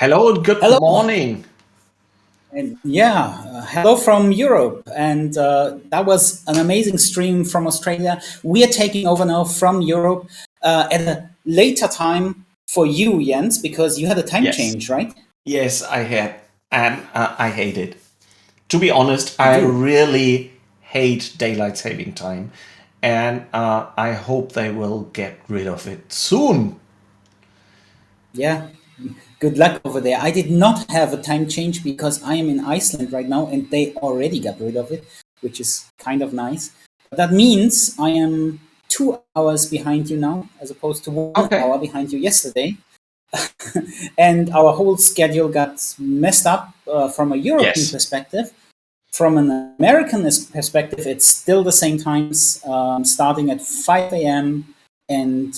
Hello and good Hello, morning. and hello from Europe. And that was an amazing stream from Australia. We are taking over now from Europe at a later time for you, Jens, because you had a time Yes, change, right? yes, I had, and I hate it. To be honest, You I do. really hate daylight saving time, and I hope they will get rid of it soon. Yeah. Good luck over there. I did not have a time change because I am in Iceland right now and they already got rid of it, which is kind of nice. But that means I am 2 hours behind you now, as opposed to one Okay. hour behind you yesterday. And our whole schedule got messed up from a European Yes. perspective. From an American perspective, it's still the same times, starting at 5 a.m. and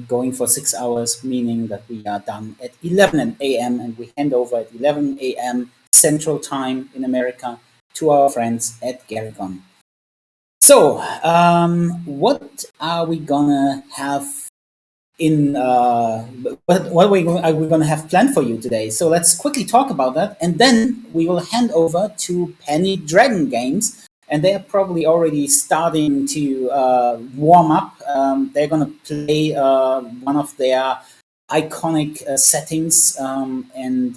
going for 6 hours, meaning that we are done at 11 a.m. and we hand over at 11 a.m. Central Time in America to our friends at GaryCon. So, what are we gonna have in are we going to have planned for you today? So let's quickly talk about that, and then we will hand over to Penny Dragon Games, and they are probably already starting to warm up. They're going to play one of their iconic settings, and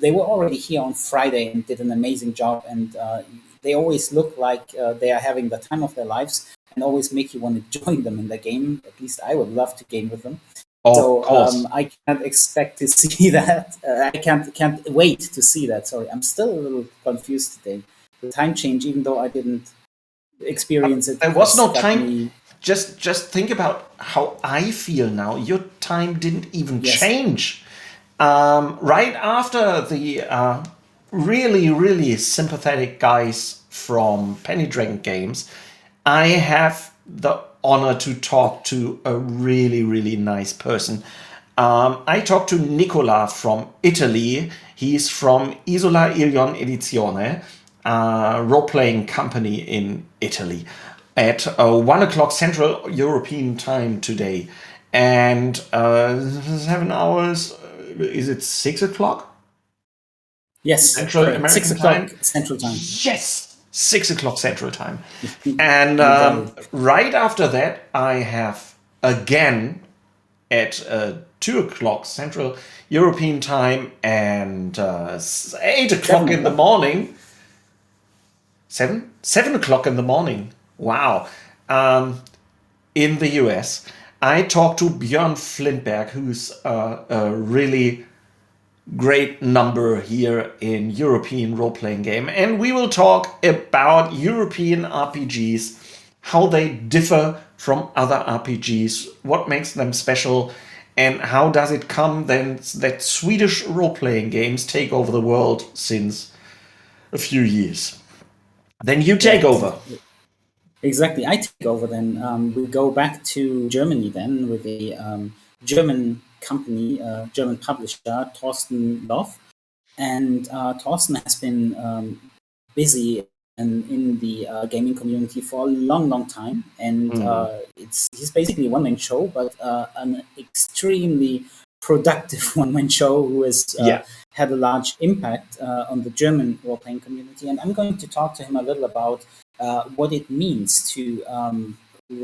they were already here on Friday and did an amazing job. And they always look like they are having the time of their lives and always make you want to join them in the game. At least I would love to game with them. Of So course. I can't expect to see that. I can't wait to see that. Sorry, I'm still a little confused today. The time change, even though I didn't experience it, There was has no got time. me. Just think about how I feel now. Your time didn't even Yes, change. Right after the really sympathetic guys from Penny Dragon Games, I have the honor to talk to a really nice person. I talked to Nicola from Italy. He's from Isola Ilion Edizione, a role-playing company in Italy, at 1 o'clock Central European time today. And 7 hours, is it 6 o'clock yes, Central correct. six American time? o'clock Central Time. Yes, 6 o'clock Central time. And You got it. right after that, I have again at 2 o'clock Central European time and 8 o'clock Seven in the o'clock. morning. 7 o'clock in the morning. Wow. Um, in the US. I talked to Björn Flintberg, who's a really great number here in European role-playing game, and we will talk about European RPGs, how they differ from other RPGs, what makes them special, and how does it come then that Swedish role-playing games take over the world since a few years. Then you take Yeah, over. exactly. I take over then. We go back to Germany then with a German company, German publisher, Thorsten Loff. And Thorsten has been busy and in the gaming community for a long time. And he's basically a one-man show, but an extremely productive one-man show who has Yeah. had a large impact on the German role-playing community. And I'm going to talk to him a little about what it means to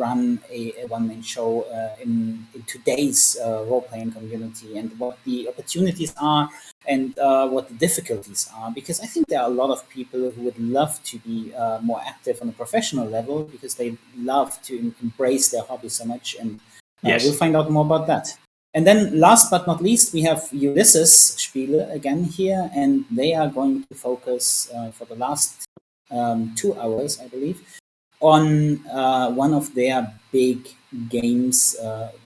run a one-man show in today's role-playing community, and what the opportunities are and what the difficulties are. Because I think there are a lot of people who would love to be more active on a professional level because they love to embrace their hobby so much, and we'll Yes. find out more about that. And then, last but not least, we have Ulysses Spiele again here, and they are going to focus for the last 2 hours, I believe, on one of their big games,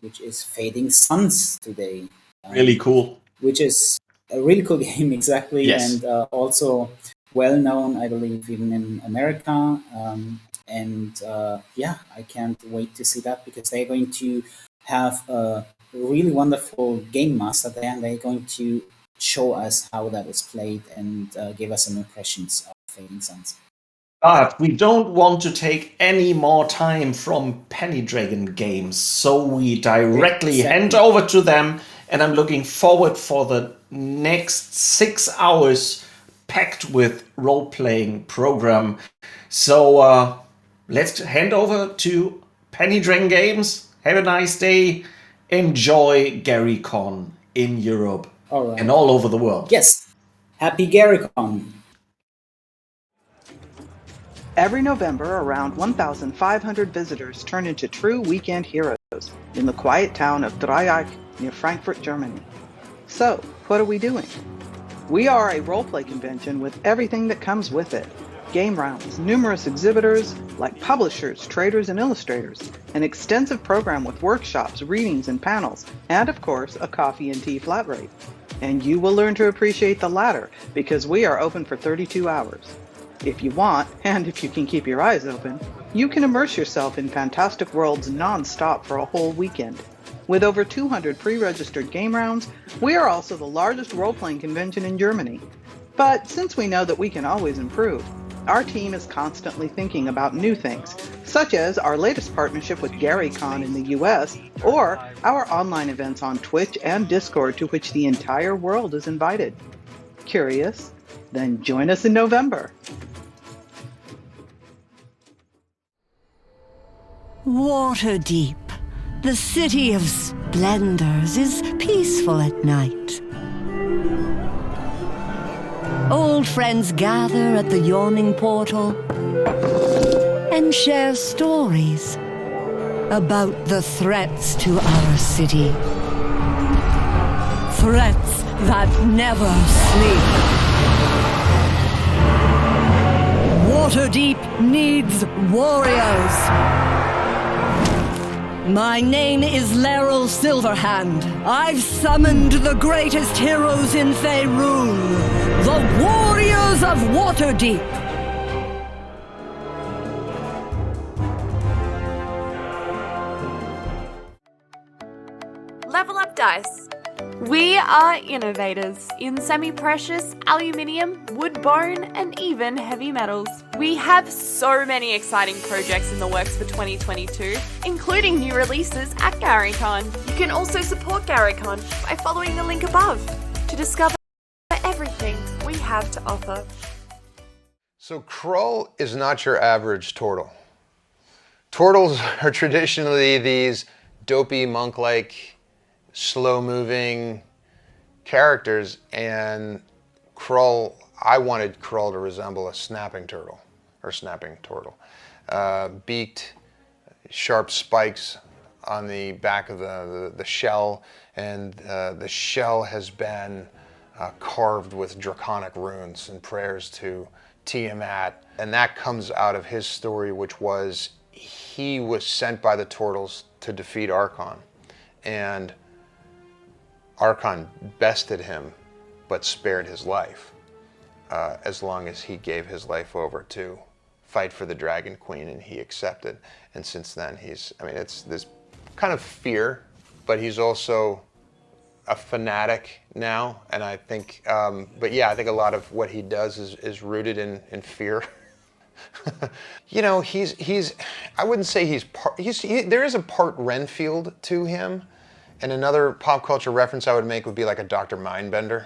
which is Fading Suns today, Really um, cool. which is a really cool game, exactly, Yes. and also well known, I believe, even in America. And yeah, I can't wait to see that because they're going to have a really wonderful game master there, and they're going to show us how that is played and give us some impressions of Fading Suns. But we don't want to take any more time from Penny Dragon Games, so we directly hand Exactly. over to them and I'm looking forward for the next 6 hours packed with role-playing program. So let's hand over to Penny Dragon Games. Have a nice day. Enjoy GaryCon in Europe All right. and all over the world. Yes. Happy GaryCon. Every November, around 1,500 visitors turn into true weekend heroes in the quiet town of Dreieich near Frankfurt, Germany. So, what are we doing? We are a roleplay convention with everything that comes with it. Game rounds, numerous exhibitors like publishers, traders, and illustrators, an extensive program with workshops, readings, and panels, and of course, a coffee and tea flat rate. And you will learn to appreciate the latter because we are open for 32 hours. If you want, and if you can keep your eyes open, you can immerse yourself in fantastic worlds non-stop for a whole weekend. With over 200 pre-registered game rounds, we are also the largest role-playing convention in Germany. But since we know that we can always improve, our team is constantly thinking about new things, such as our latest partnership with GaryCon in the US, or our online events on Twitch and Discord to which the entire world is invited. Curious? Then join us in November. Waterdeep, the city of splendors, is peaceful at night. Old friends gather at the yawning portal and share stories about the threats to our city. Threats that never sleep. Waterdeep needs warriors. My name is Laeral Silverhand. I've summoned the greatest heroes in Faerun, the Warriors of Waterdeep. Level Up Dice. We are innovators in semi-precious, aluminium, wood bone, and even heavy metals. We have so many exciting projects in the works for 2022, including new releases at GaryCon. You can also support GaryCon by following the link above to discover everything we have to offer. So Krull is not your average turtle. Turtles are traditionally these dopey monk-like, slow-moving characters, and Krull, I wanted Krull to resemble a snapping turtle. Beaked, sharp spikes on the back of the shell, and the shell has been carved with draconic runes and prayers to Tiamat. And that comes out of his story, which was he was sent by the turtles to defeat Archon. And Archon bested him, but spared his life, as long as he gave his life over to fight for the Dragon Queen, and he accepted. And since then, it's this kind of fear, but he's also a fanatic now. And I think, but yeah, I think a lot of what he does is rooted in fear. You know, I wouldn't say there is a part Renfield to him. And another pop culture reference I would make would be like a Dr. Mindbender.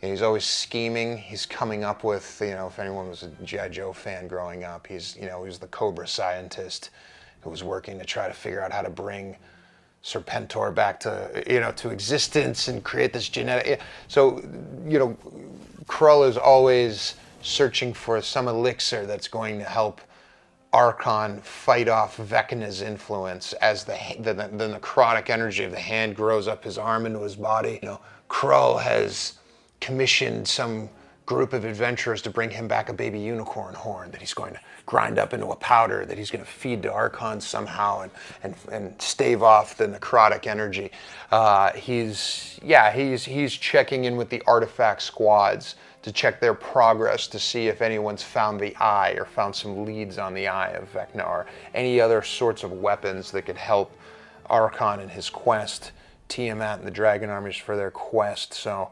And he's always scheming. He's coming up with, you know, if anyone was a G.I. Joe fan growing up, he was the Cobra scientist who was working to try to figure out how to bring Serpentor back to existence and create this genetic. So, you know, Krull is always searching for some elixir that's going to help Archon fight off Vecna's influence as the necrotic energy of the hand grows up his arm into his body. You know, Krull has commissioned some group of adventurers to bring him back a baby unicorn horn that he's going to grind up into a powder that he's going to feed to Archon somehow and stave off the necrotic energy. He's checking in with the artifact squads to check their progress to see if anyone's found the eye or found some leads on the eye of Vecna or any other sorts of weapons that could help Archon in his quest, Tiamat and the Dragon Armies for their quest. So,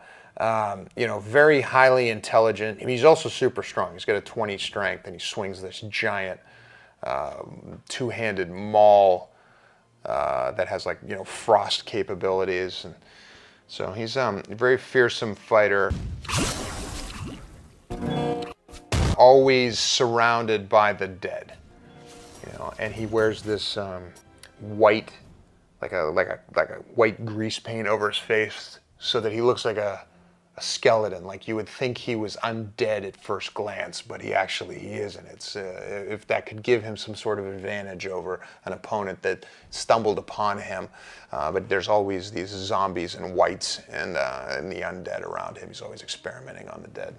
you know, very highly intelligent. And he's also super strong. He's got a 20 strength and he swings this giant two-handed maul that has, like, you know, frost capabilities. And So he's a very fearsome fighter, always surrounded by the dead. And he wears this white, like a white grease paint over his face, so that he looks like a skeleton. Like you would think he was undead at first glance, but he isn't. It's if that could give him some sort of advantage over an opponent that stumbled upon him. But there's always these zombies and whites and the undead around him. He's always experimenting on the dead.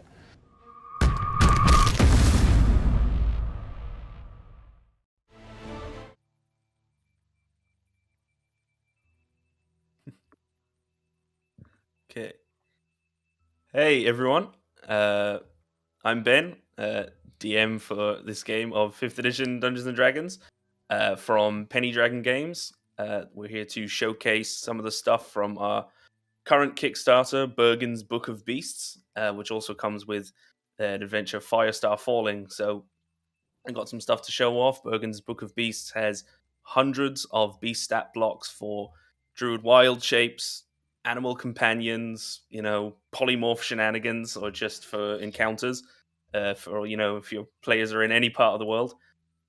Okay. Hey everyone, I'm Ben, DM for this game of 5th edition Dungeons and Dragons from Penny Dragon Games. We're here to showcase some of the stuff from our current Kickstarter, Bergen's Book of Beasts, which also comes with an adventure Firestar Falling. So I got some stuff to show off. Bergen's Book of Beasts has hundreds of beast stat blocks for druid wild shapes, animal companions, polymorph shenanigans, or just for encounters. For if your players are in any part of the world.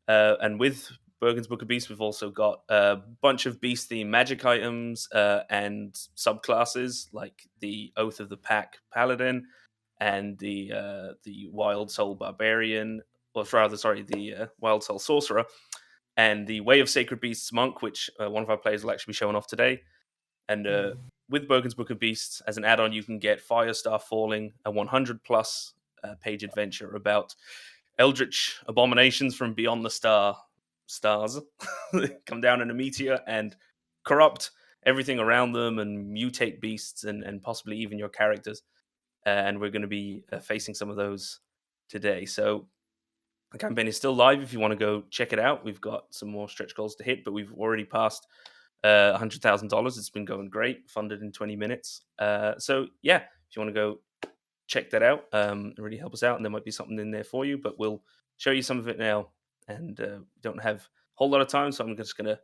And with Bergen's Book of Beasts, we've also got a bunch of beast themed magic items and subclasses like the Oath of the Pack Paladin and the Wild Soul Barbarian, or rather, sorry, the Wild Soul Sorcerer, and the Way of Sacred Beasts Monk, which one of our players will actually be showing off today. And with Bergen's Book of Beasts, as an add-on, you can get Firestar Falling, a 100 plus page adventure about eldritch abominations from beyond the stars come down in a meteor and corrupt everything around them and mutate beasts and possibly even your characters. And we're going to be facing some of those today. So the campaign is still live if you want to go check it out. We've got some more stretch goals to hit, but we've already passed $100,000. It's been going great, funded in 20 minutes. So yeah, if you want to go check that out, it really help us out, and there might be something in there for you. But we'll show you some of it now, and don't have a whole lot of time, so I'm just going to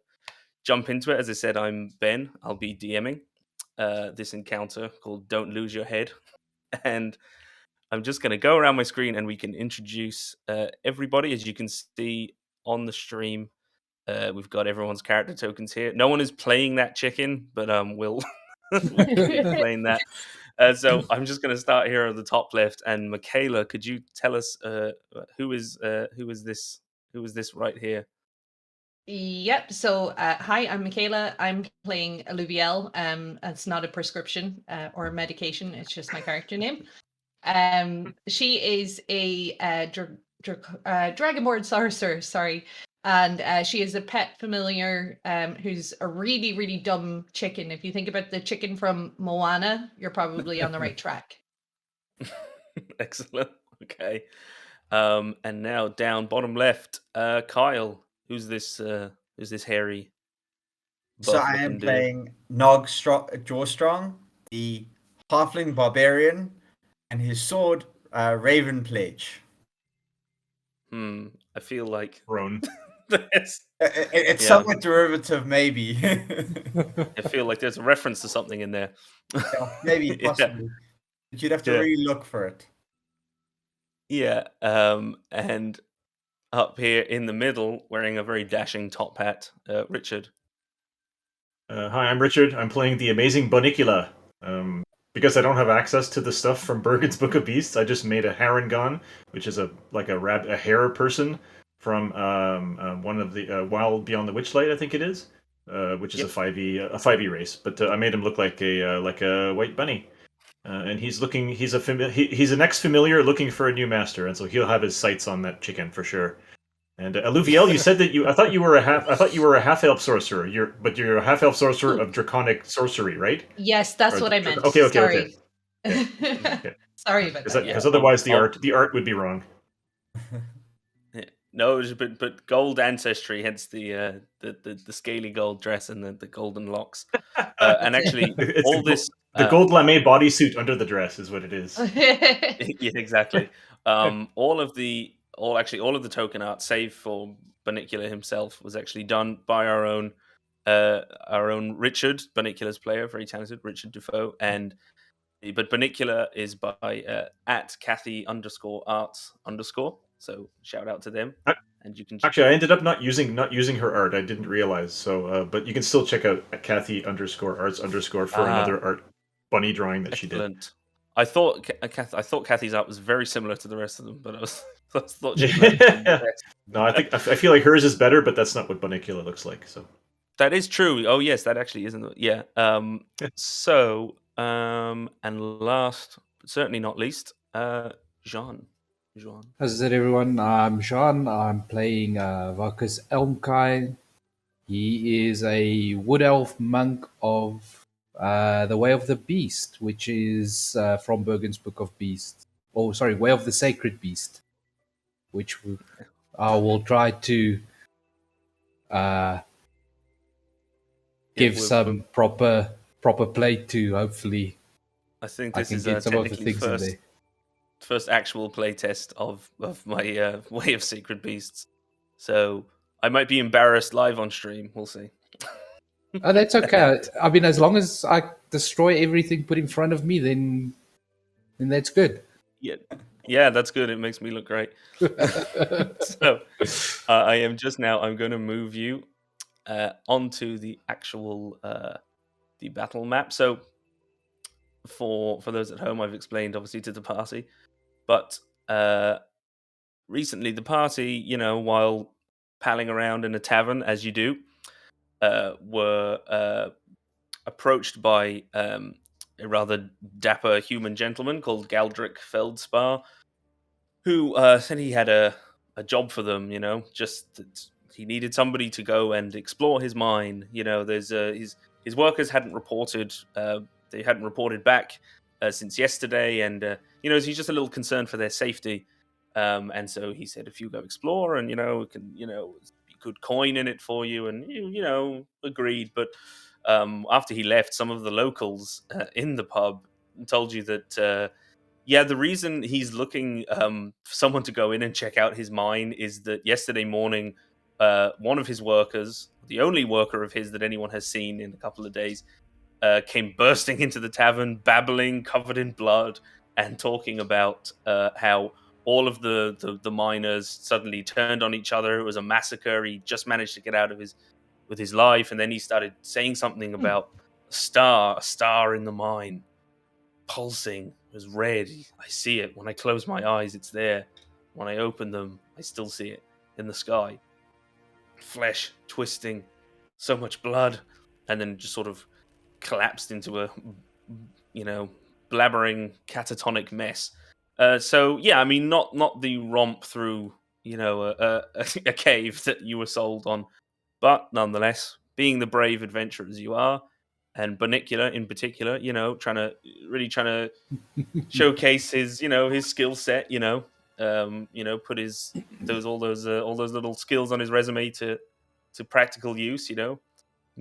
jump into it. As I said, I'm Ben. I'll be DMing this encounter called Don't Lose Your Head. And I'm just going to go around my screen and we can introduce everybody. As you can see on the stream, we've got everyone's character tokens here. No one is playing that chicken, but we'll explain that. So I'm just going to start here at the top left. And Michaela, could you tell us who is this? Who is this right here? Yep. So, hi, I'm Michaela. I'm playing Alluviel. It's not a prescription or a medication. It's just my character name. She is a Dragonborn sorcerer. Sorry, and she is a pet familiar. Who's a really, really dumb chicken. If you think about the chicken from Moana, you're probably on the right track. Excellent. Okay. And now down bottom left, Kyle. Who's this hairy? So I am playing Nog Jawstrong, the halfling barbarian, and his sword, Raven Plage. I feel like Roan. It's somewhat derivative, maybe. I feel like there's a reference to something in there. Maybe, possibly. But you'd have to really look for it. Yeah. And up here in the middle, wearing a very dashing top hat, Richard. Hi, I'm Richard. I'm playing the amazing Bonicula. Because I don't have access to the stuff from Bergen's Book of Beasts, I just made a Harengon, which is a hare person from one of the Wild Beyond the Witchlight, I think it is, which is a 5e race. But I made him look like a white bunny, and he's an ex-familiar looking for a new master, and so he'll have his sights on that chicken for sure. And Alluviel, you said that I thought you were a half-elf sorcerer. You're a half-elf sorcerer of draconic sorcery, right? Yes, that's what I meant. Okay. Sorry. Okay. Sorry about that. Because otherwise the art would be wrong. No, but gold ancestry, hence the scaly gold dress and the golden locks. And actually, the gold lame bodysuit under the dress is what it is. Yeah, exactly. All of the token art, save for Banicula himself, was actually done by our own our own Richard, Bunicula's player, very talented, Richard Dufault, but Bunicula is by at Kathy_arts_. So shout out to them, and you can actually. I ended up not using her art. I didn't realize. So, but you can still check out Kathy_arts_ for another art bunny drawing that she did. Excellent. I thought Kathy's art was very similar to the rest of them, but I thought she learned from the best. No, I feel like hers is better, but that's not what Bunicula looks like. So that is true. Oh yes, that actually isn't. Yeah. So and last but certainly not least, Jean. How's it, everyone? I'm Jean. I'm playing Vakus Elmkai. He is a wood elf monk of the Way of the Beast, which is from Bergen's Book of Beasts. Oh, sorry, Way of the Sacred Beast, which I will try to give some proper play to. Hopefully, I think this is get some of the things in there. First actual play test of my Way of Sacred Beasts. So I might be embarrassed live on stream. We'll see. Oh, that's okay. I mean, as long as I destroy everything put in front of me, then that's good. Yeah, that's good. It makes me look great. So I'm going to move you onto the actual the battle map. So for those at home, I've explained obviously to the party, but recently the party, while palling around in a tavern as you do, were approached by a rather dapper human gentleman called Galdric Feldspar, who said he had a job for them. Just that he needed somebody to go and explore his mine. There's his workers hadn't reported. They hadn't reported back since yesterday, and he's just a little concerned for their safety. And so he said, if you go explore, and it can be good coin in it for you, and agreed. But after he left, some of the locals in the pub told you that the reason he's looking for someone to go in and check out his mine is that yesterday morning, one of his workers, the only worker of his that anyone has seen in a couple of days, came bursting into the tavern, babbling, covered in blood, and talking about how all of the miners suddenly turned on each other. It was a massacre. He just managed to get out of with his life, and then he started saying something about a star in the mine, pulsing. It was red. I see it. When I close my eyes, it's there. When I open them, I still see it in the sky. Flesh twisting, so much blood, and then just sort of collapsed into a blabbering catatonic mess. Not the romp through a cave that you were sold on, but nonetheless, being the brave adventurers you are, and Bunicula in particular, trying to showcase his his skill set, put all those little skills on his resume to practical use, and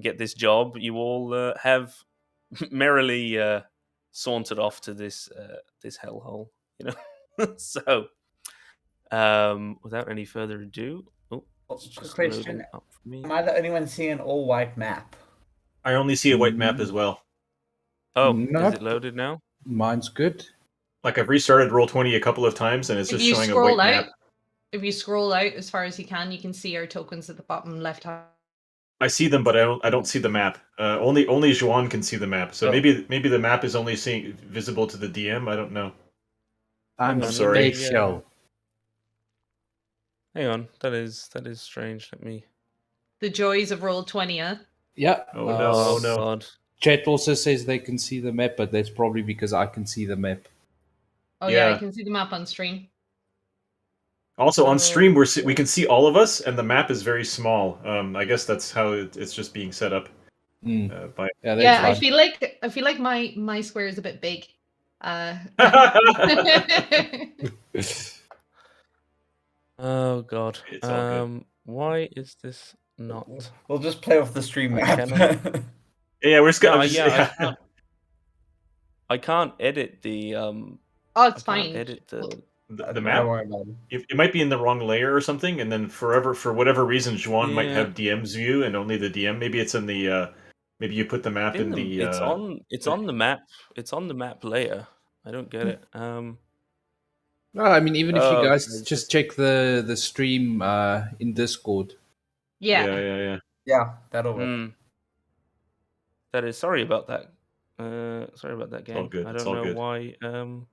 get this job. You all have merrily sauntered off to this hellhole, So, without any further ado, it's just loading up for me. Am I the only one seeing an all-white map? I only see a white map as well. Oh, nope. Is it loaded now? Mine's good. Like I've restarted Roll20 a couple of times, and it's just showing a white map. If you scroll out as far as you can see our tokens at the bottom left hand. I see them, but I don't see the map. Only Joanne can see the map. So maybe the map is only visible to the DM. I don't know. I'm sorry. Hang on, that is strange. Let me. The joys of Roll20, huh? Yeah. Oh no! God. Chat also says they can see the map, but that's probably because I can see the map. Oh yeah, I can see the map on stream. Also on stream, we can see all of us, and the map is very small. I guess that's how it's just being set up. I feel like my square is a bit big. Oh God. Why is this not? We'll just play off the stream map. Yeah, we're just gonna. I can't edit the. Oh, it's fine. Edit the. the Don't map. worry about it. It might be in the wrong layer or something, and then for whatever reason, Juan might Yeah. have DM's view and only the DM. Maybe it's in the. Maybe you put the map in the. It's on the map. It's on the map layer. I don't get it. No, I mean, even if you Oh, guys just check the stream in Discord. Yeah. Yeah. Yeah, that'll work. That is sorry about that. Sorry about that, all game. good. I It's don't all know good. why. I don't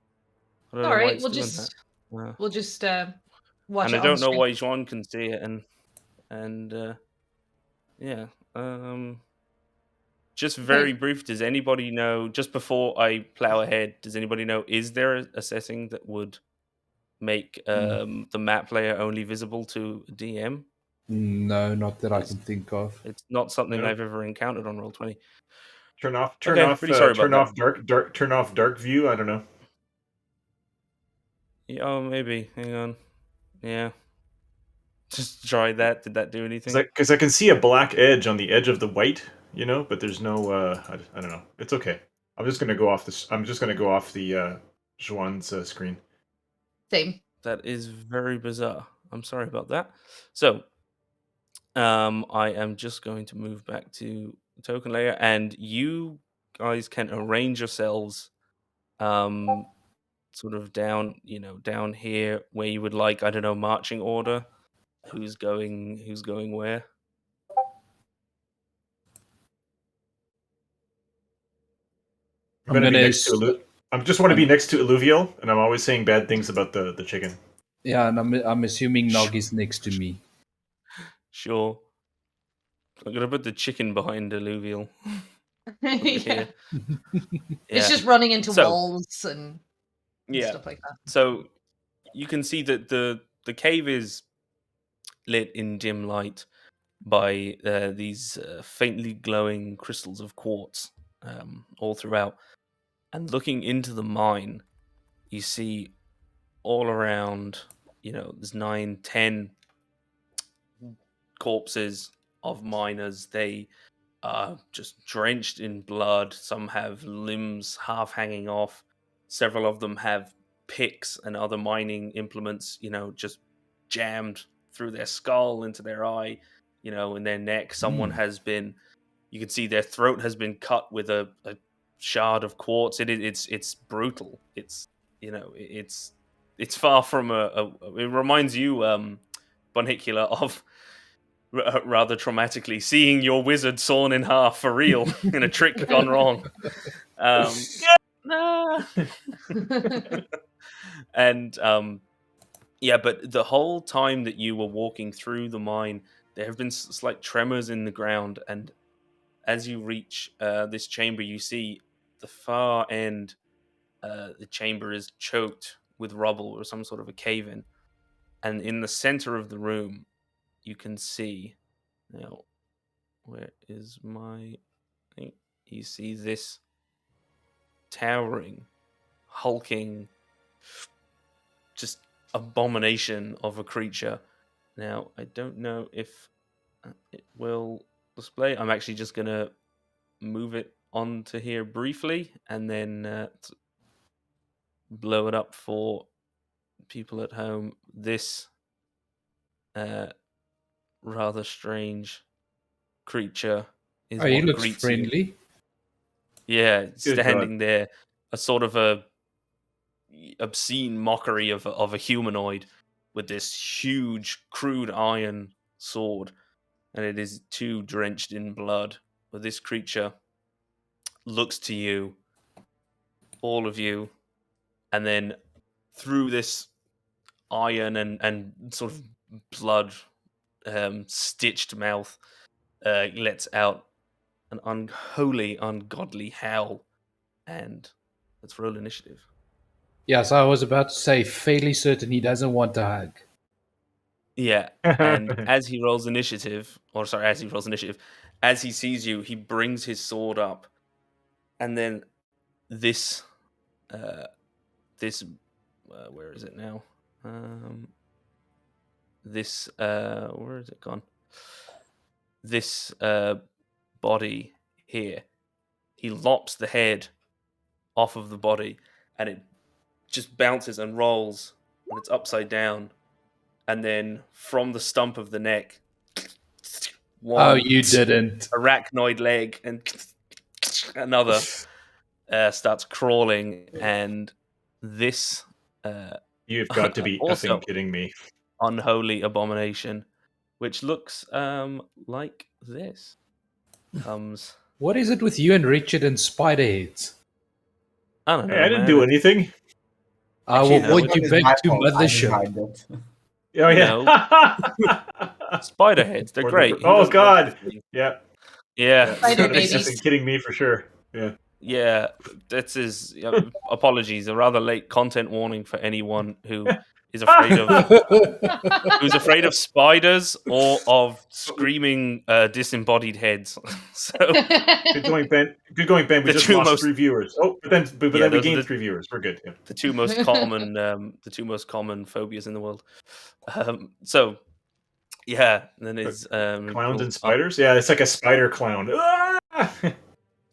All know why right. it's doing that. We'll just watch And it I on the don't know screen. why Juan can see it, and yeah. Just very Okay. brief. Does anybody know? Just before I plow ahead, does anybody know? Is there a setting that would make the map layer only visible to a DM? No, not that I Because can think of. it's not something No. I've ever encountered on Roll20. Turn off turn off dark view. I don't know. Yeah, oh, maybe. Hang on. Yeah. Just try that. Did that do anything? Because I can see a black edge on the edge of the white, but there's no. I don't know. It's okay. I'm just gonna go off this. I'm just gonna go off the Juan's screen. Same. That is very bizarre. I'm sorry about that. So, I am just going to move back to the token layer, and you guys can arrange yourselves, sort of down, down here where you would like. I don't know, marching order. Who's going where? I'm I'm gonna be gonna. next to. I just want to be next to Alluvial, and I'm always saying bad things about the chicken. Yeah, and I'm assuming Nog is next to me. Sure. I'm gonna put the chicken behind alluvial. Over Yeah. here. It's Yeah. just running into So, walls and yeah. stuff like that. So you can see that the cave is lit in dim light by these faintly glowing crystals of quartz all throughout. And looking into the mine, you see all around, there's 9, 10 corpses of miners. They are just drenched in blood. Some have limbs half hanging off. Several of them have picks and other mining implements, just jammed through their skull into their eye, in their neck. Someone has been, you can see their throat has been cut with a shard of quartz. It's brutal. It's far from it reminds you, Bonicular, of rather traumatically seeing your wizard sawn in half for real in a trick gone wrong. Nah. And yeah, but the whole time that you were walking through the mine, there have been slight tremors in the ground, and as you reach this chamber, you see the far end. The chamber is choked with rubble or some sort of a cave in, and in the center of the room, you can see. Now, where is my thing? You see this towering, hulking, just abomination of a creature. Now, I don't know if it will display. I'm actually just going to move it onto here briefly and then blow it up for people at home. This rather strange creature is Oh, he what looks greets you. friendly. Yeah, Good standing there, a sort of a obscene mockery of a humanoid with this huge crude iron sword, and it is too drenched in blood. But this creature looks to you, all of you, and then through this iron and sort of blood stitched mouth lets out an unholy, ungodly howl. And let's roll initiative. Yes, I was about to say, fairly certain he doesn't want a hug. Yeah, and as he rolls initiative, as he sees you, he brings his sword up, and then this, where is it now? Where is it gone? This body here, he lops the head off of the body, and it just bounces and rolls and it's upside down, and then from the stump of the neck, Oh, you didn't. arachnoid leg, and another starts crawling, and this You've got to be also effing kidding me. unholy abomination, which looks like this, comes. What is it with you and Richard and Spiderheads? I don't know. Hey, I didn't man. do anything. I Actually, will point this you one is my back to fault. I Mothership. designed it. Oh yeah. Spider heads, they're Or the- great. Who oh doesn't love god. these things? Yeah. Yeah, Spider You've got to be babies. effing kidding me for sure. Yeah. yeah. That's his. Apologies, a rather late content warning for anyone who is afraid of who's afraid of spiders or of screaming disembodied heads. So Good going, Ben. Good going, Ben. We The just two lost most- 3 viewers. Oh, but then Yeah, we those are gained the- 3 viewers. We're good. Yeah. the two most common phobias in the world. So yeah, then it's Clowns and spiders? Yeah, it's like a spider clown. Ah!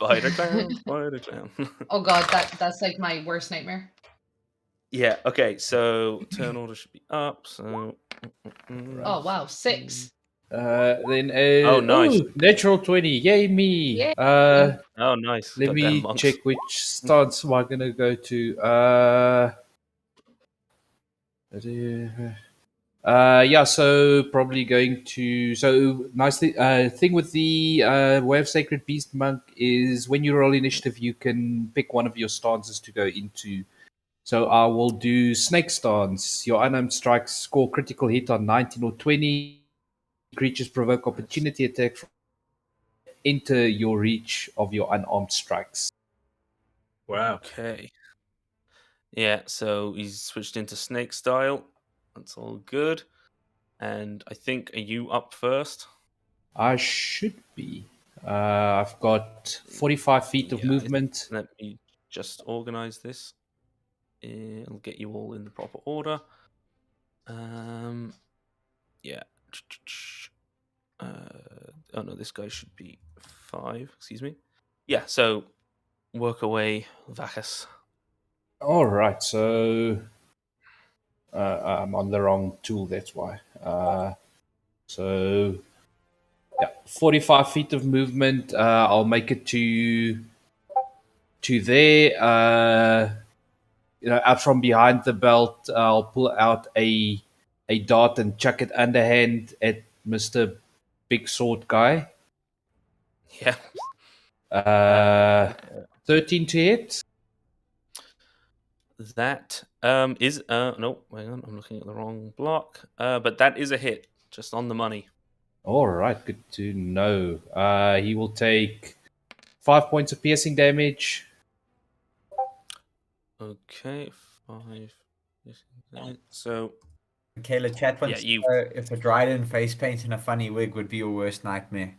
spider clown, spider clown. Oh god, that's like my worst nightmare. Yeah. Okay. So turn order should be up. So. Oh wow, 6. Then Oh, nice. natural 20. Yay me. Yay. Oh, nice. Let Goddamn me monks. check which stance am I going to go to. Yeah, so probably going to. So nicely, thing with the Way of Sacred Beast Monk is when you roll initiative, you can pick one of your stances to go into. So I will do Snake Stance. Your unarmed strikes score critical hit on 19 or 20. Creatures provoke opportunity attacks. Enter your reach of your unarmed strikes. Wow. Okay. Yeah. So he's switched into snake style. That's all good. And I think, are you up first? I should be. I've got 45 feet of Yeah, movement. Let me just organize this. I'll get you all in the proper order. Yeah. Oh no, this guy should be 5. Excuse me. Yeah. So work away, Vacus. All right, so I'm on the wrong tool. That's why. So yeah, 45 feet of movement. I'll make it to there. Out from behind the belt, I'll pull out a dart and chuck it underhand at Mr. Big Sword Guy. Yeah. 13 to hit. That is no, hang on, I'm looking at the wrong block. But that is a hit, just on the money. All right, good to know. He will take 5 points of piercing damage. Okay, 5. So Michaela, chat wants Yeah, to know if a Dryden face paint and a funny wig would be your worst nightmare.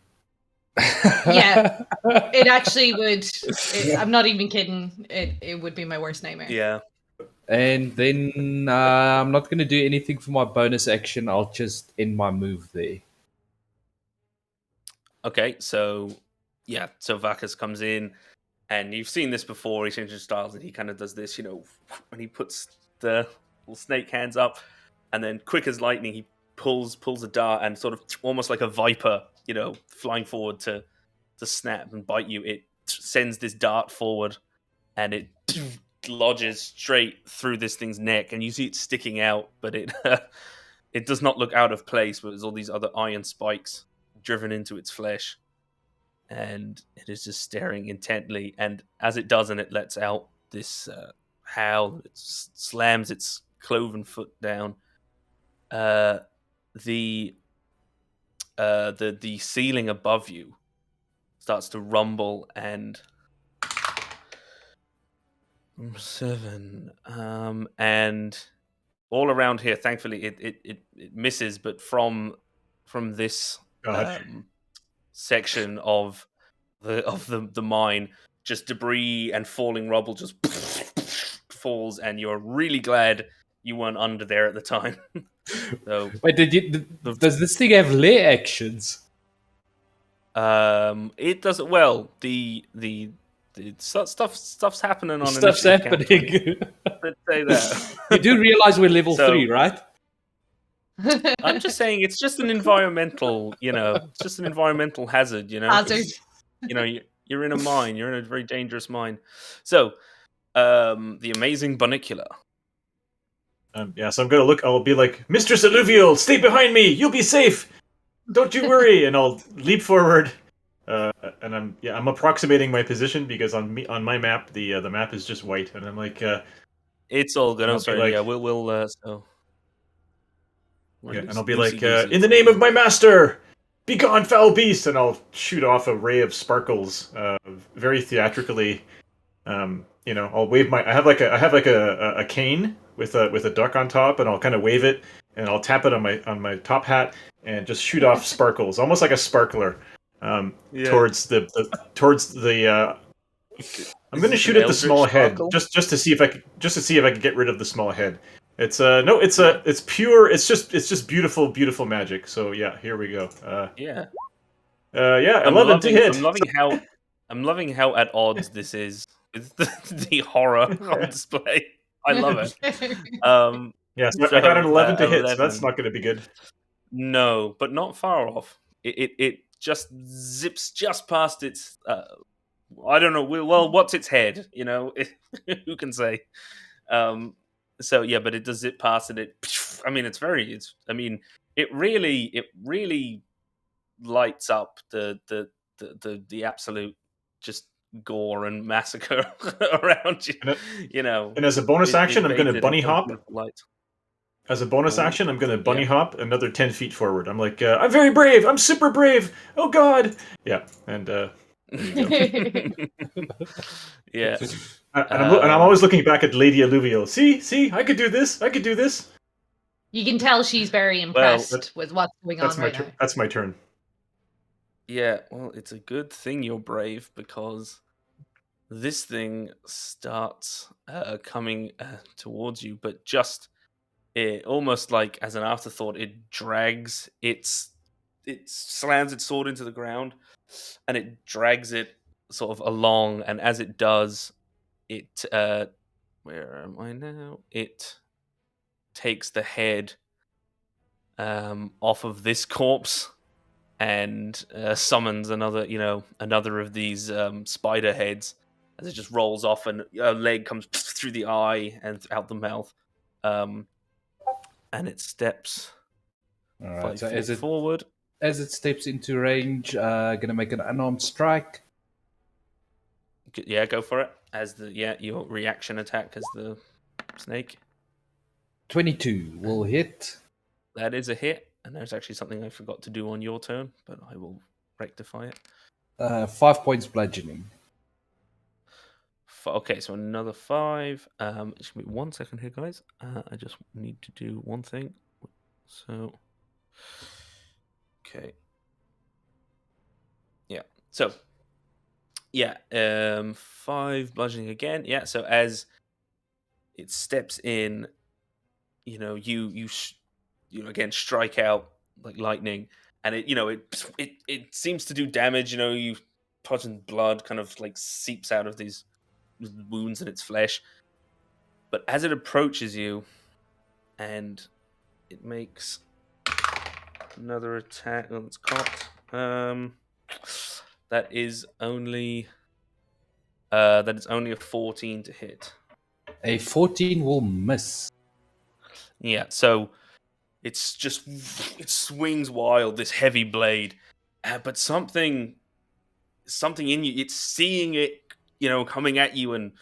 Yeah, it actually would. I'm not even kidding. It would be my worst nightmare. yeah. And then I'm not going to do anything for my bonus action. I'll just end my move there. Okay, so yeah, so Vacus comes in, and you've seen this before. He changes styles, and he kind of does this, when he puts the little snake hands up, and then quick as lightning, he pulls a dart, and sort of almost like a viper, flying forward to snap and bite you. It sends this dart forward, and it lodges straight through this thing's neck, and you see it sticking out, but it it does not look out of place. But there's all these other iron spikes driven into its flesh, and it is just staring intently. And as it does, and it lets out this howl, it slams its cloven foot down. The ceiling above you starts to rumble, and 7 and all around here, thankfully it misses, but from this section of the mine, just debris and falling rubble just falls, and you're really glad you weren't under there at the time. So Wait, does this thing have lair actions? it doesn't. Well, the Stuff's happening on Stuff's initiative count happening. 20. Let's say that. You do realize we're level So- 3, right? I'm just saying it's just an environmental, it's just an environmental hazard, Hazard. You're in a mine, you're in a very dangerous mine. So, the amazing Bunnicula. So I'm gonna look. I'll be like, Mistress Alluvial, stay behind me. You'll be safe. Don't you worry. And I'll leap forward. And I'm approximating my position because on my map the map is just white, and I'm like, It's all good. And I'm I'll be sorry. like- Yeah, we'll so. and I'll be like, in the name of my master, be gone, foul beast, and I'll shoot off a ray of sparkles, very theatrically. I'll wave my. I have like a cane with a duck on top, and I'll kind of wave it, and I'll tap it on my top hat, and just shoot off sparkles, almost like a sparkler, towards the. I'm going to shoot at the small head, just to see if I could get rid of the small head. It's it's pure. It's just beautiful magic. So yeah, here we go. Yeah. 11 to hit. I'm loving how at odds this is with the horror on display. I love it. So I got an 11 to hit, so that's not going to be good. No, but not far off. It just zips just past its. I don't know. Well, what's its head? Who can say? So yeah, but it does zip past and it. I mean, it really lights up the absolute just gore and massacre around you. And as a bonus action, I'm going to bathed bunny in hop. beautiful light. As a bonus action, I'm going to bunny hop another 10 feet forward. I'm like, I'm very brave. I'm super brave. Oh God. Yeah, and there you go. Yeah. And I'm always looking back at Lady Alluvial. See, I could do this. I could do this. You can tell she's very impressed with what's going on right now. That's my turn. Yeah, well, it's a good thing you're brave because this thing starts coming towards you, but just almost like as an afterthought, it slams its sword into the ground, and it drags it sort of along. And as it does, it where am I now? It takes the head off of this corpse and summons another of these spider heads as it just rolls off, and a leg comes through the eye and out the mouth, and it steps 5 feet forward. As it steps into range, gonna make an unarmed strike. Yeah, go for it. As your reaction attack as the snake. 22 will hit. That is a hit, and there's actually something I forgot to do on your turn, but I will rectify it. 5 points bludgeoning. Okay, so another 5. Just give me 1 second here, guys. I just need to do one thing. So, okay. Yeah. So, 5 bludgeoning again. Yeah. So as it steps in, you again strike out like lightning, and it seems to do damage. You poison blood kind of like seeps out of these wounds in its flesh. But as it approaches you, and it makes another attack. Oh, it's cocked. That is only a 14 to hit. A 14 will miss. Yeah, so it swings wild, this heavy blade, but something in you, it's seeing it, coming at you, and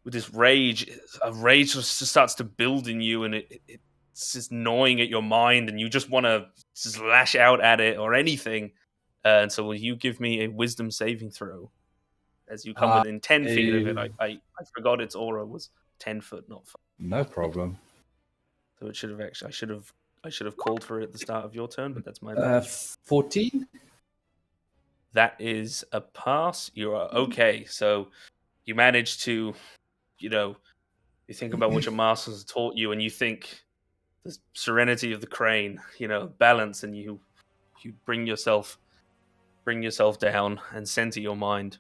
with this rage, a rage just starts to build in you, and it's just gnawing at your mind, and you just want to just lash out at it or anything. And so, will you give me a wisdom saving throw as you come within 10 feet of it? I forgot its aura was 10 foot, not 5. No problem. So it should have actually. I should have called for it at the start of your turn, but that's my bad. 14. That is a pass. You are okay. So you manage to, you think about what your masters taught you, and you think the serenity of the crane, balance, and you bring yourself down and center your mind.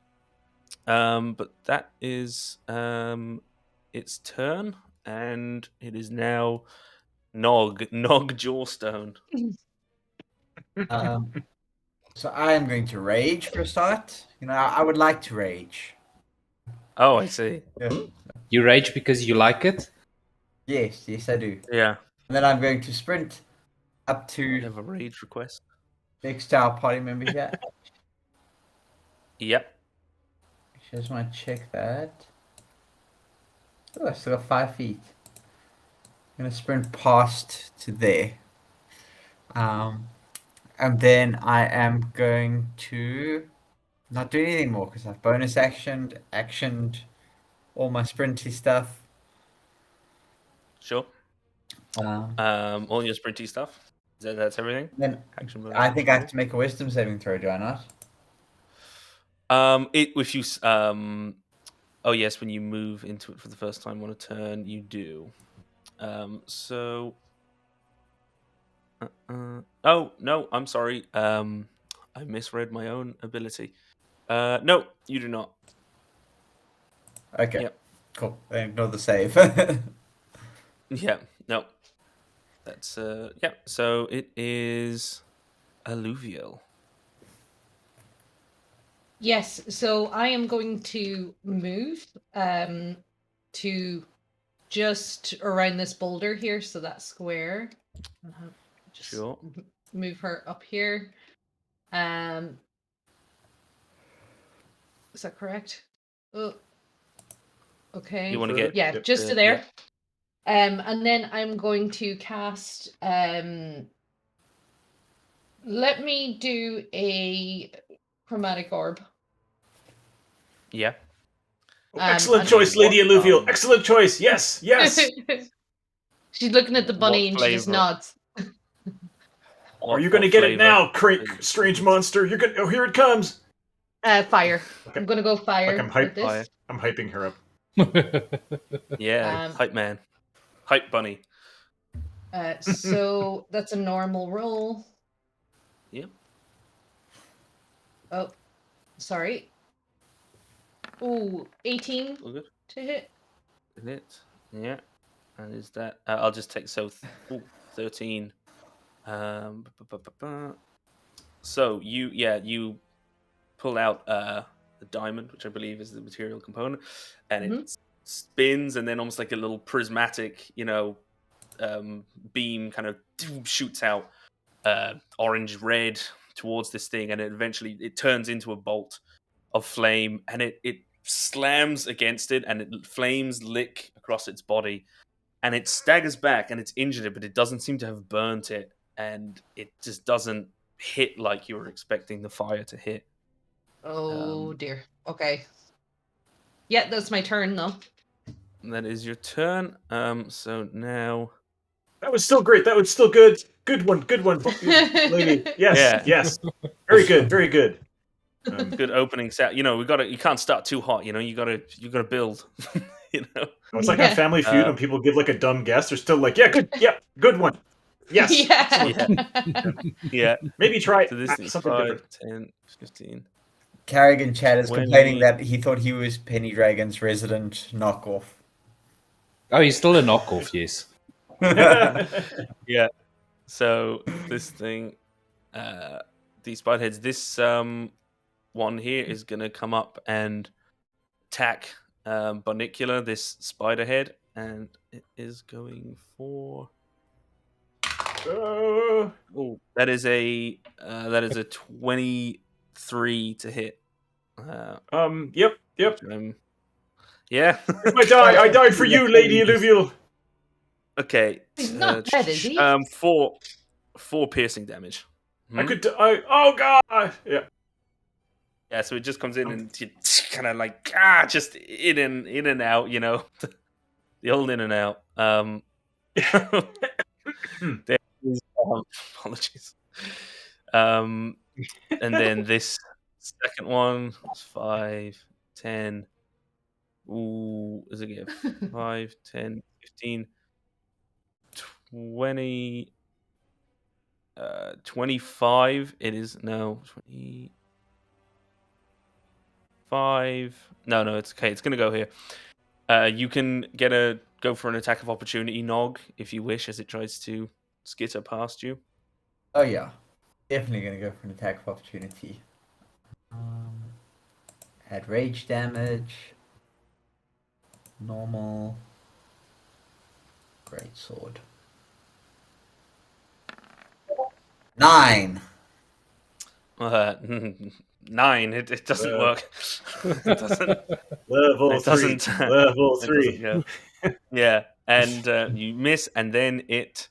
But that is its turn, and it is now Nog Jawstone. So I am going to rage for a start. I would like to rage. Oh, I see. Yeah. You rage because you like it? Yes, I do. Yeah. And then I'm going to sprint up I to have a rage request. next to our party member here. Yep. Just want to check that. Oh, I still got 5 feet. I'm gonna sprint past to there. And then I am going to not do anything more because I've bonus actioned all my sprinty stuff. Sure. Um, All your sprinty stuff. That's everything. then Action bonus. I think I have to make a wisdom saving throw, do I not? If you oh yes, when you move into it for the first time on a turn, you do. So. Oh no, I'm sorry. I misread my own ability. No, you do not. Okay, Yep. cool. Then ignore the save. Yeah. No. That's yeah. So it is alluvial. Yes, so I am going to move to just around this boulder here, so that square. Just Sure. move her up here. Um, is that correct? Oh, okay. You want to get Yeah, just to there. yeah. And then I'm going to cast. Let me do a chromatic orb. Yeah. Excellent and- choice, Lady What, Alluvial. Excellent choice. Yes, yes. She's looking at the bunny What and she just flavor? nods. Are you going to get it now, Crank, strange is- monster? You're going. Oh, here it comes. Fire. Okay. I'm gonna go fire I'm hype. with this. I'm hyping her up. Yeah, hype man, hype bunny. So that's a normal roll. Yep. Oh, sorry. Ooh, 18 All good. to hit. Isn't it? Yeah. And is that? I'll just take 13. So you pull out the diamond, which I believe is the material component, and it spins, and then almost like a little prismatic, beam kind of shoots out orange red towards this thing, and it turns into a bolt of flame, and it slams against it, and flames lick across its body, and it staggers back, and it's injured it, but it doesn't seem to have burnt it, and it just doesn't hit like you were expecting the fire to hit. Oh dear. Okay. Yeah, that's my turn though. That is your turn. So now That was still great. That was still good. Good one, lady. Yes, Yeah. yes. Very good, very good. Good opening sound. You can't start too hot. You gotta build. It's like on Family Feud when people give like a dumb guess. They're still like, yeah, good one. Yes. Yeah. Maybe try So this is something 5, different. 10, 15. Carrigan Chad is 20. complaining that he thought he was Penny Dragon's resident knockoff. Oh, he's still a knockoff, yes. Yeah. So this thing, these spiderheads, this one here is gonna come up and attack Barnicula, this spiderhead, and it is going for. Oh, that is a 23 to hit. Yep. Yeah. I died for you, Lady Alluvial. Okay. He's not dead, is he? 4 piercing damage. Oh god. Yeah. Yeah, so it just comes in and kind of like just in and out, the old in and out. There is, apologies. And then this second one is 5, 10. Ooh, is it get 5, 10, 15, 20, 25. It is now 20. 5. No, it's okay. It's gonna go here. You can go for an attack of opportunity, Nog, if you wish, as it tries to skitter past you. Oh yeah, definitely gonna go for an attack of opportunity. Add rage damage. Normal. Great sword. 9. 9. It doesn't work. It doesn't. Level It 3. doesn't. Level It 3. doesn't go. Yeah, and you miss, and then it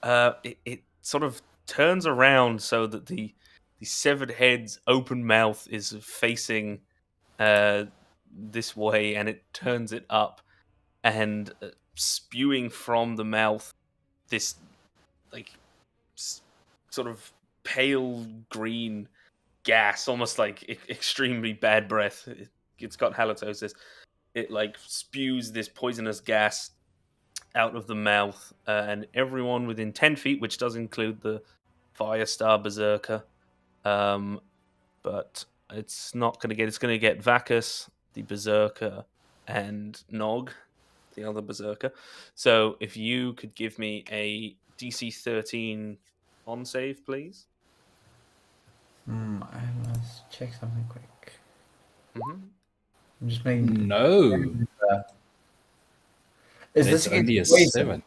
sort of turns around so that the severed head's open mouth is facing this way, and it turns it up, and spewing from the mouth this like sort of pale green gas, almost like extremely bad breath. It's got halitosis. It like spews this poisonous gas out of the mouth, and everyone within 10 feet, which does include the Firestar Berserker, but it's not going to get. It's going to get Vacus, the Berserker, and Nog, the other Berserker. So if you could give me a DC 13 on save, please. I must check something quick. Mm-hmm. I'm just making. No. Is That's this only a against poison? 7.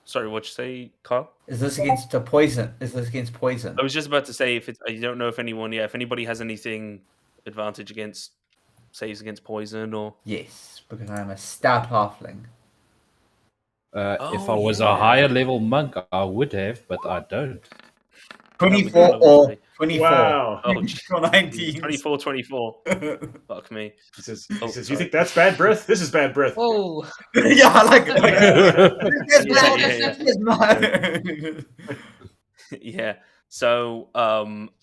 Sorry, what'd you say, Carl? Is this against the poison? Is this against poison? I was just about to say if it's. I don't know if anyone. Yeah, if anybody has anything advantage against saves against poison or. Yes, because I'm a stout halfling. If I was a higher level monk, I would have, but I don't. 24 or 24. Wow. Oh, For 19. 24. Fuck me. He says, Oh, you sorry. think that's bad breath? This is bad breath. Oh, Yeah, like Yeah. Yeah. So,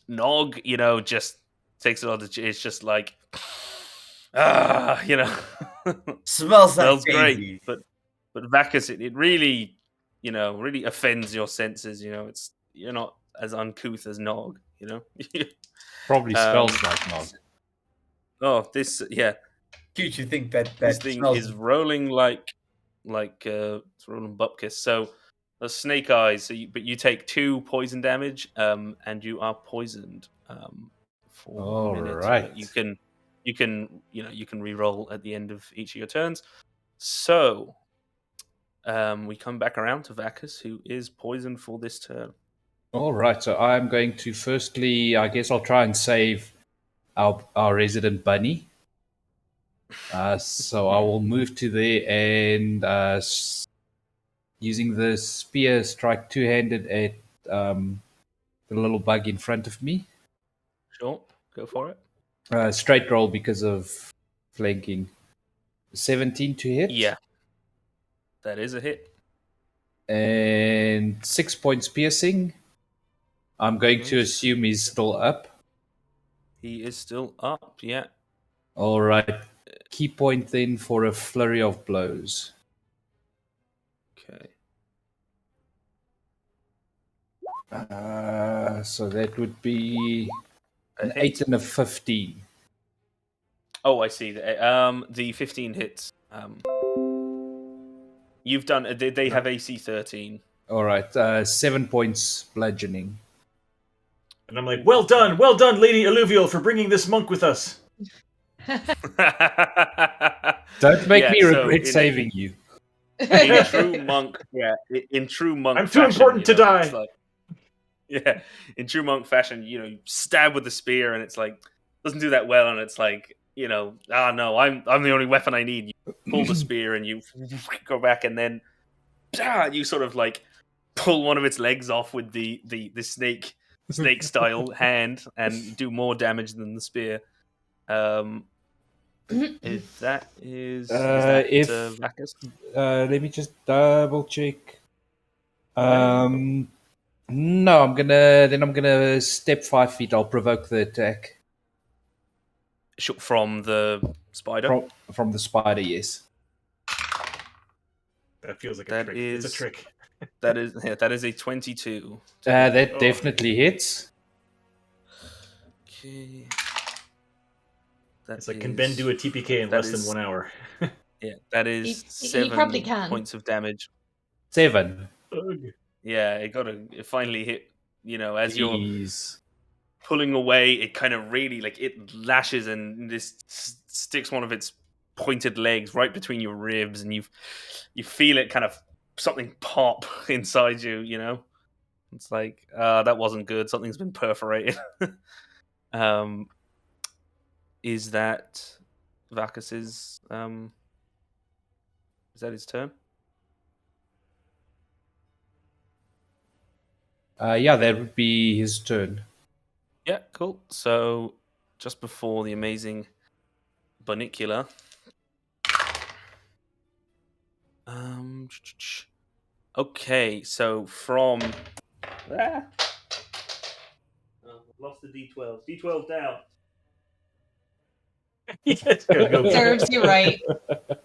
Nog, just takes it on the. It's just like, Smells like smells baby. great, but Vacus, it really, really offends your senses. It's you're not as uncouth as Nog. Probably smells like Nog. Oh, this Cute, you think that this thing smells. is rolling like it's rolling bupkis. So the snake eyes. But you take 2 poison damage, and you are poisoned for a minute. Alright. You can re-roll at the end of each of your turns. So we come back around to Vacus, who is poisoned for this turn. All right, so I'm going to firstly, I guess I'll try and save our resident bunny. So I will move to there and using the spear, strike two-handed at the little bug in front of me. Sure, go for it. Straight roll because of flanking. 17 to hit. Yeah, that is a hit. And 6 points piercing. I'm going to assume he's still up. He is still up, yeah. All right. Key point then for a flurry of blows. Okay. So that would be an hit. 8 and a 15. Oh, I see. The 15 hits. You've done. They have AC 13. All right. 7 points bludgeoning. And I'm like, well done, Lady Alluvial, for bringing this monk with us. Don't make me regret saving you. In true monk, in true monk. I'm too important to die. Like, in true monk fashion, you stab with the spear, and it's like doesn't do that well, and it's like no, I'm the only weapon I need. You pull the spear, and you go back, and then you sort of like pull one of its legs off with the snake style hand, and do more damage than the spear. If that is Vacus? Let me just double check. No, I'm gonna step 5 feet. I'll provoke the attack From the spider. From the spider, yes. That feels like a trick. It's a trick. That is a 22. That definitely hits. Okay. It's like, can Ben do a TPK in less than 1 hour? Yeah, that is He probably 7 can. points of damage. 7. Yeah, it finally hit. As you're Jeez. pulling away, it kind of really it lashes and this sticks one of its pointed legs right between your ribs, and you feel it kind of something pop inside you. It's like that wasn't good. Something's been perforated. Is that Vacus's? Is that his turn? Yeah, that would be his turn. Yeah, cool. So just before the amazing Bunicular. Okay, so from I've lost the D12. D12 down. Yes, gotta go. Serves you right.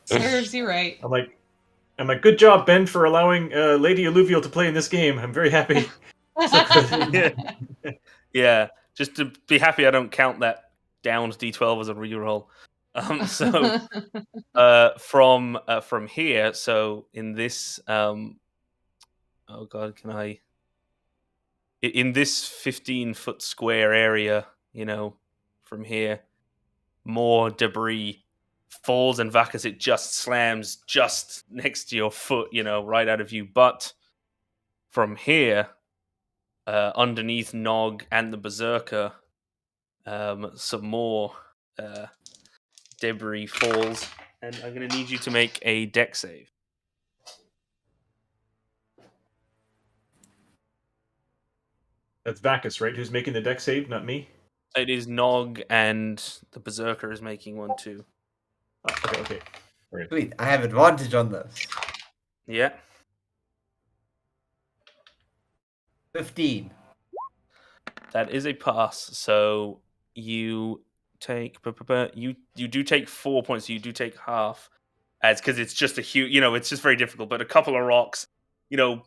Serves you right. I'm like, good job, Ben, for allowing Lady Alluvial to play in this game. I'm very happy. So good. Yeah, just to be happy I don't count that downed D12 as a reroll. So from here, so in this oh god, can I in this 15-foot square area, from here, more debris falls, and Vacus, it just slams just next to your foot, right out of you. But from here, underneath Nog and the Berserker, some more debris falls, and I'm going to need you to make a deck save. That's Vacus, right? Who's making the deck save, not me? It is Nog, and the Berserker is making one too. Okay. Right. Sweet, I have advantage on this. Yeah. 15. That is a pass. So you take you do take 4 points. So you do take half, as because it's just a huge. It's just very difficult. But a couple of rocks,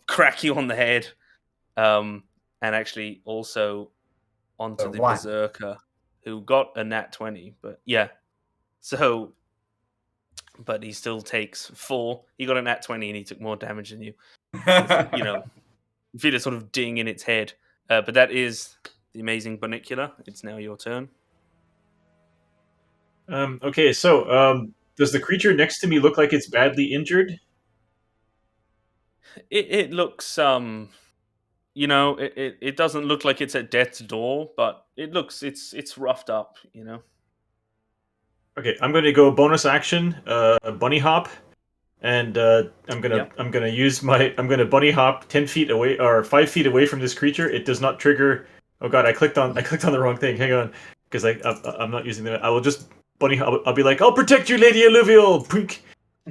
crack you on the head, and actually also onto the One. Berserker, who got a nat 20. But yeah, so. But he still takes 4. He got a nat 20 and he took more damage than you. You feel it sort of ding in its head. But that is the amazing Bunicular. It's now your turn. Okay, so does the creature next to me look like it's badly injured? It looks it doesn't look like it's at death's door, but it looks it's roughed up. Okay, I'm going to go bonus action, bunny hop, and I'm gonna use I'm gonna bunny hop 10 feet away or 5 feet away from this creature. It does not trigger. Oh god, I clicked on the wrong thing. Hang on, because I'm not using that. I will just bunny hop. I'll be like, I'll protect you, Lady Alluvial,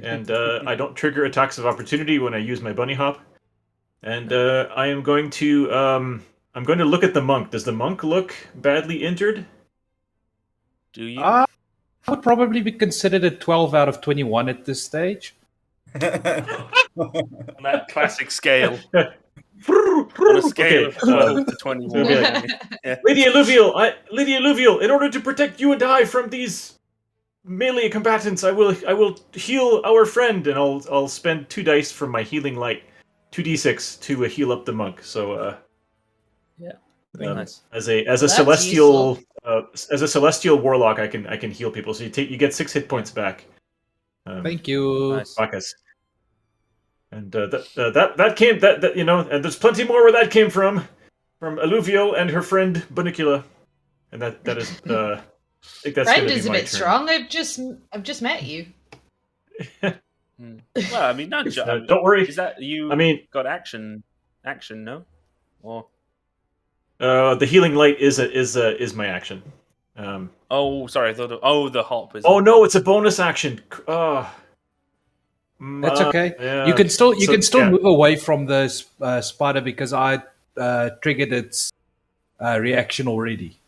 and I don't trigger attacks of opportunity when I use my bunny hop. And I am going to I'm going to look at the monk. Does the monk look badly injured? Do you? I would probably be considered a 12 out of 21 at this stage. On that classic scale. On a scale of 12 to 21. Yeah. Lady Alluvial, in order to protect you and I from these melee combatants, I will heal our friend, and I'll spend 2 dice from my healing light, 2d6 to heal up the monk. So yeah, nice. As a celestial as a celestial warlock, I can heal people. So you get 6 hit points back. Thank you. Nice. Bacchus. And that came and there's plenty more where that came from Alluvial and her friend Bunicula, and that is I think that's Friend gonna is be a my bit turn. strong. I've just met you. Well, I mean, not just. Don't worry. Is that you? I mean, got action, no? Or the healing light is my action. oh, sorry, I thought. The hop is. Oh no, it's a bonus action. That's okay. Yeah. You can still Yeah. move away from the spider because I triggered its reaction already.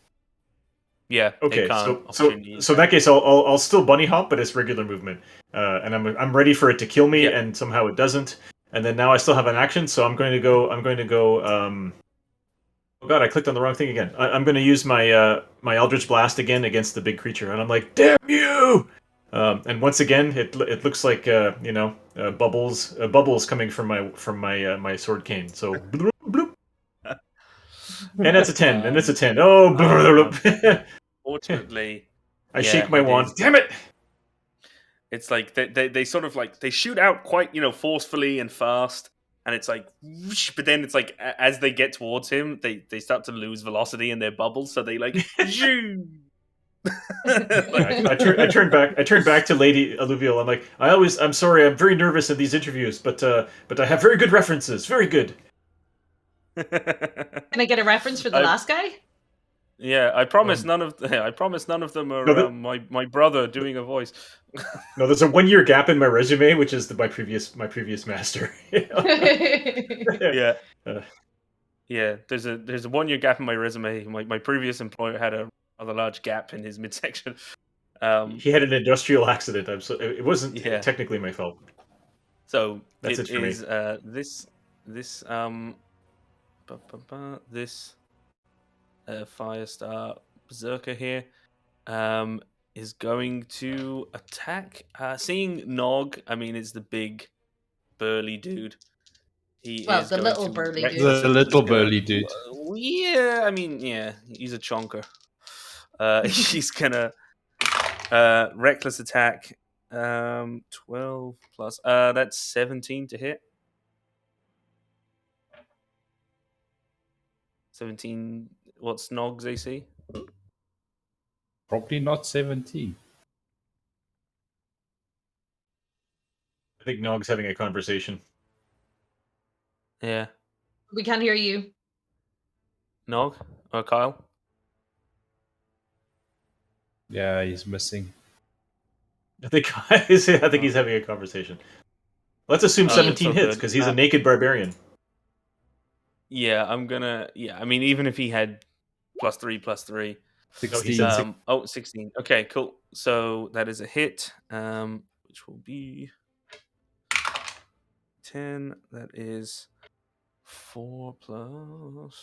Yeah. Okay. It can't So in that case, I'll still bunny hop, but it's regular movement, and I'm ready for it to kill me, and somehow it doesn't. And then now I still have an action, so I'm going to go. Oh god, I clicked on the wrong thing again. I'm going to use my my Eldritch Blast again against the big creature, and I'm like, damn you! And once again, it looks like bubbles coming from my my sword cane. So bloop, bloop. And it's a 10, and it's a 10. Oh, Fortunately, I shake my wand. Damn it! It's like they sort of like they shoot out quite forcefully and fast, and it's like, but then it's like as they get towards him, they start to lose velocity in their bubbles, so they like. I turn back to Lady Alluvial. I'm like, I'm sorry, I'm very nervous in these interviews, but I have very good references, very good. Can I get a reference for the last guy? Yeah, I promise none of them are my brother doing a voice. No, there's a 1-year gap in my resume, which is my previous master. Yeah. Yeah, there's a 1-year gap in my resume. My previous employer had a rather large gap in his midsection. He had an industrial accident. It wasn't technically my fault. So that's it it for is me. This Firestar Berserker here is going to attack. Seeing Nog, I mean, it's the big burly dude. He Well, is the going little to burly dude. The little burly dude. Yeah, I mean, yeah, he's a chonker. He's gonna reckless attack. 12 plus. That's 17 to hit. 17. What's Nog's AC? Probably not 17. I think Nog's having a conversation. Yeah. We can't hear you. Nog or Kyle? Yeah, he's missing. I think he's having a conversation. Let's assume 17 hits because he's a naked barbarian. Yeah, I'm gonna. Yeah, I mean, even if he had +3/+3. 16. 16. Okay, cool. So that is a hit, which will be 10. That is 4 plus.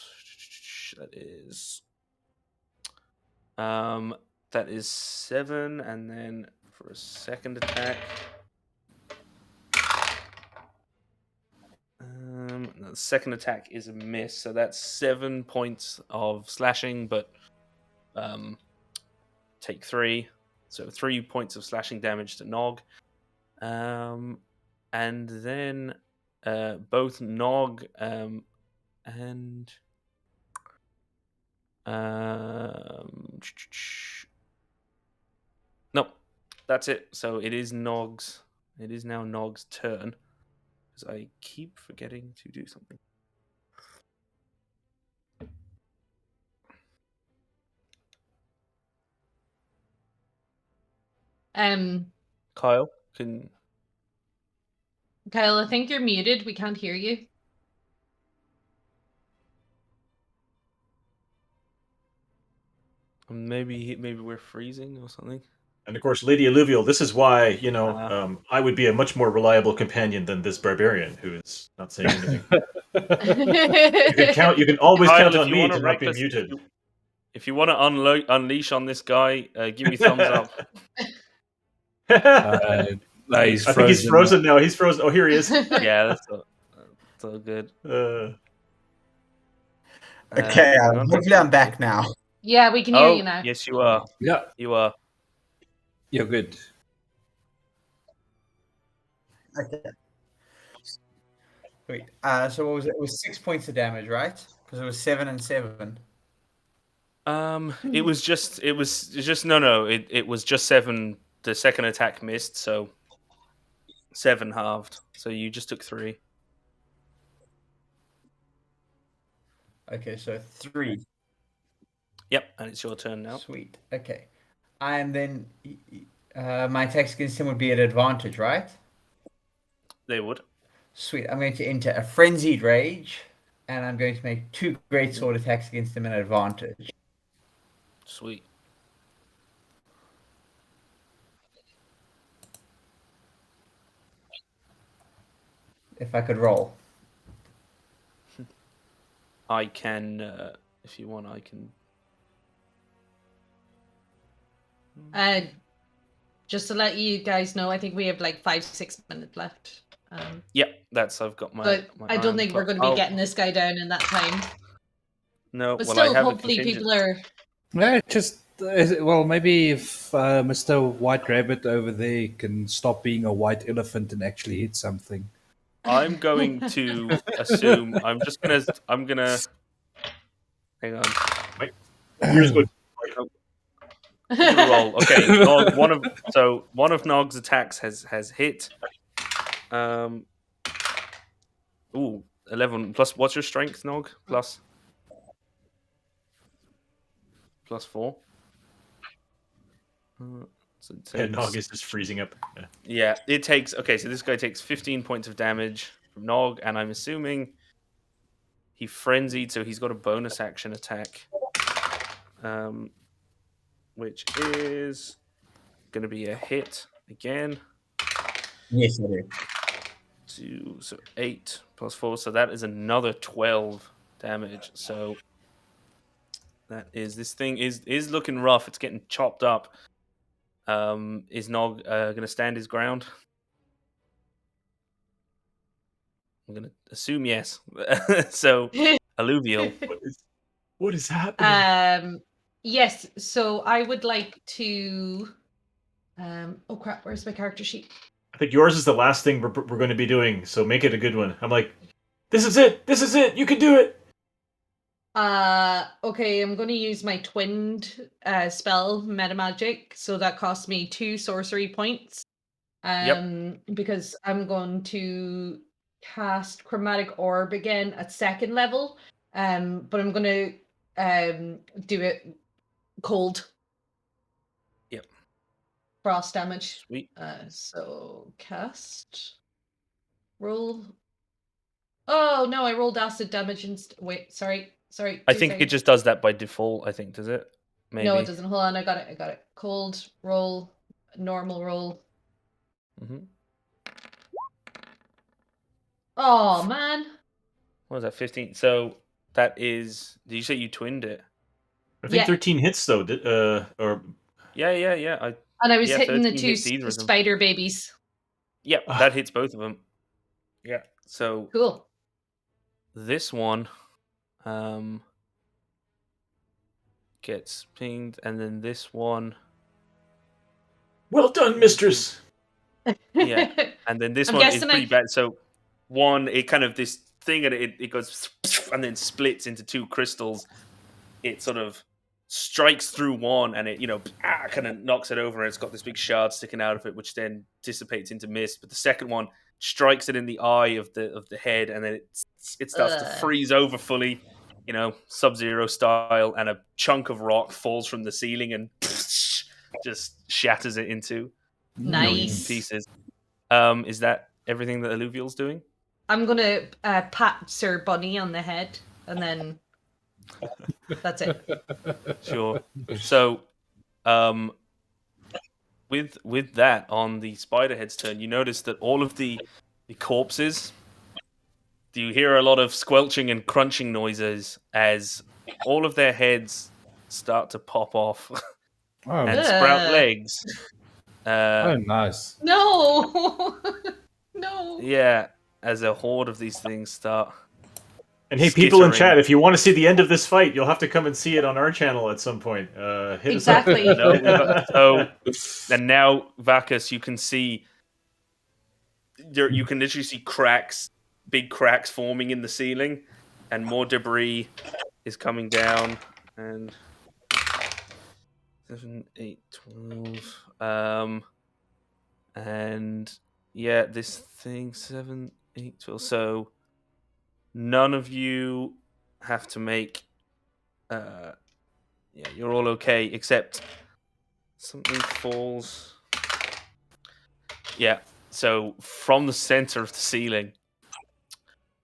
That is 7, and then for a second attack. The second attack is a miss, so that's 7 points of slashing, but take 3, so 3 points of slashing damage to Nog. And then both Nog and nope, that's it. So it is Nog's. It is now Nog's turn because I keep forgetting to do something. Kyle, Kyle, I think you're muted. We can't hear you. Maybe we're freezing or something. And of course, Lady Alluvial. This is why I would be a much more reliable companion than this barbarian who is not saying anything. You can always Kyle, count on me to not be muted. If you want to unleash on this guy, give me thumbs up. He's I think he's frozen now. He's frozen. Oh, here he is. Yeah, that's all good. Okay, hopefully I'm back now. Yeah, we can hear you now. Yes, you are. Yeah, you are. You're good. Okay. Wait. So what was it? It was 6 points of damage, right? Because it was 7 and 7. It was just no. It was just 7. The second attack missed, so 7 halved. So you just took 3. Okay, so 3. Yep, and it's your turn now. Sweet. Okay. And then my attacks against him would be at advantage, right? They would. Sweet. I'm going to enter a frenzied rage, and I'm going to make 2 great sword attacks against him at advantage. Sweet. If I could roll. I can if you want, I can. Just to let you guys know, I think we have like 5-6 minutes left. Yep, I've got my. But my I don't iron think we're clock. going to be getting this guy down in that time. No, But well, I still, have a hopefully contingent. people are. Yeah, just well, maybe if Mr. White Rabbit over there can stop being a white elephant and actually hit something. I'm going to assume. I'm gonna. Hang on. Here's what. I'm gonna roll. Okay, Nog, one of Nog's attacks has hit. Ooh, 11 plus. What's your strength, Nog? Plus 4. So it Yeah, takes, Nog is just freezing up. yeah, it takes. Okay, so this guy takes 15 points of damage from Nog, and I'm assuming he frenzied, so he's got a bonus action attack, which is going to be a hit again. Yes, I do. So 8 plus 4, so that is another 12 damage. So that is, this thing is looking rough. It's getting chopped up. Is Nog going to stand his ground? I'm going to assume yes. So Alluvial. What is happening? Yes. So I would like to. Oh crap! Where's my character sheet? I think yours is the last thing we're going to be doing, so make it a good one. I'm like, this is it. This is it. You can do it. Okay, I'm going to use my twinned spell, Meta Magic. So that costs me 2 sorcery points. Because I'm going to cast Chromatic Orb again at 2nd level. But I'm going to do it cold. Yep. Frost damage. Sweet. So cast. Roll. Oh no, I rolled acid damage wait, sorry. I think it just does that by default, I think, does it? Maybe. No, it doesn't. Hold on, I got it. Cold roll, normal roll. Mm-hmm. Oh man. What was that, 15? So that is, did you say you twinned it? I think 13 hits though. Or Yeah. And I was hitting the 13 2 hits either of them. spider babies. Yep, that hits both of them. Yeah. So cool. This one gets pinged, and then this one. Well done, mistress. Yeah, and then this one is pretty bad. So one, it kind of this thing, and it goes and then splits into 2 crystals. It sort of strikes through one, and it kind of knocks it over, and it's got this big shard sticking out of it, which then dissipates into mist. But the second one strikes it in the eye of the head, and then it starts to freeze over fully, Sub-Zero style, and a chunk of rock falls from the ceiling and just shatters it into nice pieces. Is that everything that Alluvial's doing? I'm gonna pat Sir Bunny on the head, and then that's it. Sure. So, with that, on the Spiderhead's turn, you notice that all of the corpses, do you hear a lot of squelching and crunching noises as all of their heads start to pop off and sprout legs. Oh, nice. No. No. Yeah, as a horde of these things start. And hey, people in chat, if you want to see the end of this fight, you'll have to come and see it on our channel at some point. Hit exactly. us up. And now, Vacus, you can see, you can literally see cracks, big cracks forming in the ceiling, and more debris is coming down. And 7, 8, 12. And yeah, this thing 7, 8, 12. So none of you have to make. Yeah, you're all okay, except something falls. Yeah, so from the center of the ceiling,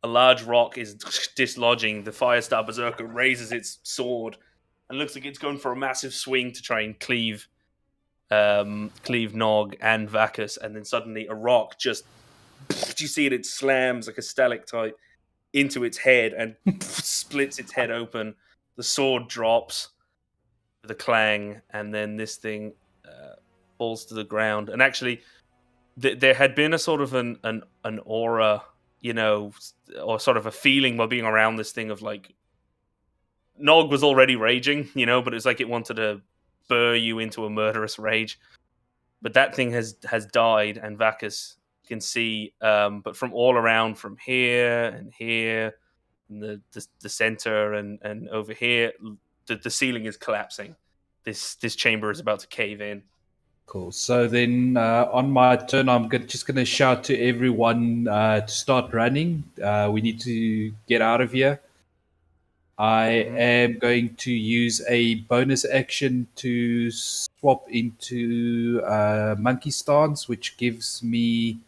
a large rock is dislodging. The Firestar Berserker raises its sword and looks like it's going for a massive swing to try and cleave Nog and Vacus, and then suddenly a rock just, you see it slams like a stalactite into its head and splits its head open, the sword drops with a clang, and then this thing falls to the ground. And actually, there had been a sort of an aura, or sort of a feeling while being around this thing of like Nog was already raging, but it was like it wanted to burr you into a murderous rage. But that thing has died, and Vacus can see, but from all around, from here and here, and the center and over here, the ceiling is collapsing. This chamber is about to cave in. Cool. So then on my turn, I'm just going to shout to everyone to start running. We need to get out of here. I am going to use a bonus action to swap into Monkey Stance, which gives me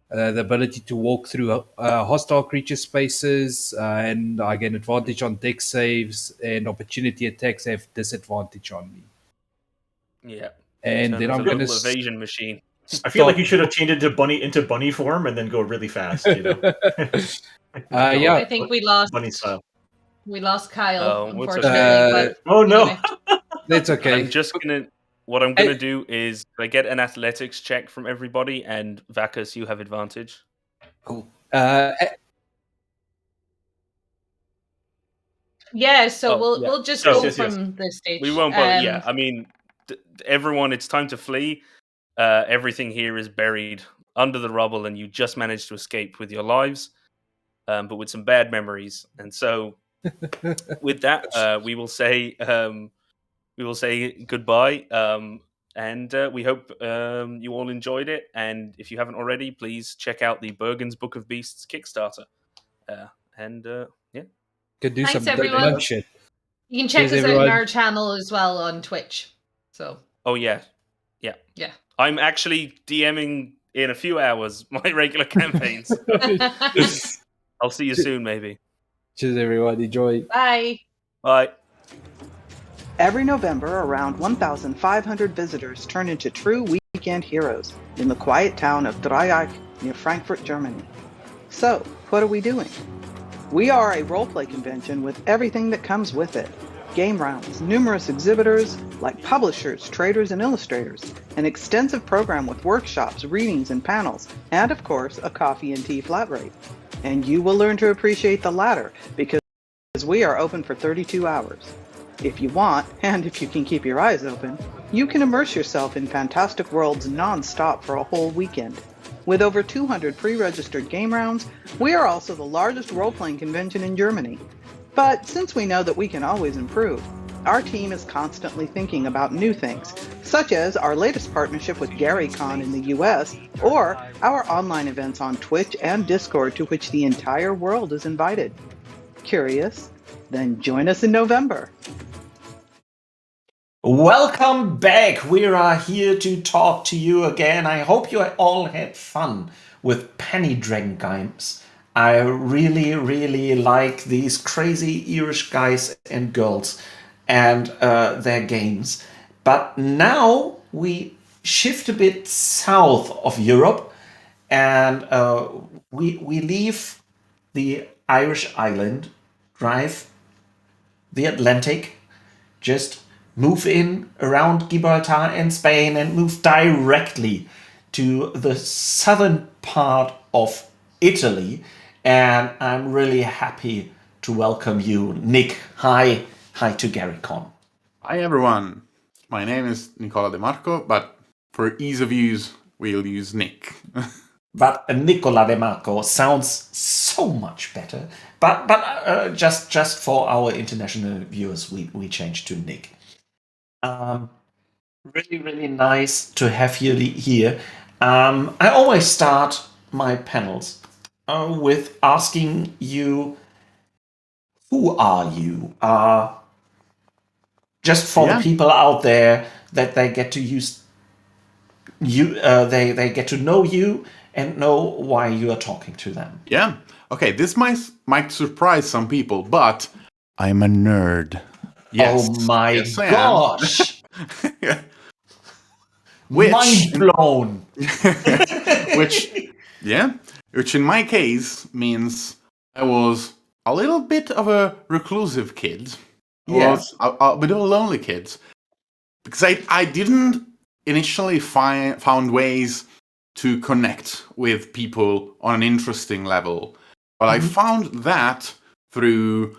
the ability to walk through hostile creature spaces, and I get advantage on dex saves, and opportunity attacks have disadvantage on me. Yeah. And then I'm going to evasion machine. I feel like you should have changed into bunny form and then go really fast. Yeah. I think we lost bunny style. We lost Kyle, Oh, unfortunately. But oh no, anyway. That's okay. What I'm gonna do is I get an athletics check from everybody, and Vacus, you have advantage. Cool. Yeah, so we'll just go from this stage. We won't bother. Yeah, I mean, everyone, it's time to flee. Everything here is buried under the rubble, and you just managed to escape with your lives, but with some bad memories. And so, with that, we will say goodbye. And we hope you all enjoyed it. And if you haven't already, please check out the Bergen's Book of Beasts Kickstarter. Yeah. Could do Thanks, some everyone. shit. You can check us out on our channel as well on Twitch. So. Oh yeah. I'm actually DMing in a few hours my regular campaigns. I'll see you soon, maybe. Cheers, everyone. Enjoy. Bye. Bye. Every November, around 1,500 visitors turn into true weekend heroes in the quiet town of Dreieich near Frankfurt, Germany. So, what are we doing? We are a roleplay convention with everything that comes with it. Game rounds, numerous exhibitors like publishers, traders, and illustrators, an extensive program with workshops, readings, and panels, and of course, a coffee and tea flat rate. And you will learn to appreciate the latter because we are open for 32 hours. If you want, and if you can keep your eyes open, you can immerse yourself in fantastic worlds non-stop for a whole weekend. With over 200 pre-registered game rounds, we are also the largest role-playing convention in Germany. But since we know that we can always improve, our team is constantly thinking about new things, such as our latest partnership with GaryCon in the US, or our online events on Twitch and Discord to which the entire world is invited. Curious? Then join us in November. Welcome back. We are here to talk to you again. I hope you all had fun with Penny Dragon games. I really, really like these crazy Irish guys and girls and their games. But now we shift a bit south of Europe and we leave the Irish island, drive the Atlantic, just move in around Gibraltar and Spain and move directly to the southern part of Italy. And I'm really happy to welcome you, Nick. Hi to GaryCon. Hi everyone. My name is Nicola De Marco, but for ease of use, we'll use Nick. But Nicola De Marco sounds so much better. But just for our international viewers, we changed to Nick. Really, really nice to have you here. I always start my panels with asking you, who are you? Just for the people out there that they get to use you, they get to know you and know why you are talking to them. Yeah. Okay, this might surprise some people, but I'm a nerd. Yes. Oh my gosh! Mind blown. Which in my case means I was a little bit of a reclusive kid. was a bit of a lonely kid because I didn't initially found ways to connect with people on an interesting level, but I found that through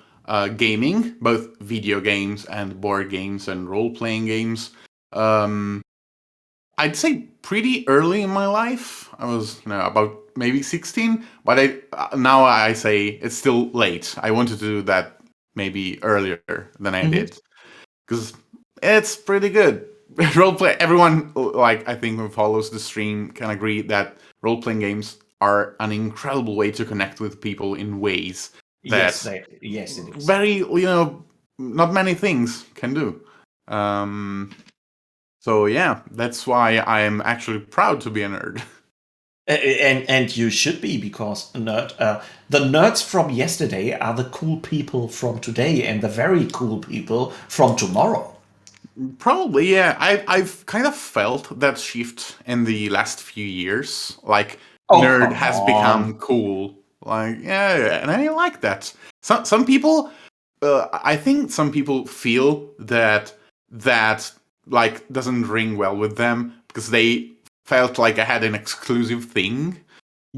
gaming, both video games and board games and role-playing games. I'd say pretty early in my life. I was, about maybe 16, but now I say it's still late. I wanted to do that maybe earlier than I did because it's pretty good. Roleplay. Everyone, I think who follows the stream can agree that role-playing games are an incredible way to connect with people in ways that yes, it is. very, not many things can do. So yeah, that's why I'm actually proud to be a nerd. And you should be, because the nerds from yesterday are the cool people from today, and the very cool people from tomorrow. Probably, yeah. I've kind of felt that shift in the last few years. Like, nerd has become cool. Like, yeah, and I like that. Some people, I think some people feel that doesn't ring well with them because they felt like I had an exclusive thing,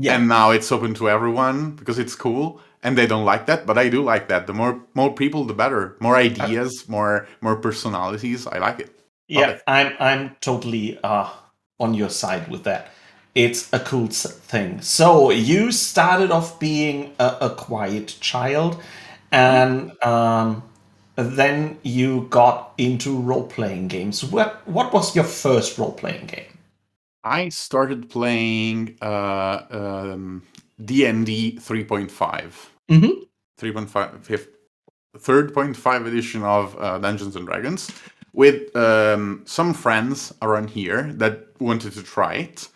and now it's open to everyone because it's cool. And they don't like that, but I do like that. The more people, the better. More ideas, more personalities. I like it. Yeah, I'm totally on your side with that. It's a cool thing. So you started off being a quiet child, and then you got into role-playing games. What was your first role-playing game? I started playing D&D 3.5. 3.5, 3.5 edition of Dungeons and Dragons with some friends around here that wanted to try it.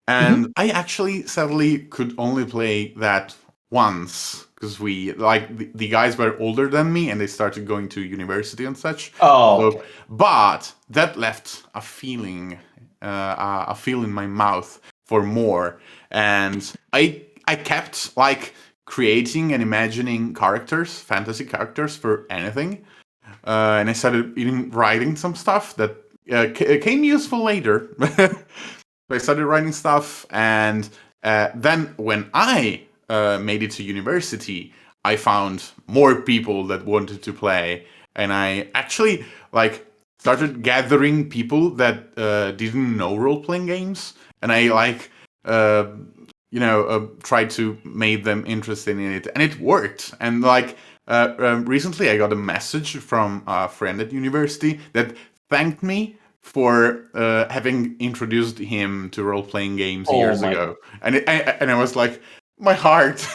And I actually sadly could only play that once because the guys were older than me and they started going to university and such. But that left a feeling in my mouth for more, and I kept creating and imagining characters, fantasy characters for anything, and I started even writing some stuff that came useful later. So I started writing stuff, and then when I made it to university, I found more people that wanted to play, and I actually started gathering people that didn't know role-playing games, and I tried to make them interested in it, and it worked. And recently, I got a message from a friend at university that thanked me for having introduced him to role-playing games years ago, and I was like, my heart.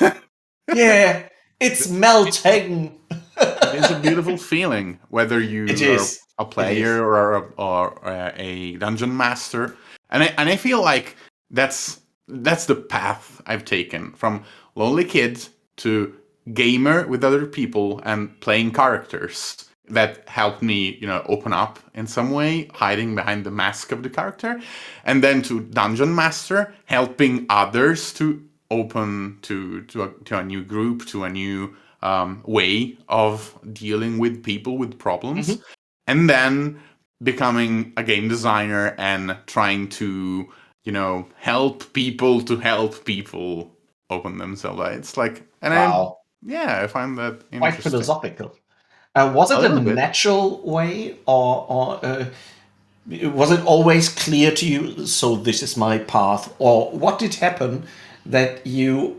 Yeah, it's melting. It is a beautiful feeling, whether you are a player or a dungeon master, and I feel like that's the path I've taken from lonely kid to gamer with other people and playing characters that helped me, open up in some way, hiding behind the mask of the character, and then to dungeon master, helping others to open to a new group, to a new way of dealing with people with problems, and then becoming a game designer and trying to help people open themselves. It's Wow. I find that interesting. Quite philosophical. Was it a little bit. natural way, or was it always clear to you, so this is my path? Or what did happen that you,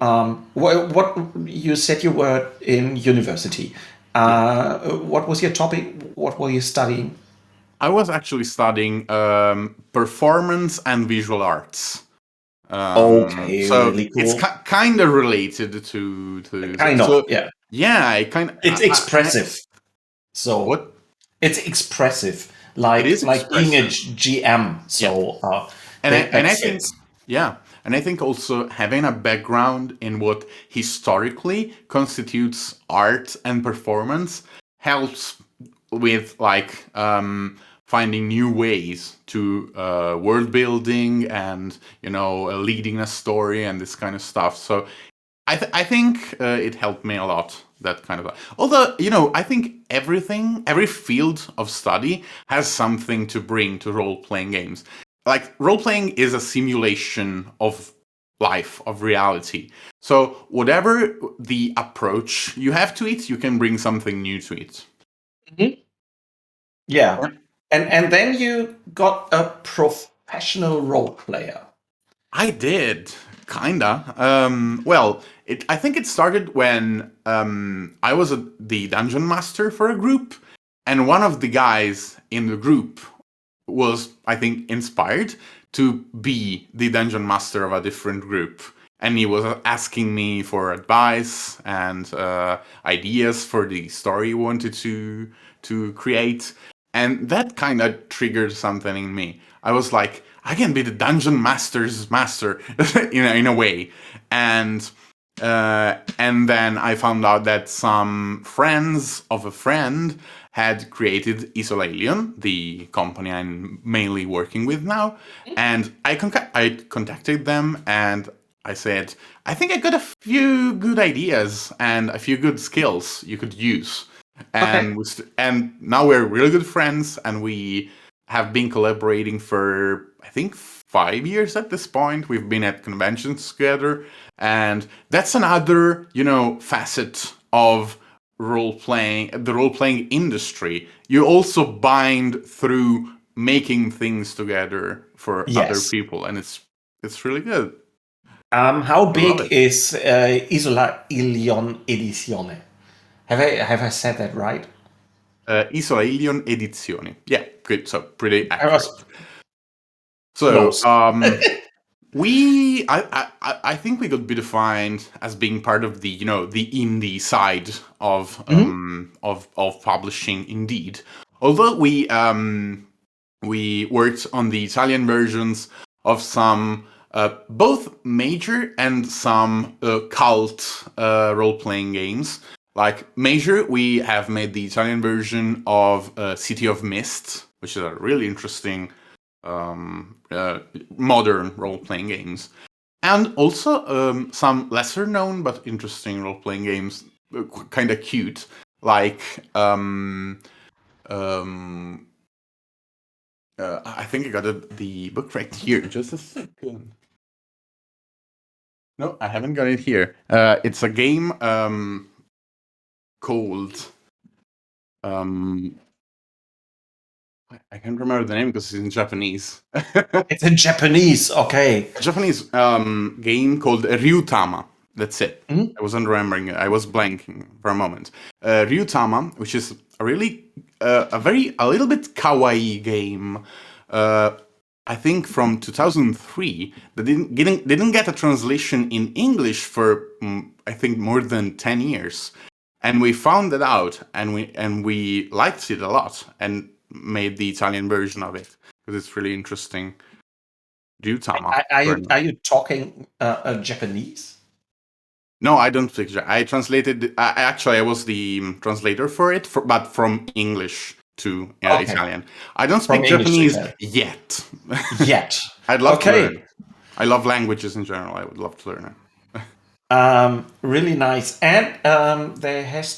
what you said you were in university? What was your topic? What were you studying? I was actually studying performance and visual arts. Okay, So really it's cool. kind of related to Kind of, yeah. Yeah, I kind of. It's expressive. So what? It's expressive, It is like being a expressive. GM. So And I that think, fits. yeah, and I think also having a background in what historically constitutes art and performance helps with finding new ways to world building and leading a story and this kind of stuff. So I think it helped me a lot that kind of. Although, I think every field of study has something to bring to role-playing games. Like, role-playing is a simulation of life, of reality. So whatever the approach you have to it, you can bring something new to it. Mm-hmm. Yeah. And then you got a professional role player. I did, kinda. Well, I think it started when I was the dungeon master for a group, and one of the guys in the group was, I think, inspired to be the dungeon master of a different group. And he was asking me for advice and ideas for the story he wanted to create. And that kind of triggered something in me. I was like, I can be the dungeon master's master in a way. And then I found out that some friends of a friend had created Isolalion, the company I'm mainly working with now. And I contacted them and I said, I think I got a few good ideas and a few good skills you could use. And and now we're really good friends, and we have been collaborating for, I think, 5 years at this point. We've been at conventions together, and that's another, facet of the role-playing industry. You also bind through making things together for other people, and it's really good. How big is Isolalion Edizione? Have I said that right? Isolalion Edizioni. Yeah, good. So pretty accurate. So, close. I think we could be defined as being part of the the indie side of of publishing. Indeed, although we worked on the Italian versions of some both major and some cult role-playing games. Like major, we have made the Italian version of City of Mist, which is a really interesting modern role-playing games, and also some lesser known but interesting role-playing games, kind of cute, like I think I got the book right here. Just a second. No, I haven't got it here. It's a game called I can't remember the name because it's in Japanese. It's in Japanese, okay. A Japanese game called Ryutama. That's it. I wasn't remembering it. I was blanking for a moment. Ryutama, which is a really, a little bit kawaii game. I think from 2003 that didn't get a translation in English for I think more than 10 years, and we found it out, and we liked it a lot, and made the Italian version of it because it's really interesting. Ryutama. Are you talking Japanese? No, I don't speak. I translated. Actually, I was the translator for it, but from English to Italian. I don't speak Japanese yet. Yet. I'd love to learn. I love languages in general. I would love to learn it. Really nice. And there has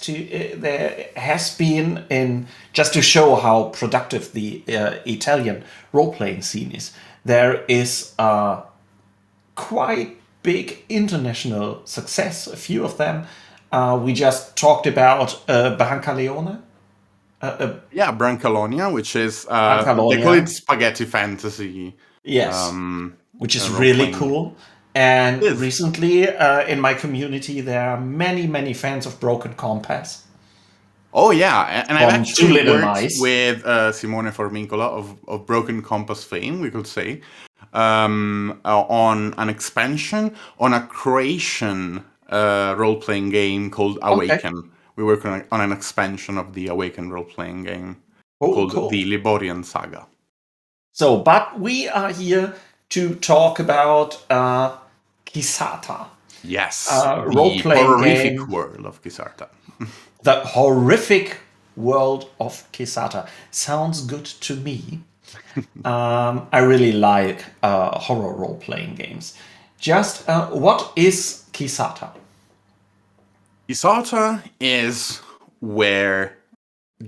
been, in just to show how productive the Italian role-playing scene is, there is a quite big international success, a few of them. We just talked about Brancaleone. Yeah, Brancalonia, which is they call it spaghetti fantasy. Yes, which is really cool. And recently, in my community, there are many fans of Broken Compass. Oh yeah, and I've actually worked with Simone Formicola of Broken Compass fame, we could say, on an expansion on a Croatian role-playing game called Awaken. Okay. We work on an expansion of the Awaken role-playing game called the Liborian Saga. So, but we are here to talk about Kisarta. Yes, the horrific world of Kisarta. The horrific world of Kisarta. Sounds good to me. I really like horror role-playing games. Just what is Kisarta? Isata is where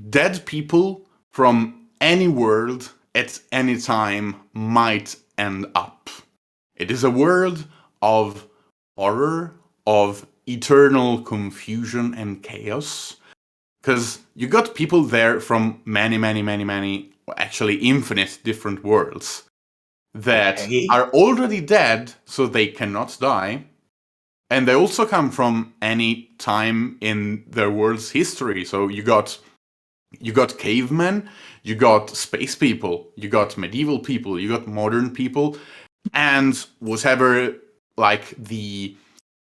dead people from any world at any time might end up. It is a world of horror, of eternal confusion and chaos. Because you got people there from many, actually infinite different worlds that are already dead, so they cannot die. And they also come from any time in their world's history. So you got cavemen, you got space people, you got medieval people, you got modern people, and whatever, like the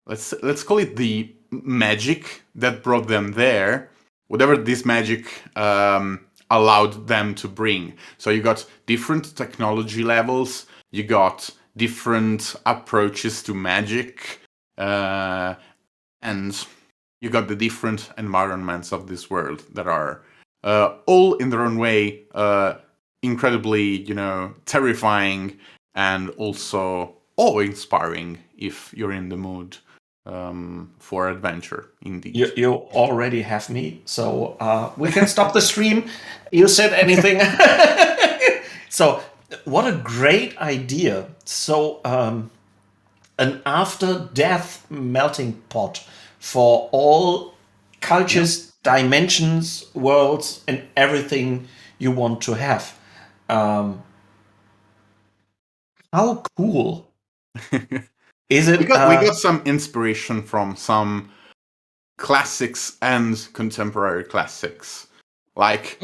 let's call it the magic that brought them there, whatever this magic allowed them to bring. So you got different technology levels, you got different approaches to magic, and you got the different environments of this world that are all in their own way incredibly, terrifying and also awe-inspiring if you're in the mood for adventure, indeed. You already have me, so we can stop the stream. You said anything. So, what a great idea. So, an after-death melting pot for all cultures, dimensions, worlds, and everything you want to have. How cool is it? We got some inspiration from some classics and contemporary classics. Like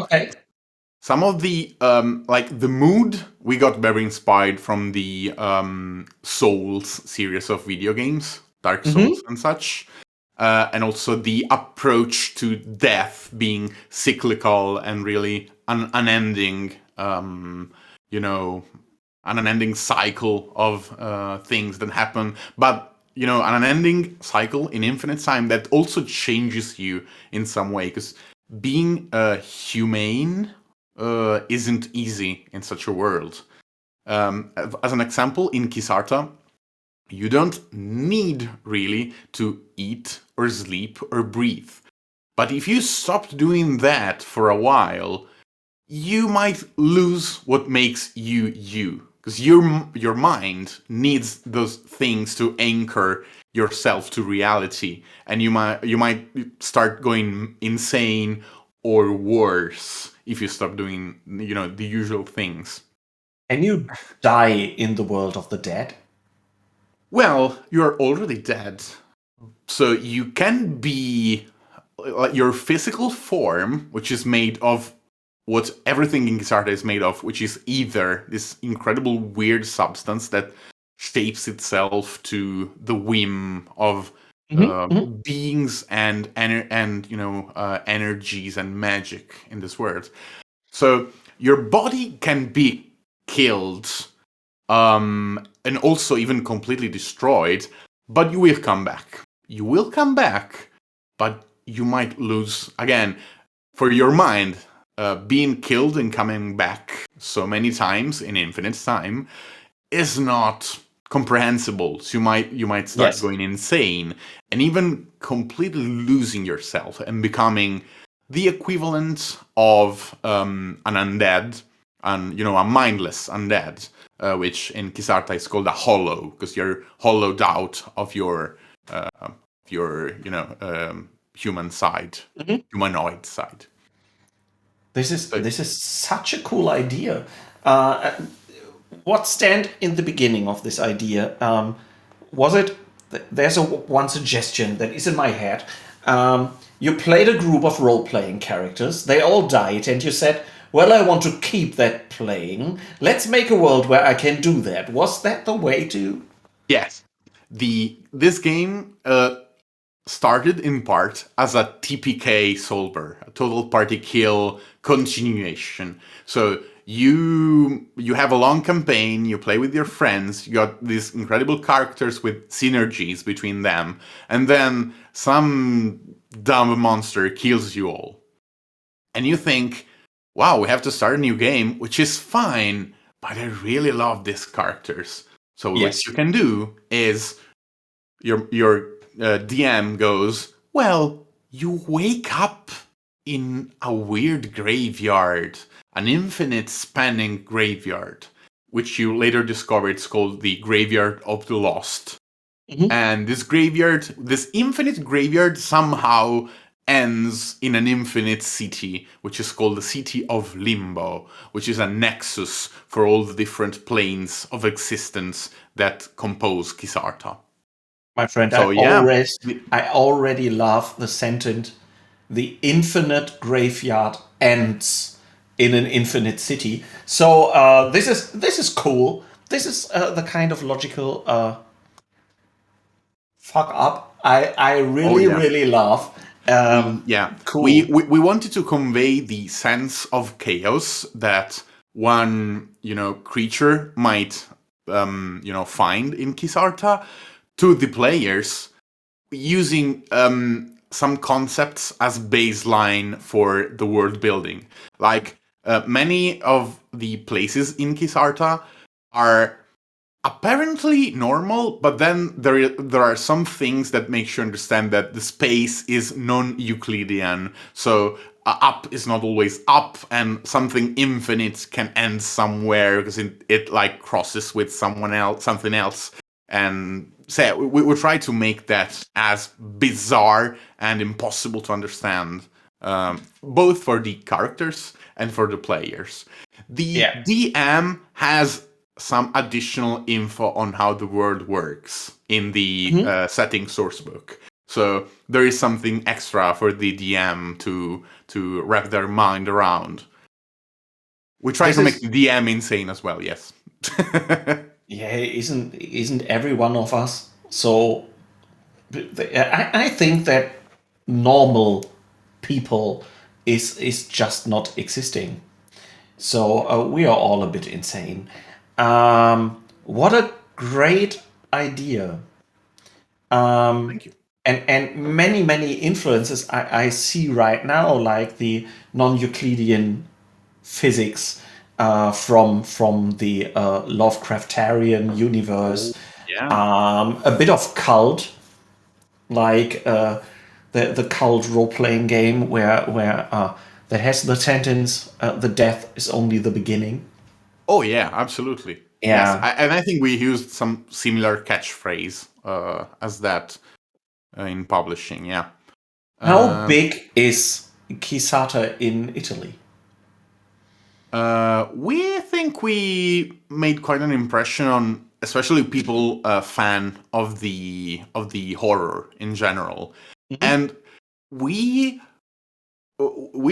some of the like the mood we got very inspired from the Souls series of video games, Dark Souls and such. And also the approach to death being cyclical and really unending, an unending cycle of things that happen, but an unending cycle in infinite time that also changes you in some way, because being humane isn't easy in such a world. As an example, in Kisarta, you don't need really to eat or sleep or breathe. But if you stopped doing that for a while, you might lose what makes you you. Because your mind needs those things to anchor yourself to reality, and you might start going insane or worse if you stop doing the usual things. Can you die in the world of the dead? Well, you're already dead, so you can be your physical form, which is made of what everything in Kisarta is made of, which is either this incredible weird substance that shapes itself to the whim of beings and energies and magic in this world. So your body can be killed, and also even completely destroyed, but you will come back. You will come back, but you might lose again. For your mind, being killed and coming back so many times in infinite time is not comprehensible. So you might start going insane and even completely losing yourself and becoming the equivalent of an undead, and a mindless undead, which in Kisarta is called a hollow, because you're hollowed out of your human side, humanoid side. This is such a cool idea. What stand in the beginning of this idea? Was it? There's one suggestion that is in my head. You played a group of role-playing characters. They all died, and you said, "Well, I want to keep that playing. Let's make a world where I can do that." Was that the way to? Yes. This game started in part as a TPK Solver, a total party kill continuation. So you have a long campaign, you play with your friends, you got these incredible characters with synergies between them, and then some dumb monster kills you all. And you think, wow, we have to start a new game, which is fine, but I really love these characters. So what you can do is your DM goes, Well, you wake up in a weird graveyard, an infinite spanning graveyard, which you later discover it's called the Graveyard of the Lost. And this graveyard, this infinite graveyard, somehow ends in an infinite city, which is called the City of Limbo, which is a nexus for all the different planes of existence that compose Kisarta. My friend, So, I already love the sentence, the infinite graveyard ends in an infinite city. So this is cool. This is the kind of logical fuck up I really love. Cool. We wanted to convey the sense of chaos that one creature might find in Kisarta to the players, using some concepts as baseline for the world building. Like many of the places in Kisarta are apparently normal, but then there are some things that make you understand that the space is non-Euclidean. So up is not always up, and something infinite can end somewhere because it like crosses with something else. And so we try to make that as bizarre and impossible to understand, both for the characters and for the players. The DM has some additional info on how the world works in the setting sourcebook. So there is something extra for the DM to wrap their mind around. We try to make the DM insane as well, yes. Yeah, isn't every one of us? So I think that normal people is just not existing. So we are all a bit insane. What a great idea. Thank you. And many influences I see right now, like the non-Euclidean physics from the Lovecraftarian universe. A bit of cult, like the cult role-playing game where that has the sentence, the death is only the beginning. Oh yeah, absolutely. Yeah. Yes, and I think we used some similar catchphrase as that in publishing. Yeah. How big is Kisata in Italy? We think we made quite an impression on, especially people fan of the horror in general, and we're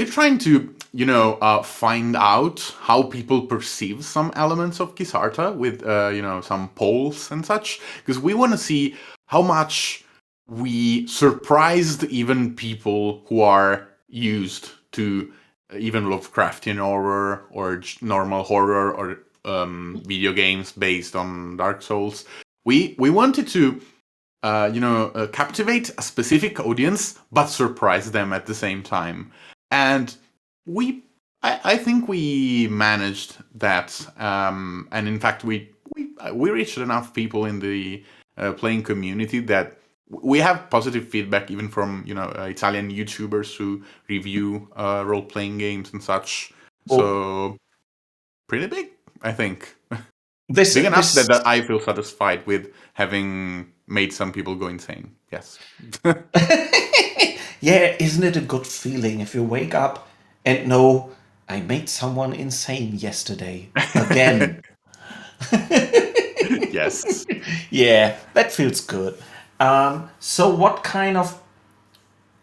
trying to find out how people perceive some elements of Kisarta with some polls and such, because we want to see how much we surprised even people who are used to even Lovecraftian horror or normal horror or video games based on Dark Souls. We wanted to captivate a specific audience, but surprise them at the same time. And I think we managed that. And in fact, we reached enough people in the playing community that we have positive feedback even from Italian YouTubers who review role-playing games and such. So pretty big, I think. Big enough that I feel satisfied with having made some people go insane. Yes. Yeah, isn't it a good feeling if you wake up and know I made someone insane yesterday again? Yes. Yeah, that feels good. So what kind of,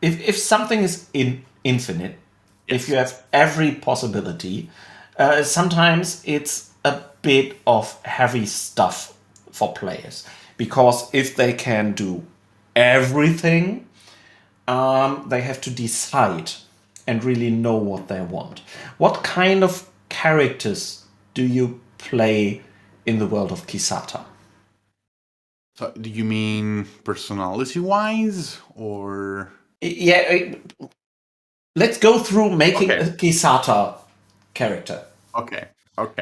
if something is infinite, if you have every possibility, sometimes it's a bit of heavy stuff for players, because if they can do everything, they have to decide and really know what they want. What kind of characters do you play in the world of Kisata? So, do you mean personality-wise, or? Yeah, let's go through making a Kisata character. Okay.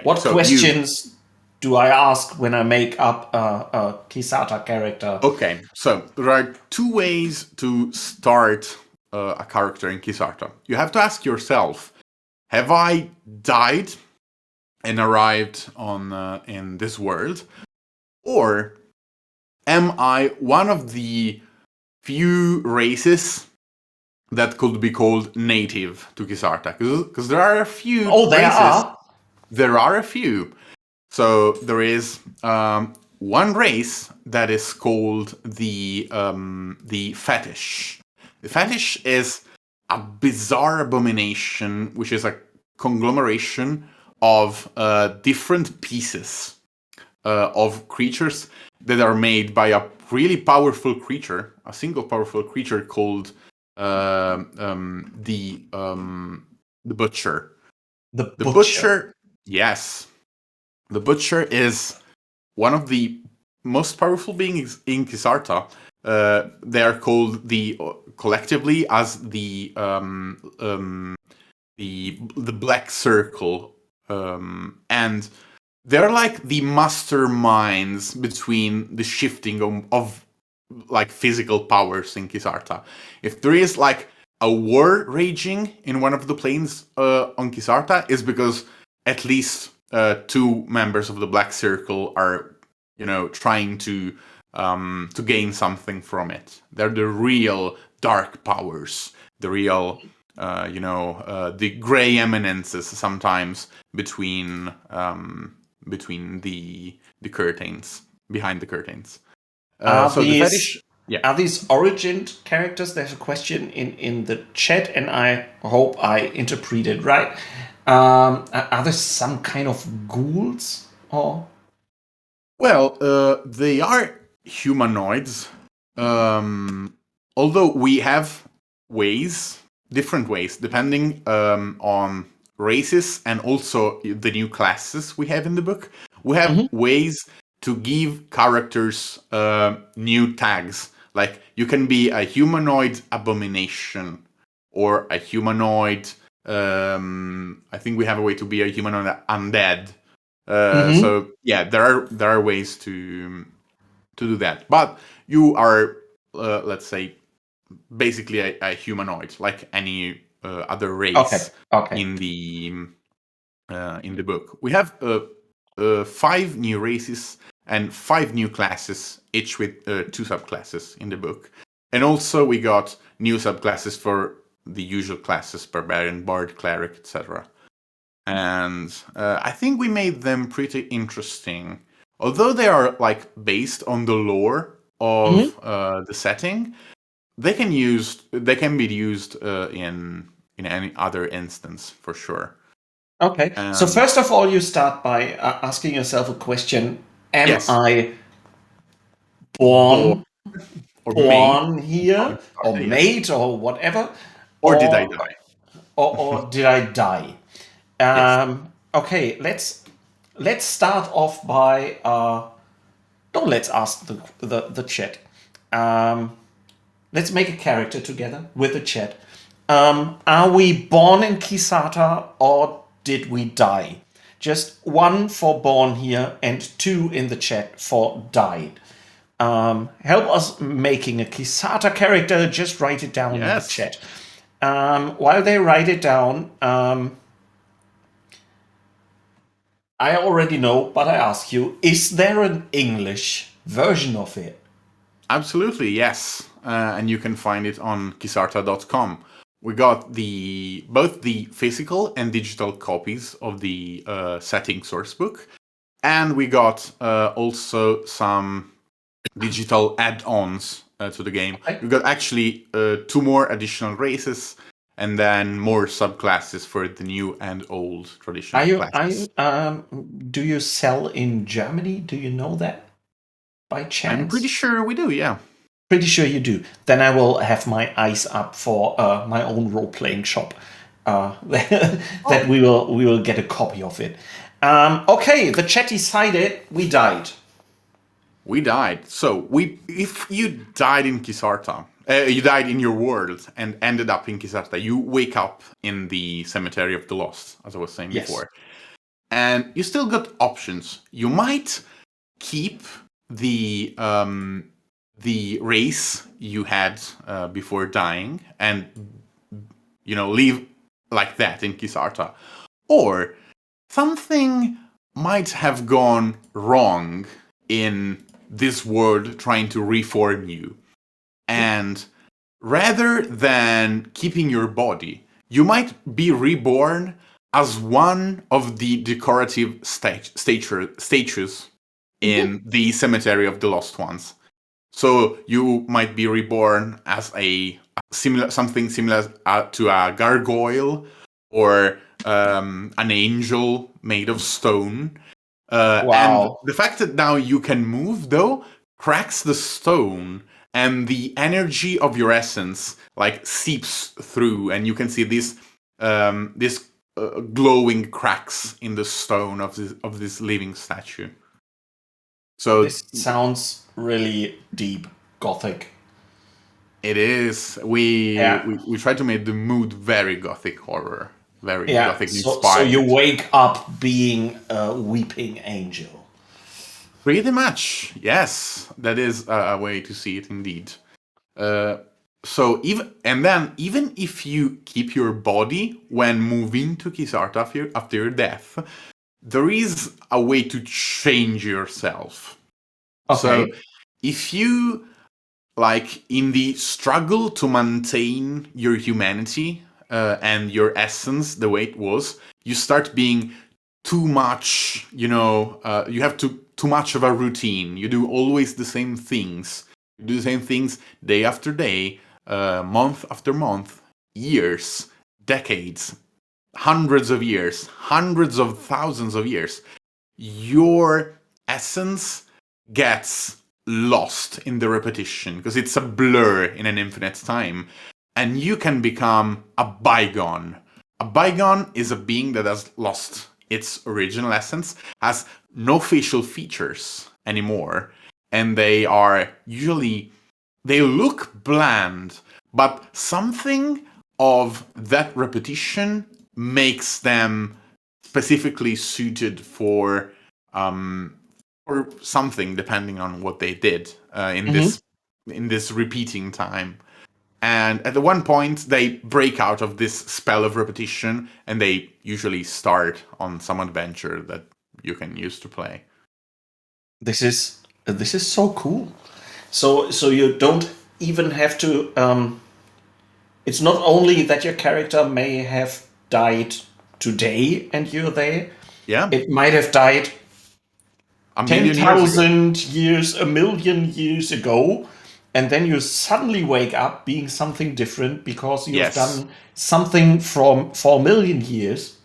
What So questions do I ask when I make up a Kisata character? Okay, so there are two ways to start a character in Kisarta. You have to ask yourself, have I died and arrived on in this world? Or am I one of the few races that could be called native to Kisarta? Because there are a few There races. are. There are a few. So there is one race that is called the fetish. The fetish is a bizarre abomination, which is a conglomeration of different pieces of creatures that are made by a really powerful creature, a single powerful creature called the butcher. The butcher, yes. The Butcher is one of the most powerful beings in Kisarta. They are called collectively as the Black Circle, and they're like the masterminds between the shifting of like physical powers in Kisarta. If there is like a war raging in one of the planes on Kisarta, is because at least two members of the Black Circle are, trying to gain something from it. They're the real dark powers, the real, the gray eminences sometimes between the curtains, behind the curtains. Are So the these fetish, yeah. are these origin characters? There's a question in the chat, and I hope I interpreted right. Are there some kind of ghouls or? Well, they are humanoids. Although we have different ways, depending on races and also the new classes we have in the book. We have ways to give characters new tags. Like you can be a humanoid abomination or a humanoid. I think we have a way to be a humanoid undead. So yeah, there are ways to do that. But you are, let's say, basically a humanoid, like any other race Okay. in the book. We have 5 new races and 5 new classes, each with 2 subclasses in the book. And also we got new subclasses for the usual classes: barbarian, bard, cleric, etc. And I think we made them pretty interesting. Although they are like based on the lore of the setting, they can be used in any other instance for sure. Okay. So first of all, you start by asking yourself a question: Am Yes. I born here, or Yes. made, or whatever, or did I die? Or did I die? Yes. Okay, let's start off by no, let's ask the chat. Let's make a character together with the chat. Are we born in Kisata or did we die? Just 1 for born here and 2 in the chat for died. Help us making a Kisata character. Just write it down in the chat. While they write it down, I already know, but I ask you, is there an English version of it? Absolutely, yes. And you can find it on kisarta.com. We got both the physical and digital copies of the setting sourcebook, and we got also some digital add-ons to the game. Okay. We got actually 2 more additional races, and then more subclasses for the new and old traditional classes. Do you sell in Germany? Do you know that by chance? I'm pretty sure we do, yeah. Pretty sure you do. Then I will have my eyes up for my own role-playing shop. That we will get a copy of it. Okay, the chat decided we died. We died. So if you died in Kisarta, you died in your world and ended up in Kisarta, you wake up in the Cemetery of the Lost, as I was saying before. and you still got options. You might keep the race you had before dying, and leave like that in Kisarta, or something might have gone wrong in this world trying to reform you, and rather than keeping your body, you might be reborn as one of the decorative statues in the Cemetery of the Lost Ones. So you might be reborn as something similar to a gargoyle or an angel made of stone. And the fact that now you can move, though, cracks the stone, and the energy of your essence seeps through, and you can see this glowing cracks in the stone of this living statue. So this sounds really deep, gothic. It is. We try to make the mood very gothic horror, very gothic inspired. So you wake up being a weeping angel. Pretty much, yes. That is a way to see it, indeed. So even if you keep your body when moving to Kisarta after your death, there is a way to change yourself. Okay. So if you, in the struggle to maintain your humanity and your essence the way it was, you start being too much, you have too much of a routine. You do always the same things. You do the same things day after day, month after month, years, decades, hundreds of years, hundreds of thousands of years. Your essence gets lost in the repetition because it's a blur in an infinite time, and you can become a bygone. A bygone is a being that has lost its original essence, has no facial features anymore, and they look bland, but something of that repetition makes them specifically suited for or something, depending on what they did in this repeating time. And at one point, they break out of this spell of repetition, and they usually start on some adventure that you can use to play. This is so cool. So you don't even have to. It's not only that your character may have died today and you're there. Yeah. It might have died 10,000 years, a million years ago, and then you suddenly wake up being something different because you've done something for a million years.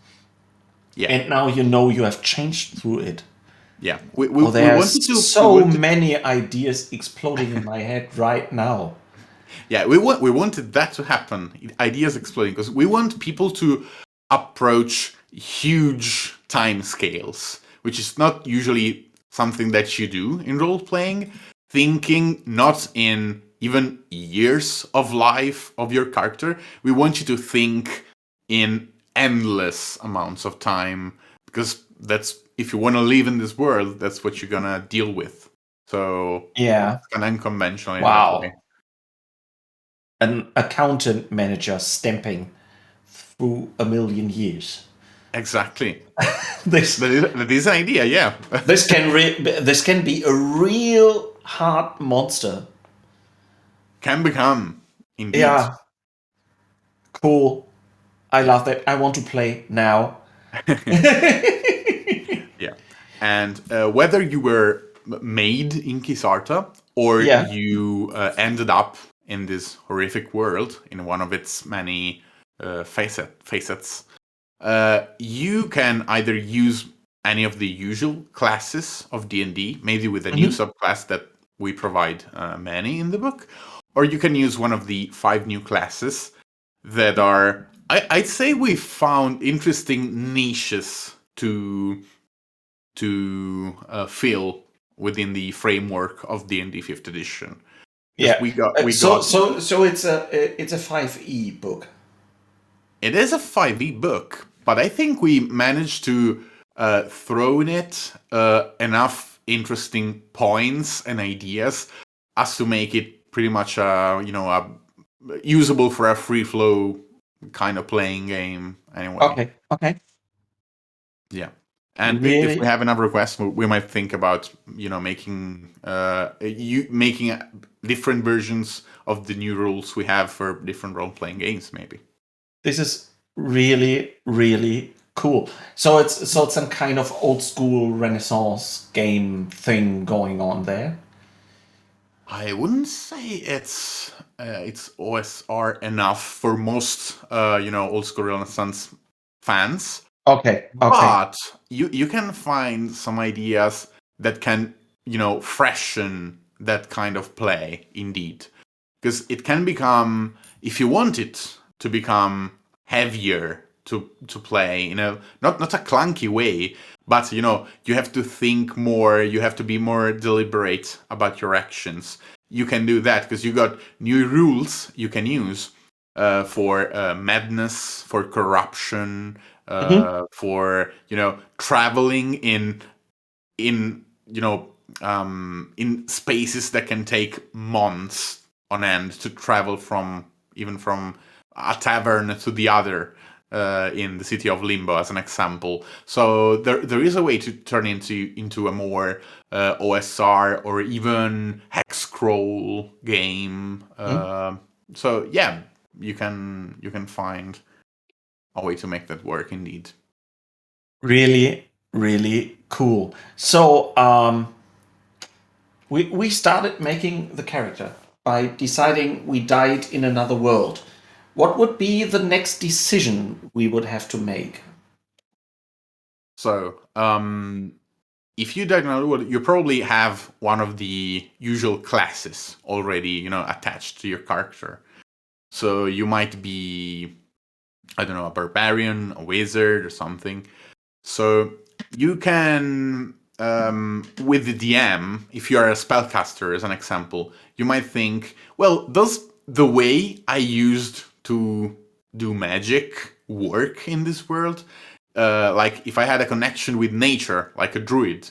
Yeah. And now you have changed through it. Yeah. There's so many ideas exploding in my head right now. Yeah, we wanted that to happen. Ideas exploding because we want people to approach huge time scales, which is not usually something that you do in role playing. Thinking not in even years of life of your character. We want you to think in endless amounts of time, because that's, if you want to live in this world, that's what you're gonna deal with. So yeah, it's kind of unconventional in wow. that way. An accountant manager stamping through a million years. Exactly. that is an idea, yeah. this can be a real hard monster. Can become, indeed. Yeah. Cool. I love that. I want to play now. Yeah. And whether you were made in Kisarta or you ended up in this horrific world in one of its many facets, you can either use any of the usual classes of D&D, maybe with a new subclass that we provide many in the book, or you can use one of the 5 new classes that are, I'd say we found interesting niches to fill within the framework of D&D 5th edition. Yeah, so it's a 5e book. It is a 5e book, but I think we managed to thrown it enough interesting points and ideas as to make it pretty much usable for a free flow kind of playing game anyway. Okay. Yeah. And Really? if we have another request, we might think about making making different versions of the new rules we have for different role playing games. Maybe this is really, really cool. So it's some kind of old school Renaissance game thing going on there. I wouldn't say it's OSR enough for most old school Renaissance fans. Okay. But you can find some ideas that can, freshen that kind of play indeed. Because it can become, if you want it to become heavier to play in a not a clunky way, but you have to think more, you have to be more deliberate about your actions. You can do that because you got new rules you can use for madness, for corruption, for traveling in in spaces that can take months on end to travel from a tavern to the other in the city of Limbo, as an example. So there is a way to turn into a more OSR or even hex scroll game. So yeah, you can find a way to make that work indeed. Really, really cool. So we started making the character by deciding we died in another world. What would be the next decision we would have to make? So, if you don't know, you probably have one of the usual classes already, attached to your character. So you might be, I don't know, a barbarian, a wizard, or something. So you can, with the DM, if you are a spellcaster, as an example, you might think, well, does the way I used to do magic work in this world? Like if I had a connection with nature, like a druid,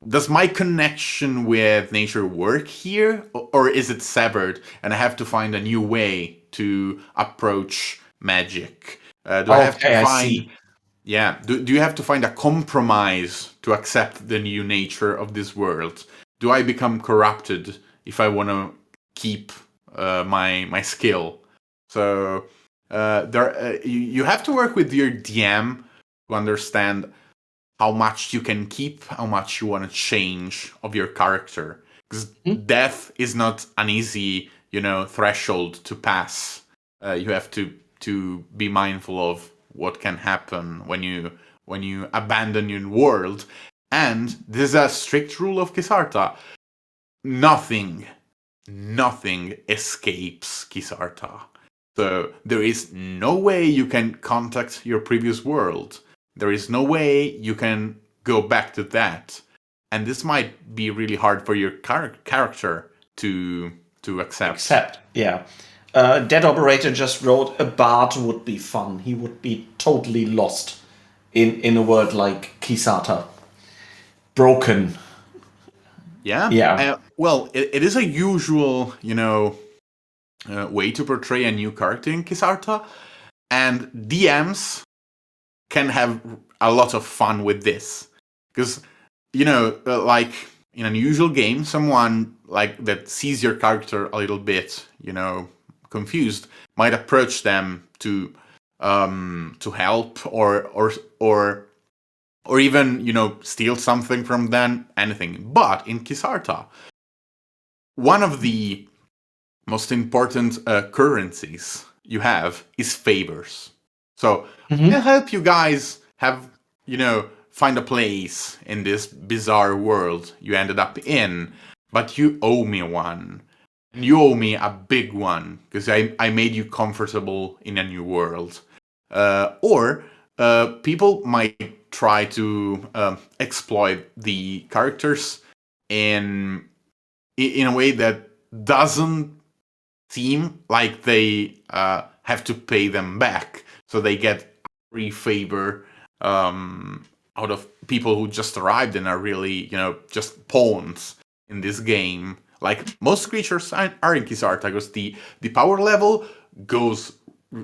does my connection with nature work here, or is it severed and I have to find a new way to approach magic? Do I have to Okay, I find see. Yeah, do you have to find a compromise to accept the new nature of this world? Do I become corrupted if I want to keep my skill? So you have to work with your DM to understand how much you can keep, how much you want to change of your character. Because death is not an easy, threshold to pass. You have to be mindful of what can happen when you abandon your world. And there's a strict rule of Kisarta. Nothing escapes Kisarta. So there is no way you can contact your previous world. There is no way you can go back to that. And this might be really hard for your character to accept. Yeah. Dead Operator just wrote a bard would be fun. He would be totally lost in a world like Kisata. Broken. Yeah. Yeah. Well, it is a usual, way to portray a new character in Kisarta, and DMs can have a lot of fun with this because like in an usual game, someone like that sees your character a little bit confused might approach them to help or even steal something from them, anything. But in Kisarta, one of the most important currencies you have is favors. So I'll help you guys have, find a place in this bizarre world you ended up in, but you owe me one. And you owe me a big one, because I made you comfortable in a new world. Or people might try to exploit the characters in a way that doesn't seem like they have to pay them back, so they get free favor out of people who just arrived and are really, just pawns in this game. Like most creatures are in Kisarta because the power level goes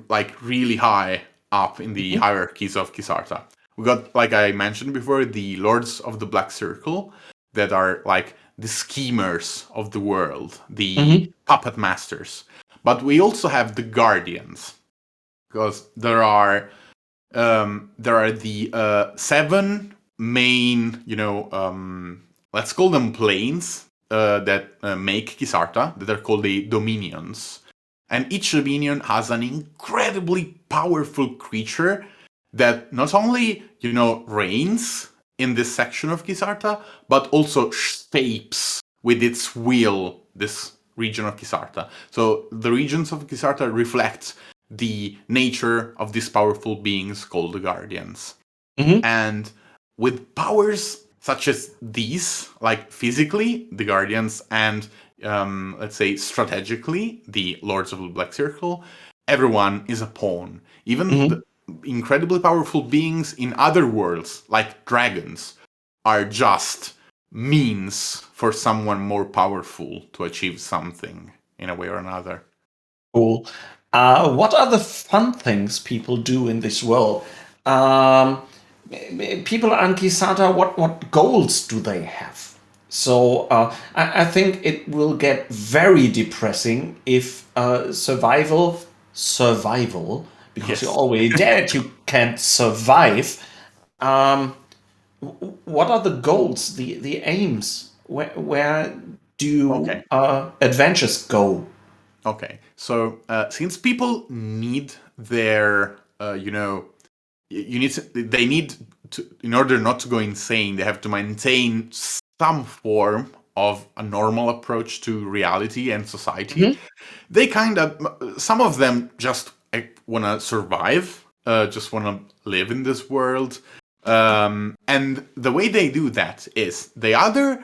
like really high up in the hierarchies of Kisarta. We got, like I mentioned before, the Lords of the Black Circle that are like the schemers of the world, the puppet masters. But we also have the Guardians, because there are the 7 main, let's call them planes that make Kisarta, that are called the Dominions. And each Dominion has an incredibly powerful creature that not only, reigns in this section of Kisarta, but also shapes with its will this region of Kisarta. So the regions of Kisarta reflect the nature of these powerful beings called the Guardians. And with powers such as these, like physically, the Guardians, and let's say strategically, the Lords of the Black Circle, everyone is a pawn. Even the incredibly powerful beings in other worlds, like dragons, are just means for someone more powerful to achieve something in a way or another. Cool. What are the fun things people do in this world? People on Kisarta, what goals do they have? So I think it will get very depressing if survival, because you're already dead, you can't survive. What are the goals, the aims? Where do adventures go? Okay, so since people need their, they need to, in order not to go insane, they have to maintain some form of a normal approach to reality and society. They some of them just want to survive, just want to live in this world. And the way they do that is they either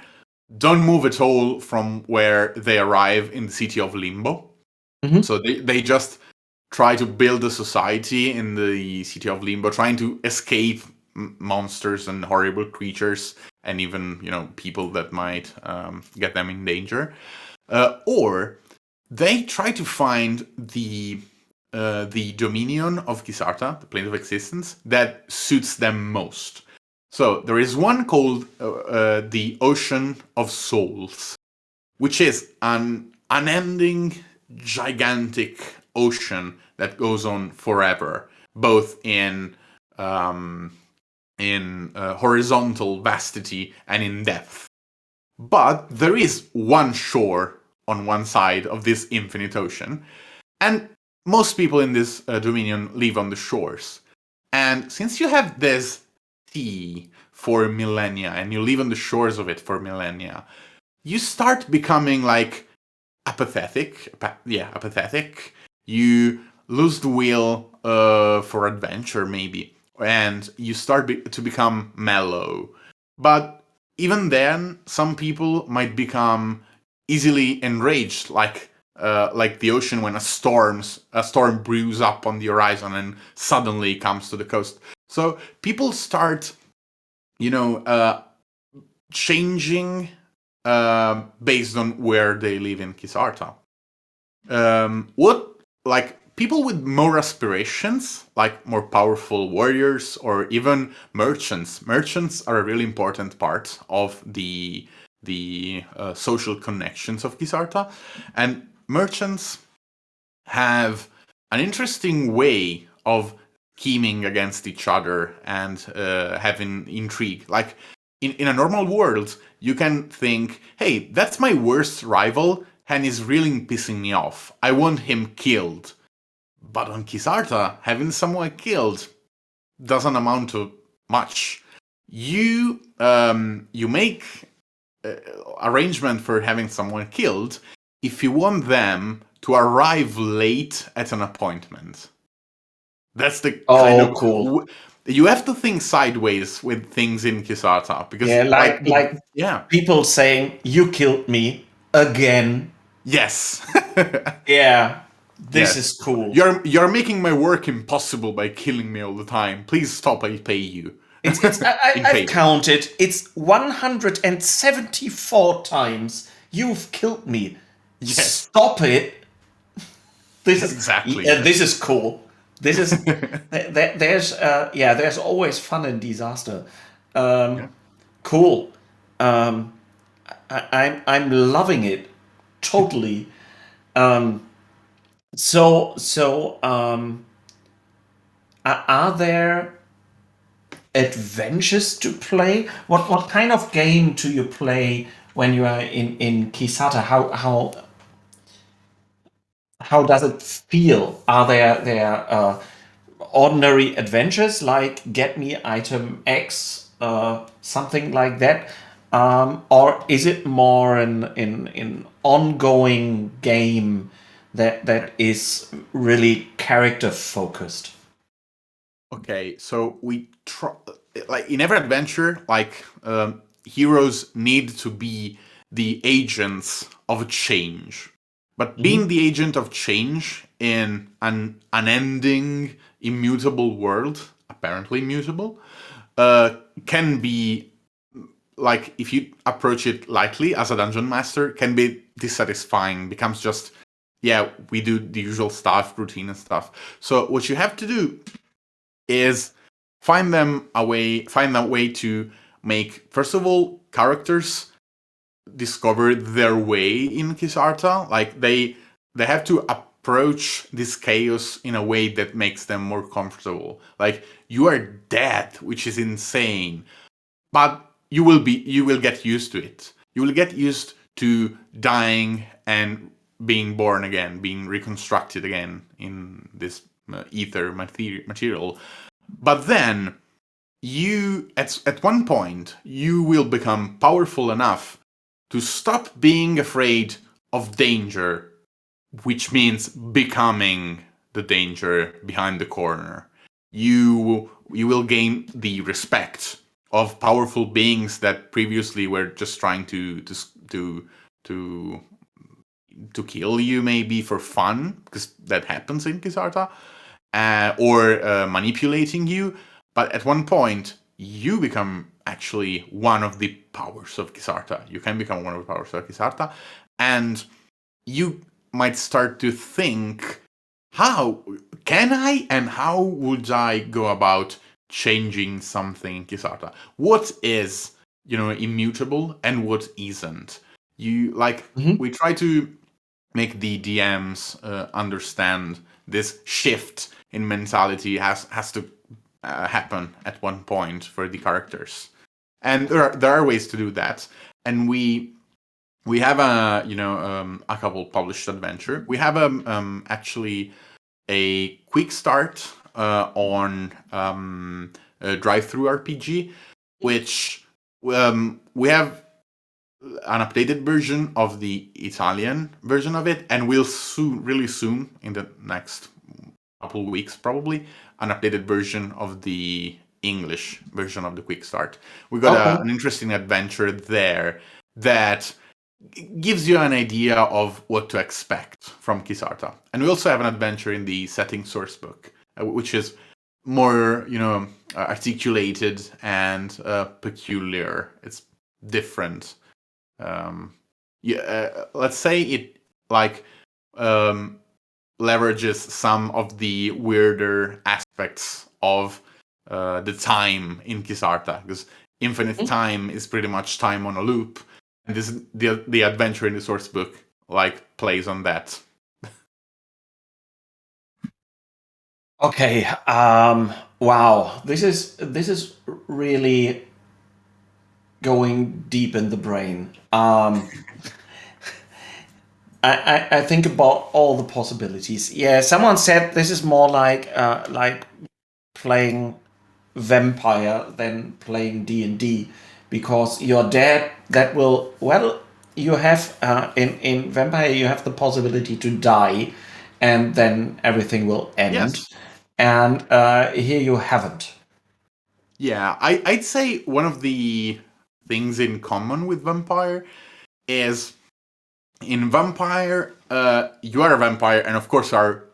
don't move at all from where they arrive in the city of Limbo. So they just try to build a society in the city of Limbo, trying to escape monsters and horrible creatures, and even people that might get them in danger. Or they try to find the dominion of Kisarta, the plane of existence, that suits them most. So there is one called the Ocean of Souls, which is an unending, gigantic ocean that goes on forever, both in horizontal vastity and in depth. But there is one shore on one side of this infinite ocean, and most people in this dominion live on the shores. And since you have this sea for millennia, and you live on the shores of it for millennia, you start becoming like apathetic. Apathetic. You lose the will for adventure, maybe, and you start to become mellow. But even then, some people might become easily enraged, like the ocean when a storm brews up on the horizon and suddenly comes to the coast. So people start, changing based on where they live in Kisarta. People with more aspirations, like more powerful warriors or even merchants. Merchants are a really important part of the social connections of Kisarta, and merchants have an interesting way of scheming against each other and having intrigue. Like in a normal world, you can think, hey, that's my worst rival and he's really pissing me off. I want him killed. But on Kisarta, having someone killed doesn't amount to much. You make arrangement for having someone killed if you want them to arrive late at an appointment. That's the kind of cool. You have to think sideways with things in Kisarta because people saying you killed me again. Yes. Yeah. This is cool. You're making my work impossible by killing me all the time. Please stop, I pay you. I've counted. It's 174 times you've killed me. Yes. Stop it. This is exactly. This is cool. This is there's always fun in disaster. Cool. I'm loving it totally. Are there adventures to play? What kind of game do you play when you are in Kisata? How does it feel? Are there ordinary adventures like get me item X, something like that, or is it more an ongoing game that is really character focused? Okay, so we try, like in every adventure, like heroes need to be the agents of change. But being the agent of change in an unending, immutable world, apparently immutable, can be, like, if you approach it lightly as a dungeon master, can be dissatisfying. Becomes just, yeah, we do the usual stuff, routine and stuff. So what you have to do is find a way to make, first of all, characters discover their way in Kisarta. Like they have to approach this chaos in a way that makes them more comfortable. Like, you are dead, which is insane, but you will get used to it. You will get used to dying and being born again, being reconstructed again in this ether material. But then you at one point you will become powerful enough to stop being afraid of danger, which means becoming the danger behind the corner. You will gain the respect of powerful beings that previously were just trying to kill you, maybe for fun, because that happens in Kisarta, or manipulating you. But at one point, you become actually one of the powers of Kisarta. You can become one of the powers of Kisarta, and you might start to think, how can I and how would I go about changing something in Kisarta? What is, immutable and what isn't? We try to make the DMs understand this shift in mentality has to happen at one point for the characters, and there are ways to do that. And we have a couple published adventure. We have actually a quick start on a drive-through RPG, which we have an updated version of the Italian version of it, and we'll really soon, in the next couple of weeks probably, an updated version of the English version of the quick start. We got an interesting adventure there that gives you an idea of what to expect from Kisarta. And we also have an adventure in the setting source book, which is more, articulated and peculiar. It's different. Let's say it leverages some of the weirder aspects of the time in Kisarta, because infinite time is pretty much time on a loop, and the adventure in the source book plays on that. Okay. Wow. This is really going deep in the brain. I think about all the possibilities. Yeah, someone said this is more like playing vampire than playing D&D, because you're dead. That will, well, you have in vampire you have the possibility to die, and then everything will end. Yes. And here you haven't. Yeah, I'd say one of the things in common with vampire is, in vampire, you are a vampire, and of course are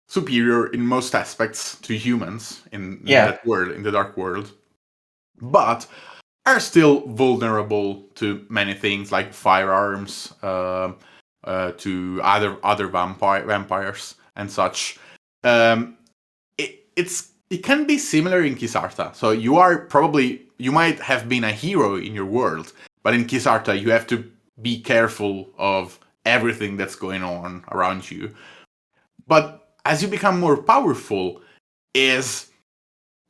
superior in most aspects to humans in that world, in the dark world. but are still vulnerable to many things like firearms, to other vampires and such. It can be similar in Kisarta. So you might have been a hero in your world, but in Kisarta you have to be careful of everything that's going on around you. But as you become more powerful, is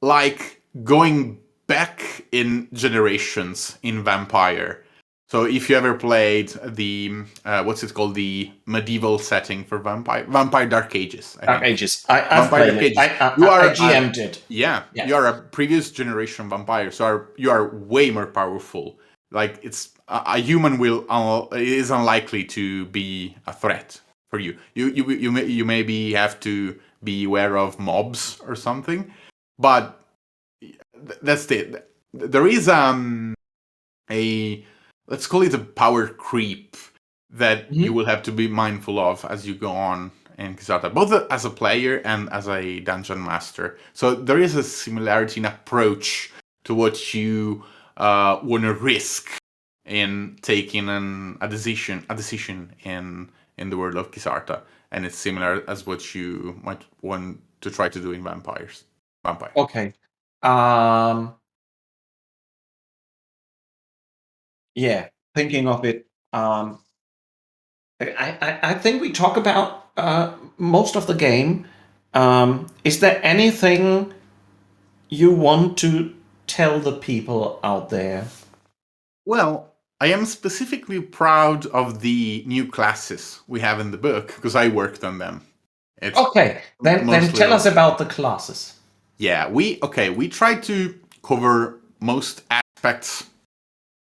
like going back in generations in Vampire. So if you ever played the what's it called, the medieval setting for Vampire Dark Ages. Dark Ages. I've played it. I GM'd it. Yeah, you are a previous generation vampire, so you are way more powerful. Like a human is unlikely to be a threat for you. You maybe have to be aware of mobs or something, but that's it. There is a, let's call it a power creep that you will have to be mindful of as you go on in Kisarta, both as a player and as a dungeon master. So there is a similarity in approach to what you want to risk in taking a decision in the world of Kisarta, and it's similar as what you might want to try to do in Vampire. Okay. Yeah, thinking of it, I think we talk about most of the game. Is there anything you want to tell the people out there? Well, I am specifically proud of the new classes we have in the book because I worked on them. Okay, then tell us about the classes. Yeah, we try to cover most aspects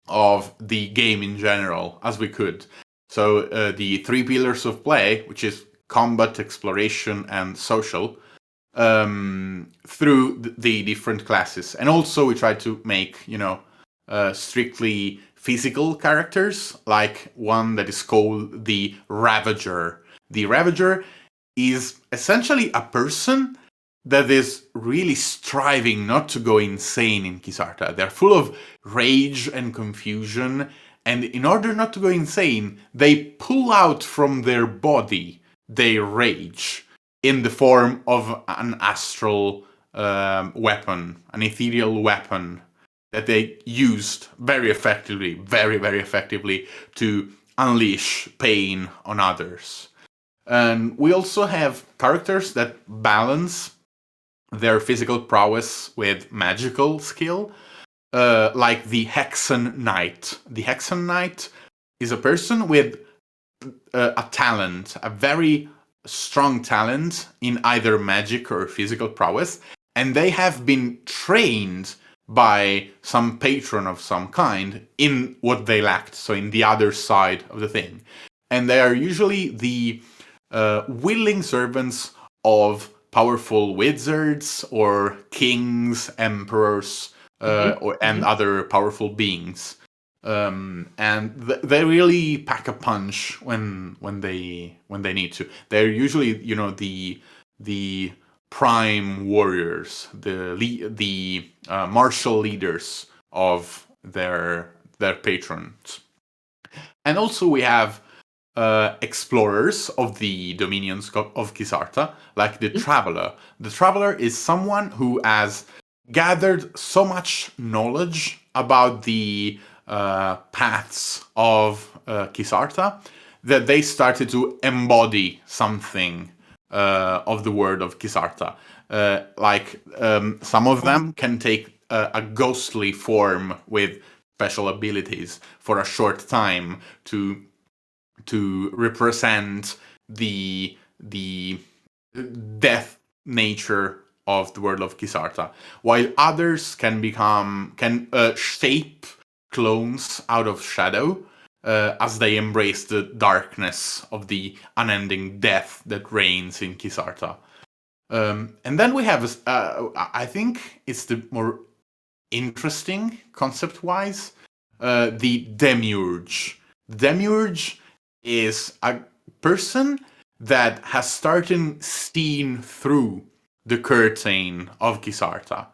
of the game in general as we could. So the 3 pillars of play, which is combat, exploration, and social, through the different classes, and also we try to make strictly physical characters, like one that is called the Ravager. The Ravager is essentially a person that is really striving not to go insane in Kisarta. They're full of rage and confusion, and in order not to go insane, they pull out from their body their rage in the form of an astral weapon, an ethereal weapon that they used very effectively, very, very effectively, to unleash pain on others. And we also have characters that balance their physical prowess with magical skill, like the Hexen Knight. The Hexen Knight is a person with a talent, a very strong talent in either magic or physical prowess, and they have been trained by some patron of some kind in what they lacked, so in the other side of the thing. And they are usually the willing servants of powerful wizards or kings, emperors, and other powerful beings. And they really pack a punch when they need to. They're usually the prime warriors, the martial leaders of their patrons. And also we have explorers of the dominions of Kisarta, like the Traveler. The Traveler is someone who has gathered so much knowledge about the paths of Kisarta that they started to embody something of the word of Kisarta. Some of them can take a ghostly form with special abilities for a short time to represent the death nature of the world of Kisarta, while others can shape clones out of shadow as they embrace the darkness of the unending death that reigns in Kisarta. And then we have, I think it's the more interesting concept-wise, the Demiurge. Demiurge is a person that has started seeing through the curtain of Kisarta.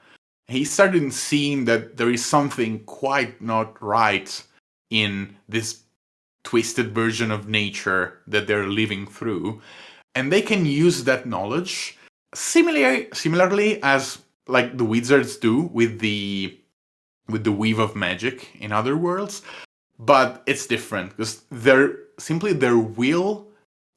he started seeing that there is something quite not right in this twisted version of nature that they're living through, and they can use that knowledge similarly as like the wizards do with the weave of magic in other worlds, but it's different because their will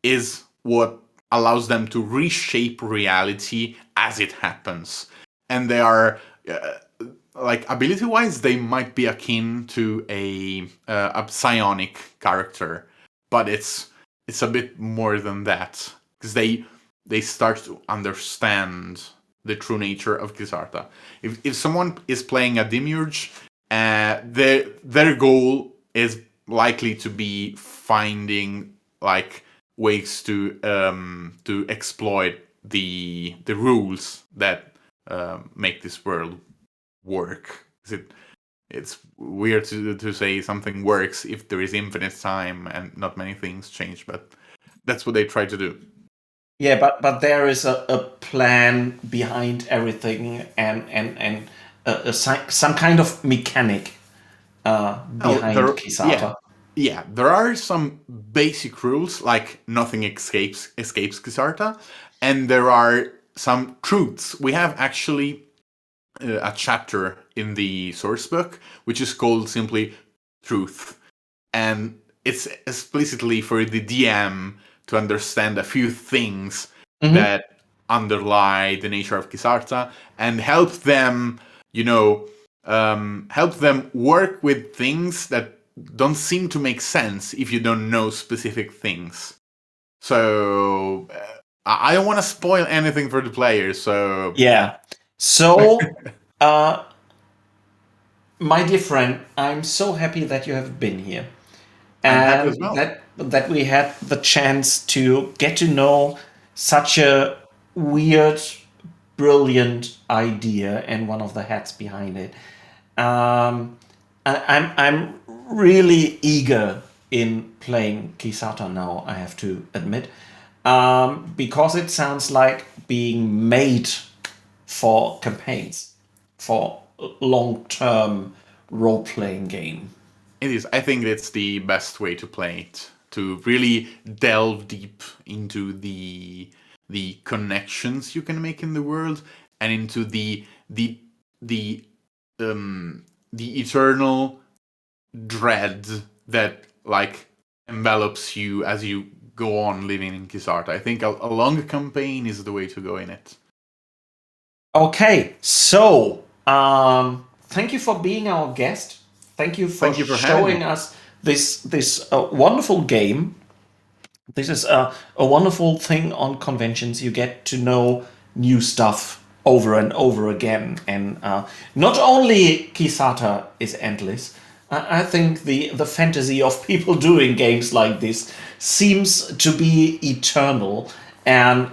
is what allows them to reshape reality as it happens, and they are like ability-wise, they might be akin to a psionic character, but it's a bit more than that because they start to understand the true nature of Kisarta. If someone is playing a demiurge, their goal is likely to be finding like ways to exploit the rules that make this world work. It's weird to say something works if there is infinite time and not many things change, but that's what they try to do. Yeah, but there is a plan behind everything, and some kind of mechanic behind Kisata. Yeah, there are some basic rules like nothing escapes Kisarta, and there are some truths. We have actually a chapter in the source book which is called simply truth, and it's explicitly for the DM to understand a few things that underlie the nature of Kisarta and help them, help them work with things that don't seem to make sense if you don't know specific things. So I don't want to spoil anything for the players. So yeah. So, my dear friend, I'm so happy that you have been here, I'm happy and as well. that we had the chance to get to know such a weird, brilliant idea and one of the heads behind it. I'm really eager in playing Kisata now, I have to admit, because it sounds like being made for campaigns, for long-term role-playing game. It is. I think that's the best way to play it, to really delve deep into the connections you can make in the world and into the eternal dread that like envelops you as you go on living in Kisarta. I think a long campaign is the way to go in it. Okay, so thank you for being our guest. Thank you for showing us this wonderful game. This is a wonderful thing on conventions. You get to know new stuff over and over again. And not only Kisata is endless, I think the fantasy of people doing games like this seems to be eternal. And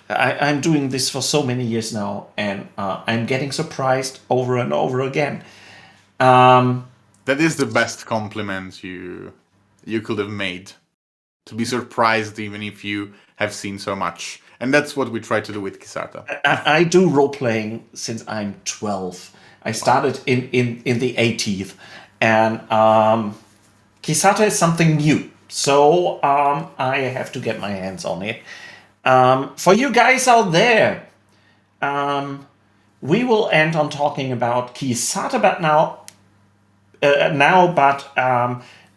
I'm doing this for so many years now, and I'm getting surprised over and over again. That is the best compliment you could have made. To be surprised even if you have seen so much. And that's what we try to do with Kisarta. I do role-playing since I'm 12. I started in the 80s. And Kisata is something new. So I have to get my hands on it. For you guys out there, we will end on talking about Kisata, but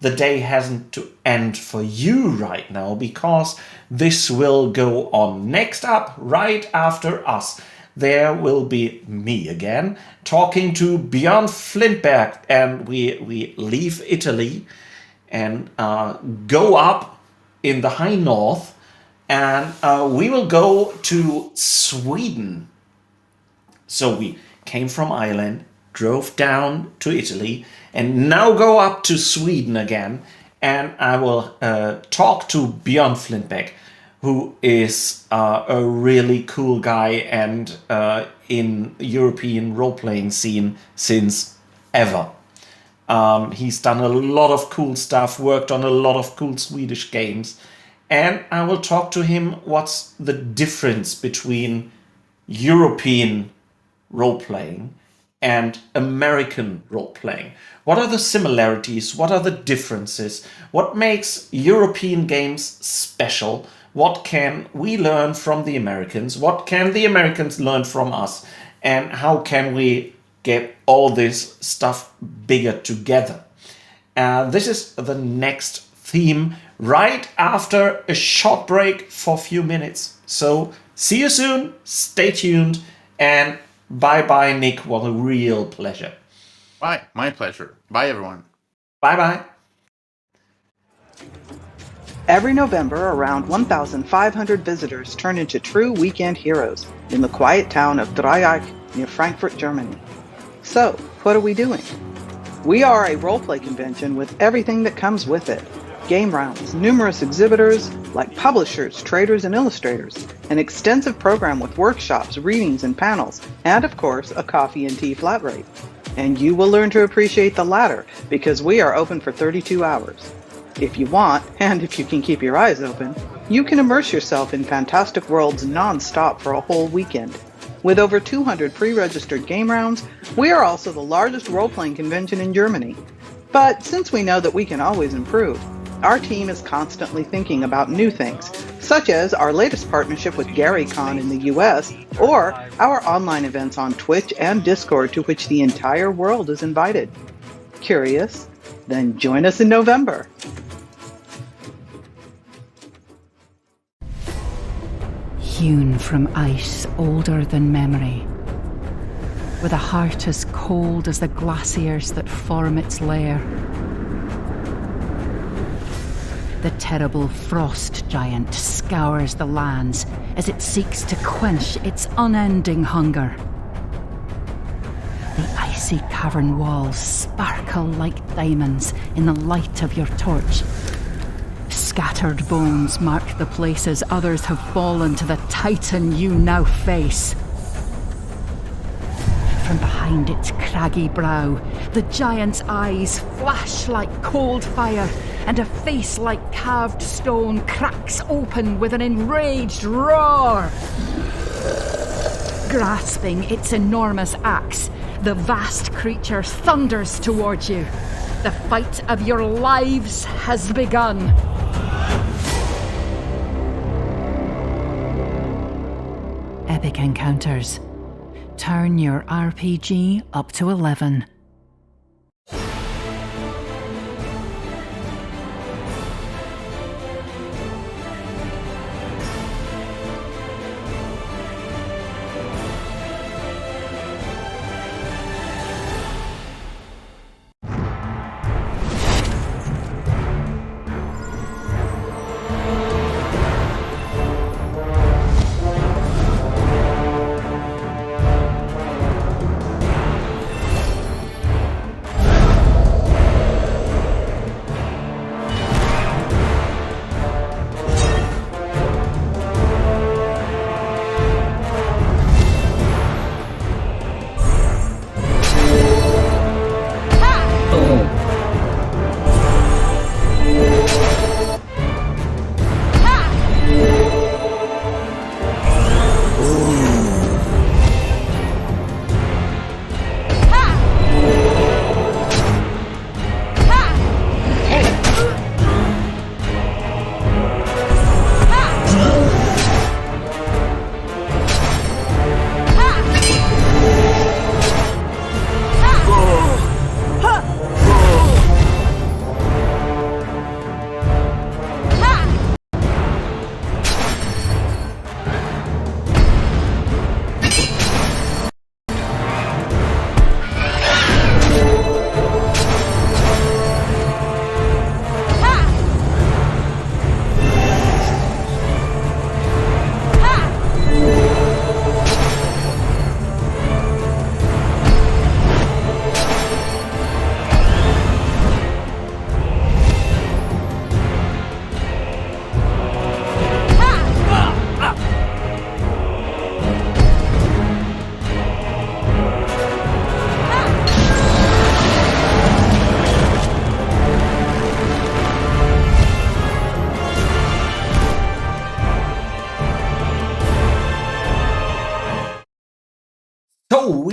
the day hasn't to end for you right now, because this will go on. Next up, right after us, there will be me again talking to Björn Flintberg, and we leave Italy and go up in the high north, and we will go to Sweden. So we came from Ireland, drove down to Italy, and now go up to Sweden again. And I will talk to Björn Flintbeck, who is a really cool guy and in European role-playing scene since ever. He's done a lot of cool stuff, worked on a lot of cool Swedish games. And I will talk to him what's the difference between European role-playing and American role-playing? What are the similarities? What are the differences? What makes European games special? What can we learn from the Americans? What can the Americans learn from us? And how can we get all this stuff bigger together? This is the next theme right after a short break for a few minutes. So see you soon, stay tuned, and bye-bye, Nick. What a real pleasure. Bye, my pleasure. Bye, everyone. Bye-bye. Every November, around 1,500 visitors turn into true weekend heroes in the quiet town of Dreieich near Frankfurt, Germany. So, what are we doing? We are a roleplay convention with everything that comes with it. Game rounds, numerous exhibitors like publishers, traders, and illustrators, an extensive program with workshops, readings, and panels, and of course, a coffee and tea flat rate. And you will learn to appreciate the latter because we are open for 32 hours. If you want, and if you can keep your eyes open, you can immerse yourself in fantastic worlds non-stop for a whole weekend. With over 200 pre-registered game rounds, we are also the largest role-playing convention in Germany. But since we know that we can always improve, our team is constantly thinking about new things, such as our latest partnership with GaryCon in the US, or our online events on Twitch and Discord to which the entire world is invited. Curious? Then join us in November. Hewn from ice older than memory, with a heart as cold as the glaciers that form its lair. The terrible frost giant scours the lands as it seeks to quench its unending hunger. The icy cavern walls sparkle like diamonds in the light of your torch. Scattered bones mark the places others have fallen to the titan you now face. From behind its craggy brow, the giant's eyes flash like cold fire, and a face like carved stone cracks open with an enraged roar. Grasping its enormous axe, the vast creature thunders towards you. The fight of your lives has begun. Epic encounters. Turn your RPG up to 11.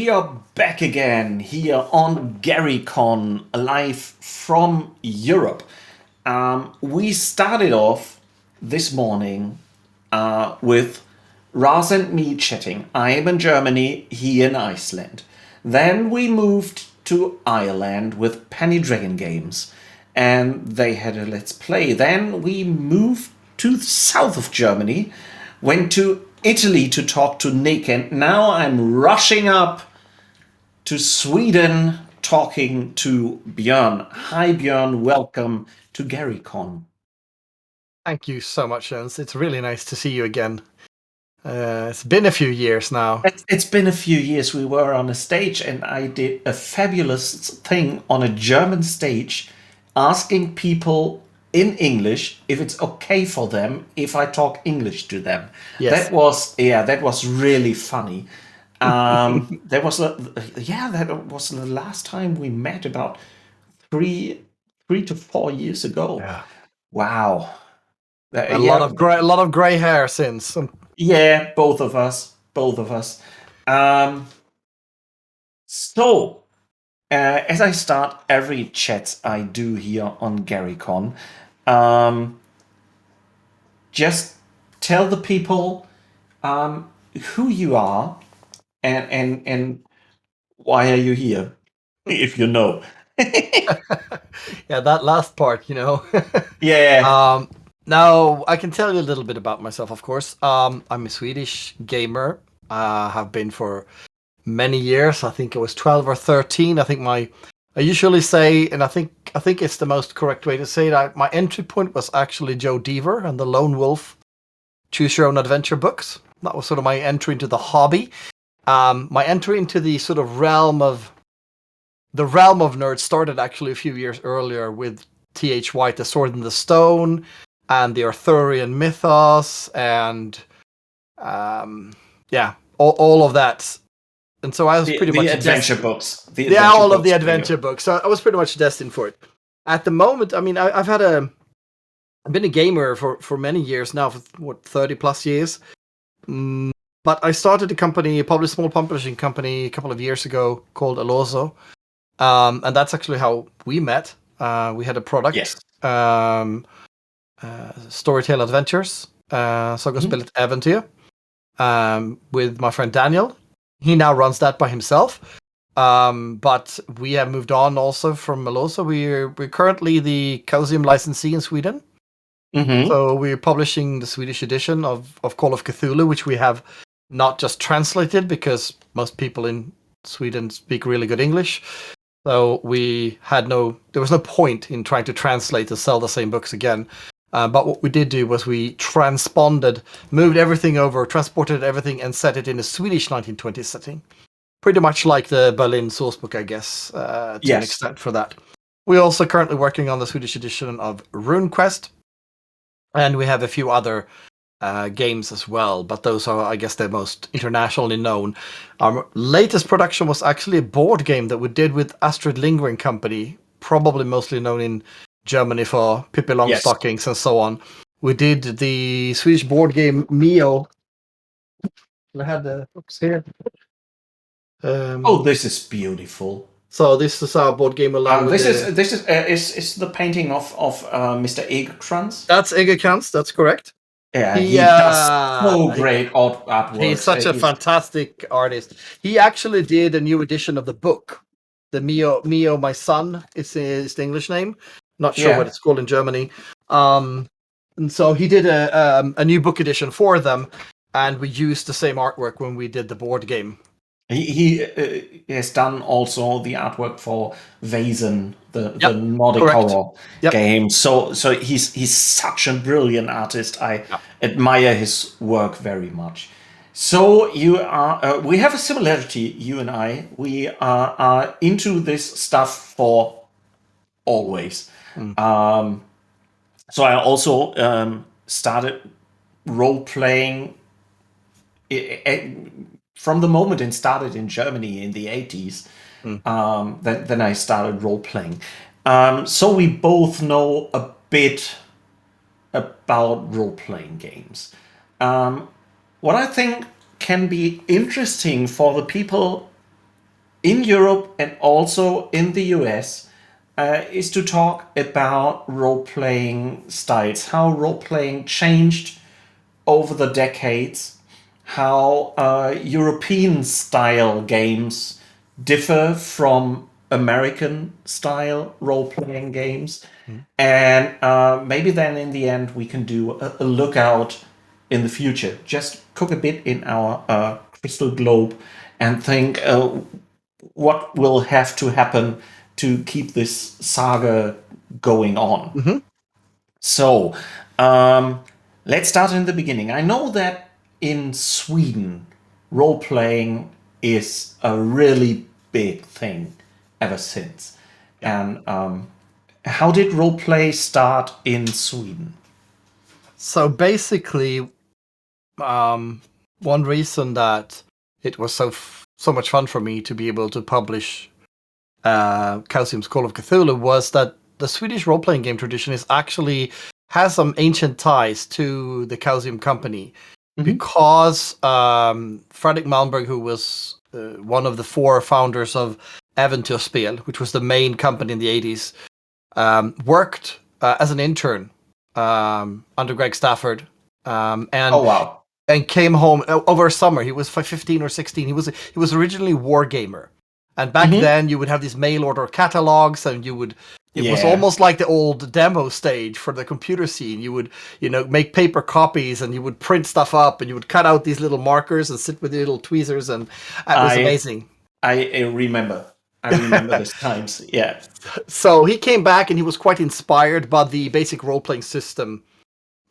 we are back again here on GaryCon, live from Europe. We started off this morning with Raz and me chatting. I am in Germany, he in Iceland. Then we moved to Ireland with Penny Dragon Games, and they had a Let's Play. Then we moved to the south of Germany, went to Italy to talk to Nick, and now I'm rushing up to Sweden talking to Björn. Hi Björn, welcome to GaryCon. Thank you so much, Jens. It's really nice to see you again. It's been a few years now. It's been a few years. We were on a stage and I did a fabulous thing on a German stage asking people in English if it's okay for them if I talk English to them. Yes. That was really funny. That was the last time we met, about 3 to 4 years ago. Yeah. Wow. A lot of gray hair since. Yeah, both of us. So, as I start every chat I do here on GaryCon, just tell the people who you are and why are you here, if you know. Yeah, that last part, Yeah. Now, I can tell you a little bit about myself, of course. I'm a Swedish gamer. Have been for many years. I think it was 12 or 13. I usually say, and I think it's the most correct way to say it, my entry point was actually Joe Deaver and the Lone Wolf Choose Your Own Adventure books. That was sort of my entry into the hobby. My entry into the sort of realm of nerds started actually a few years earlier with T.H. White, The Sword in the Stone, and the Arthurian mythos, and all of that. And so I was pretty much adventure books. All of the adventure books. So I was pretty much destined for it. At the moment, I mean, I've been a gamer for many years now, for 30 plus years. But I started a small publishing company a couple of years ago called Aloso. And that's actually how we met. We had a product. Yes. Storytale Adventures, Sagospelet Äventyr, with my friend Daniel. He now runs that by himself. But we have moved on also from Melosa. We're currently the Chaosium licensee in Sweden. Mm-hmm. So we're publishing the Swedish edition of Call of Cthulhu, which we have not just translated because most people in Sweden speak really good English. So there was no point in trying to translate to sell the same books again. But what we did do was we moved everything over, transported everything, and set it in a Swedish 1920s setting. Pretty much like the Berlin source book, I guess, to an extent for that. We're also currently working on the Swedish edition of RuneQuest, and we have a few other games as well, but those are, I guess, the most internationally known. Our latest production was actually a board game that we did with Astrid Lindgren Company, probably mostly known in Germany for Pippi Longstockings and so on. We did the Swedish board game Mio. I had the books here. This is beautiful. So this is our board game along this is the painting of Mr. Egerkrans. That's Egerkrans, that's correct. Yeah, he does so great artwork. He's such a fantastic artist. He actually did a new edition of the book. The Mio, My Son is the English name. Not sure what it's called in Germany. And so he did a new book edition for them, and we used the same artwork when we did the board game. He has done also the artwork for Vaesen, the Nordic horror game. So he's such a brilliant artist. I admire his work very much. So you are. We have a similarity, you and I. We are into this stuff for always. So I also started role playing. From the moment it started in Germany in the 80s, then I started role-playing. So we both know a bit about role-playing games. What I think can be interesting for the people in Europe and also in the US is to talk about role-playing styles, how role-playing changed over the decades, how European style games differ from American style role-playing games. And maybe then in the end we can do a lookout in the future. Just cook a bit in our crystal globe and think what will have to happen to keep this saga going on. So, let's start in the beginning. I know that in Sweden, role playing is a really big thing ever since. And how did role play start in Sweden? So basically, one reason that it was so much fun for me to be able to publish Chaosium's Call of Cthulhu was that the Swedish role-playing game tradition has some ancient ties to the Chaosium company, because Fredrik Malmberg, who was one of the 4 founders of Äventyrsspel, which was the main company in the 80s, worked as an intern under Greg Stafford, and Oh wow! and came home over summer. He was 15 or 16. He was originally Wargamer, and back then you would have these mail order catalogs, and it was almost like the old demo stage for the computer scene. You would make paper copies, and you would print stuff up, and you would cut out these little markers and sit with the little tweezers, and it was amazing. I remember. I remember those times. Yeah. So he came back, and he was quite inspired by the basic role playing system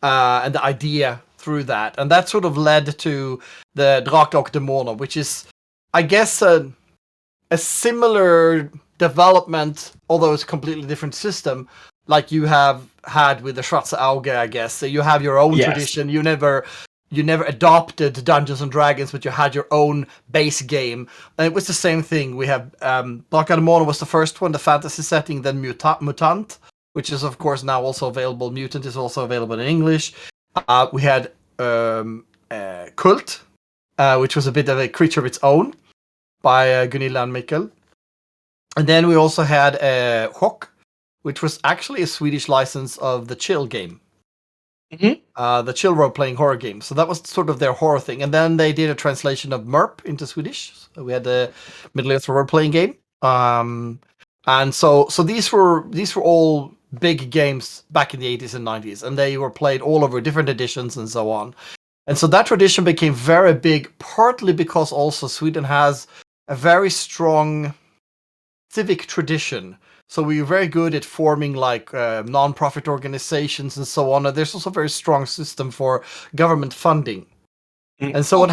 and the idea through that, and that sort of led to the Drakar och Demoner, which is, I guess, a similar development, although it's a completely different system, like you have had with the Schwarze Auge, I guess. So you have your own tradition. You never adopted Dungeons and Dragons, but you had your own base game. And it was the same thing. We have Drakar och Demoner was the first one, the fantasy setting, then Mutant, which is of course now also available. Mutant is also available in English. We had Kult, which was a bit of a creature of its own, by Gunilla and Mikkel. And then we also had Chock, which was actually a Swedish license of the Chill game. The Chill role-playing horror game. So that was sort of their horror thing. And then they did a translation of MERP into Swedish. So we had the Middle-earth role-playing game. And so these were all big games back in the 80s and 90s. And they were played all over different editions and so on. And so that tradition became very big, partly because also Sweden has a very strong civic tradition. So we are very good at forming like non-profit organizations and so on. And there's also a very strong system for government funding. And so what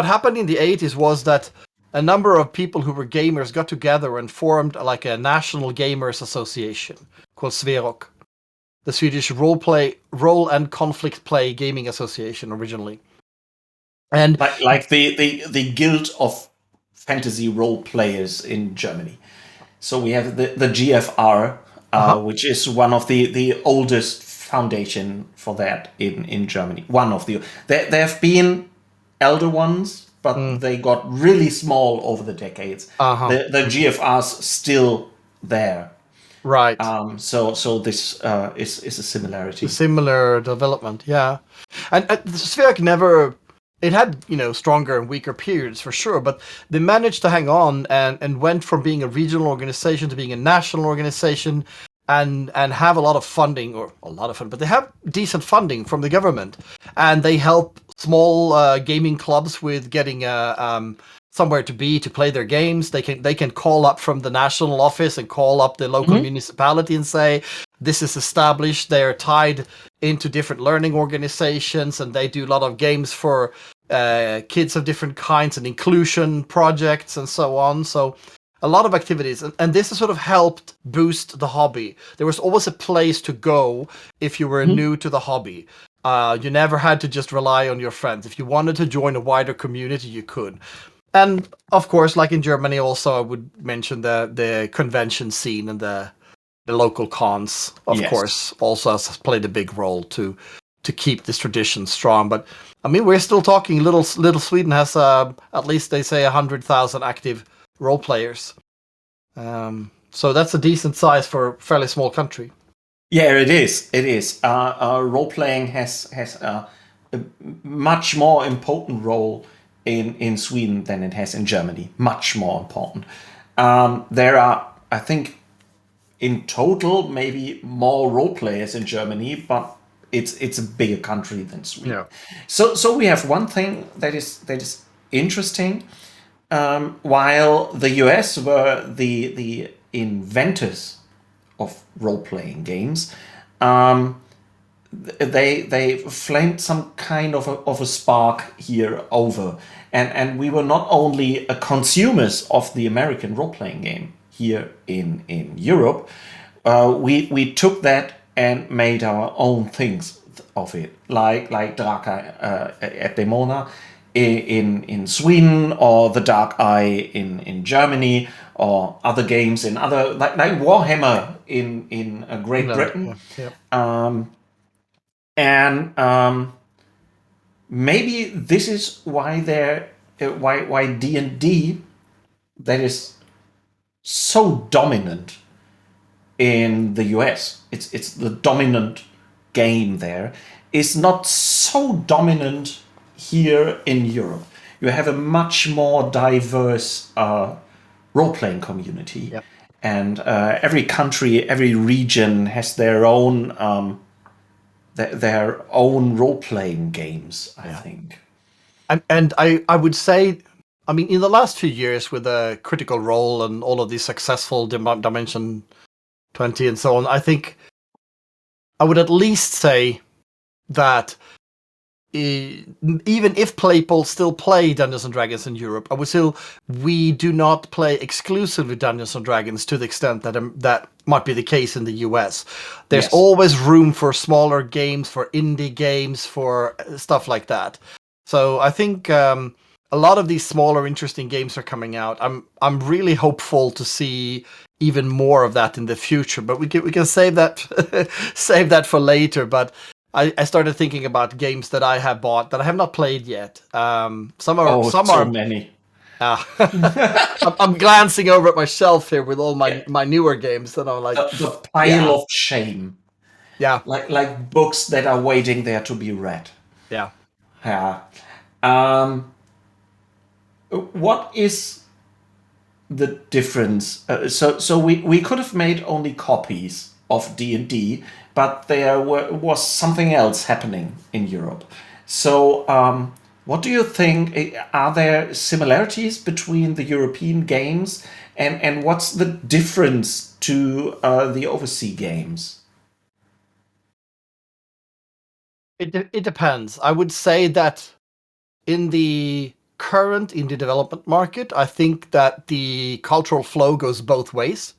happened in the 80s was that a number of people who were gamers got together and formed like a national gamers association called Sverok, the Swedish role and conflict play gaming association originally. And like the guild of fantasy role players in Germany. So we have the GFR, which is one of the oldest foundation for that in Germany. One of there have been elder ones, but they got really small over the decades. The GFR's still there. Right. So this is a similarity. A similar development, yeah. And Sverok never... It had, stronger and weaker periods for sure, but they managed to hang on and went from being a regional organization to being a national organization and have a lot of funding, but they have decent funding from the government. And they help small gaming clubs with getting somewhere to play their games. They can call up from the national office and call up the local municipality and say, this is established. They're tied into different learning organizations, and they do a lot of games for kids of different kinds and inclusion projects and so on. So a lot of activities. And this has sort of helped boost the hobby. There was always a place to go if you were new to the hobby. You never had to just rely on your friends. If you wanted to join a wider community, you could. And of course, like in Germany also, I would mention the convention scene and the local cons, of course, also has played a big role to keep this tradition strong. But I mean, we're still talking little Sweden has at least they say 100,000 active role players. So that's a decent size for a fairly small country. Yeah, it is. It is. Role playing has a much more important role in Sweden than it has in Germany. Much more important. There are, I think, in total maybe more role players in Germany, but it's a bigger country than Sweden. Yeah. So we have one thing that is interesting. While the US were the inventors of role playing games, they flamed some kind of a spark here over, and we were not only a consumers of the American role playing game here in Europe. We took that and made our own things of it, like Draka et Demona in Sweden, or the Dark Eye in Germany, or other games in other like Warhammer in Great Britain. Yeah. And maybe this is why why D&D, that is so dominant in the US. It's the dominant game there, is not so dominant here in Europe. You have a much more diverse role-playing community. Yep. And every country, every region has their own their own role-playing games, I think. And I would say, I mean, in the last few years with Critical Role and all of these successful Dimension 20 and so on, I think I would at least say that even if people still play Dungeons and Dragons in Europe, we do not play exclusively Dungeons and Dragons to the extent that that might be the case in the US. There's always room for smaller games, for indie games, for stuff like that. So I think a lot of these smaller, interesting games are coming out. I'm really hopeful to see even more of that in the future. But we can save that for later. But I started thinking about games that I have bought that I have not played yet. Some are many. I'm glancing over at my shelf here with all my newer games, and I'm like the pile of shame. Yeah, like books that are waiting there to be read. Yeah. Yeah. What is the difference? So we could have made only copies of D&D, but there was something else happening in Europe. So what do you think? Are there similarities between the European games, and what's the difference to the overseas games? It depends. I would say that in the current indie development market, I think that the cultural flow goes both ways.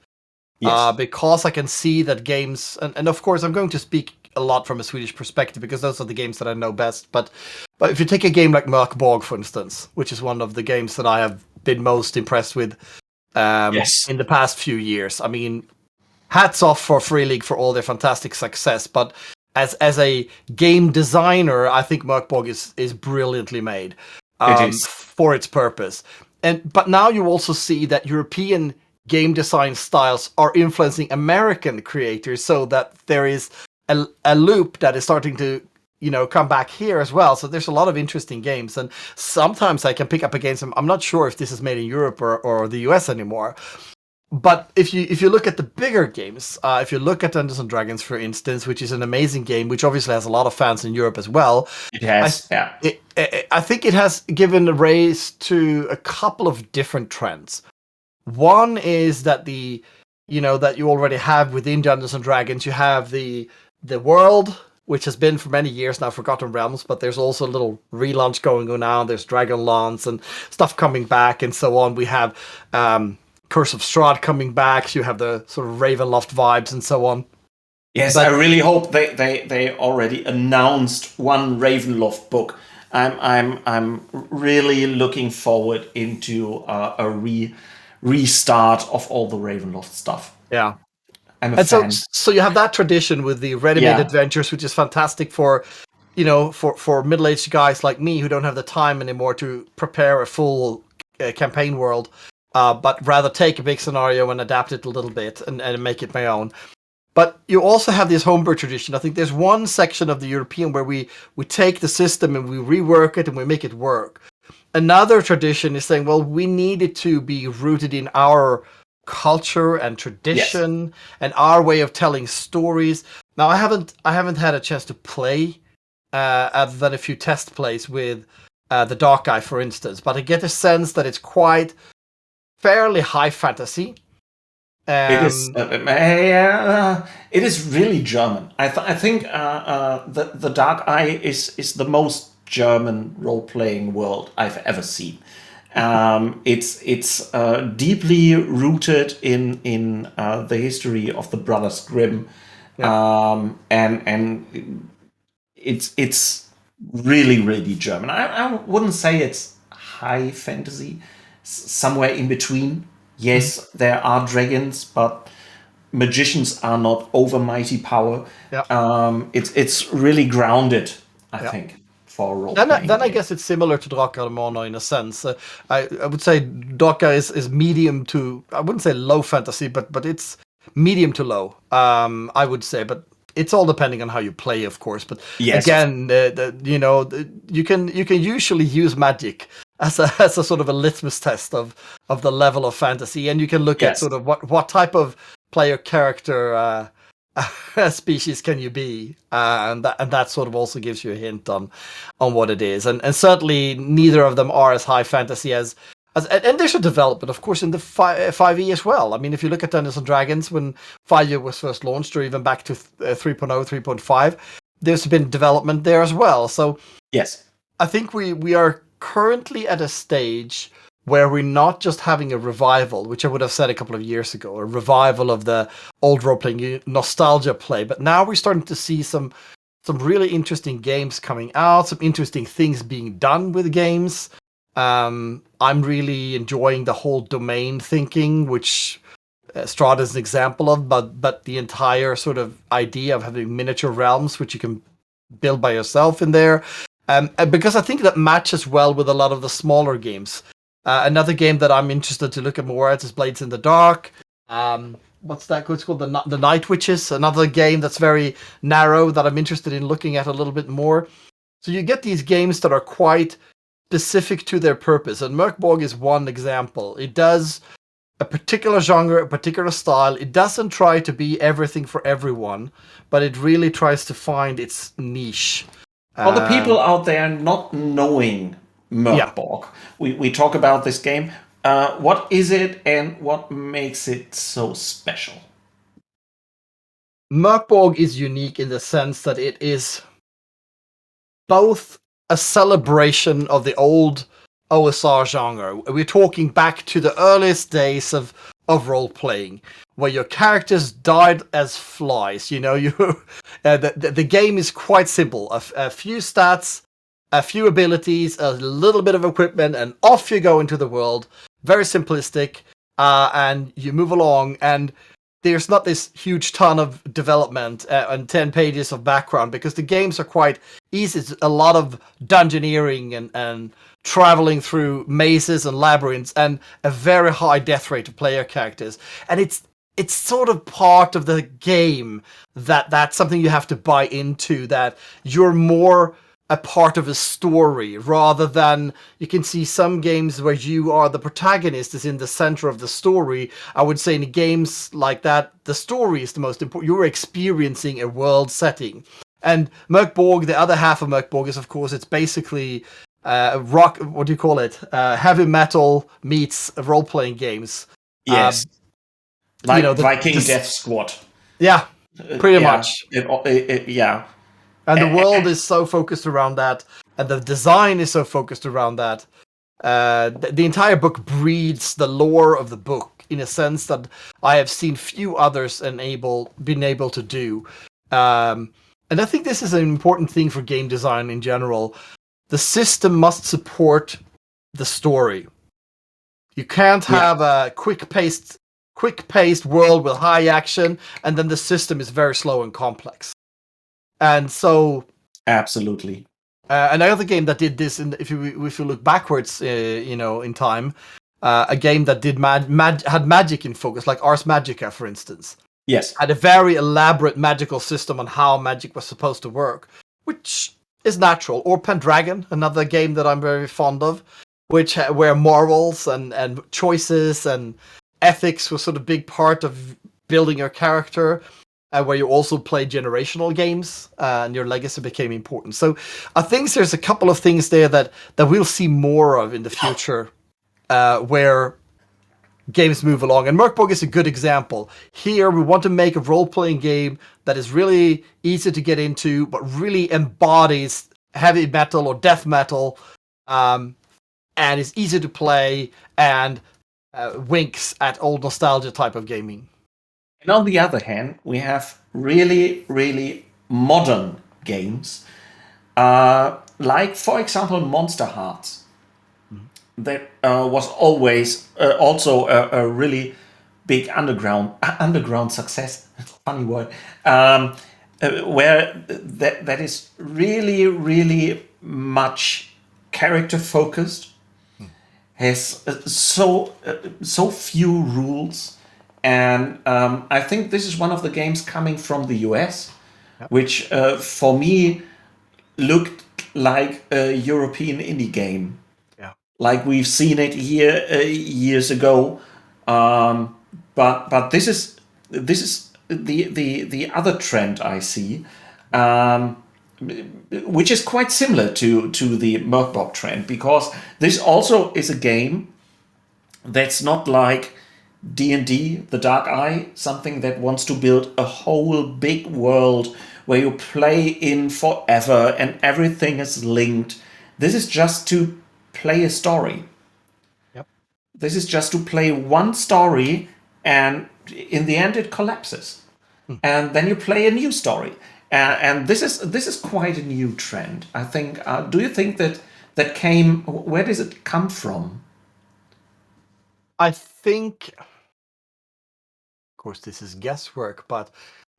Yes. Because I can see that games, and of course I'm going to speak a lot from a Swedish perspective because those are the games that I know best. But if you take a game like Mörkborg, for instance, which is one of the games that I have been most impressed with in the past few years. I mean, hats off for Free League for all their fantastic success, but as a game designer, I think Mörkborg is brilliantly made for its purpose. But now you also see that European game design styles are influencing American creators, so that there is a loop that is starting to come back here as well. So there's a lot of interesting games, and sometimes I can pick up against them. I'm not sure if this is made in Europe or the US anymore. But if you look at the bigger games, if you look at Dungeons and Dragons, for instance, which is an amazing game, which obviously has a lot of fans in Europe as well. It has, I think it has given a raise to a couple of different trends. One is that that you already have within Dungeons and Dragons, you have the world, which has been for many years now Forgotten Realms, but there's also a little relaunch going on now. There's Dragonlance and stuff coming back and so on. We have Curse of Strahd coming back. So you have the sort of Ravenloft vibes and so on. Yes, I really hope they already announced one Ravenloft book. I'm really looking forward into a restart of all the Ravenloft stuff. Yeah. I'm a fan. So you have that tradition with the ready-made adventures, which is fantastic for middle-aged guys like me who don't have the time anymore to prepare a full campaign world. but rather take a big scenario and adapt it a little bit and make it my own. But you also have this homebrew tradition. I think there's one section of the European where we take the system and we rework it and we make it work. Another tradition is saying, well, we need it to be rooted in our culture and tradition and our way of telling stories. Now, I haven't had a chance to play other than a few test plays with the Dark Eye, for instance, but I get a sense that it's quite fairly high fantasy. It is. It is really German. I think the Dark Eye is the most German role-playing world I've ever seen. It's deeply rooted in the history of the Brothers Grimm, and it's really German. I wouldn't say it's high fantasy. Somewhere in between. Yes, there are dragons, but magicians are not over mighty power. It's really grounded, I think, for a role playing. Then I guess it's similar to Drakar Mono in a sense. I would say Drakar is medium to, I wouldn't say low fantasy, but it's medium to low. I would say, but it's all depending on how you play, of course. But again, you can usually use magic as a sort of a litmus test of the level of fantasy, and you can look at sort of what type of player character species can you be, and that sort of also gives you a hint on what it is, and certainly neither of them are as high fantasy as and there's a development, of course, in the 5e as well. I mean, if you look at Dungeons and Dragons when 5e was first launched, or even back to 3.0, 3.5, there's been development there as well. So yes, I think we are currently at a stage where we're not just having a revival, which I would have said a couple of years ago, a revival of the old role-playing nostalgia play, but now we're starting to see some really interesting games coming out, some interesting things being done with games. I'm really enjoying the whole domain thinking, which Strahd is an example of, but the entire sort of idea of having miniature realms, which you can build by yourself in there. Because I think that matches well with a lot of the smaller games. Another game that I'm interested to look at more at is Blades in the Dark. What's that? It's called the Night Witches. Another game that's very narrow that I'm interested in looking at a little bit more. So you get these games that are quite specific to their purpose, and Mörkborg is one example. It does a particular genre, a particular style. It doesn't try to be everything for everyone, but it really tries to find its niche. For the people out there not knowing Mörkborg, we talk about this game. What is it and what makes it so special? Mörkborg is unique in the sense that it is both a celebration of the old OSR genre. We're talking back to the earliest days of role-playing, where your characters died as flies. You know, the game is quite simple. A few stats, a few abilities, a little bit of equipment, and off you go into the world. Very simplistic, and you move along, and there's not this huge ton of development and 10 pages of background, because the games are quite easy. It's a lot of dungeoneering and traveling through mazes and labyrinths, and a very high death rate of player characters. And it's sort of part of the game that's something you have to buy into, that you're more a part of a story rather than you can see some games where you are the protagonist, is in the center of the story. I would say in games like that, the story is the most important. You're experiencing a world setting. And Mörkborg, the other half of Mörkborg is, of course, it's basically rock, what do you call it? Heavy metal meets role-playing games. Yes. Like Viking Death Squad. Yeah, pretty much. Yeah. And the world is so focused around that, and the design is so focused around that. The entire book breeds the lore of the book in a sense that I have seen few others been able to do. And I think this is an important thing for game design in general. The system must support the story. You can't have a quick-paced world with high action, and then the system is very slow and complex. And so, absolutely. Another game that did this, if you look backwards, in time, a game that did had magic in focus, like Ars Magica, for instance. Yes. Had a very elaborate magical system on how magic was supposed to work, which is natural. Or Pendragon, another game that I'm very fond of, where morals and choices and ethics was sort of big part of building your character, where you also play generational games, and your legacy became important. So I think there's a couple of things there that we'll see more of in the future, where games move along. And Merkborg is a good example. Here, we want to make a role-playing game that is really easy to get into, but really embodies heavy metal or death metal, and is easy to play, and winks at old nostalgia type of gaming. And on the other hand, we have really, really modern games, like, for example, Monster Hearts. That was always also a really big underground success. Funny word. Where that is really, really much character focused, has so few rules, and I think this is one of the games coming from the US, which for me looked like a European indie game. Like we've seen it here years ago, but this is the other trend I see, which is quite similar to the Merkborg trend, because this also is a game that's not like D&D, The Dark Eye, something that wants to build a whole big world where you play in forever and everything is linked. This is just to play a story. Yep. This is just to play one story, and in the end it collapses. And then you play a new story. And this is quite a new trend, I think. Do you think that came? Where does it come from? I think, of course, this is guesswork, but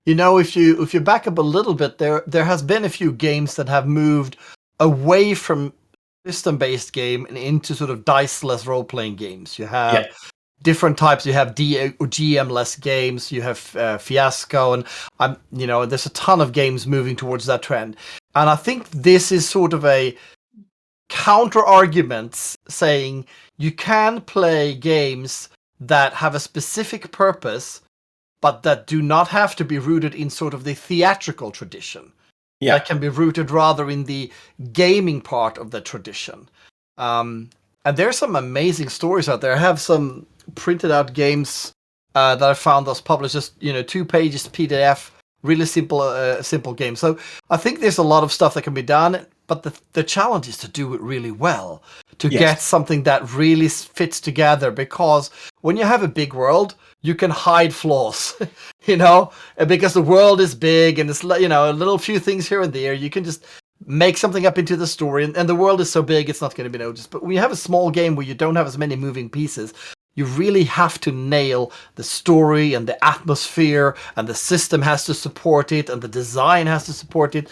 if you back up a little bit, there has been a few games that have moved away from system-based game and into sort of dice-less role-playing games. You have different types. You have GM-less games. You have Fiasco, and there's a ton of games moving towards that trend. And I think this is sort of a counter-argument saying you can play games that have a specific purpose, but that do not have to be rooted in sort of the theatrical tradition. That can be rooted rather in the gaming part of the tradition. And there's some amazing stories out there. I have some printed out games that I found us published, just 2 pages PDF, really simple games. So I think there's a lot of stuff that can be done, but the challenge is to do it really well, to get something that really fits together, because when you have a big world, you can hide flaws, because the world is big and it's, a little few things here and there. You can just make something up into the story, and the world is so big, it's not going to be noticed. But when you have a small game where you don't have as many moving pieces, you really have to nail the story and the atmosphere, and the system has to support it, and the design has to support it,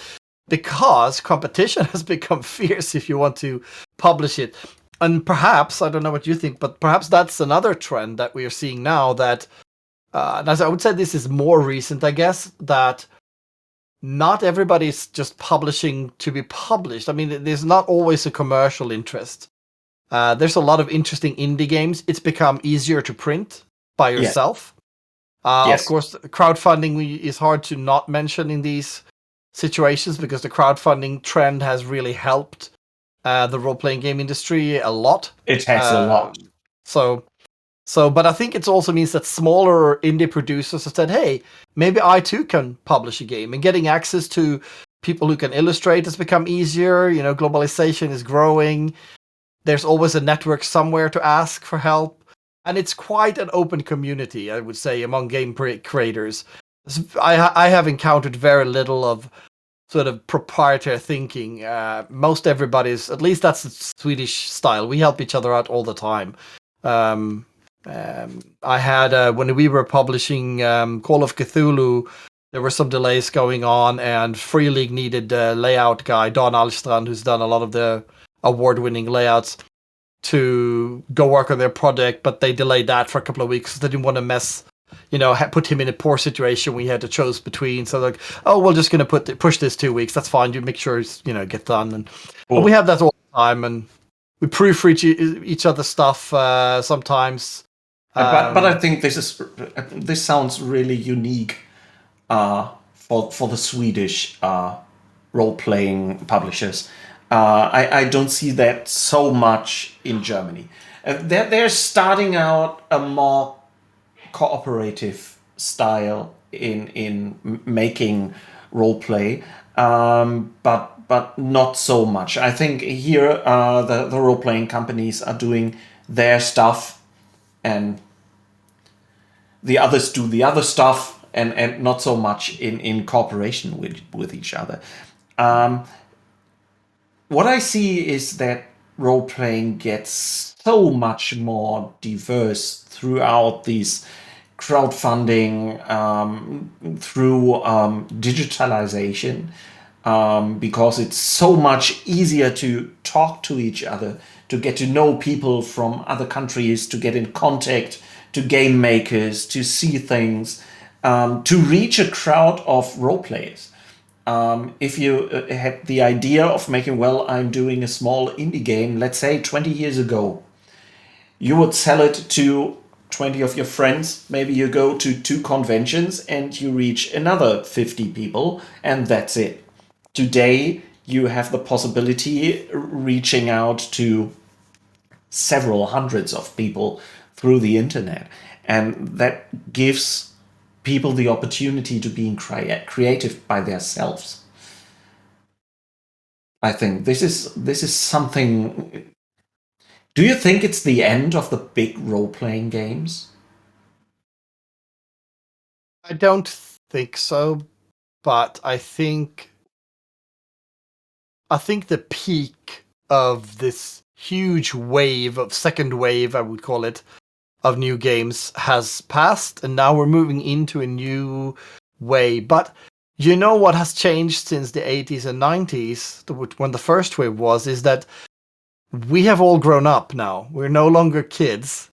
because competition has become fierce if you want to publish it. And perhaps, I don't know what you think, but perhaps that's another trend that we are seeing now, that, as I would say, this is more recent, I guess, that not everybody's just publishing to be published. I mean, there's not always a commercial interest. There's a lot of interesting indie games. It's become easier to print by yourself. Of course, crowdfunding is hard to not mention in these situations, because the crowdfunding trend has really helped the role-playing game industry a lot. It has a lot. But I think it also means that smaller indie producers have said, hey, maybe I too can publish a game. And getting access to people who can illustrate has become easier. Globalization is growing. There's always a network somewhere to ask for help. And it's quite an open community, I would say, among game creators. I have encountered very little of sort of proprietary thinking. Most everybody's, at least that's the Swedish style. We help each other out all the time. I had, when we were publishing Call of Cthulhu, there were some delays going on, and Free League needed a layout guy, Don Alstrand, who's done a lot of the award-winning layouts. to go work on their project, but they delayed that for a couple of weeks. They didn't want to mess, put him in a poor situation we had to choose between. So like, oh, we're just going to push this 2 weeks. That's fine. You make sure it's, get done. And we have that all the time, and we proofread each other's stuff sometimes. But I think this sounds really unique for the Swedish role-playing publishers. I don't see that so much in Germany. They're starting out a more cooperative style in making role-play, but not so much. I think here the role-playing companies are doing their stuff, and the others do the other stuff, and not so much in cooperation with each other. What I see is that role-playing gets so much more diverse throughout these crowdfunding, through digitalization, because it's so much easier to talk to each other, to get to know people from other countries, to get in contact, to game makers, to see things, to reach a crowd of role players. If you had the idea of making, well, I'm doing a small indie game, let's say 20 years ago, you would sell it to 20 of your friends. Maybe you go to 2 conventions and you reach another 50 people, and that's it. Today, you have the possibility reaching out to several hundreds of people through the internet, and that gives people the opportunity to be creative by themselves. I think this is something. Do you think it's the end of the big role-playing games? I don't think so, but I think the peak of this huge second wave, I would call it, of new games has passed, and now we're moving into a new way. But you know what has changed since the 80s and 90s, when the first wave was, is that we have all grown up now. We're no longer kids.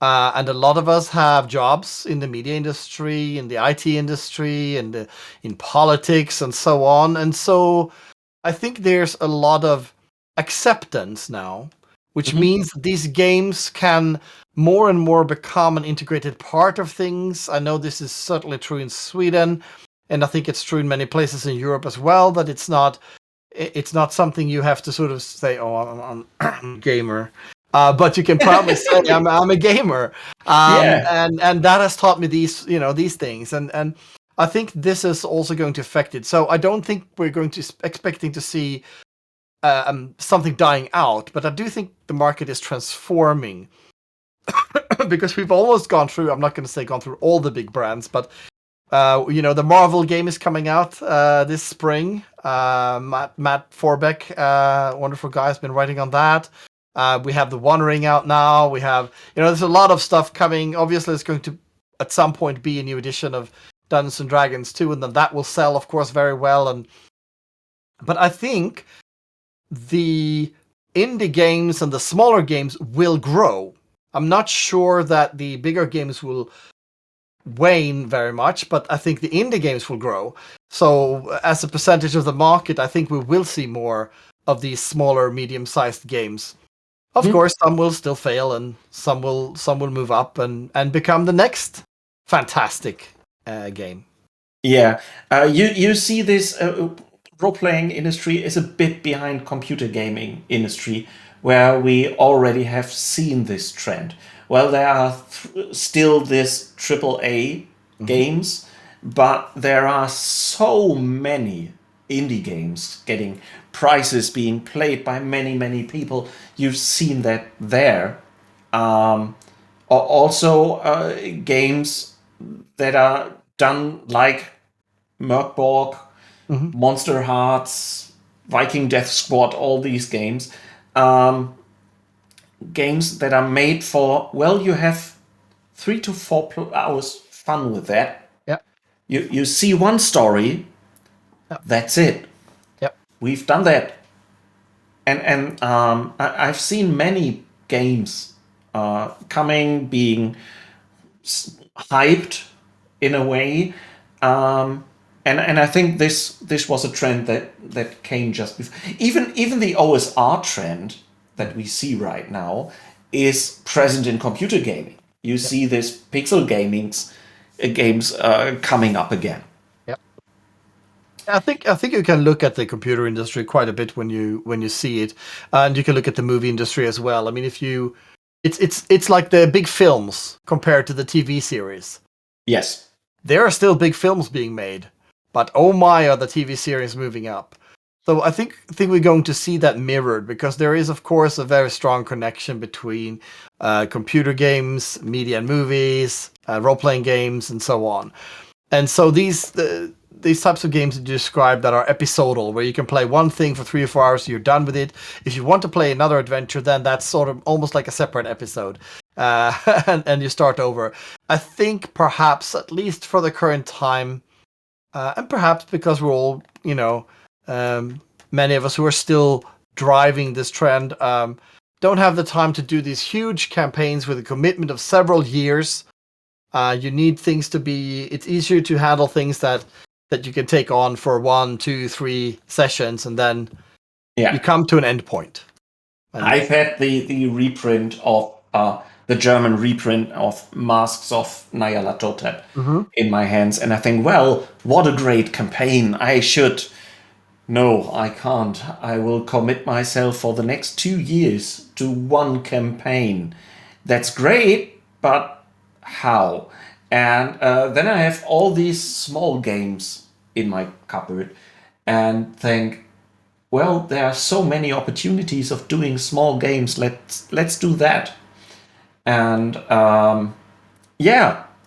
And a lot of us have jobs in the media industry, in the IT industry, and in politics, and so on. And so I think there's a lot of acceptance now, which means these games can more and more become an integrated part of things. I know this is certainly true in Sweden, and I think it's true in many places in Europe as well, that it's not something you have to sort of say, oh, I'm a gamer. But you can probably say I'm a gamer, and that has taught me these things, and I think this is also going to affect it. So I don't think we're going to expecting to see something dying out, but I do think the market is transforming because we've almost gone through. I'm not going to say gone through all the big brands, but the Marvel game is coming out this spring. Matt Forbeck, wonderful guy, has been writing on that. We have The One Ring out now. We have, there's a lot of stuff coming. Obviously, it's going to, at some point, be a new edition of Dungeons and Dragons 2, and then that will sell, of course, very well. But I think the indie games and the smaller games will grow. I'm not sure that the bigger games will wane very much, but I think the indie games will grow. So as a percentage of the market, I think we will see more of these smaller, medium-sized games. Of course, some will still fail, and some will move up and become the next fantastic game. Yeah, you see this role-playing industry is a bit behind computer gaming industry, where we already have seen this trend. Well, there are still this AAA games, but there are so many indie games getting prizes, being played by many people. You've seen that there. Also, games that are done like Merkborg, Monster Hearts, Viking Death Squad, all these games. Games that are made for, well, you have 3 to 4 hours fun with that. Yeah. You see one story, that's it. Yep. We've done that. And I've seen many games coming, being hyped in a way. And I think this was a trend that came just before. Even the OSR trend that we see right now is present in computer gaming. You see this pixel games coming up again. Yep. I think you can look at the computer industry quite a bit when you see it, and you can look at the movie industry as well. I mean, it's like the big films compared to the TV series. Yes, there are still big films being made, but oh my, are the TV series moving up? So I think we're going to see that mirrored, because there is, of course, a very strong connection between computer games, media and movies, role-playing games, and so on. And so these types of games you describe that are episodal, where you can play one thing for 3 or 4 hours, you're done with it. If you want to play another adventure, then that's sort of almost like a separate episode, and you start over. I think perhaps, at least for the current time, and perhaps because we're all, many of us who are still driving this trend, don't have the time to do these huge campaigns with a commitment of several years. You need things to be. It's easier to handle things that you can take on for 1, 2, 3 sessions, and then you come to an end point. I've had the reprint of the German reprint of Masks of Nyarlathotep in my hands, and I think, well, what a great campaign! No, I can't. I will commit myself for the next 2 years to one campaign. That's great, but how? And then I have all these small games in my cupboard and think, well, there are so many opportunities of doing small games. Let's do that. And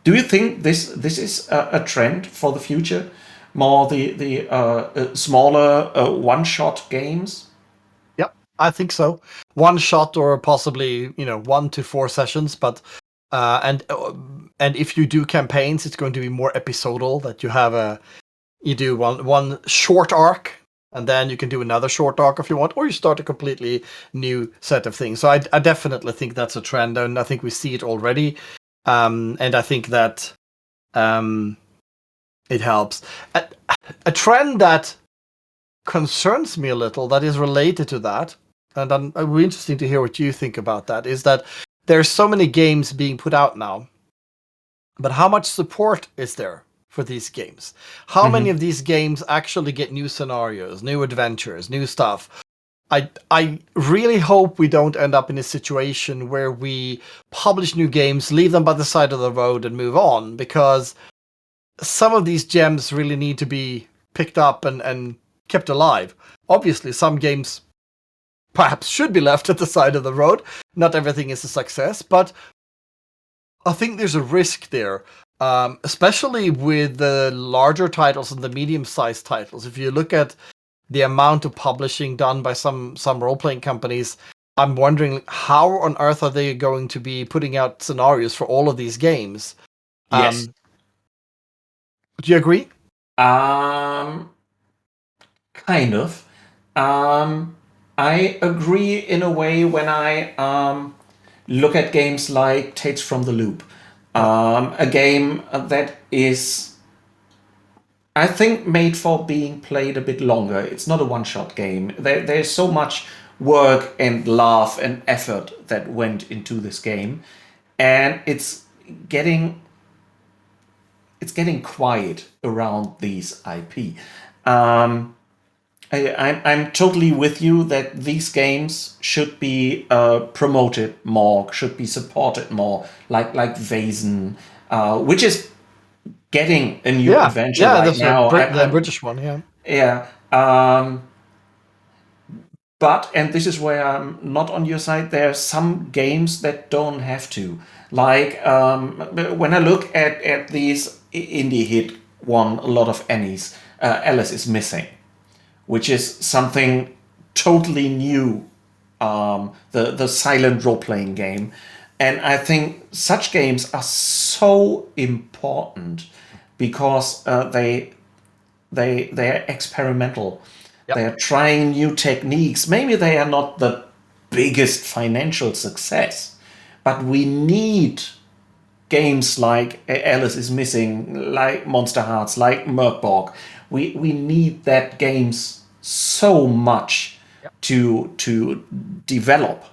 do you think this is a trend for the future? More the smaller one-shot games? Yep, I think so. One shot, or possibly 1 to 4 sessions, but and if you do campaigns, it's going to be more episodal. That you do one short arc, and then you can do another short arc if you want, or you start a completely new set of things. So I definitely think that's a trend, and I think we see it already. And I think that it helps. A trend that concerns me a little, that is related to that, and it would be interesting to hear what you think about that, is that there's so many games being put out now, but how much support is there for these games? How many of these games actually get new scenarios, new adventures, new stuff? I really hope we don't end up in a situation where we publish new games, leave them by the side of the road, and move on, because some of these gems really need to be picked up and kept alive. Obviously, some games perhaps should be left at the side of the road. Not everything is a success, but I think there's a risk there, especially with the larger titles and the medium-sized titles. If you look at the amount of publishing done by some role-playing companies, I'm wondering how on earth are they going to be putting out scenarios for all of these games? Yes. Do you agree? Kind of. I agree in a way when I look at games like Tales from the Loop. A game that is, I think, made for being played a bit longer. It's not a one-shot game. There's so much work and love and effort that went into this game, and it's getting quiet around these IP. I'm totally with you that these games should be promoted more, should be supported more, like Vaesen, which is getting a new adventure right now. The British one, yeah. Yeah. But, and this is where I'm not on your side, there are some games that don't have to. Like, when I look at these indie hit won a lot of Annies, Alice is Missing, which is something totally new, the silent role-playing game. And I think such games are so important because they're experimental. Yep. They are trying new techniques. Maybe they are not the biggest financial success. But we need games like Alice is Missing, like Monster Hearts, like Merkborg. We need that games so much to develop,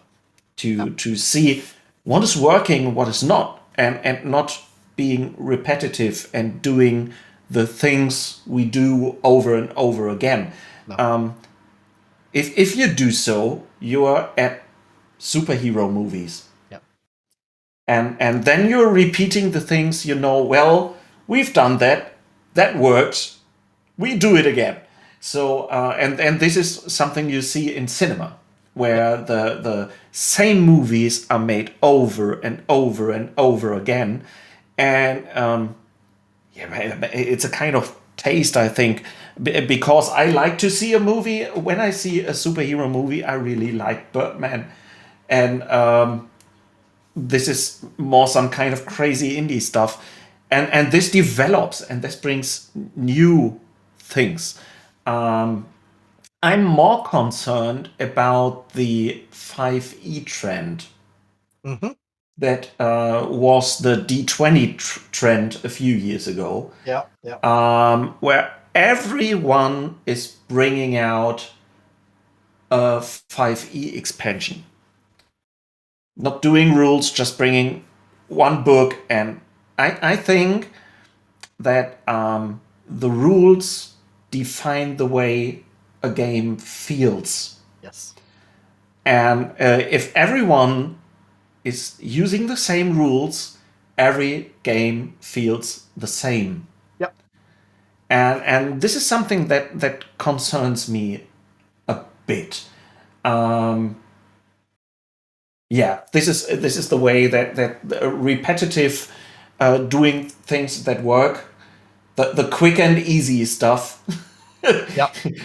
to see what is working, what is not, and not being repetitive and doing the things we do over and over again. If you do so, you are at superhero movies. And then you're repeating the things well, we've done that. That works. We do it again. So, and this is something you see in cinema, where the same movies are made over and over and over again. And it's a kind of taste, I think, because I like to see a movie. When I see a superhero movie, I really like Birdman. And this is more some kind of crazy indie stuff. And this develops and this brings new things. I'm more concerned about the 5e trend. That was the D20 trend a few years ago. Where everyone is bringing out a 5e expansion. Not doing rules, just bringing one book. And I think that the rules define the way a game feels. Yes. And if everyone is using the same rules, every game feels the same. Yep. And this is something that concerns me a bit. This is the way that repetitive doing things that work, the quick and easy stuff.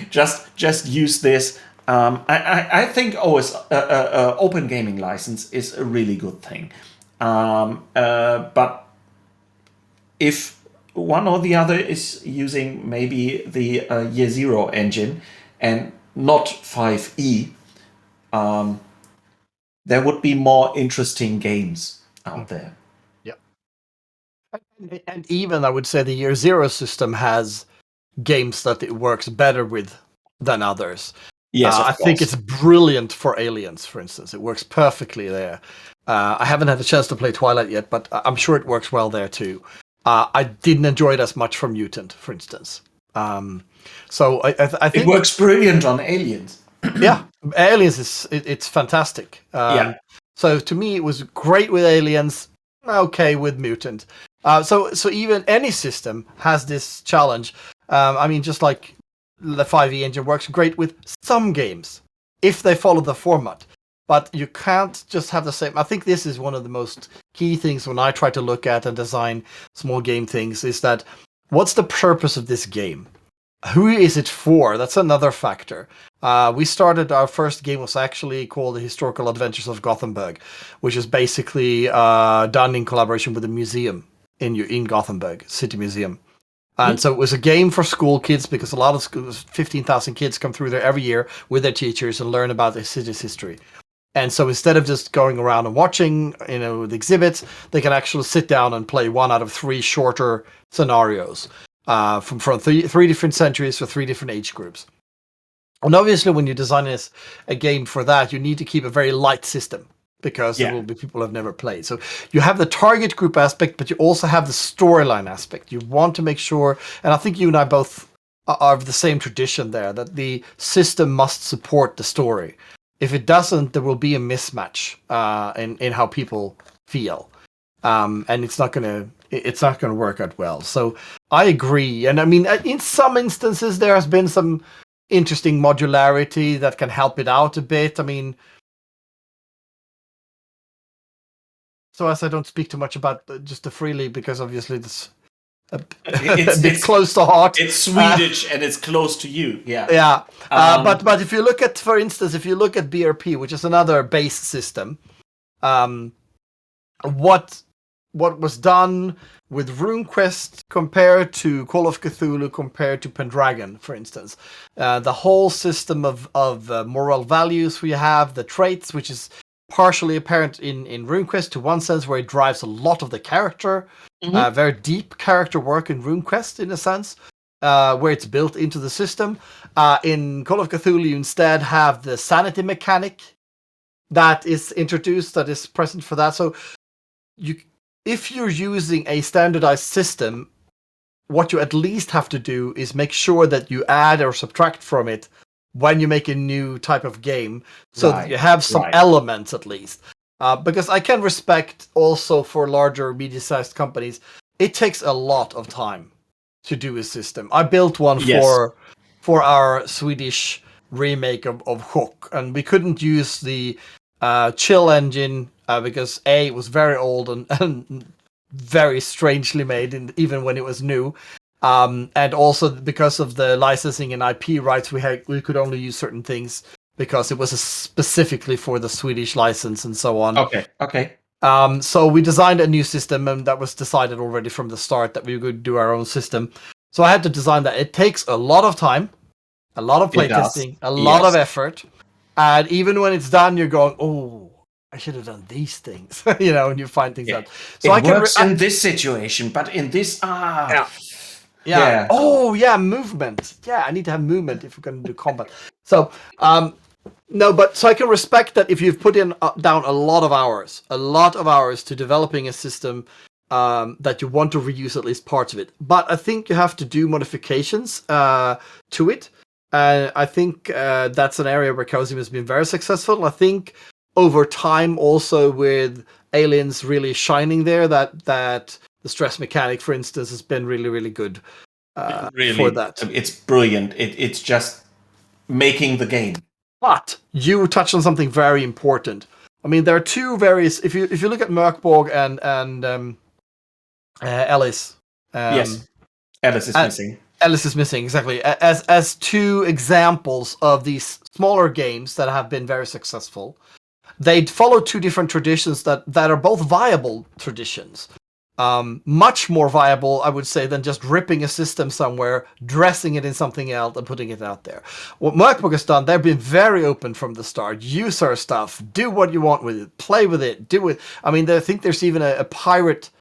Just use this. I think open gaming license is a really good thing. But if one or the other is using maybe the Year Zero engine and not 5e, there would be more interesting games out there. Yep. And even I would say the Year Zero system has games that it works better with than others. Yes, I think it's brilliant for Aliens, for instance. It works perfectly there. I haven't had a chance to play Twilight yet, but I'm sure it works well there too. I didn't enjoy it as much for Mutant, for instance. So I think it works brilliant on Aliens. Yeah, Aliens it's fantastic. So to me, it was great with Aliens. Okay with Mutant. So even any system has this challenge. I mean, just like the 5e engine works great with some games if they follow the format. But you can't just have the same. I think this is one of the most key things when I try to look at and design small game things is that what's the purpose of this game? Who is it for? That's another factor. We started, our first game was actually called The Historical Adventures of Gothenburg, which is basically done in collaboration with a museum in Gothenburg, City Museum. And so it was a game for school kids because a lot of schools, 15,000 kids come through there every year with their teachers and learn about the city's history. And so instead of just going around and watching, the exhibits, they can actually sit down and play one out of three shorter scenarios from three different centuries for three different age groups. And obviously, when you design a game for that, you need to keep a very light system because there will be people who have never played. So you have the target group aspect, but you also have the storyline aspect. You want to make sure, and I think you and I both are of the same tradition there, that the system must support the story. If it doesn't, there will be a mismatch in how people feel, and it's not gonna work out well. So I agree, and I mean, in some instances, there has been some interesting modularity that can help it out a bit. I mean, so as I don't speak too much about just the freely because obviously it's a bit close to heart. It's Swedish and it's close to you. Yeah. Yeah. But if you look at, for instance, BRP, which is another base system, what what was done with RuneQuest compared to Call of Cthulhu compared to Pendragon, for instance. The whole system of moral values we have, the traits, which is partially apparent in RuneQuest to one sense, where it drives a lot of the character, very deep character work in RuneQuest in a sense, where it's built into the system. In Call of Cthulhu, you instead have the sanity mechanic that is introduced, that is present for that. So if you're using a standardized system, what you at least have to do is make sure that you add or subtract from it when you make a new type of game, so that you have some elements at least. Because I can respect also for larger media-sized companies, it takes a lot of time to do a system. I built one for our Swedish remake of Hook, and we couldn't use the chill engine because it was very old and very strangely made, even when it was new. And also because of the licensing and IP rights, we could only use certain things because it was specifically for the Swedish license and so on. Okay. So we designed a new system, and that was decided already from the start that we would do our own system. So I had to design that. It takes a lot of time, a lot of playtesting, a lot of effort. And even when it's done, you're going, oh, I should have done these things, and you find things out. So it works in this situation, but in this, Yeah. Oh, yeah, movement. Yeah, I need to have movement if we're going to do combat. So, no, but so I can respect that if you've put in down a lot of hours to developing a system that you want to reuse at least parts of it. But I think you have to do modifications to it. I think that's an area where Cosim has been very successful. I think over time, also with Aliens really shining there, that the stress mechanic, for instance, has been really, really good for that. It's brilliant. It's just making the game. But you touched on something very important. I mean, there are two various. If you look at Merkborg and Ellis, yes, Ellis is missing. Ellis is missing, exactly. As two examples of these smaller games that have been very successful, they follow two different traditions that are both viable traditions. Much more viable, I would say, than just ripping a system somewhere, dressing it in something else, and putting it out there. What Merkborg has done, they've been very open from the start. Use our stuff, do what you want with it, play with it, do it. I mean, I think there's even a pirate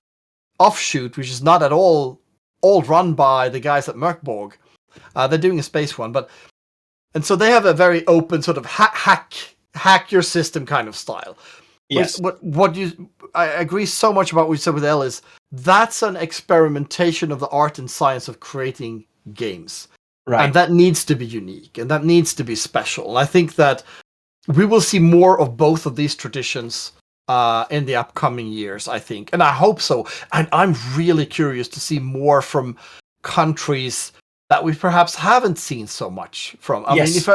offshoot, which is not at all run by the guys at Merkborg. They're doing a space one, and so they have a very open sort of hack your system kind of style. Yes. I agree so much about what you said with Ellis. That's an experimentation of the art and science of creating games. Right. And that needs to be unique, and that needs to be special. And I think that we will see more of both of these traditions in the upcoming years, I think. And I hope so. And I'm really curious to see more from countries that we perhaps haven't seen so much from. I mean, if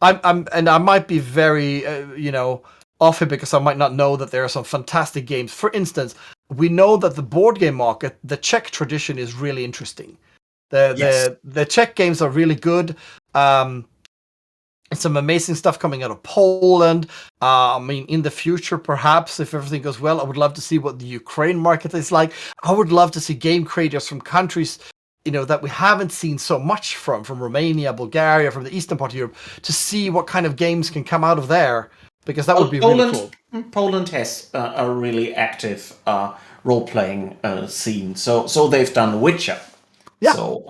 I might be very, off it because I might not know that there are some fantastic games. For instance, we know that the board game market, the Czech tradition is really interesting. The Czech games are really good. Some amazing stuff coming out of Poland. I mean, in the future, perhaps, if everything goes well, I would love to see what the Ukraine market is like. I would love to see game creators from countries, that we haven't seen so much from Romania, Bulgaria, from the eastern part of Europe, to see what kind of games can come out of there. Because that would be really cool. Poland has a really active role-playing scene. So they've done Witcher. Yeah. So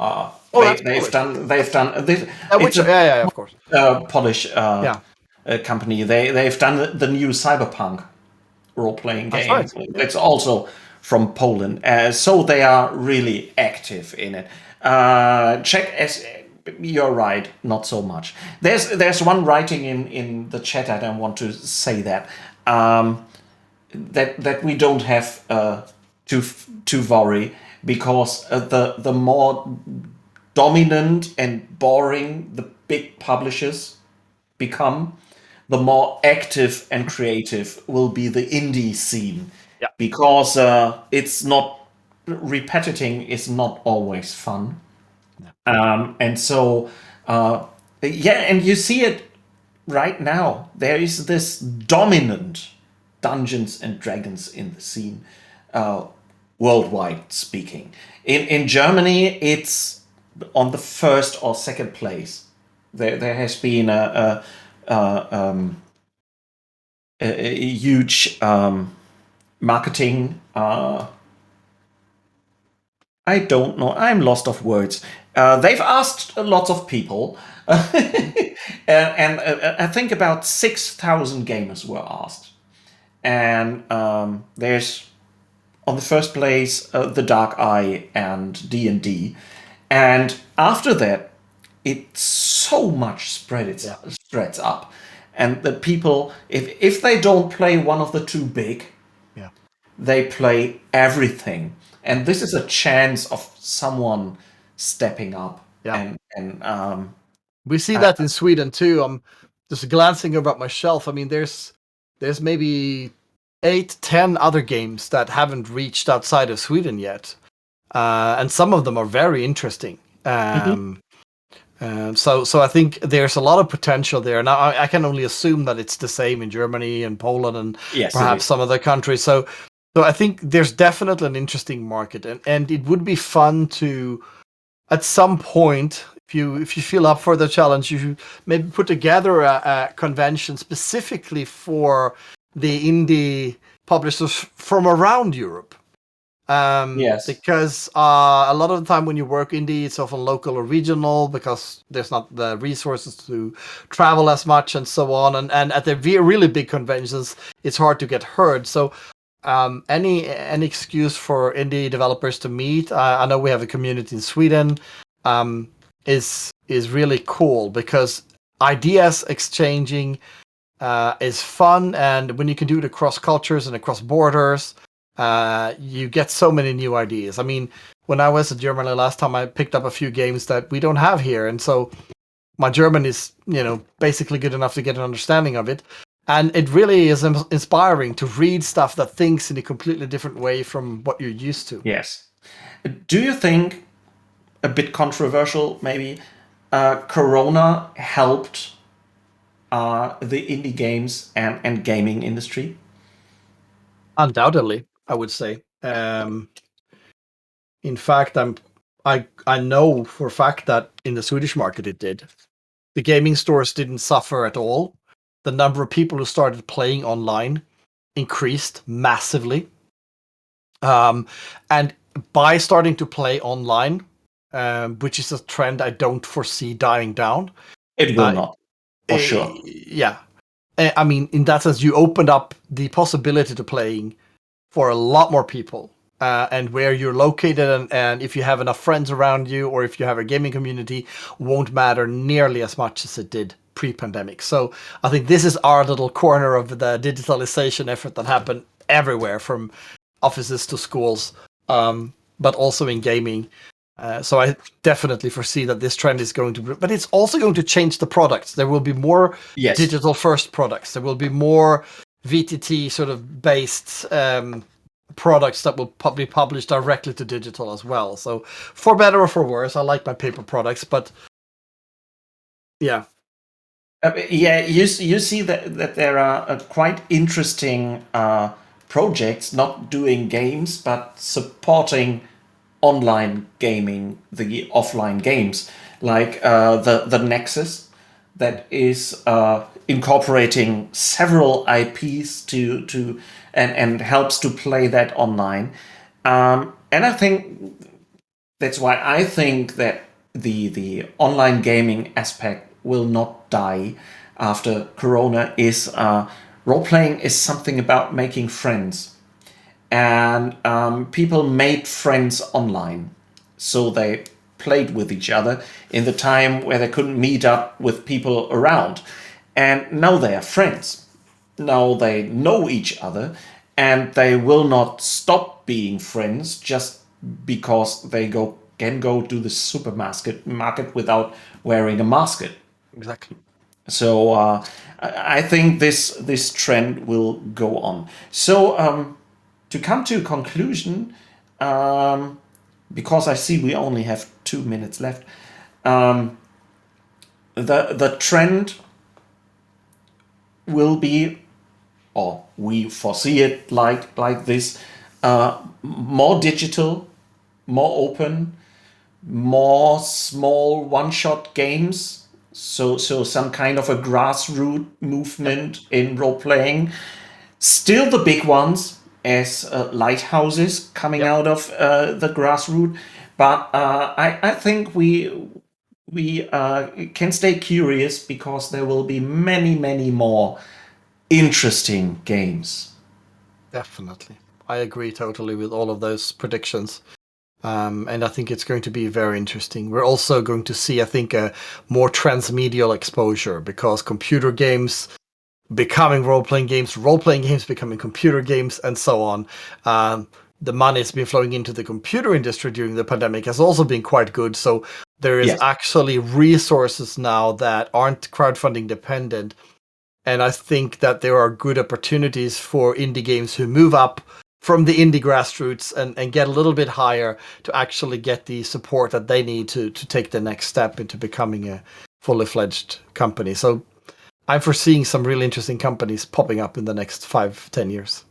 they've done this. Witcher, of course. Polish company. They've done the new Cyberpunk role-playing game. That's right. It's also from Poland. So they are really active in it. Czech as. You're right, not so much. There's one writing in the chat. I don't want to say that that we don't have to worry, because the more dominant and boring the big publishers become, the more active and creative will be the indie scene. Yeah. Because it's not repetiting is not always fun. And so, and you see it right now. There is this dominant Dungeons and Dragons in the scene. worldwide speaking. In Germany, it's on the first or second place. There has been a huge marketing. I don't know. I'm lost of words. They've asked lots of people, and I think about 6,000 gamers were asked. And there's on the first place The Dark Eye and D&D, and after that, it so much spreads up, and the people, if they don't play one of the two big, they play everything, and this is a chance of someone stepping up. And we see that in Sweden too. I'm just glancing over at my shelf. I mean, there's maybe 8-10 other games that haven't reached outside of Sweden yet, and some of them are very interesting. So I think there's a lot of potential there. Now I can only assume that it's the same in Germany and Poland and perhaps some other countries. So I think there's definitely an interesting market, and it would be fun to, at some point, if you feel up for the challenge, you should maybe put together a convention specifically for the indie publishers from around Europe. Because a lot of the time when you work indie, it's often local or regional because there's not the resources to travel as much and so on. And at the really big conventions, it's hard to get heard. So any excuse for indie developers to meet, I know we have a community in Sweden, is really cool because ideas exchanging is fun, and when you can do it across cultures and across borders, you get so many new ideas. I mean, when I was in Germany last time, I picked up a few games that we don't have here, and so my German is, basically good enough to get an understanding of it. And it really is inspiring to read stuff that thinks in a completely different way from what you're used to. Yes. Do you think, a bit controversial maybe, Corona helped the indie games and gaming industry? Undoubtedly, I would say. In fact, I know for a fact that in the Swedish market it did. The gaming stores didn't suffer at all. The number of people who started playing online increased massively. And by starting to play online, which is a trend I don't foresee dying down. It will not, for sure. Yeah. I mean, in that sense, you opened up the possibility to playing for a lot more people. And where you're located and if you have enough friends around you or if you have a gaming community won't matter nearly as much as it did pre-pandemic. So I think this is our little corner of the digitalization effort that happened everywhere, from offices to schools, but also in gaming. So I definitely foresee that this trend is going to, but it's also going to change the products. There will be more digital first products. There will be more VTT sort of based products that will be published directly to digital as well. So for better or for worse, I like my paper products, but yeah. You see that there are quite interesting projects, not doing games, but supporting online gaming, the offline games, like the Nexus, that is incorporating several IPs to and helps to play that online. And I think that's why I think that the online gaming aspect will not die after Corona. Is role playing is something about making friends, and people made friends online, so they played with each other in the time where they couldn't meet up with people around, and now they are friends. Now they know each other, and they will not stop being friends just because they can go to the supermarket without wearing a mask. Exactly. So I think this trend will go on. So to come to a conclusion, because I see we only have 2 minutes left, the trend will be, or we foresee it like this, more digital, more open, more small one-shot games. So some kind of a grassroots movement in role-playing. Still the big ones as lighthouses coming out of the grassroots. But I think we can stay curious because there will be many, many more interesting games. Definitely. I agree totally with all of those predictions. And I think it's going to be very interesting. We're also going to see, I think, a more transmedial exposure because computer games becoming role-playing games becoming computer games, and so on. The money that's been flowing into the computer industry during the pandemic has also been quite good. So there is actually resources now that aren't crowdfunding dependent. And I think that there are good opportunities for indie games who move up from the indie grassroots and get a little bit higher to actually get the support that they need to take the next step into becoming a fully fledged company. So I'm foreseeing some really interesting companies popping up in the next 5-10 years.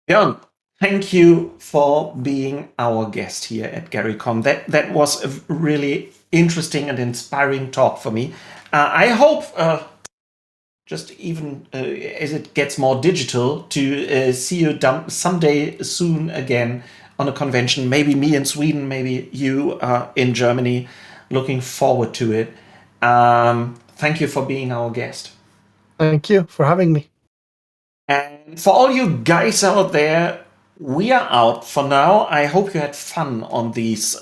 Björn, thank you for being our guest here at GaryCon. That was a really interesting and inspiring talk for me. I hope, just even as it gets more digital, to see you someday soon again on a convention. Maybe me in Sweden, maybe you in Germany. Looking forward to it. Thank you for being our guest. Thank you for having me. And for all you guys out there, we are out for now. I hope you had fun on these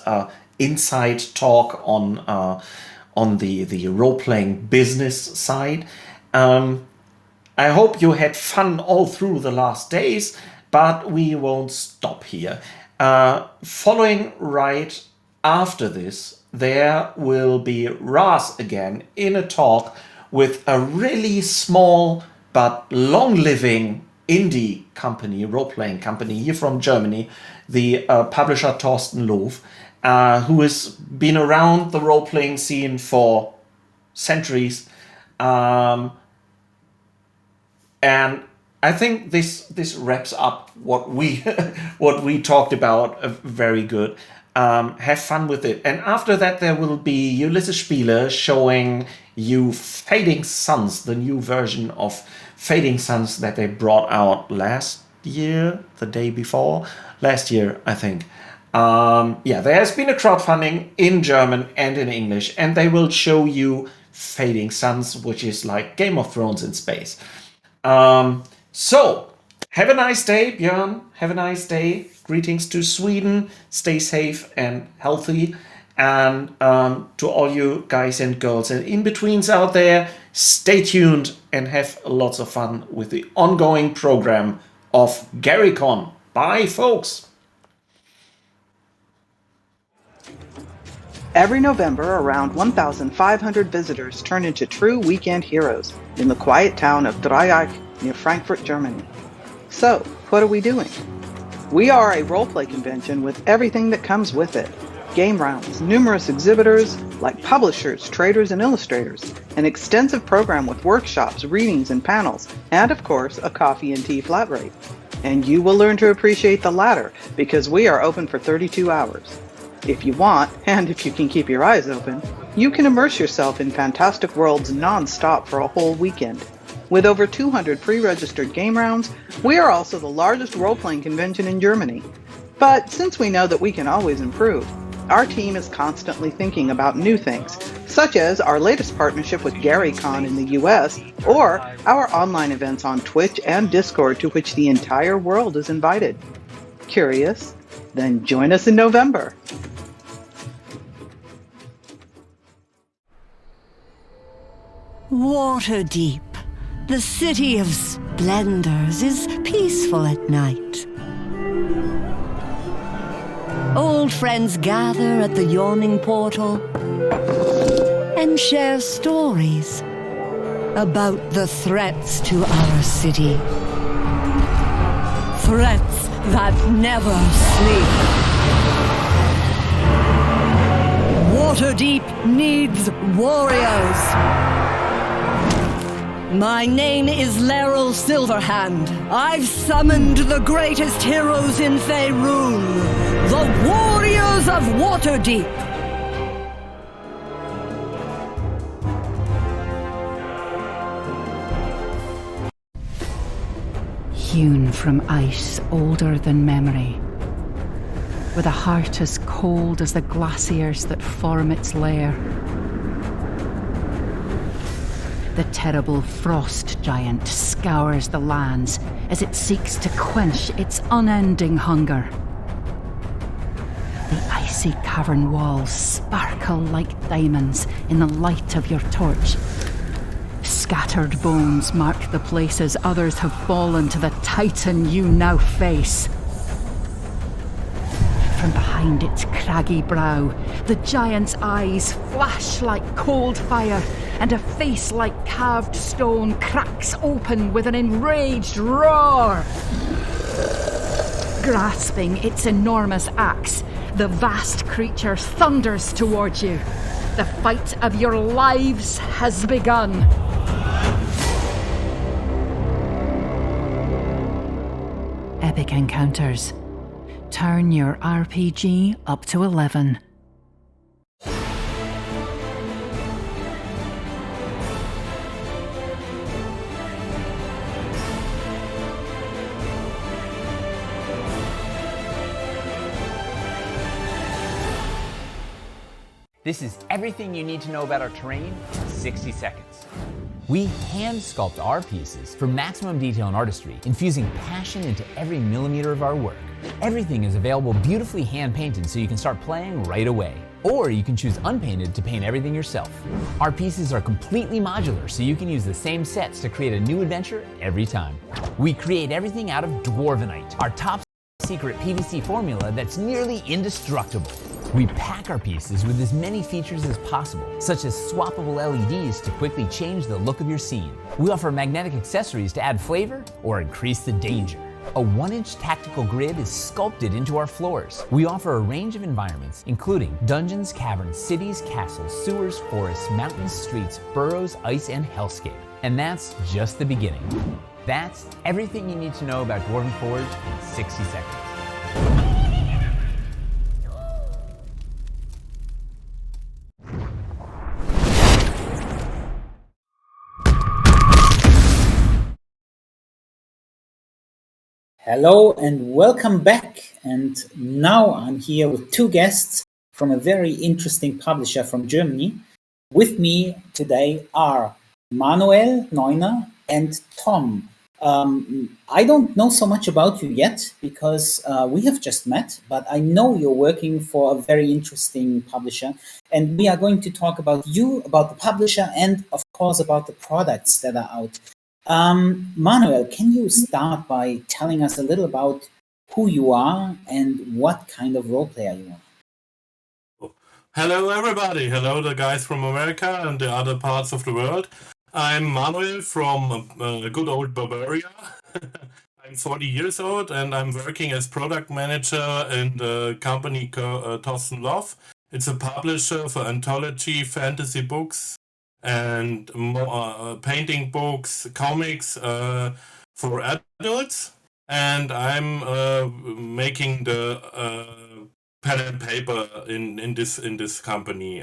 inside talk on the role-playing business side. I hope you had fun all through the last days, but we won't stop here. Following right after this, there will be Raz again in a talk with a really small but long-living indie company, role-playing company here from Germany, the publisher Thorsten Loof, who has been around the role-playing scene for centuries. And I think this wraps up what we talked about very good. Have fun with it. And after that, there will be Ulysses Spieler showing you Fading Suns, the new version of Fading Suns that they brought out last year, the day before. Last year, I think. There has been a crowdfunding in German and in English, and they will show you Fading Suns, which is like Game of Thrones in space. So, have a nice day, Björn. Have a nice day. Greetings to Sweden. Stay safe and healthy. And to all you guys and girls and in-betweens out there, stay tuned and have lots of fun with the ongoing program of GaryCon. Bye, folks. Every November, around 1,500 visitors turn into true weekend heroes in the quiet town of Dreieich near Frankfurt, Germany. So, what are we doing? We are a roleplay convention with everything that comes with it. Game rounds, numerous exhibitors like publishers, traders, and illustrators, an extensive program with workshops, readings, and panels, and of course, a coffee and tea flat rate. And you will learn to appreciate the latter because we are open for 32 hours. If you want, and if you can keep your eyes open, you can immerse yourself in fantastic worlds non-stop for a whole weekend. With over 200 pre-registered game rounds, we are also the largest role-playing convention in Germany. But since we know that we can always improve, our team is constantly thinking about new things, such as our latest partnership with GaryCon in the US, or our online events on Twitch and Discord to which the entire world is invited. Curious? Then join us in November. Waterdeep, the city of splendors, is peaceful at night. Old friends gather at the yawning portal and share stories about the threats to our city. Threats that never sleep. Waterdeep needs warriors. My name is Laeral Silverhand. I've summoned the greatest heroes in Faerun, the Warriors of Waterdeep. Hewn from ice older than memory, with a heart as cold as the glaciers that form its lair. The terrible frost giant scours the lands as it seeks to quench its unending hunger. The icy cavern walls sparkle like diamonds in the light of your torch. Scattered bones mark the places others have fallen to the titan you now face. From behind its craggy brow, the giant's eyes flash like cold fire, and a face like carved stone cracks open with an enraged roar. Grasping its enormous axe, the vast creature thunders towards you. The fight of your lives has begun. Epic encounters. Turn your RPG up to 11. This is everything you need to know about our terrain in 60 seconds. We hand sculpt our pieces for maximum detail and artistry, infusing passion into every millimeter of our work. Everything is available beautifully hand-painted so you can start playing right away. Or you can choose unpainted to paint everything yourself. Our pieces are completely modular so you can use the same sets to create a new adventure every time. We create everything out of Dwarvenite, our top secret PVC formula that's nearly indestructible. We pack our pieces with as many features as possible, such as swappable LEDs to quickly change the look of your scene. We offer magnetic accessories to add flavor or increase the danger. A 1-inch tactical grid is sculpted into our floors. We offer a range of environments, including dungeons, caverns, cities, castles, sewers, forests, mountains, streets, burrows, ice, and hellscape. And that's just the beginning. That's everything you need to know about Dwarven Forge in 60 seconds. Hello and welcome back. And now I'm here with two guests from a very interesting publisher from Germany. With me today are Manuel Neuner and Tom. I don't know so much about you yet because we have just met, but I know you're working for a very interesting publisher. And we are going to talk about you, about the publisher, and of course about the products that are out. Manuel, can you start by telling us a little about who you are and what kind of role player you are? Hello, everybody. Hello, the guys from America and the other parts of the world. I'm Manuel from good old Bavaria. I'm 40 years old and I'm working as product manager in the company Thorsten Loff. It's a publisher for anthology fantasy books and painting books, comics for adults. And I'm making the pen and paper in this company.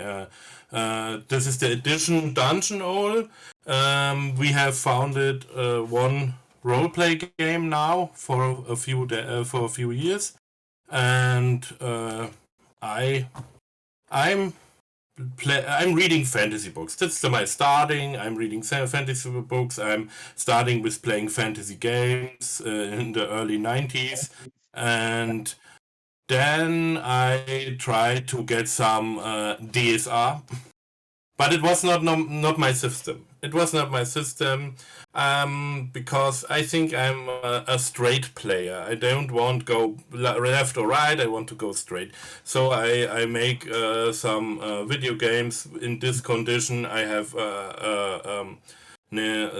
This is the edition Dungeon All. We have founded one roleplay game now for a few years, and I'm reading fantasy books. That's my starting. I'm reading fantasy books. I'm starting with playing fantasy games in the early 90s, and then I tried to get some DSR, but it was not my system. It was not my system because I think I'm a straight player. I don't want to go left or right. I want to go straight. So I make some video games in this condition. I have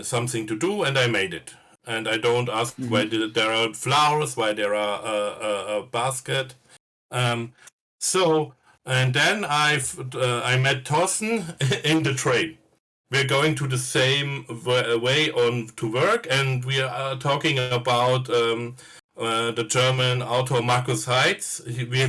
something to do, and I made it. And I don't ask why there are flowers, why there are a basket. And then I met Thorsten in the train. we're going to the same way on to work, and we are talking about the German author Markus Heitz,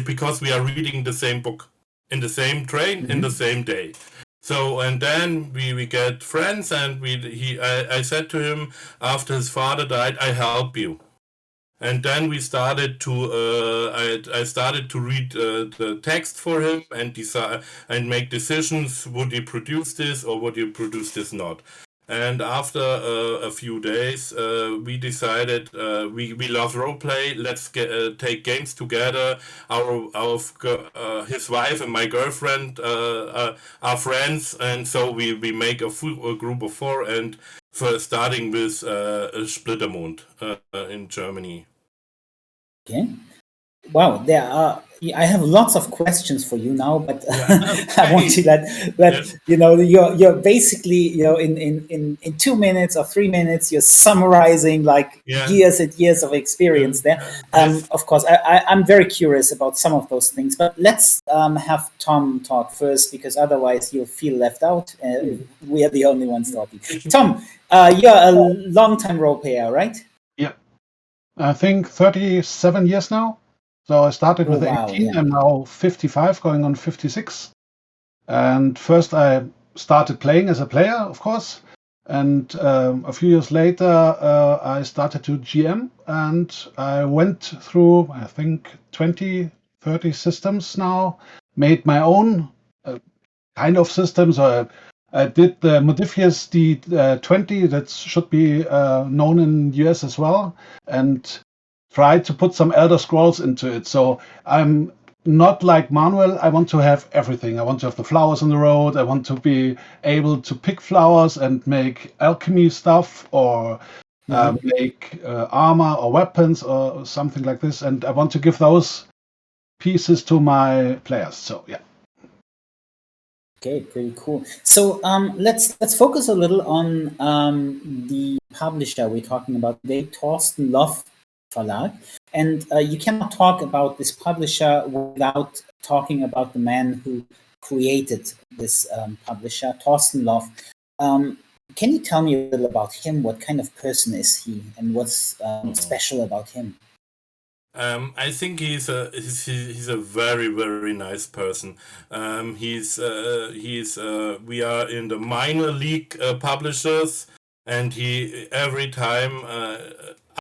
because we are reading the same book in the same train in the same day. So, and then we get friends, and I said to him after his father died, I help you. And then we started to I started to read the text for him and decide and make decisions. Would you produce this or would you produce this not? And after a few days, we decided we love roleplay. Let's take games together. His wife and my girlfriend are friends, and so we make a group of four, and starting with Splittermond in Germany. Okay. Wow, I have lots of questions for you now, but I want to let you're basically in 2 minutes or 3 minutes you're summarizing like years and years of experience there. Of course, I'm very curious about some of those things, but let's have Tom talk first, because otherwise you'll feel left out. We are the only ones talking. Tom, you're a long-time role player, right? Yeah, I think 37 years now. So I started with 18. I'm now 55, going on 56. And first I started playing as a player, of course. And a few years later, I started to GM, and I went through, I think, 20, 30 systems now, made my own kind of systems. I did the Modifius D20, that should be known in the US as well, and tried to put some Elder Scrolls into it. So I'm not like Manuel. I want to have everything. I want to have the flowers on the road. I want to be able to pick flowers and make alchemy stuff, or make armor or weapons or something like this. And I want to give those pieces to my players. So yeah. Okay, pretty cool. So let's focus a little on the publisher we're talking about today, Thorsten Loff Verlag. And you cannot talk about this publisher without talking about the man who created this publisher, Thorsten Loff. Can you tell me a little about him? What kind of person is he, and what's special about him? I think he's a very, very nice person. We are in the minor league publishers, and every time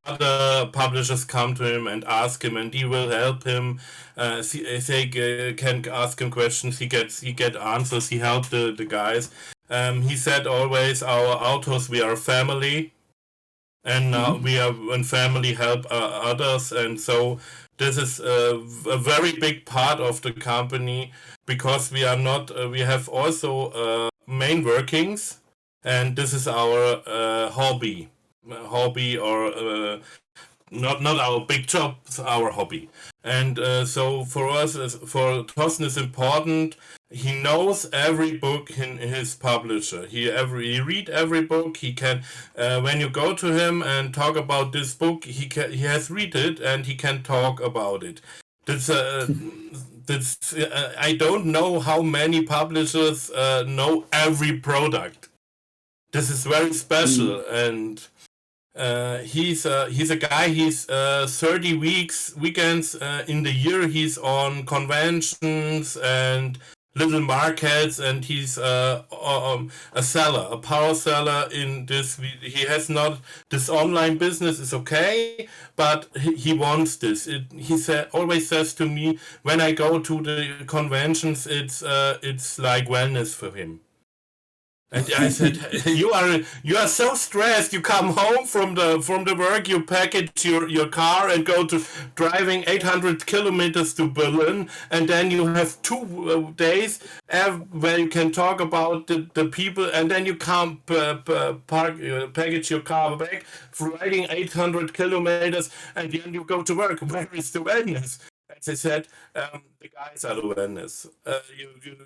other publishers come to him and ask him, and he will help him. They can ask him questions. He get answers. He helped the guys. He said always, our authors, we are a family. And now we are when family help others, and so this is a very big part of the company, because we are not. We have also main workings, and this is our hobby, or not our big job, our hobby. And so for us, for Thorsten, is important. He knows every book in his publisher. He read every book. He can when you go to him and talk about this book, he has read it, and he can talk about it. That's I don't know how many publishers know every product. This is very special, and he's a guy. He's 30 weekends in the year. He's on conventions and little markets, and he's a seller, a power seller in this. He has not this online business is okay, but he wants this. He always says to me, when I go to the conventions, it's like wellness for him. And I said, you are so stressed. You come home from the work, you package your car and go to driving 800 kilometers to Berlin, and then you have 2 days where you can talk about the people, and then you can't package your car back, riding 800 kilometers, and then you go to work. Where is the wellness? As I said, the guys are the wellness.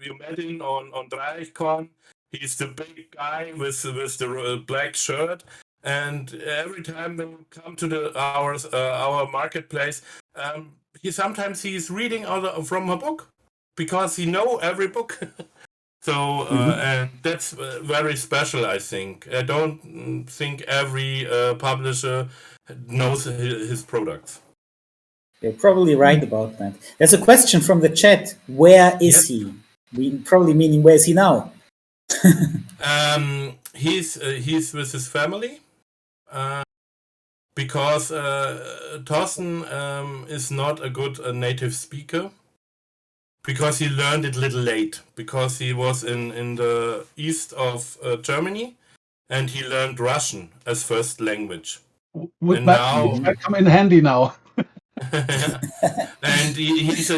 You met him on GaryCon. He's the big guy with the black shirt, and every time when you come to our marketplace, he's reading from a book, because he know every book. So, and that's very special, I think. I don't think every publisher knows his products. You're probably right about that. There's a question from the chat. Where is he? We probably meaning where is he now? He's with his family because Thorsten is not a good native speaker because he learned it a little late because he was in the east of Germany and he learned Russian as first language. Would that come in handy now? And he's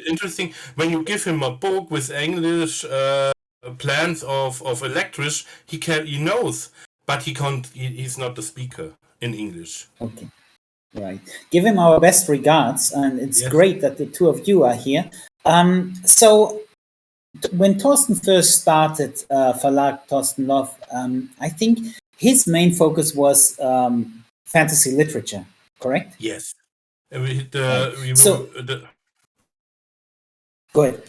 interesting when you give him a book with English plans of electric, he knows, but he can't. He's not the speaker in English. Okay, right. Give him our best regards, and it's great that the two of you are here. So when Thorsten first started Verlag Thorsten Love, I think his main focus was fantasy literature, correct? Yes. Go ahead.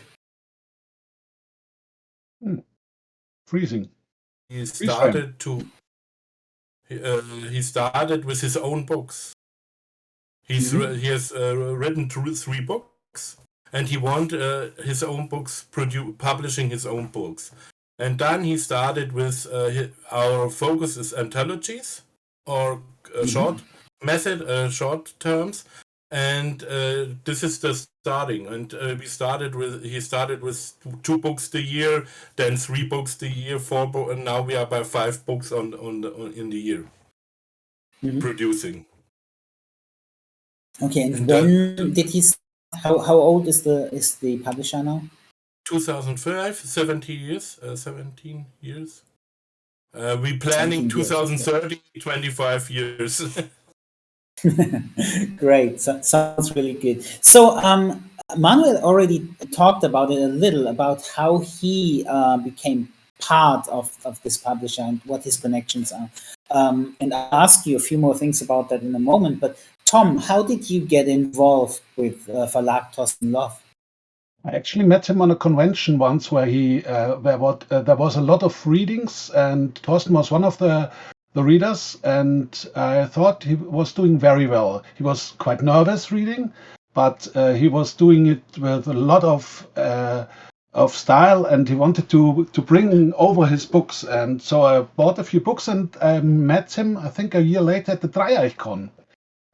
Freezing. He started he started with his own books. He has written three books, and he wanted his own books, publishing his own books. And then he started with our focus is anthologies or short method, short terms, and this is the starting. And he started with 2 books a year, then 3 books a year, 4 books, and now we are by 5 books in the year producing. Okay, and when did he? How old is the publisher now? 2005, 17 years. We planning 2030, 25 years. Great, sounds really good. So Manuel already talked about it a little about how he became part of this publisher and what his connections are. And I'll ask you a few more things about that in a moment. But Tom, how did you get involved with Verlag Thorsten Love? I actually met him on a convention once where there was a lot of readings, and Thorsten was one of the readers, and I thought he was doing very well. He was quite nervous reading, but he was doing it with a lot of style, and he wanted to bring over his books. And so I bought a few books, and I met him, I think, a year later at the GaryCon.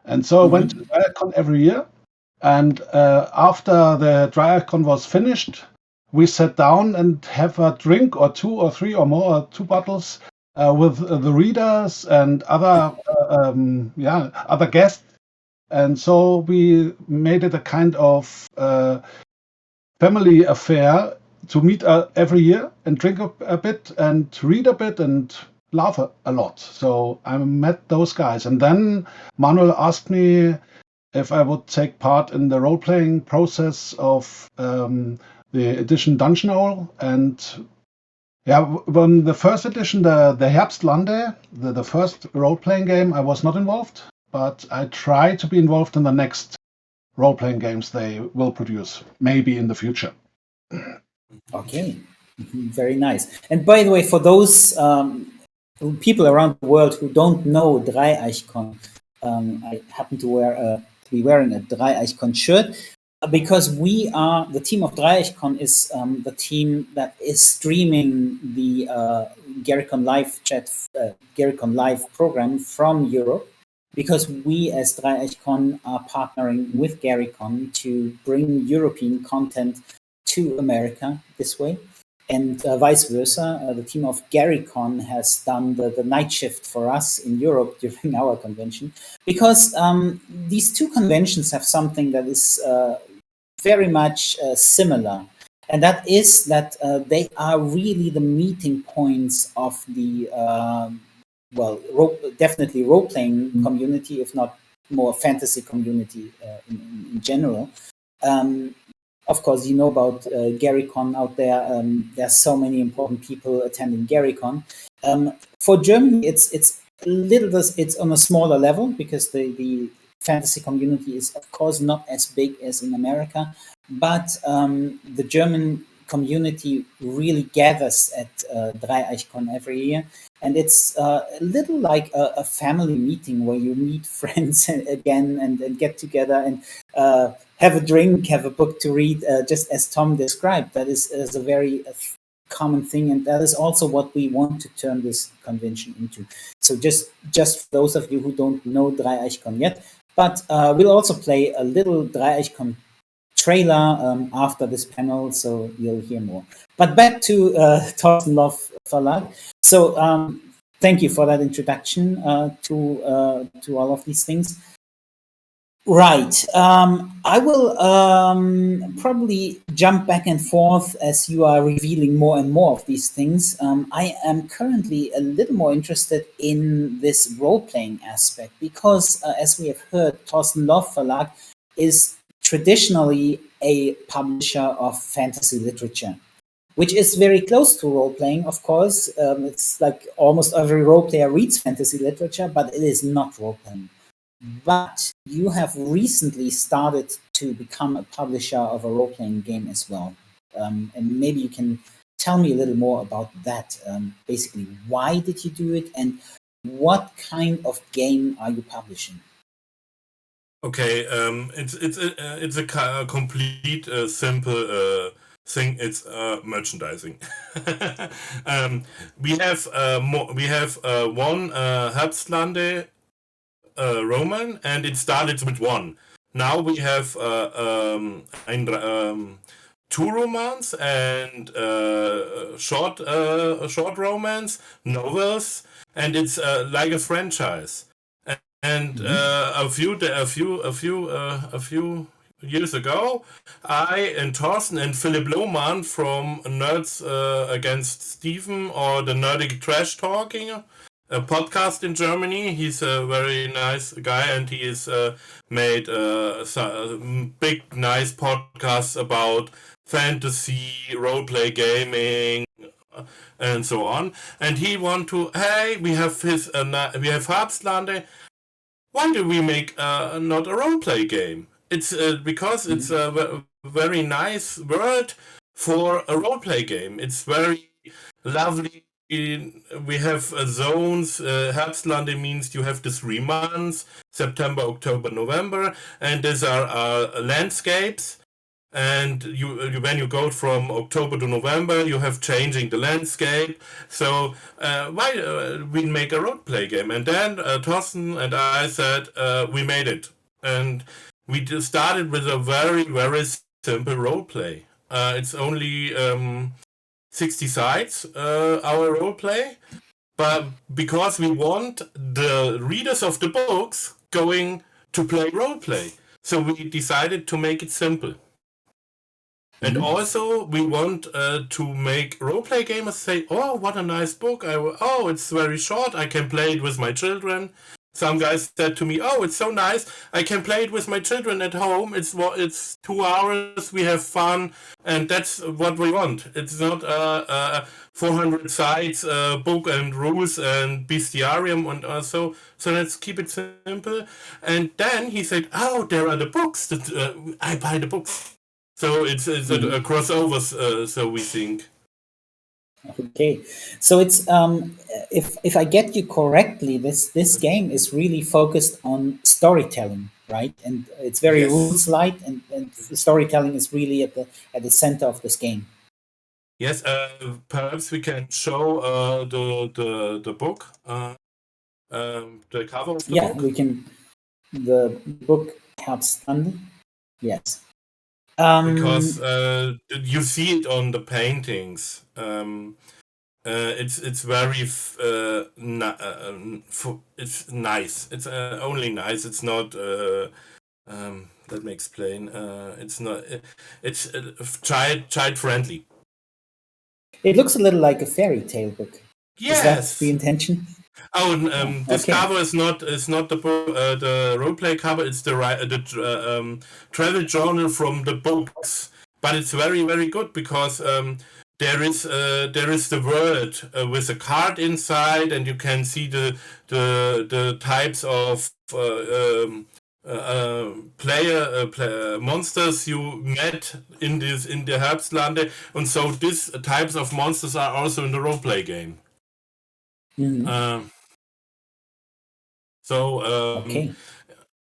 And so I went to GaryCon every year. And after the GaryCon was finished, we sat down and have a drink or 2 or 3 or more, 2 bottles with the readers and other guests. And so we made it a kind of family affair to meet every year and drink a bit and read a bit and laugh a lot. So I met those guys. And then Manuel asked me if I would take part in the role-playing process of the edition Dungeon Owl. And when the first edition, the Herbstlande, the first role-playing game, I was not involved, but I try to be involved in the next role-playing games they will produce, maybe in the future. Okay, very nice. And by the way, for those people around the world who don't know GaryCon, I happen to be wearing a GaryCon shirt because we are the team of GaryCon is the team that is streaming the GaryCon live chat, GaryCon live program from Europe. Because we as GaryCon are partnering with GaryCon to bring European content to America this way. And vice versa, the team of GaryCon has done the night shift for us in Europe during our convention. Because these two conventions have something that is very much similar. And that is that they are really the meeting points of the definitely role-playing community, if not more fantasy community in general. Of course, you know about GaryCon out there. There are so many important people attending GaryCon. For Germany, it's on a smaller level because the fantasy community is, of course, not as big as in America, but the German community really gathers at GaryCon every year. And it's a little like a family meeting where you meet friends again and get together and have a drink, have a book to read, just as Tom described. That is a very common thing, and that is also what we want to turn this convention into. So just for those of you who don't know GaryCon yet, but we'll also play a little GaryCon trailer after this panel, so you'll hear more. But back to Thorsten Loff Verlag. So thank you for that introduction to all of these things. Right. I will probably jump back and forth as you are revealing more and more of these things. I am currently a little more interested in this role-playing aspect because, as we have heard, Thorsten Loff Verlag is traditionally a publisher of fantasy literature, which is very close to role-playing, of course. It's like almost every role-player reads fantasy literature, but it is not role-playing. But you have recently started to become a publisher of a role-playing game as well. And maybe you can tell me a little more about that. Basically, why did you do it, and what kind of game are you publishing? Okay, it's a complete simple thing. It's merchandising. We have one Herbstlande Roman, and it started with one. Now we have two romance and short romance novels, and it's like a franchise. And a few years ago, I and Thorsten and Philip Lohmann from Nerds Against Stephen, or the Nerdic Trash Talking, a podcast in Germany. He's a very nice guy, and he has made big, nice podcasts about fantasy, roleplay gaming, and so on. And he want to, hey, we have Herbstlande. Why do we make not a roleplay game? It's because it's a very nice word for a roleplay game. It's very lovely. We have zones. Herbstlande means you have the 3 months: September, October, November, and these are landscapes. And you when you go from October to November, you have changing the landscape. So why we make a roleplay game? And then Thorsten and I said we made it, and we just started with a very, very simple roleplay. It's only 60 sides, our roleplay, but because we want the readers of the books going to play roleplay, so we decided to make it simple. And also, we want to make roleplay gamers say, "Oh, what a nice book! Oh, it's very short. I can play it with my children." Some guys said to me, "Oh, it's so nice. I can play it with my children at home. It's 2 hours. We have fun, and that's what we want. It's not a 400 sides book and rules and bestiarium and so let's keep it simple." And then he said, "Oh, there are the books. That I buy the books." So it's a crossover, so we think. Okay, so it's if I get you correctly, this game is really focused on storytelling, right? And it's very rules light, and storytelling is really at the center of this game. Yes, perhaps we can show the book, the cover of the book. Yeah, we can. The book helps Herbstlande. Yes. Because you see it on the paintings. It's very it's nice. It's only nice. It's not. Let me explain. It's not. It's child friendly. It looks a little like a fairy tale book. Yes. Is that the intention? Oh, this cover is not the roleplay cover. It's the travel journal from the books, but it's very, very good because there is the world with a card inside, and you can see the types of monsters you met in the Herbstlande, and so these types of monsters are also in the roleplay game. Okay.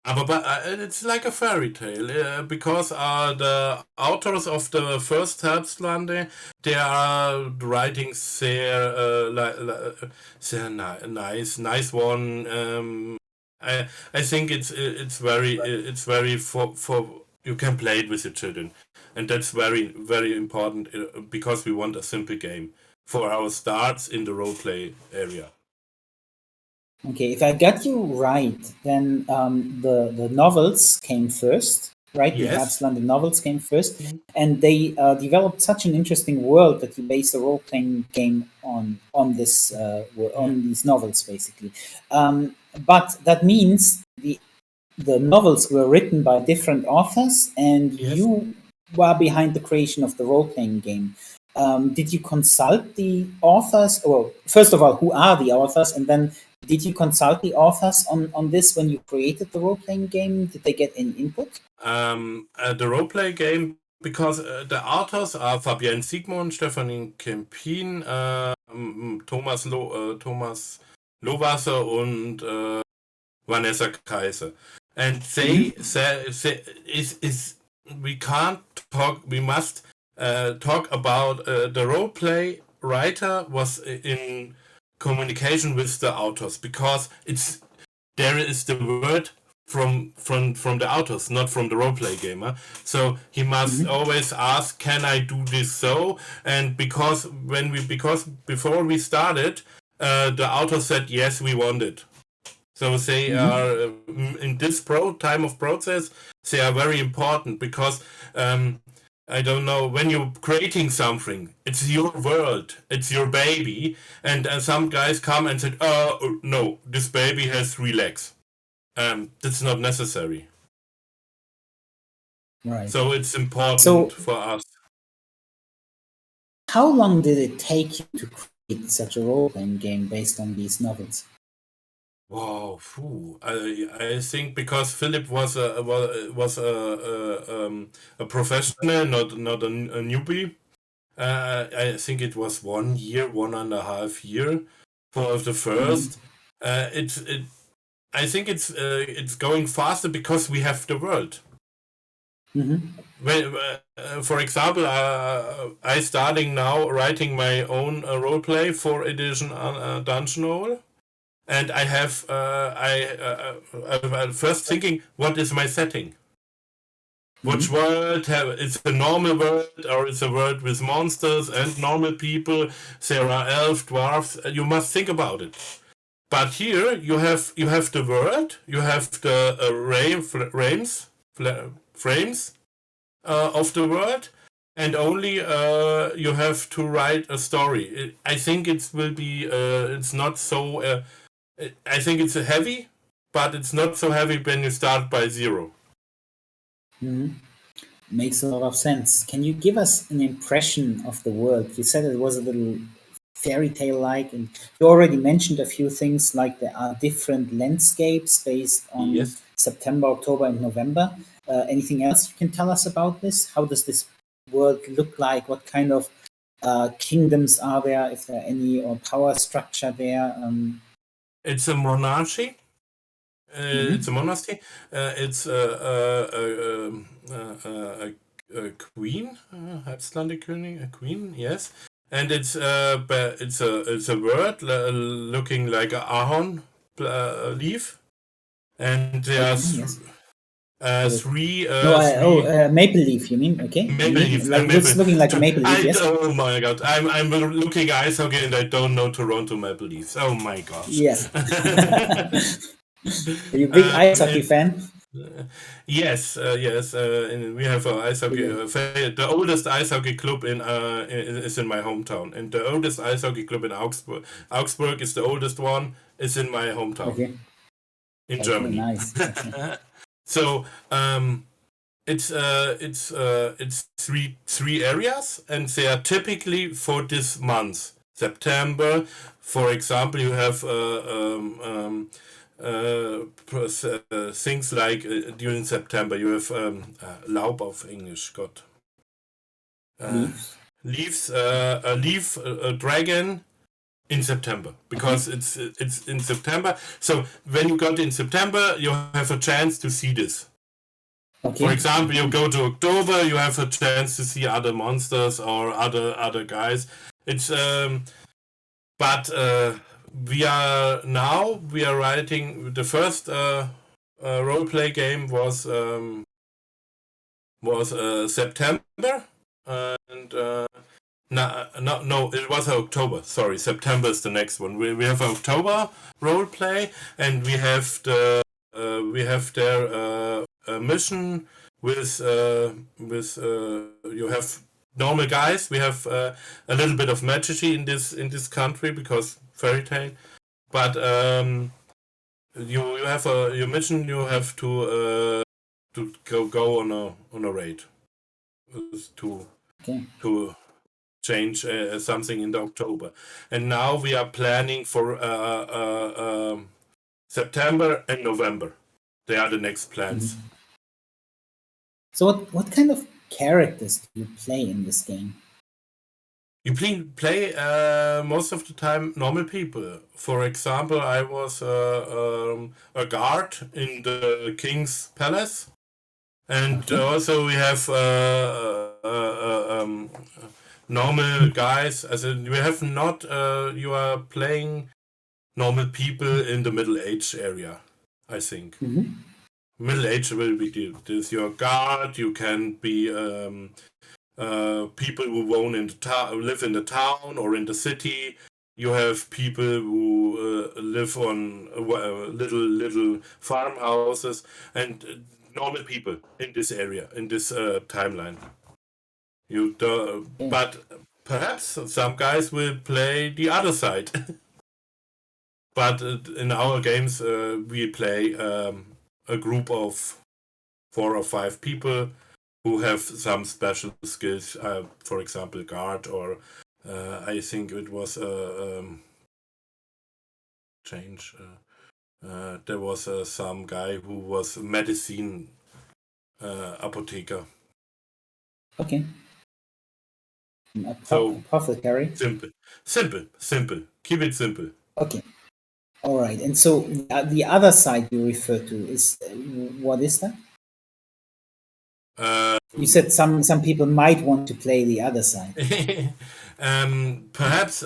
But it's like a fairy tale because the authors of the first Herbstlande, they are writing sehr nice one. I think it's very for you can play it with your children, and that's very important because we want a simple game for our starts in the roleplay area. Okay, if I got you right, then the novels came first, right? Yes. The Herbstlande novels came first, and they developed such an interesting world that you based a role playing game on this on these novels, basically. But that means the novels were written by different authors, and you were behind the creation of the role playing game. Did you consult the authors? Well, first of all, who are the authors? And then did you consult the authors on this when you created the role playing game? Did they get any input? The roleplay game, because the authors are Fabienne Siegmund, Stefanie Kempin, Thomas Lohwasser und Vanessa Kaiser. And they say we can't talk. We must talk about the roleplay writer was in communication with the authors because there is the word from the authors, not from the roleplay gamer. So he must always ask, "Can I do this so?" And because before we started, the author said, "Yes, we want it." So they are in this time of process. They are very important because I don't know, when you're creating something, it's your world, it's your baby, and some guys come and said, "Oh no, this baby has 3 legs." That's not necessary. Right. So it's important for us. How long did it take you to create such a role playing game based on these novels? Wow, I think because Philip was a professional, not a newbie. I think it was 1 year, 1.5 year for the first. I think it's going faster because we have the world. When, for example, I starting now writing my own roleplay 4th edition Dungeon Roll, and I have first thinking, what is my setting? Which world it's a normal world or it's a world with monsters and normal people? There are elf, dwarfs. You must think about it. But here you have the world, you have the frames of the world, and only you have to write a story. I think it will be. It's not so. I think it's heavy, but it's not so heavy when you start by 0. Makes a lot of sense. Can you give us an impression of the world? You said it was a little fairy tale like, and you already mentioned a few things like there are different landscapes based on September, October, and November. Anything else you can tell us about this? How does this world look like? What kind of kingdoms are there, if there are any, or power structure there? It's a monarchy. It's a monastery. It's a queen, Herbstlande-Königin, a queen, yes. And it's a bird looking like an ahorn leaf, and there's three. Maple leaf. You mean Maple leaf? Like it's looking like a maple leaf. Yes. Oh my god! I'm looking at ice hockey and I don't know Toronto Maple Leafs. Oh my gosh! Yes. Are you a big ice hockey fan? Yes, yes. And we have an ice hockey. The oldest ice hockey club is in my hometown, and the oldest ice hockey club in Augsburg. Augsburg is the oldest one. Is in my hometown. In Germany. Nice. So it's three areas, and they are typically for this month, September. For example, you have things like during September you have Laub auf English, Gott. Leaves. Leaves, a leaf, a dragon in September, because it's in September. So when you got in September, you have a chance to see this. Okay. For example, you go to October, you have a chance to see other monsters or other guys. It's but we are writing the first roleplay game was September, and no, it was October. Sorry, September is the next one. We have October roleplay, and we have their mission with you have normal guys. We have a little bit of magic in this country because fairy tale, but you have your mission. You have to go on a raid to change something in the October, and now we are planning for September and November. They are the next plans. Mm-hmm. So what kind of characters do you play in this game? You play most of the time normal people. For example, I was a guard in the king's palace, and also we have normal guys. As in, we have not. You are playing normal people in the middle age area, I think. Mm-hmm. Middle age will be this. Your guard. You can be people who live in the town or in the city. You have people who live on little farmhouses, and normal people in this area, in this timeline. But perhaps some guys will play the other side. But in our games, we play a group of 4 or 5 people who have some special skills. For example, guard, or I think it was change. There was some guy who was medicine apotheker. Okay. Apothecary. Simple. Keep it simple. Okay. All right. And so the other side you refer to is what is that? You said some people might want to play the other side. Perhaps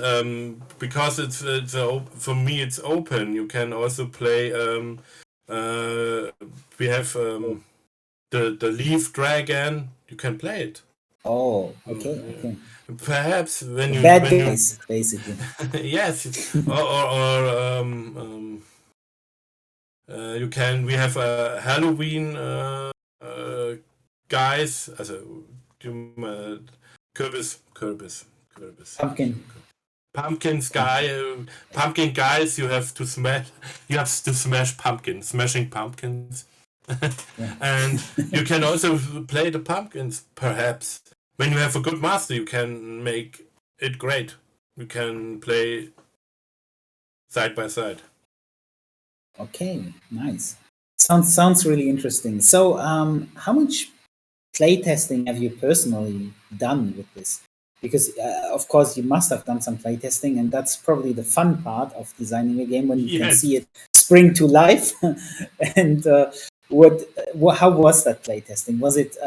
because it's for me it's open. You can also play. We have the leaf dragon. You can play it. Oh, okay. Perhaps when you bad guys, basically. Yes, or you can. We have a Halloween guys. Also, Kürbis. Pumpkin guys. You have to smash pumpkins, smashing pumpkins. And you can also play the pumpkins. Perhaps when you have a good master, you can make it great. You can play side by side. Okay, nice. Sounds really interesting. So, how much playtesting have you personally done with this? Because of course you must have done some playtesting, and that's probably the fun part of designing a game when you can see it spring to life. And how was that playtesting? Was it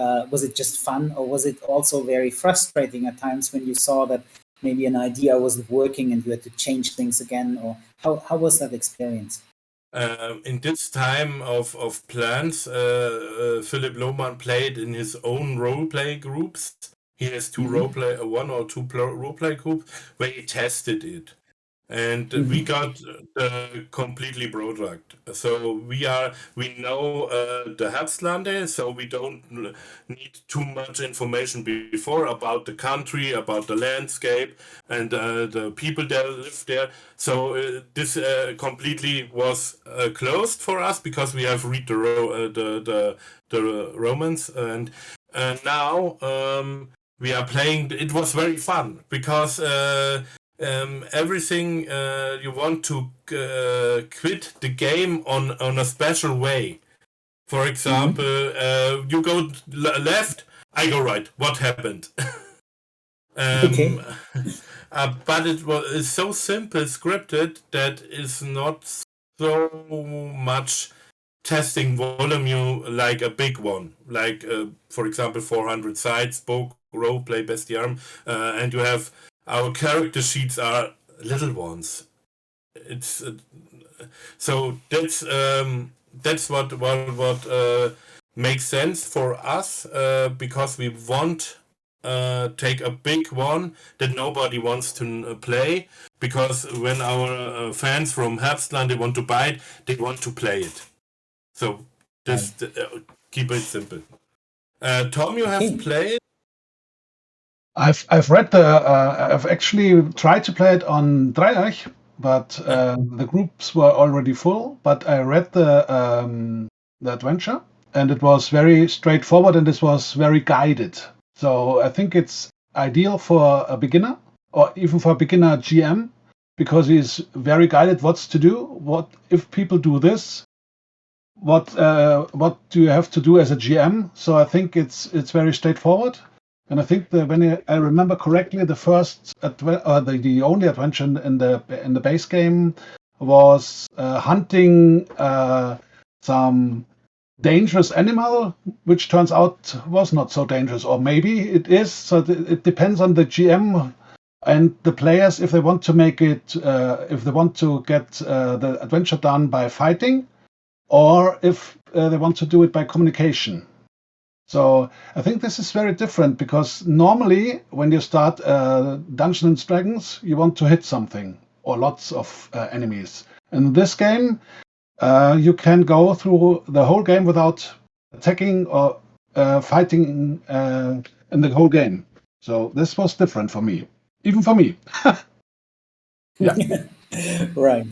just fun, or was it also very frustrating at times when you saw that maybe an idea wasn't working and you had to change things again? Or how was that experience? In this time of plans, Philip Lohmann played in his own roleplay groups. He has one or two roleplay groups where he tested it. And we got the completely product. So we know the Herbstlande, so we don't need too much information before about the country, about the landscape, and the people that live there. So this completely was closed for us because we have read the romance, and now we are playing. It was very fun because everything you want to quit the game on a special way. For example, you go left, I go right. What happened? Okay. But it's so simple scripted that is not so much testing volume like a big one, like for example 400 sites, book, role play, bestiarm, and you have our character sheets are little ones. It's so that's what makes sense for us because we want take a big one that nobody wants to play, because when our fans from Herbstland, they want to buy it, they want to play it. So just keep it simple. Tom, you have played? I've read I've actually tried to play it on Dreieich, but the groups were already full. But I read the adventure, and it was very straightforward, and this was very guided. So I think it's ideal for a beginner, or even for a beginner GM, because he's very guided what's to do. What if people do this? What do you have to do as a GM? So I think it's very straightforward. And I think that when I remember correctly, the first the only adventure in the base game was hunting some dangerous animal, which turns out was not so dangerous, or maybe it is. So it depends on the GM and the players if they want to make it, if they want to get the adventure done by fighting, or if they want to do it by communication. So I think this is very different, because normally when you start Dungeons & Dragons, you want to hit something or lots of enemies. In this game, you can go through the whole game without attacking or fighting in the whole game. So this was different for me, even for me. Yeah. Right.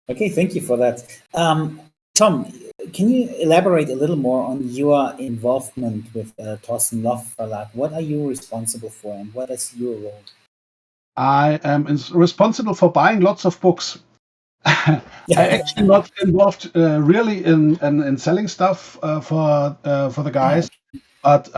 Okay, thank you for that. Tom, can you elaborate a little more on your involvement with Thorsten Loff Verlag? What are you responsible for, and what is your role? I am responsible for buying lots of books. I actually not involved really in selling stuff for the guys, but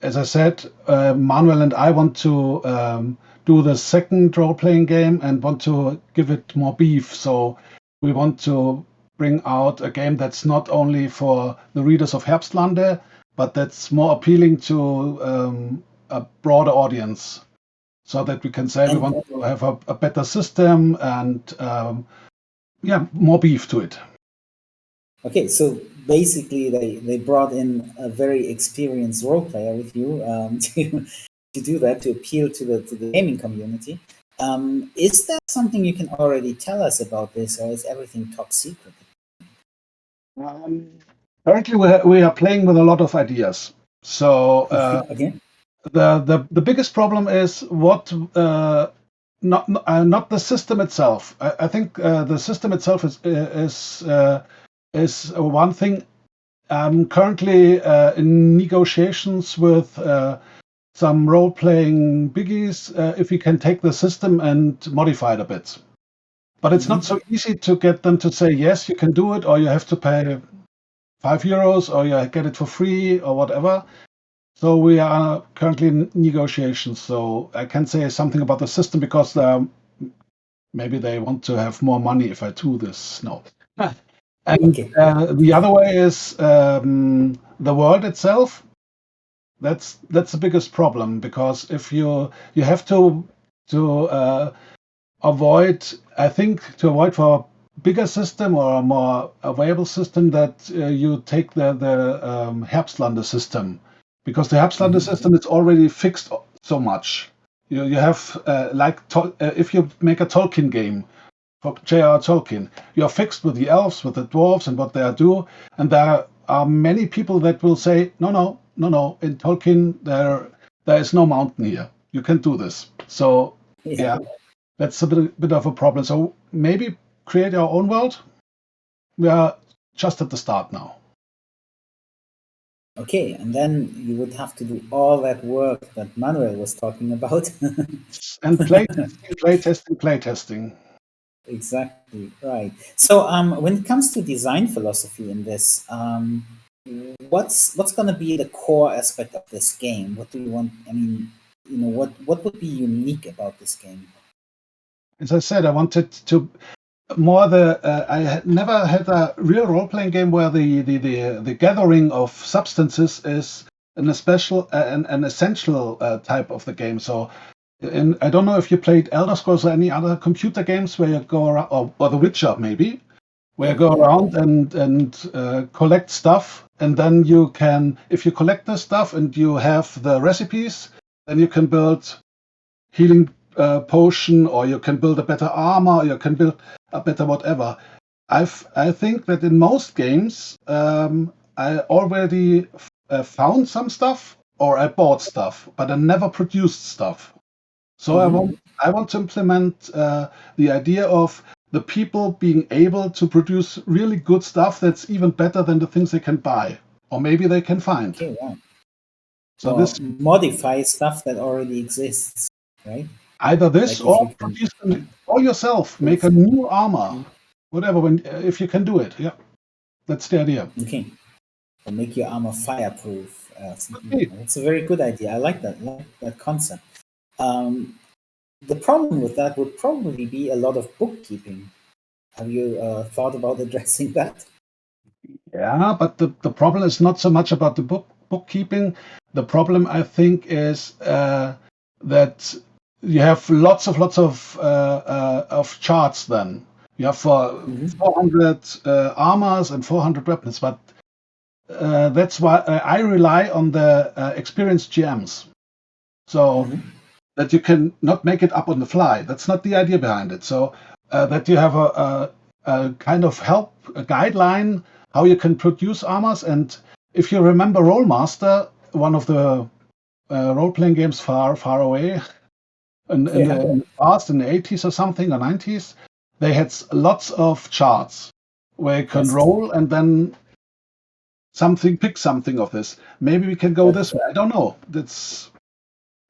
as I said, Manuel and I want to do the second role-playing game and want to give it more beef. So we want to bring out a game that's not only for the readers of Herbstlande, but that's more appealing to a broader audience, so that we can say we want to have a better system and more beef to it. Okay, so basically they brought in a very experienced role player with you to do that, to appeal to the gaming community. Is that something you can already tell us about this, or is everything top secret? Currently, we are playing with a lot of ideas. So the biggest problem is not the system itself. I think the system itself is one thing. I'm currently in negotiations with some role-playing biggies if we can take the system and modify it a bit. But it's not so easy to get them to say, yes, you can do it, or you have to pay €5, or you get it for free, or whatever. So we are currently in negotiations. So I can't say something about the system, because maybe they want to have more money if I do this. No. And the other way is the world itself. That's the biggest problem, because if you have to avoid, I think, for a bigger system or a more available system, that you take the Herbstlande system, because the Herbstlande system is already fixed so much. You have if you make a Tolkien game for J.R. Tolkien, you are fixed with the elves, with the dwarves, and what they do. And there are many people that will say, no. In Tolkien, there is no mountain here. You can do this. So yeah, that's a bit of a problem. So maybe create our own world. We are just at the start now. Okay, and then you would have to do all that work that Manuel was talking about. And playtesting. Exactly, right. So when it comes to design philosophy in this, what's going to be the core aspect of this game? What do you want? I mean, what would be unique about this game? As I said, I wanted to I had never had a real role-playing game where the gathering of substances is an essential type of the game. So, I don't know if you played Elder Scrolls or any other computer games where you go around, or The Witcher maybe, where you go around and collect stuff, and then you can, if you collect the stuff and you have the recipes, then you can build healing potion, or you can build a better armor, or you can build a better whatever. I think that in most games, I already found some stuff, or I bought stuff, but I never produced stuff. So I want to implement the idea of the people being able to produce really good stuff that's even better than the things they can buy, or maybe they can find. Okay, wow. So Or this modify stuff that already exists, right? either this, Like or produce them all yourself, make a new armor, whatever. If you can do it, yeah, that's the idea. Okay, or make your armor fireproof. It's a very good idea. I like that concept. The problem with that would probably be a lot of bookkeeping. Have you thought about addressing that? Yeah, but the problem is not so much about the bookkeeping. The problem, I think, is that you have lots of charts. Then you have 400 armors and 400 weapons, but that's why I rely on the experienced GMs. So that you can not make it up on the fly. That's not the idea behind it. So that you have a kind of help, a guideline how you can produce armors. And if you remember Rollmaster, one of the role-playing games far away in the past, in the 80s or something, or 90s, they had lots of charts where you can roll and then pick something of this. Maybe we can go this way. I don't know.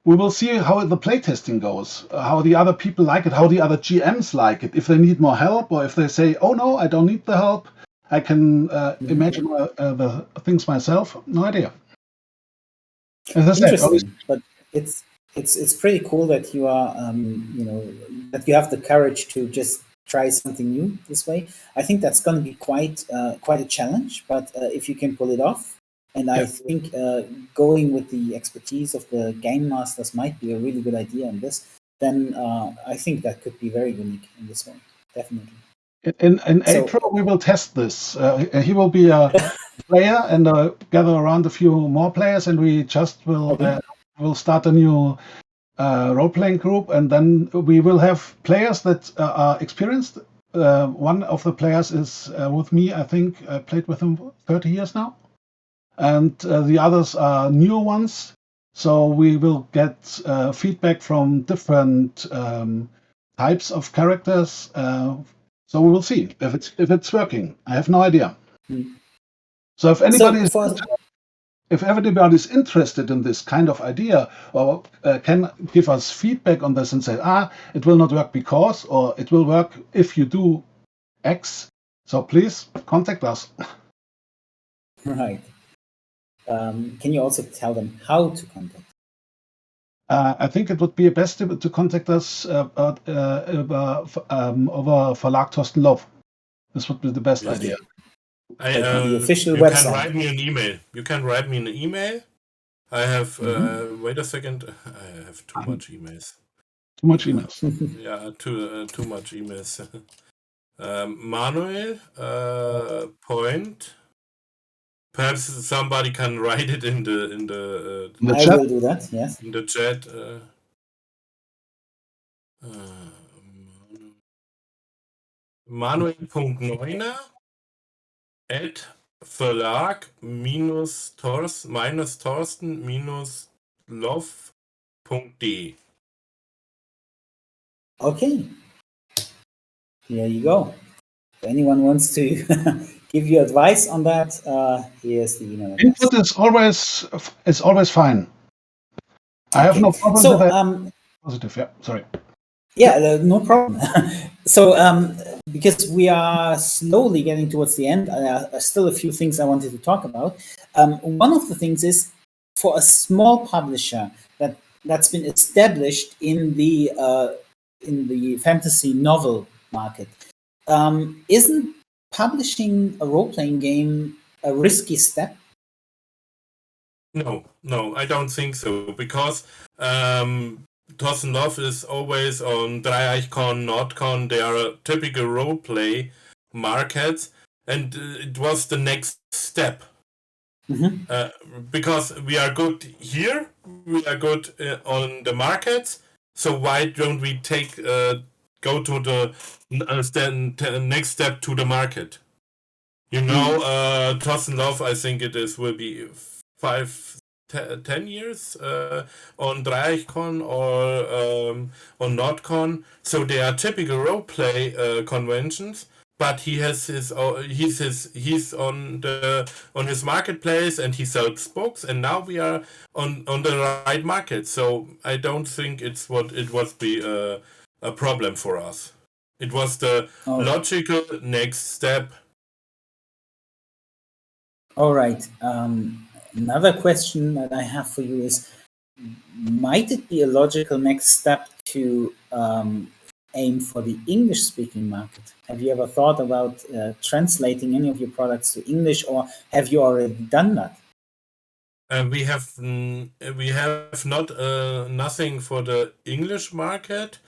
We will see how the playtesting goes, how the other people like it, how the other GMs like it, if they need more help, or if they say, oh no, I don't need the help. I can imagine the things myself. No idea. As I said, Interesting, but it's pretty cool that you are that you have the courage to just try something new this way. I think that's going to be quite a challenge, but if you can pull it off, and I think going with the expertise of the game masters might be a really good idea in this. Then I think that could be very unique in this one, definitely. In April, we will test this. He will be a player and gather around a few more players, and we just will start a new role-playing group, and then we will have players that are experienced. One of the players is with me. I think I played with him 30 years now, and the others are newer ones. So we will get feedback from different types of characters. So we will see if it's working. I have no idea. So if anybody is interested in this kind of idea, or can give us feedback on this and say, it will not work because, or it will work if you do X, so please contact us. Right. Can you also tell them how to contact? I think it would be best to contact us over Verlag Thorsten Love. This would be the best idea. The official you website. Can write me an email. You can write me an email. I have. Wait a second. I have too much emails. Too much emails. Yeah, too much emails. Manuel. Point. Perhaps somebody can write it in the I chat. will do that. Yes. In the chat. Manuel.neuner at Verlag-Thorsten-Love.de. Okay. Here you go. If anyone wants to give you advice on that, here's the email address. Input is always fine. I have no problem with that. Positive, yeah. Sorry. Yeah, no problem. So, because we are slowly getting towards the end, still a few things I wanted to talk about. One of the things is for a small publisher that's been established in the fantasy novel market. Isn't publishing a role-playing game a risky step? No, I don't think so, because Thorsten Love is always on GaryCon, NordCon. They are a typical roleplay markets, and it was the next step. Because we are good here, we are good on the markets. So why don't we go to the next step to the market? You know, Thorsten Love, I think will be 10 years on GaryCon or on NordCon. So they are typical roleplay conventions. But he's on his marketplace and he sells books, and now we are on the right market. So I don't think it was be a problem for us. It was the logical next step. All right. Another question that I have for you is, might it be a logical next step to aim for the English-speaking market? Have you ever thought about translating any of your products to English, or have you already done that? We have not nothing for the English market,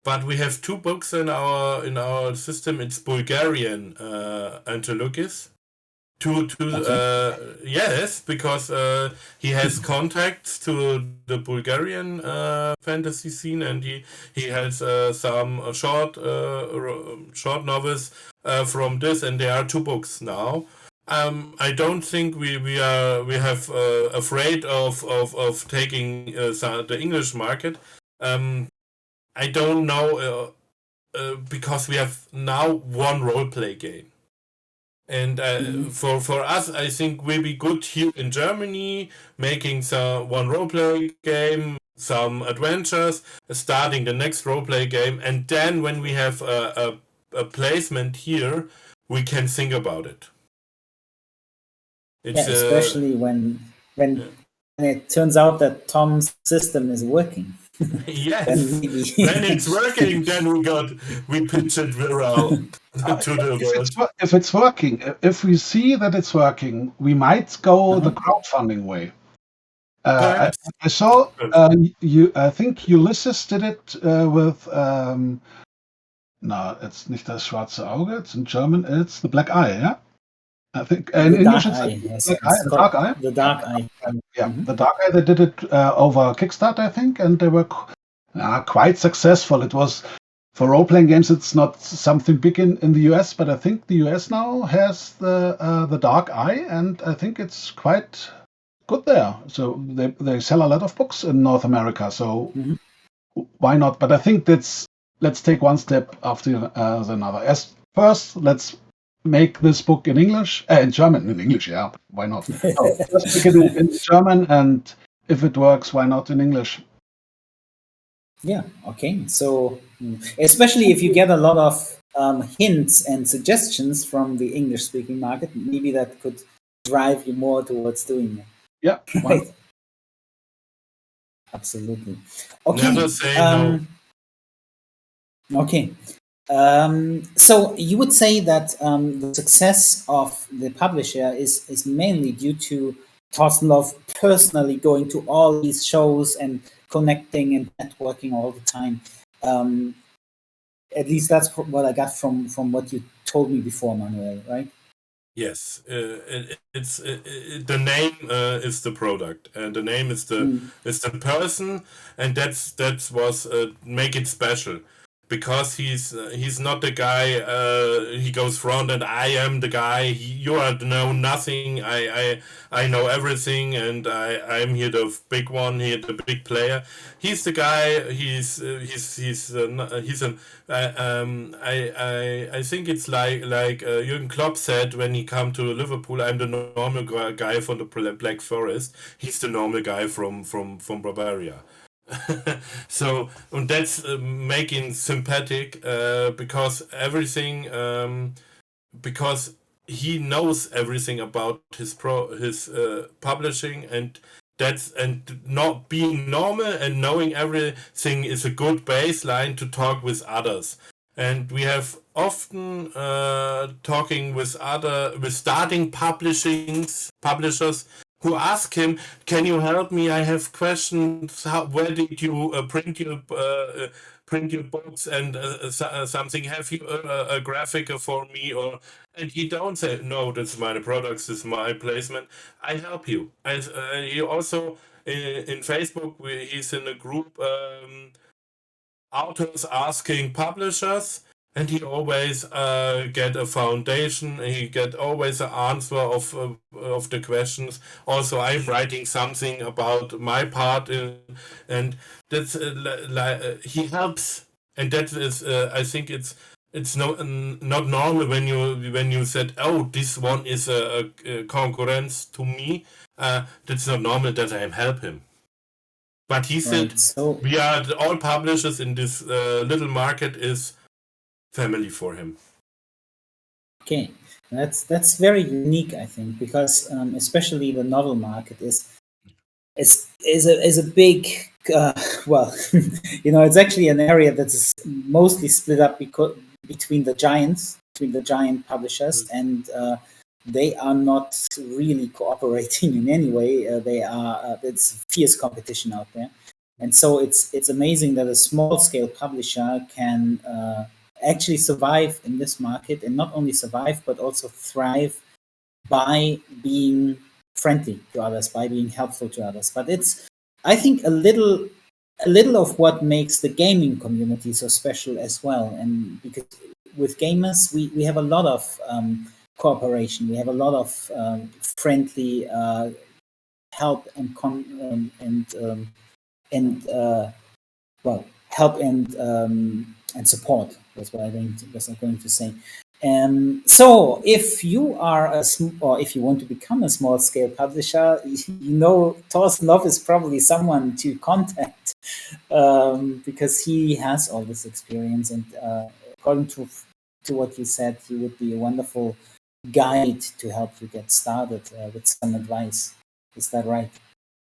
but we have two books in our system. It's Bulgarian Antologis. Yes, because he has contacts to the Bulgarian fantasy scene, and he has some short novels from this, and there are two books now. I don't think we have afraid of taking the English market. I don't know because we have now one roleplay game. And for us, I think we'll be good here in Germany, making one roleplay game, some adventures, starting the next roleplay game, and then when we have a placement here, we can think about it. Yeah, especially when it turns out that Tom's system is working. Yes, when it's working, then we pitch it around to the world. If it's working, if we see that it's working, we might go the crowdfunding way. I saw I think Ulysses did it with no, it's nicht das schwarze Auge, it's in German, it's the black eye, yeah? I think in English it's the dark eye. The dark eye. Yeah, the dark eye. They did it over Kickstarter, I think, and they were quite successful. It was for role-playing games. It's not something big in the US, but I think the US now has the dark eye, and I think it's quite good there. So they sell a lot of books in North America. So why not? But I think let's take one step after another. First, let's make this book in English, in English, yeah, why not? Let's make it in German, and if it works, why not in English? Yeah, okay. So, especially if you get a lot of hints and suggestions from the English-speaking market, maybe that could drive you more towards doing it. Yeah, right. Absolutely. Okay. Never say no. Okay. So you would say that the success of the publisher is mainly due to Thorsten Love personally going to all these shows and connecting and networking all the time. At least that's what I got from what you told me before, Manuel, right? Yes, it's the name is the product, and the name is the person, and that's was make it special. because he's not the guy. He goes front, and I am the guy. You are know nothing. I know everything, and I'm here the big one, here the big player. He's the guy. He's an. I think it's like Jürgen Klopp said when he come to Liverpool. I'm the normal guy from the Black Forest. He's the normal guy from Bavaria. So and that's making sympathetic because everything because he knows everything about his publishing, and that's and not being normal and knowing everything is a good baseline to talk with others. And we have often talking with starting publishers who ask him, "Can you help me? I have questions. Where did you print your books and something? Have you a graphic for me?" Or and he don't say, "No, that's my products. This is my placement." I help you. He also in Facebook. He's in a group. Authors asking publishers, and he always get a foundation. He get always an answer of the questions. Also, I'm writing something about my part, and that's he helps, and that is I think it's not normal when you said, "Oh, this one is a concurrence to me." That's not normal that I help him. But he said, Right. So we are all publishers in this little market is family for him. okay, that's very unique, I think, because especially the novel market is a big well, it's actually an area that's mostly split up between the giant publishers, and they are not really cooperating in any way. They are it's fierce competition out there, and so it's amazing that a small scale publisher can actually survive in this market, and not only survive but also thrive by being friendly to others, by being helpful to others. But it's, I think, a little of what makes the gaming community so special as well. And because with gamers, we have a lot of cooperation, we have a lot of friendly help well, help and support. That's what I'm going to say. So, if you are or if you want to become a small scale publisher, Thorsten Love is probably someone to contact because he has all this experience, and according to what you said, he would be a wonderful guide to help you get started with some advice. Is that right?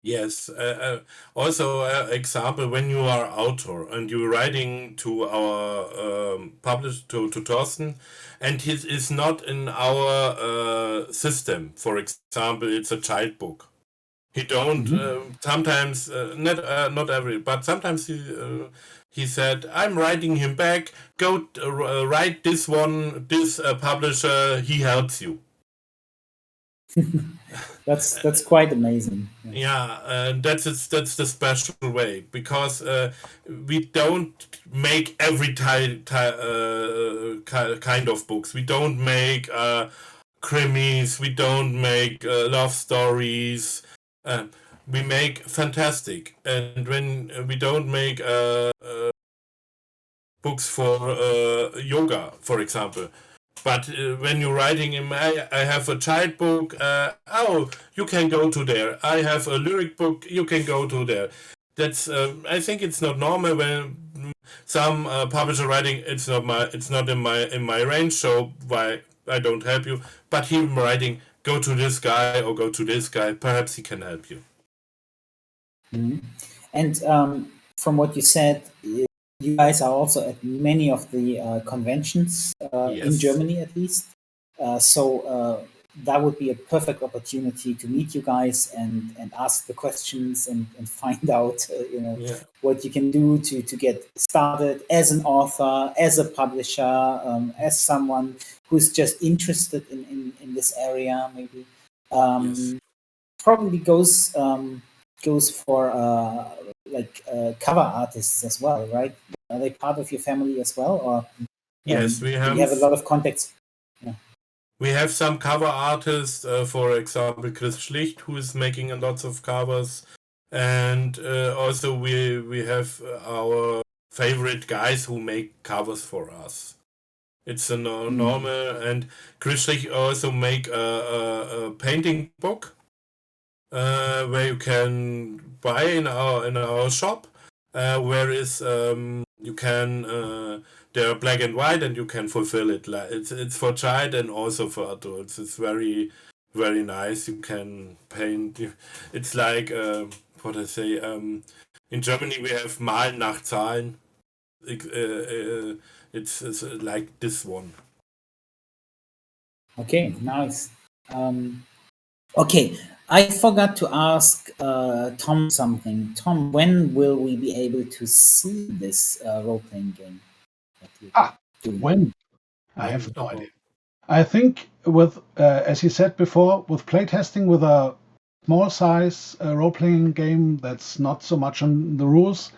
Yes. Also, example, when you are author and you're writing to our to Thorsten, and he is not in our system. For example, it's a child book. He don't sometimes not every, but sometimes he said, "I'm writing him back. Go write this one. This publisher, he helps you." That's quite amazing. Yeah, that's the special way, because we don't make every kind of books. We don't make krimis. We don't make love stories. We make fantastic, and when we don't make books for yoga, for example. But when you're writing in I have a child book, you can go to there. I have a lyric book, you can go to there. That's I think it's not normal when some publisher writing it's not in my range, so why I don't help you. But him writing, go to this guy or go to this guy, perhaps he can help you. Mm-hmm. And from what you said, you guys are also at many of the conventions in Yes. Germany, at least. So that would be a perfect opportunity to meet you guys and ask the questions and find out, Yeah. what you can do to get started as an author, as a publisher, as someone who's just interested in this area, maybe. Yes. Probably goes for cover artists as well, right? Are they part of your family as well, or yes, do you have a lot of contacts? Yeah. We have some cover artists, for example, Chris Schlicht, who is making a lots of covers, and also we have our favorite guys who make covers for us. It's a normal, and Chris Schlicht also make a painting book where you can buy in our shop, where is you can. They're black and white, and you can fulfill it. It's for child and also for adults. It's very very nice. You can paint. It's like what I say. In Germany we have Malen nach Zahlen. It's like this one. Okay, nice. Okay, I forgot to ask Tom something. Tom, when will we be able to see this role-playing game? When? I have no idea. I think with, as you said before, with playtesting with a small size role-playing game that's not so much on the rules,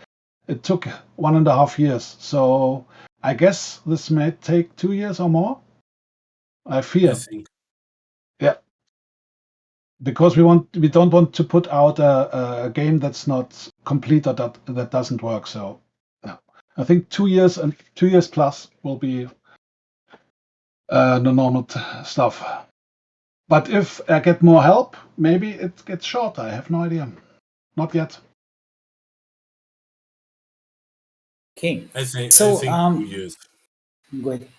it took 1.5 years. So I guess this may take 2 years or more. I fear. I think. Yeah. Because we don't want to put out a game that's not complete or that doesn't work. So yeah. I think 2 years and 2 years plus will be the normal stuff. But if I get more help, maybe it gets shorter. I have no idea. Not yet. Okay. I think 2 years. Go ahead.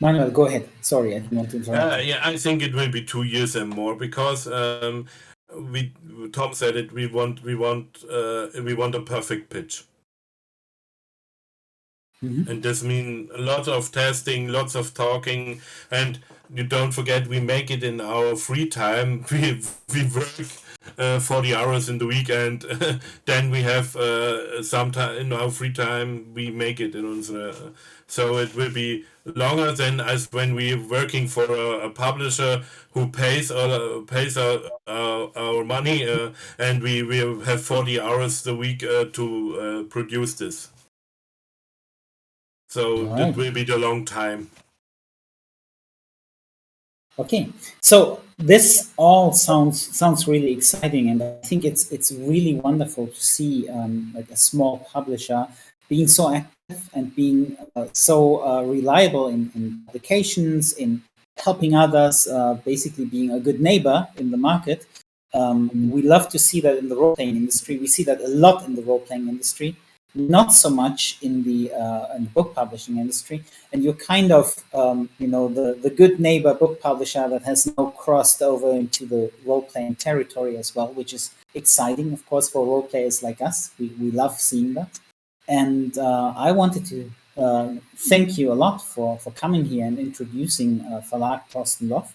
Manuel, go ahead. Sorry, I didn't want to interrupt. Yeah, I think it will be 2 years and more because Tom said it. We want a perfect pitch. And this means a lot of testing, lots of talking, and you don't forget we make it in our free time. We work 40 hours in the week, and then we have some time in our free time. We make it in unsere. So it will be longer than as when we're working for a publisher who pays our money, and we will have 40 hours a week to produce this. So Right. it will be the long time. Okay, so this all sounds really exciting, and I think it's really wonderful to see like a small publisher being so active and being so reliable in applications, in helping others, basically being a good neighbor in the market. We love to see that in the role-playing industry. We see that a lot in the role-playing industry, not so much in the book publishing industry. And you're kind of, the good neighbor book publisher that has now crossed over into the role-playing territory as well, which is exciting, of course, for role players like us. We love seeing that. And I wanted to thank you a lot for coming here and introducing Verlag Torstenloff.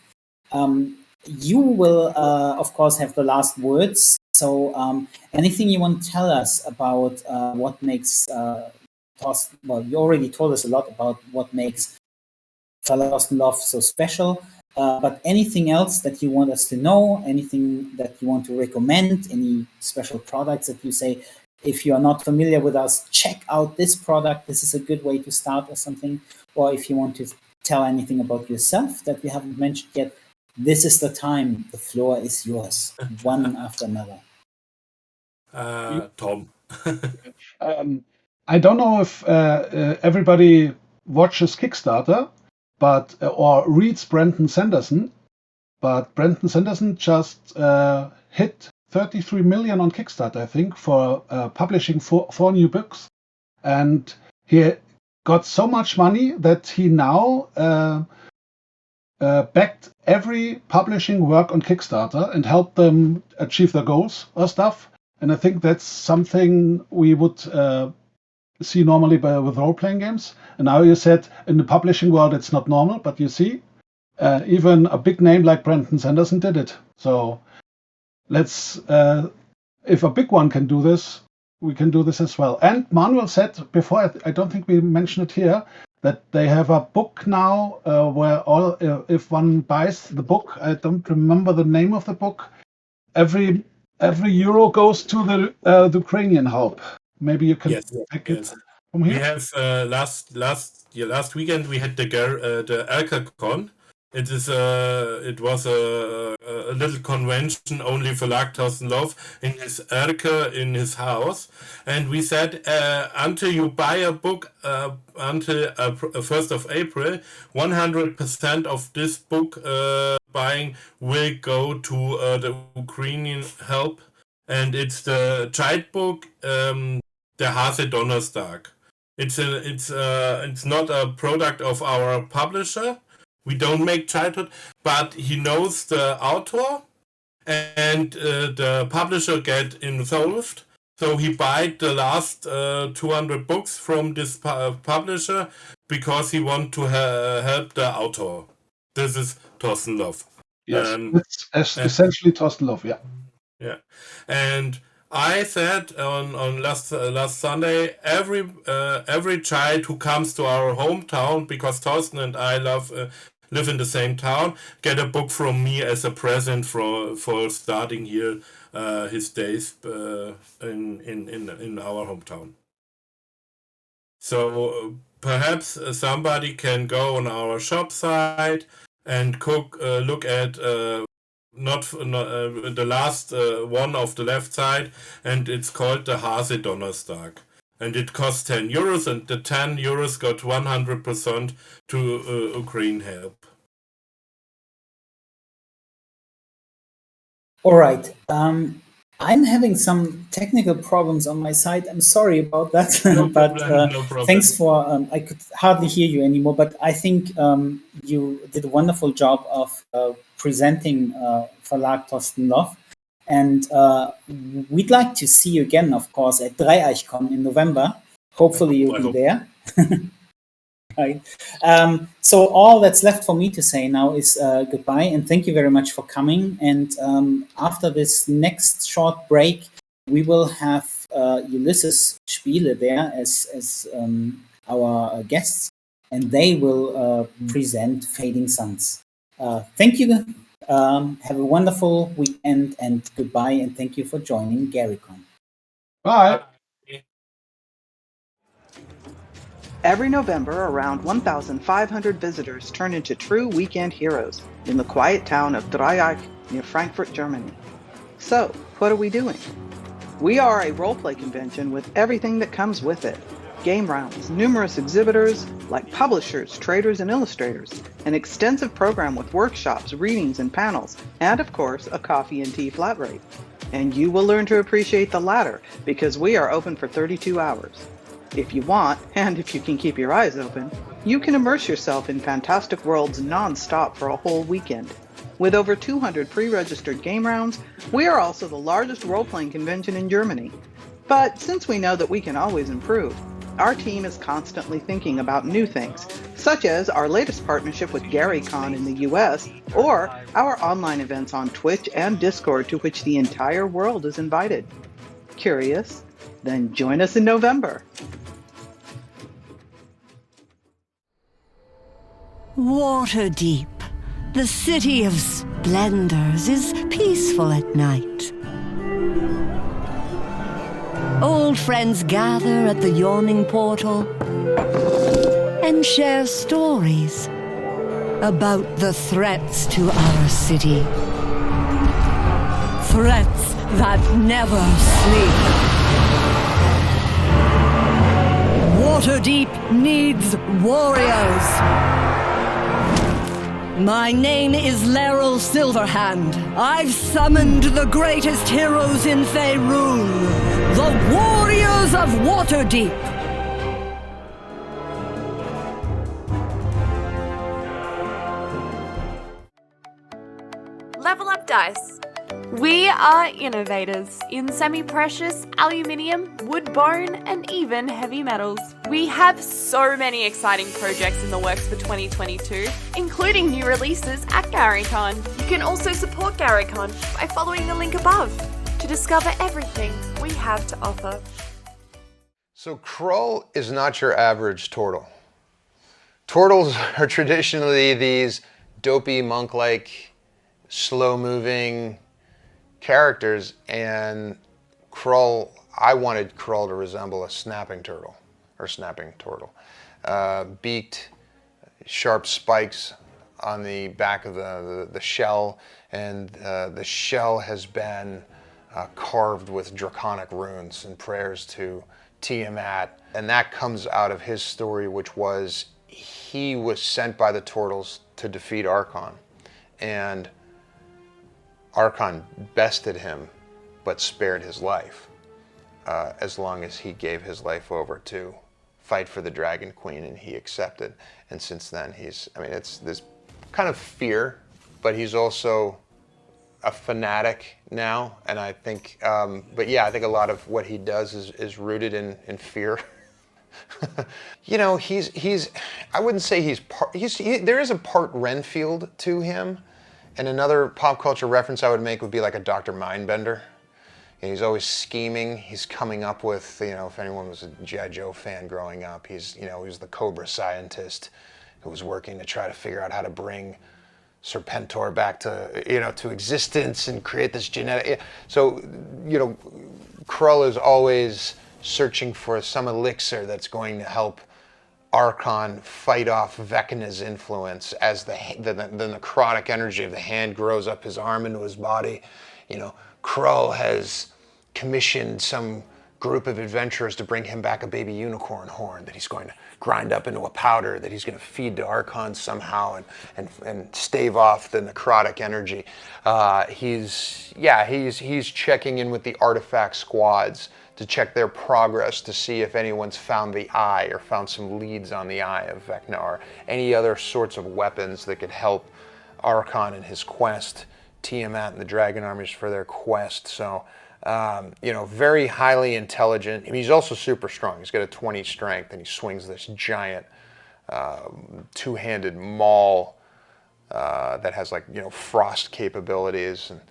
You will, of course, have the last words. So anything you want to tell us about what makes well, you already told us a lot about what makes Verlag Torstenloff so special, but anything else that you want us to know, anything that you want to recommend, any special products that you say, if you are not familiar with us, check out this product, this is a good way to start or something, or if you want to tell anything about yourself that we haven't mentioned yet, this is the time, the floor is yours, one after another. Tom. I don't know if everybody watches Kickstarter, but or reads Brandon Sanderson, but Brandon Sanderson just hit 33 million on Kickstarter, I think, for publishing four new books, and he got so much money that he now backed every publishing work on Kickstarter and helped them achieve their goals or stuff. And I think that's something we would see normally with role-playing games. And now you said in the publishing world it's not normal, but you see, even a big name like Brandon Sanderson did it. So let's, if a big one can do this, we can do this as well. And Manuel said before, I don't think we mentioned it here, that they have a book now where if one buys the book, I don't remember the name of the book, every euro goes to the Ukrainian help. Maybe you can take it from We here. have last weekend we had the GaryCon. It was a little convention only for lactose and love in his Erke in his house, and we said until you buy a book until 1st of April, 100% of this book buying will go to the Ukrainian help, and it's the child book, the Hase Donnerstag. It's not a product of our publisher. We don't make childhood, but he knows the author, and the publisher get involved. So he bought the last 200 books from this publisher because he want to help the author. This is Thorsten Love. Yes, it's essentially Thorsten Love. Yeah. Yeah, and I said on last Sunday, every child who comes to our hometown, because Thorsten and I live in the same town, get a book from me as a present for starting here his days in our hometown. So perhaps somebody can go on our shop site and look at not the last one of the left side, and it's called the Hase Donnerstag, and it costs 10 euros, and the 10 euros got 100% to Ukraine help. All right. I'm having some technical problems on my side. I'm sorry about that, but No problem. thanks for. I could hardly hear you anymore, but I think you did a wonderful job of presenting Verlag Thorsten Love. And we'd like to see you again, of course, at GaryCon in November. Hopefully you'll be there. Right. So all that's left for me to say now is goodbye and thank you very much for coming. And after this next short break, we will have Ulysses Spiele there as our guests, and they will present Fading Suns. Thank you. Have a wonderful weekend and goodbye, and thank you for joining GaryCon. Bye. Every November, around 1,500 visitors turn into true weekend heroes in the quiet town of Dreieich near Frankfurt, Germany. So, what are we doing? We are a roleplay convention with everything that comes with it. Game rounds, numerous exhibitors like publishers, traders, and illustrators, an extensive program with workshops, readings, and panels, and of course, a coffee and tea flat rate. And you will learn to appreciate the latter because we are open for 32 hours. If you want, and if you can keep your eyes open, you can immerse yourself in fantastic worlds non-stop for a whole weekend. With over 200 pre-registered game rounds, we are also the largest role-playing convention in Germany. But since we know that we can always improve, our team is constantly thinking about new things, such as our latest partnership with GaryCon in the US, or our online events on Twitch and Discord to which the entire world is invited. Curious? Then join us in November. Waterdeep, the city of splendors, is peaceful at night. Old friends gather at the yawning portal and share stories about the threats to our city. Threats that never sleep. Waterdeep needs warriors. My name is Laeral Silverhand. I've summoned the greatest heroes in Faerun, the Warriors of Waterdeep. Level Up Dice. We are innovators in semi-precious, aluminium, wood, bone, and even heavy metals. We have so many exciting projects in the works for 2022, including new releases at GaryCon. You can also support GaryCon by following the link above to discover everything we have to offer. So Krull is not your average turtle. Turtles are traditionally these dopey, monk-like, slow-moving, characters, and Krull, I wanted Krull to resemble a snapping turtle, beaked, sharp spikes on the back of the shell, and the shell has been carved with draconic runes and prayers to Tiamat. And that comes out of his story, which was he was sent by the turtles to defeat Archon. And Archon bested him, but spared his life, as long as he gave his life over to fight for the Dragon Queen, and he accepted. And since then, it's this kind of fear, but he's also a fanatic now. And I think, but yeah, I think a lot of what he does is rooted in fear. You know, I wouldn't say there is a part Renfield to him. And another pop culture reference I would make would be like a Dr. Mindbender. And he's always scheming. He's coming up with, you know, if anyone was a G.I. Joe fan growing up, he was the Cobra scientist who was working to try to figure out how to bring Serpentor back to existence and create this genetic. So, you know, Krull is always searching for some elixir that's going to help Archon fight off Vecna's influence as the necrotic energy of the hand grows up his arm into his body. You know, Krull has commissioned some group of adventurers to bring him back a baby unicorn horn that he's going to grind up into a powder that he's going to feed to Archon somehow and stave off the necrotic energy. He's checking in with the artifact squads to check their progress to see if anyone's found the eye or found some leads on the eye of Vecna or any other sorts of weapons that could help Archon in his quest, Tiamat and the Dragon Armies for their quest. So, you know, very highly intelligent. I mean, he's also super strong. He's got a 20 strength and he swings this giant two-handed maul that has, like, you know, frost capabilities. And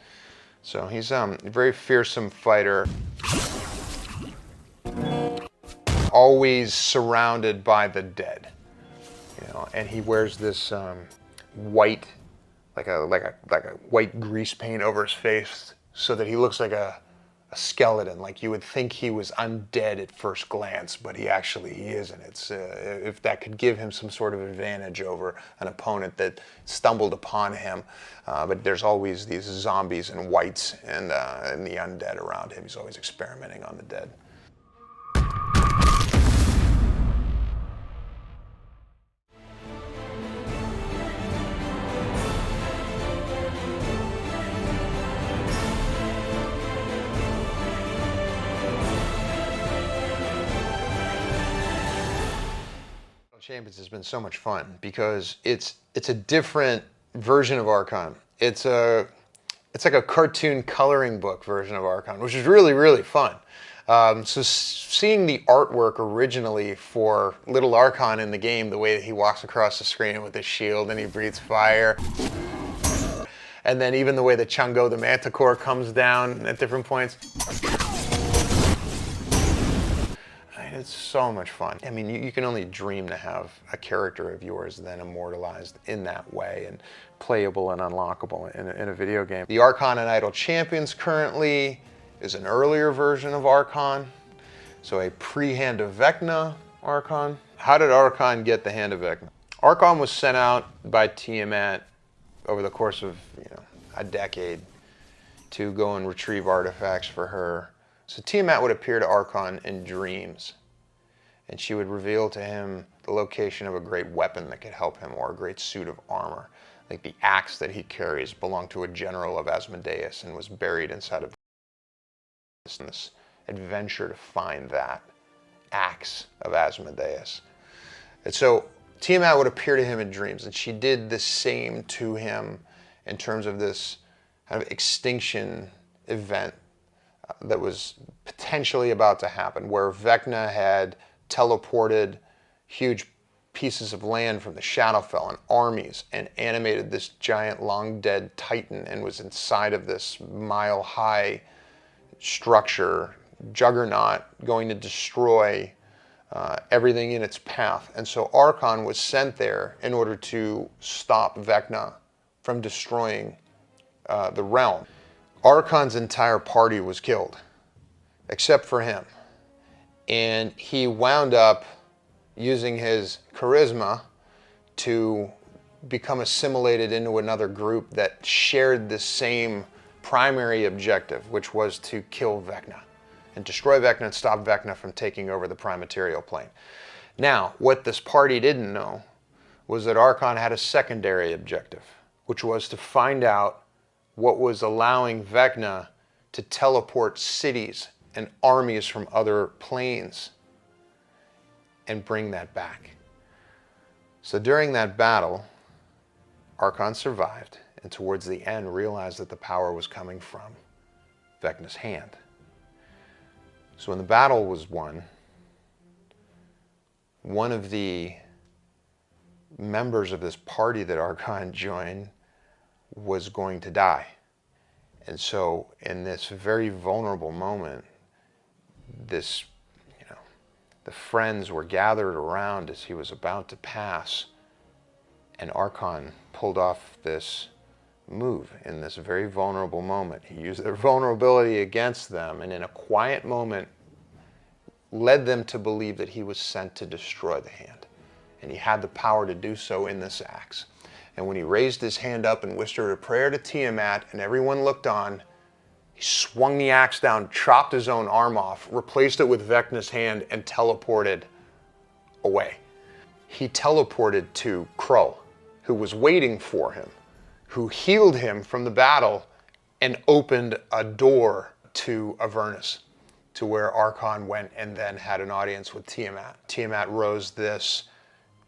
so he's a very fearsome fighter. Always surrounded by the dead, you know, and he wears this white, like a white grease paint over his face, so that he looks like a skeleton. Like you would think he was undead at first glance, but he isn't. It's if that could give him some sort of advantage over an opponent that stumbled upon him. But there's always these zombies and whites and the undead around him. He's always experimenting on the dead. Champions has been so much fun because it's a different version of Archon. It's like a cartoon coloring book version of Archon, which is really, really fun. So seeing the artwork originally for little Archon in the game, the way that he walks across the screen with his shield and he breathes fire, and then even the way that Chungo the Manticore comes down at different points. It's so much fun. I mean, you can only dream to have a character of yours then immortalized in that way and playable and unlockable in a video game. The Archon and Idol Champions currently is an earlier version of Archon. So a pre-Hand of Vecna Archon. How did Archon get the Hand of Vecna? Archon was sent out by Tiamat over the course of, you know, a decade to go and retrieve artifacts for her. So Tiamat would appear to Archon in dreams, and she would reveal to him the location of a great weapon that could help him, or a great suit of armor. Like the axe that he carries belonged to a general of Asmodeus and was buried inside of this adventure to find that axe of Asmodeus. And so Tiamat would appear to him in dreams, and she did the same to him in terms of this kind of extinction event that was potentially about to happen, where Vecna had teleported huge pieces of land from the Shadowfell and armies and animated this giant long-dead titan and was inside of this mile-high structure, juggernaut, going to destroy everything in its path. And so Archon was sent there in order to stop Vecna from destroying the realm. Archon's entire party was killed, except for him. And he wound up using his charisma to become assimilated into another group that shared the same primary objective, which was to kill Vecna and destroy Vecna and stop Vecna from taking over the prime material plane. Now, what this party didn't know was that Archon had a secondary objective, which was to find out what was allowing Vecna to teleport cities and armies from other planes and bring that back. So during that battle, Archon survived, and towards the end realized that the power was coming from Vecna's hand. So when the battle was won, one of the members of this party that Archon joined was going to die. And so in this very vulnerable moment, the friends were gathered around as he was about to pass, and Archon pulled off this move in this very vulnerable moment. He used their vulnerability against them, and in a quiet moment led them to believe that he was sent to destroy the hand. And he had the power to do so in this axe. And when he raised his hand up and whispered a prayer to Tiamat and everyone looked on, he swung the axe down, chopped his own arm off, replaced it with Vecna's hand, and teleported away. He teleported to Krull, who was waiting for him, who healed him from the battle and opened a door to Avernus, to where Archon went and then had an audience with Tiamat. Tiamat rose this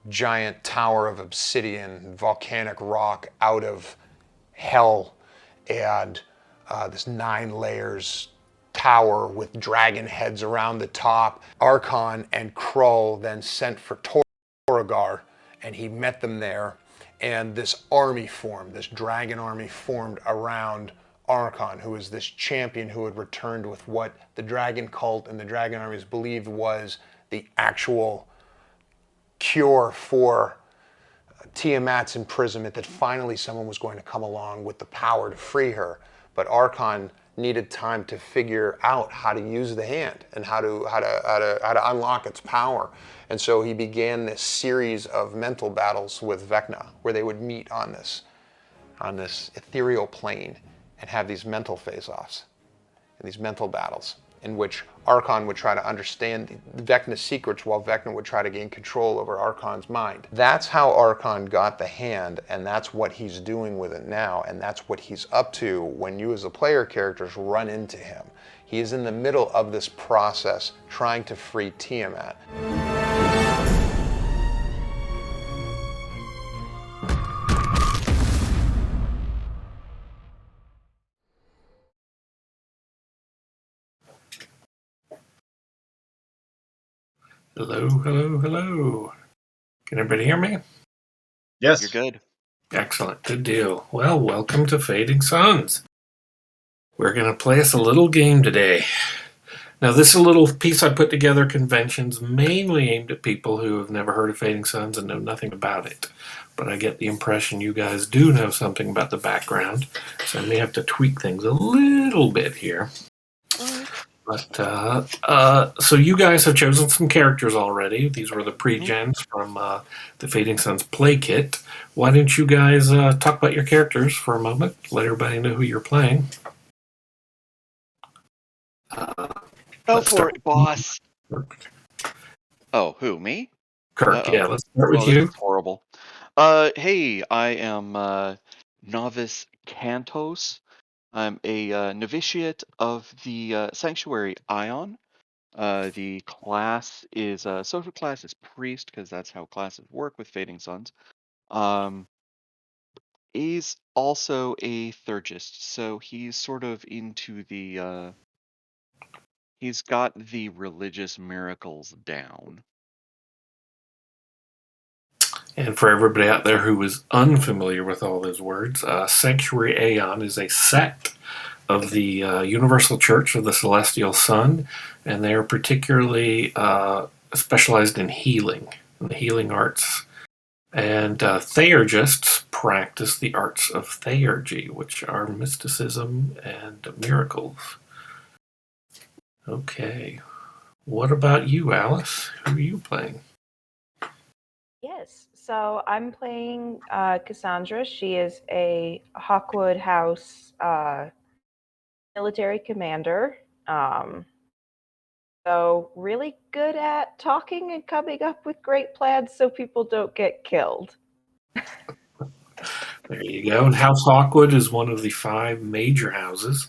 giant tower of obsidian, volcanic rock out of hell, and this 9 layers tower with dragon heads around the top. Archon and Krull then sent for Torragar, and he met them there, and this army formed, this dragon army formed around Archon, who was this champion who had returned with what the dragon cult and the dragon armies believed was the actual cure for Tiamat's imprisonment, that finally someone was going to come along with the power to free her. But Archon needed time to figure out how to use the hand and how to unlock its power. And so he began this series of mental battles with Vecna, where they would meet on this ethereal plane and have these mental face-offs and these mental battles, in which Archon would try to understand Vecna's secrets while Vecna would try to gain control over Archon's mind. That's how Archon got the hand, and that's what he's doing with it now, and that's what he's up to when you as a player characters run into him. He is in the middle of this process trying to free Tiamat. Hello, hello, hello. Can everybody hear me? Yes. You're good. Excellent. Good deal. Well, welcome to Fading Suns. We're going to play us a little game today. Now, this is a little piece I put together, conventions mainly aimed at people who have never heard of Fading Suns and know nothing about it. But I get the impression you guys do know something about the background, so I may have to tweak things a little bit here. But so you guys have chosen some characters already. These were the pre-gens from the Fading Suns play kit. Why don't you guys talk about your characters for a moment? Let everybody know who you're playing. Go for it, boss. Oh, who, me? Kirk, yeah, let's start with you. This is horrible. Hey, I am Novice Cantos. I'm a novitiate of the Sanctuary Ion. The class is social class is priest, because that's how classes work with Fading Suns. He's also a Thurgist, so he's sort of into the he's got the religious miracles down. And for everybody out there who is unfamiliar with all those words, Sanctuary Aeon is a sect of the Universal Church of the Celestial Sun, and they are particularly specialized in healing, and the healing arts, And Theurgists practice the arts of theurgy, which are mysticism and miracles. Okay. What about you, Alice? Who are you playing? Yes, so I'm playing Cassandra. She is a Hawkwood House military commander. So really good at talking and coming up with great plans so people don't get killed. There you go. And House Hawkwood is one of the 5 major houses.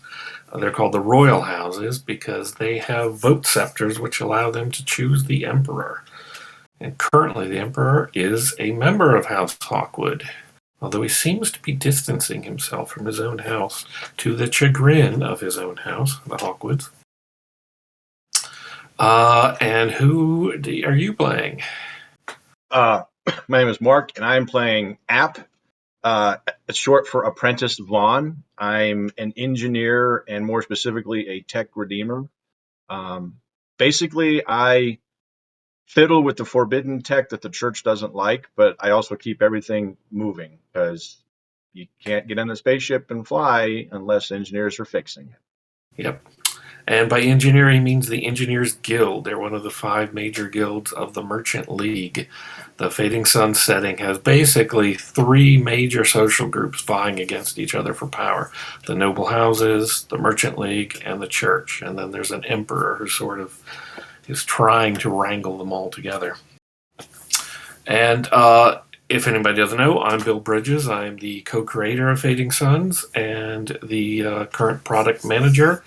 They're called the royal houses because they have vote scepters which allow them to choose the emperor. And currently the emperor is a member of House Hawkwood, although he seems to be distancing himself from his own house to the chagrin of his own house, the Hawkwoods. And who are you playing? My name is Mark, and I'm playing App. It's short for Apprentice Vaughn. I'm an engineer, and more specifically, a tech redeemer. Basically, I fiddle with the forbidden tech that the church doesn't like, but I also keep everything moving because you can't get in a spaceship and fly unless engineers are fixing it. Yep. And by engineer, he means the Engineers Guild. They're one of the 5 major guilds of the Merchant League. The Fading Sun setting has basically 3 major social groups vying against each other for power. The Noble Houses, the Merchant League, and the Church. And then there's an emperor who sort of is trying to wrangle them all together. And if anybody doesn't know, I'm Bill Bridges. I'm the co-creator of Fading Suns and the current product manager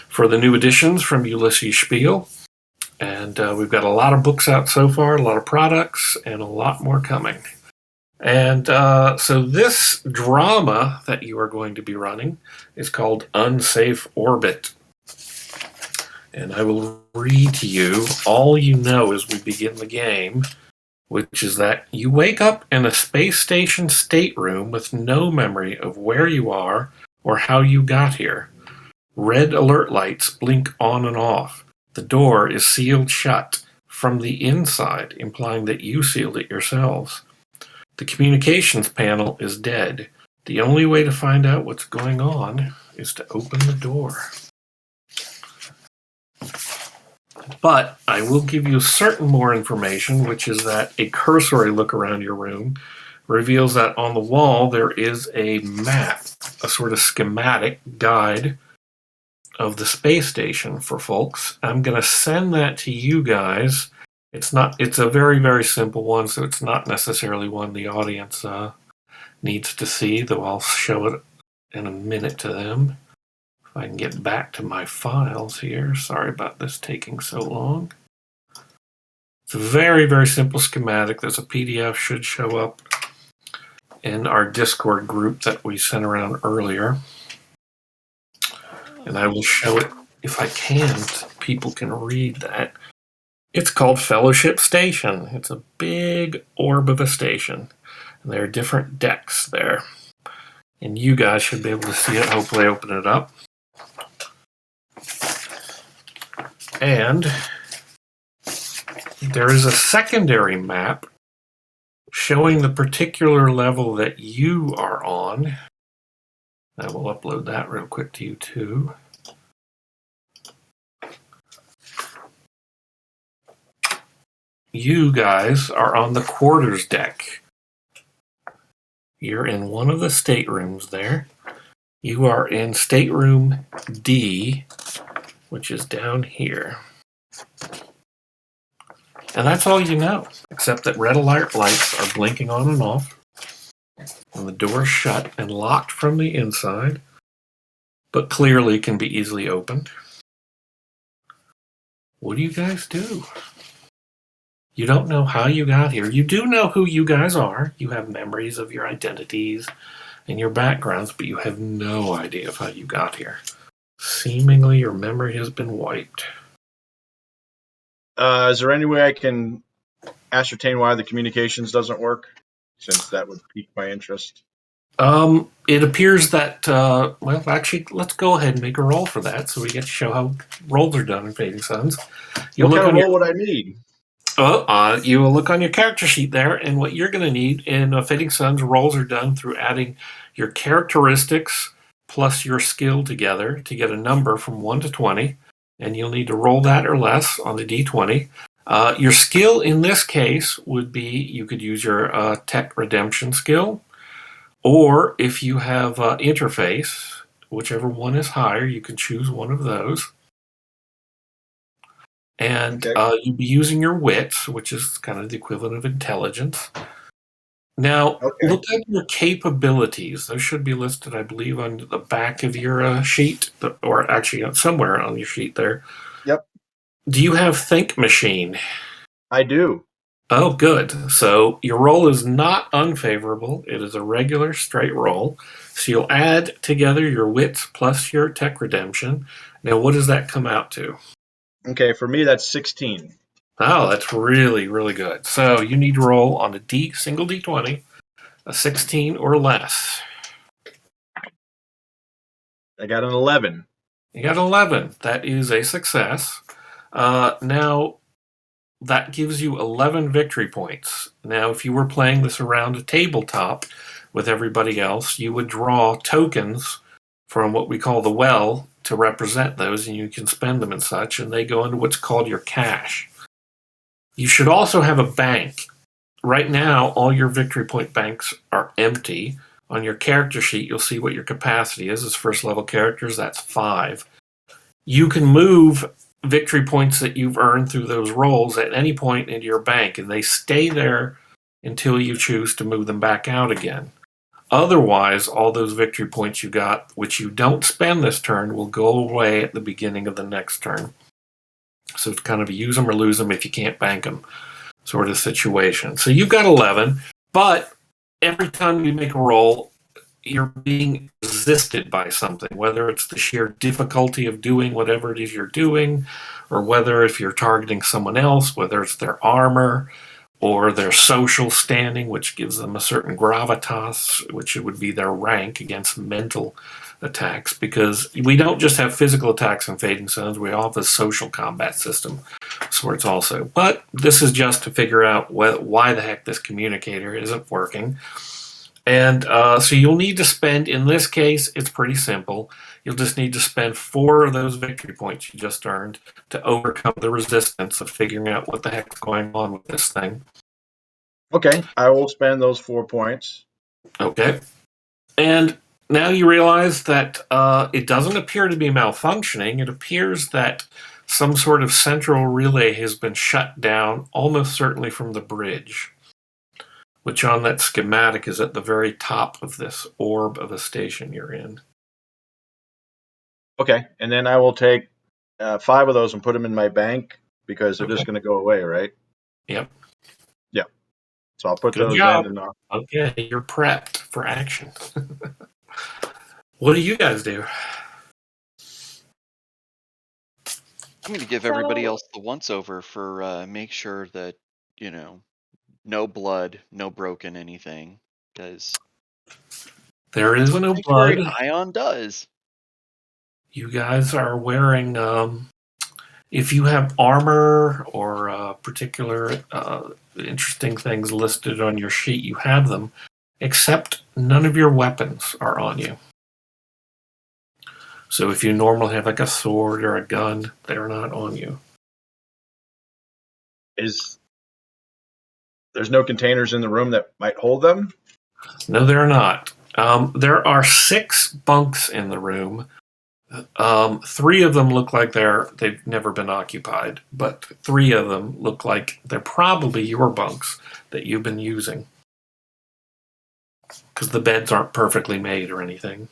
for the new editions from Ulysses Spiel. And we've got a lot of books out so far, a lot of products, and a lot more coming. And so this drama that you are going to be running is called Unsafe Orbit. And I will read to you all you know as we begin the game, which is that you wake up in a space station stateroom with no memory of where you are or how you got here. Red alert lights blink on and off. The door is sealed shut from the inside, implying that you sealed it yourselves. The communications panel is dead. The only way to find out what's going on is to open the door. But I will give you certain more information, which is that a cursory look around your room reveals that on the wall there is a map, a sort of schematic guide of the space station for folks. I'm going to send that to you guys. It's a very, very simple one, so it's not necessarily one the audience needs to see, though I'll show it in a minute to them. If I can get back to my files here. Sorry about this taking so long. It's a very, very simple schematic. There's a PDF should show up in our Discord group that we sent around earlier. And I will show it if I can, so people can read that. It's called Fellowship Station. It's a big orb of a station. And there are different decks there. And you guys should be able to see it. Hopefully open it up. And there is a secondary map showing the particular level that you are on. I will upload that real quick to you too. You guys are on the quarters deck. You're in one of the staterooms there. You are in stateroom D, which is down here. And that's all you know, except that red alert lights are blinking on and off. And the door's shut and locked from the inside, but clearly can be easily opened. What do you guys do? You don't know how you got here. You do know who you guys are. You have memories of your identities and your backgrounds, but you have no idea of how you got here. Seemingly your memory has been wiped. Is there any way I can ascertain why the communications doesn't work? Since that would pique my interest. It appears that, well, actually, let's go ahead and make a roll for that so we get to show how rolls are done in Fading Suns. What kind of roll would I need? Well, you will look on your character sheet there, and what you're going to need in Fading Suns, rolls are done through adding your characteristics plus your skill together to get a number from 1 to 20, and you'll need to roll that or less on the d20. Your skill in this case would be, you could use your tech redemption skill, or if you have interface, whichever one is higher, you can choose one of those. And you'd be using your wits, which is kind of the equivalent of intelligence. Now, look at your capabilities. Those should be listed, I believe, on the back of your sheet, or actually somewhere on your sheet there. Yep. Do you have Think Machine? I do. Oh, good. So your roll is not unfavorable. It is a regular straight roll. So you'll add together your wits plus your tech redemption. Now, what does that come out to? Okay, for me, that's 16. Oh, that's really, really good. So you need to roll on a single d20, a 16 or less. I got an 11. You got 11. That is a success. Now, that gives you 11 victory points. Now, if you were playing this around a tabletop with everybody else, you would draw tokens from what we call the well to represent those, and you can spend them and such, and they go into what's called your cash. You should also have a bank. Right now, all your victory point banks are empty. On your character sheet, you'll see what your capacity is. As first level characters, that's 5. You can move victory points that you've earned through those rolls at any point into your bank, and they stay there until you choose to move them back out again. Otherwise, all those victory points you got, which you don't spend this turn, will go away at the beginning of the next turn. So it's kind of a use them or lose them if you can't bank them sort of situation. So you've got 11, but every time you make a roll, you're being resisted by something, whether it's the sheer difficulty of doing whatever it is you're doing, or whether if you're targeting someone else, whether it's their armor or their social standing, which gives them a certain gravitas, which would be their rank against mental attacks, because we don't just have physical attacks in Fading Suns, we have a social combat system sorts also. But this is just to figure out why the heck this communicator isn't working. And so you'll need to spend, in this case, it's pretty simple. You'll just need to spend 4 of those victory points you just earned to overcome the resistance of figuring out what the heck's going on with this thing. Okay, I will spend those 4 points. Okay. And now you realize that it doesn't appear to be malfunctioning. It appears that some sort of central relay has been shut down, almost certainly from the bridge, which on that schematic is at the very top of this orb of a station you're in. Okay, and then I will take 5 of those and put them in my bank because they're just going to go away, right? Yep. Yeah. So I'll put Good those job. in. And Okay, you're prepped for action. What do you guys do? I'm going to give everybody else the once over for make sure that, no blood, no broken anything, because there is no blood. blood. Ion does. You guys are wearing, if you have armor or particular interesting things listed on your sheet, you have them, except none of your weapons are on you. So if you normally have like a sword or a gun, they're not on you. there's no containers in the room that might hold them? No, they're not. There are 6 bunks in the room. 3 of them look like they've never been occupied, but 3 of them look like they're probably your bunks that you've been using, because the beds aren't perfectly made or anything.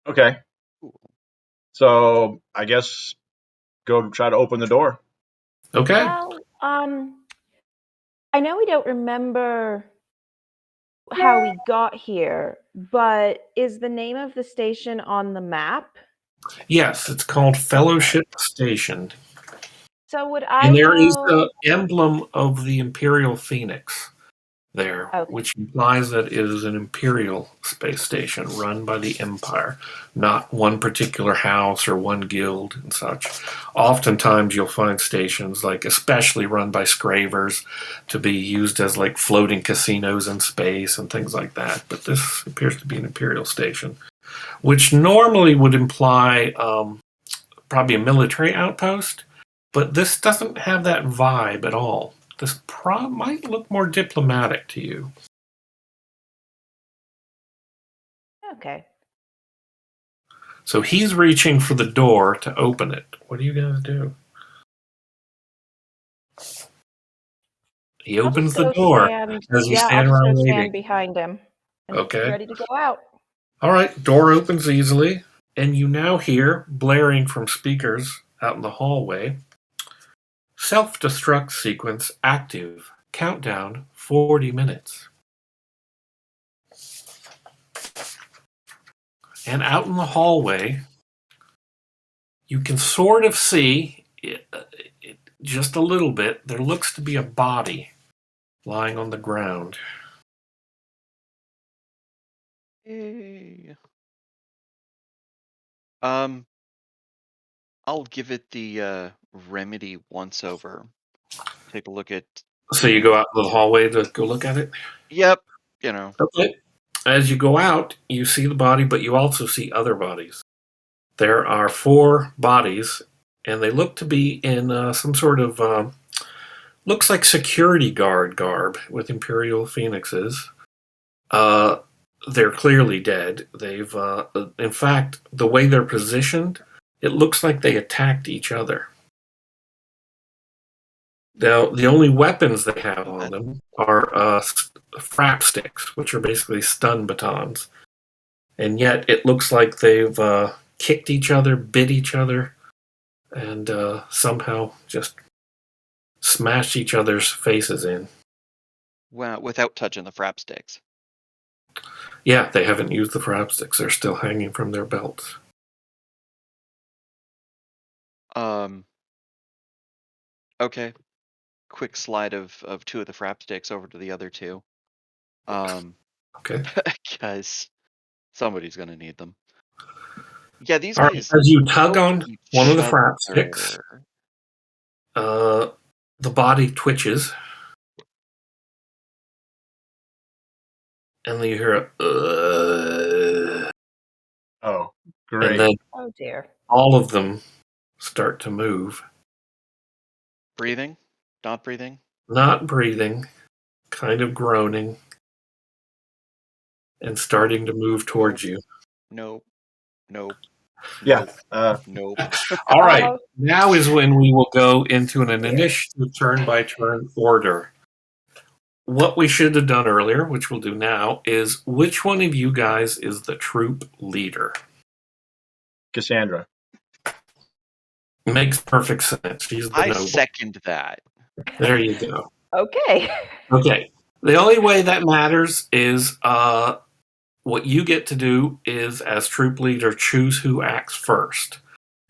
Okay. So I guess go try to open the door. Okay. Well, I know we don't remember how we got here, but is the name of the station on the map? Yes, it's called Fellowship Station. So would I And there is know... the emblem of the Imperial Phoenix there, Okay. which implies that it is an Imperial space station run by the Empire, not one particular house or one guild and such. Oftentimes you'll find stations, like especially run by Scravers, to be used as like floating casinos in space and things like that. But this appears to be an Imperial station, which normally would imply probably a military outpost, but this doesn't have that vibe at all. This might look more diplomatic to you. Okay. So he's reaching for the door to open it. What do you guys do? He I'll opens just the go door stand. as you Yeah, I'll stand just go around stand waiting. behind him and Okay. ready to go out. All right, door opens easily, and you now hear, blaring from speakers out in the hallway, self-destruct sequence active. Countdown 40 minutes. And out in the hallway, you can sort of see, just a little bit, there looks to be a body lying on the ground. Hey. I'll give it the remedy once over. Take a look at. So you go out to the hallway to go look at it? Yep. You know. Okay. As you go out, you see the body, but you also see other bodies. There are 4 bodies, and they look to be in some sort of, looks like security guard garb with Imperial Phoenixes. They're clearly dead. They've, in fact, the way they're positioned, it looks like they attacked each other. Now, the only weapons they have on them are frap sticks, which are basically stun batons. And yet it looks like they've kicked each other, bit each other, and somehow just smashed each other's faces in. Well, without touching the frap sticks. Yeah, they haven't used the frap sticks. They're still hanging from their belts. Okay. Quick slide of 2 of the frap sticks over to the other 2. Okay. Because somebody's gonna need them. Yeah, these All right, guys. as you tug poke on each one of the frap sticks, other. the body twitches, and then you hear a Oh, and great. then Oh dear. all of them start to move. Breathing? Not breathing? Not breathing, kind of groaning, and starting to move towards you. Nope. Nope. Yeah. Nope. All right, now is when we will go into an initiative turn-by-turn order. What we should have done earlier, which we'll do now, is which one of you guys is the troop leader? Cassandra. Makes perfect sense. She's the I noble. second that. There you go. Okay. Okay. The only way that matters is what you get to do is, as troop leader, choose who acts first.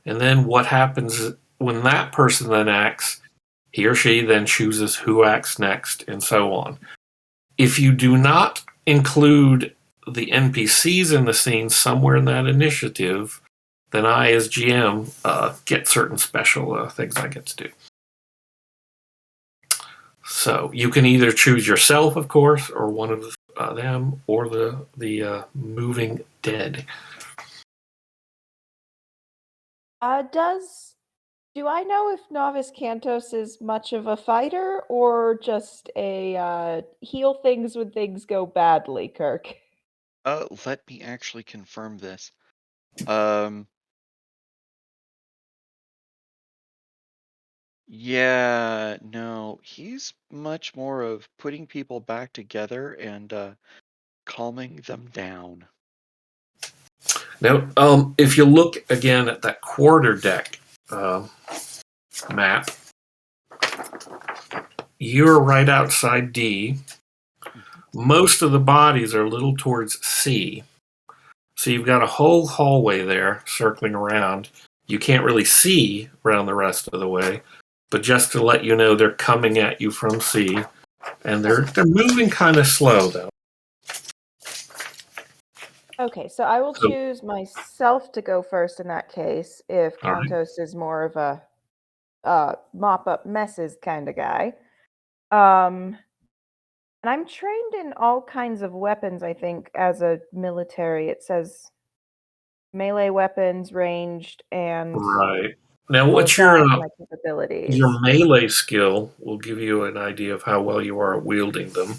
And then what happens when that person then acts, he or she then chooses who acts next, and so on. If you do not include the NPCs in the scene somewhere in that initiative, then I, as GM, get certain special things I get to do. So you can either choose yourself, of course, or one of them, or the moving dead. Do I know if Novice Cantos is much of a fighter or just a heal things when things go badly, Kirk? Let me actually confirm this. Yeah, no, he's much more of putting people back together and calming them down. Now, if you look again at that quarter deck map, you're right outside D. Most of the bodies are a little towards C. So you've got a whole hallway there circling around. You can't really see around the rest of the way, but just to let you know, they're coming at you from C. And they're moving kind of slow though. Okay, so I will So- choose myself to go first in that case, if All right. Kantos is more of a mop up messes kind of guy. And I'm trained in all kinds of weapons, I think, as a military. It says melee weapons, ranged, and Right. Now, all what's of your that, and my capabilities. melee skill will give you an idea of how well you are at wielding them,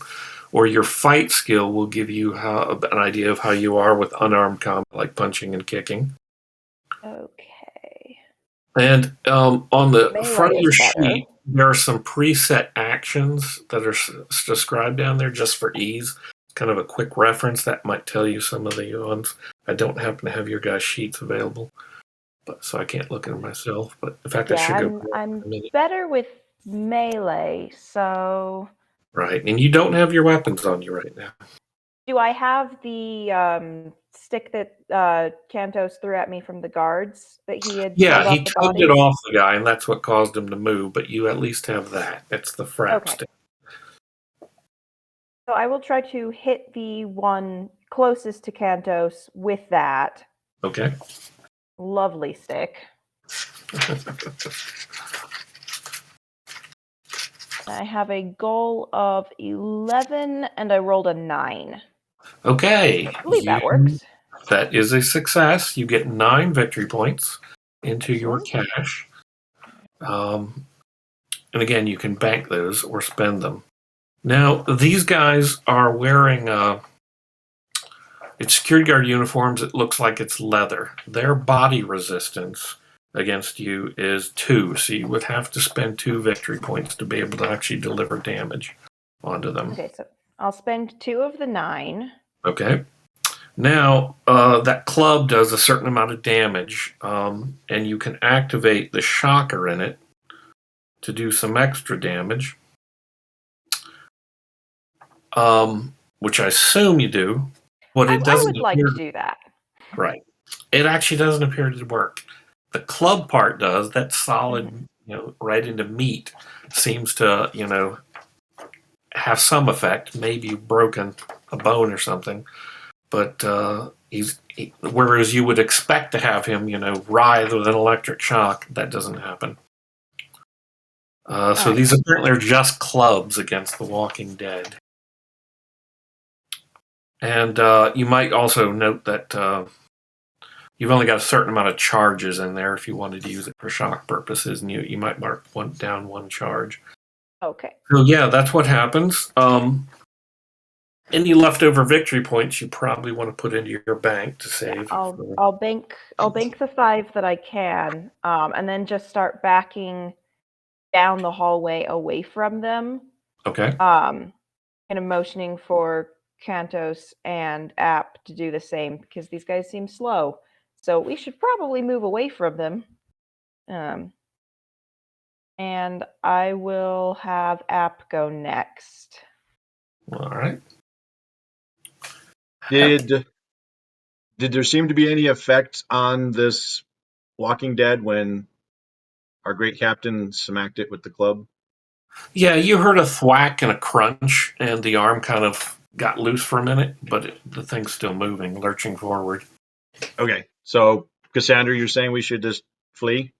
or your fight skill will give you an idea of how you are with unarmed combat, like punching and kicking. Okay. And on the Melee front of your is better. sheet, there are some preset actions that are described down there just for ease. Kind of a quick reference that might tell you some of the ones. I don't happen to have your guys' sheets available, so I can't look at them myself. But in fact, I should go. I'm better with melee, so Right, and you don't have your weapons on you right now. do I have the stick that Kantos threw at me from the guards that he had Yeah, killed he off the tugged it bodies? off the guy, and that's what caused him to move. But you at least have that. It's the frap Okay. stick. So I will try to hit the one closest to Kantos with that Okay. lovely stick. I have a goal of 11, and I rolled a 9. Okay. I believe that works. That is a success. You get 9 victory points into your cash. And again, you can bank those or spend them. Now, these guys are wearing it's security guard uniforms. It looks like it's leather. Their body resistance against you is 2, so you would have to spend 2 victory points to be able to actually deliver damage onto them. Okay, so I'll spend 2 of the 9. Okay. Now, that club does a certain amount of damage, and you can activate the shocker in it to do some extra damage, which I assume you do. But it doesn't I would like appear to do that. Right. It actually doesn't appear to work. The club part does. That solid, right into meat seems to, have some effect. Maybe you've broken a bone or something. But whereas you would expect to have him, writhe with an electric shock, that doesn't happen. So these apparently are just clubs against the Walking Dead. And you might also note that you've only got a certain amount of charges in there if you wanted to use it for shock purposes, and you might mark down one charge. Okay. So yeah, that's what happens. Any leftover victory points you probably want to put into your bank to save. I'll bank the 5 that I can, and then just start backing down the hallway away from them. Okay. Kind of motioning for Kantos and App to do the same because these guys seem slow. So we should probably move away from them. And I will have App go next. All right. Did there seem to be any effect on this Walking Dead when our great captain smacked it with the club? Yeah, you heard a thwack and a crunch, and the arm kind of got loose for a minute, but the thing's still moving, lurching forward. Okay, so Cassandra, you're saying we should just flee?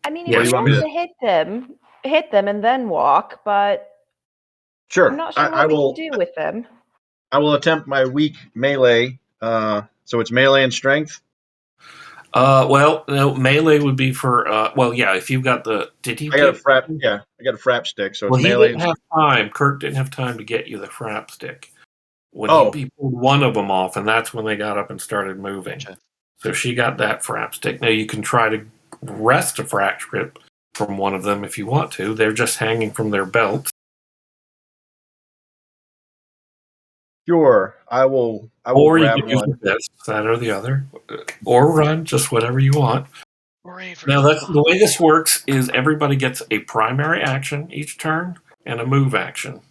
I mean, Or if you you want me want to- to hit them and then walk, but Sure. I'm not sure I what we will. can do with them. I will attempt my weak melee. So it's melee and strength. Well, no, melee would be for. If you've got the. Did he? I got a frap. Yeah, I got a frap stick. So it's Well, he melee. didn't have time. Kurt didn't have time to get you the frap stick. When Oh. he pulled one of them off, and that's when they got up and started moving. So she got that frap stick. Now you can try to wrest a frap strip from one of them if you want to. They're just hanging from their belts. Sure, I will Or you grab can use one. this, that or the other, or run, just whatever you want. Now, the way this works is everybody gets a primary action each turn and a move action.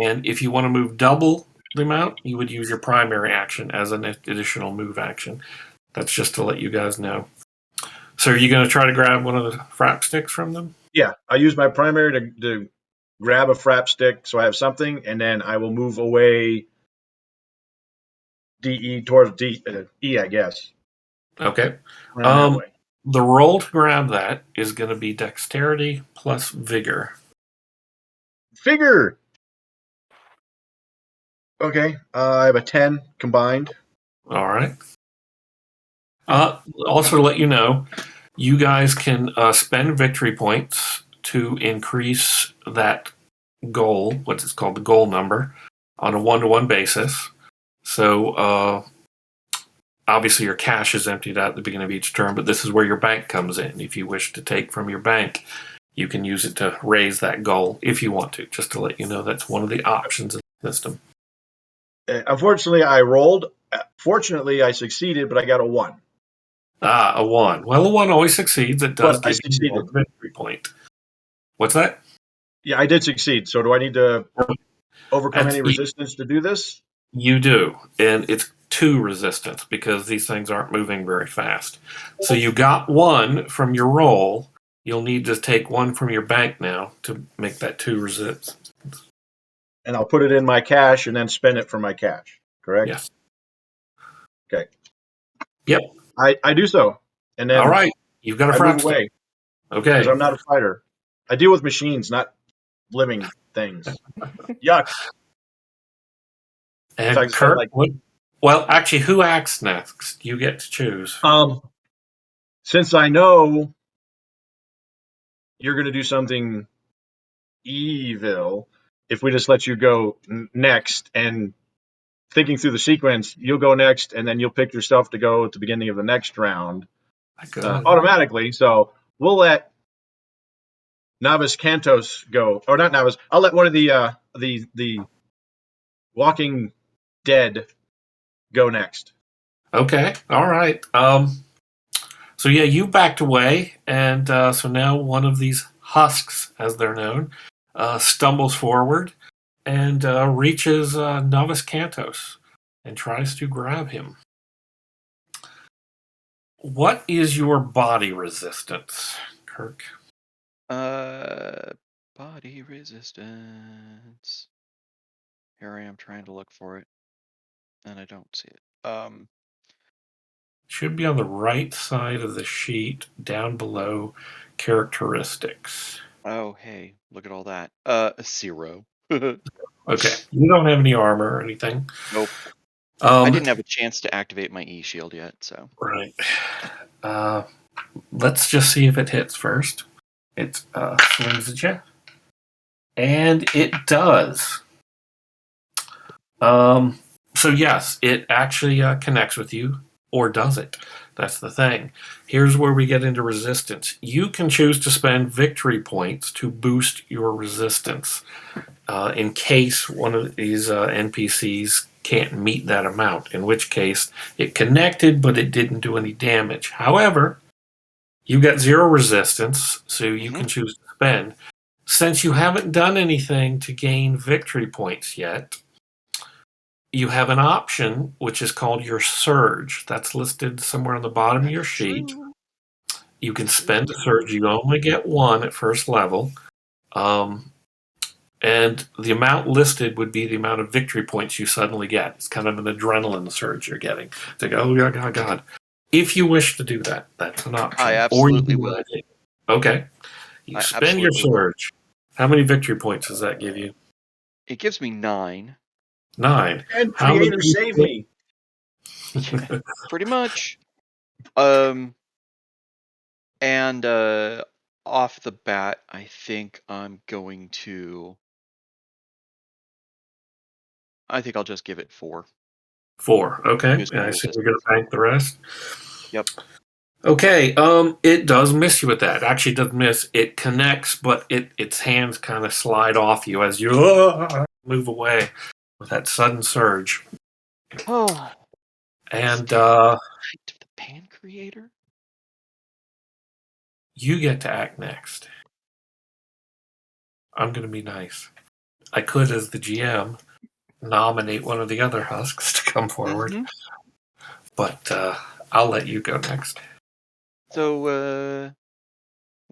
And if you want to move double the amount, you would use your primary action as an additional move action. That's just to let you guys know. So are you going to try to grab one of the frap sticks from them? Yeah, I use my primary to grab a frap stick so I have something, and then I will move away DE towards E, I guess. Okay. Around that way. The roll to grab that is going to be dexterity plus vigor. Figure! Okay, I have a 10 combined. All right. Also, to let you know, you guys can spend victory points to increase that goal, what's it's called, the goal number, on a 1-to-1 basis. So, obviously, your cash is emptied out at the beginning of each turn, but this is where your bank comes in. If you wish to take from your bank, you can use it to raise that goal if you want to. Just to let you know, that's one of the options in the system. Unfortunately, I rolled. Fortunately, I succeeded, but I got a 1. A 1. Well, a 1 always succeeds. It does But I give you succeeded. a victory point. What's that? Yeah, I did succeed. So do I need to overcome any That's- resistance to do this? You do, and it's 2 resistance because these things aren't moving very fast. So you got 1 from your roll. You'll need to take 1 from your bank now to make that 2 resistance. And I'll put it in my cash and then spend it for my cash, correct? Yes. Okay. Yep. I do so. And then All right. You've got a I frap move stick. away. Okay. Because I'm not a fighter. I deal with machines, not living things. Yuck. And So I spent Kurt, like well, actually, who acts next? You get to choose. Since I know you're going to do something evil, if we just let you go next and thinking through the sequence, you'll go next and then you'll pick yourself to go at the beginning of the next round automatically. So we'll let Navis Cantos go, or not Navis. I'll let one of the Walking Dead go next. Okay. All right. So yeah, you backed away, and so now one of these husks, as they're known, stumbles forward and reaches Novice Cantos and tries to grab him. What is your body resistance, Kirk? Body resistance. Here I am trying to look for it, and I don't see it. Should be on the right side of the sheet, down below characteristics. Oh, hey, look at all that. 0. Okay, you don't have any armor or anything. Nope. I didn't have a chance to activate my E-shield yet, so. Right. Let's just see if it hits first. It swings at you. And it does. So yes, it actually connects with you, or does it? That's the thing. Here's where we get into resistance. You can choose to spend victory points to boost your resistance in case one of these NPCs can't meet that amount, in which case it connected, but it didn't do any damage. However, you got 0 resistance, so you can choose to spend. Since you haven't done anything to gain victory points yet, you have an option which is called your surge. That's listed somewhere on the bottom of your sheet. You can spend a surge. You only get 1 at first level. And the amount listed would be the amount of victory points you suddenly get. It's kind of an adrenaline surge you're getting. It's like, oh, God. If you wish to do that, that's an option. I absolutely or you will. Okay. You spend your surge. How many victory points does that give you? It gives me 9. 9. And How many Creator save me. Pretty much. And off the bat, I think I'm going to. I think I'll just give it 4. 4. Okay. Use my I see we're going resistance. to bank the rest. Yep. Okay. It does miss you with that. Actually, it doesn't miss. It connects, but its hands kind of slide off you as you move away with that sudden surge. Oh. And the Pan Creator? You get to act next. I'm going to be nice. I could, as the GM, nominate one of the other husks to come forward. But I'll let you go next. So,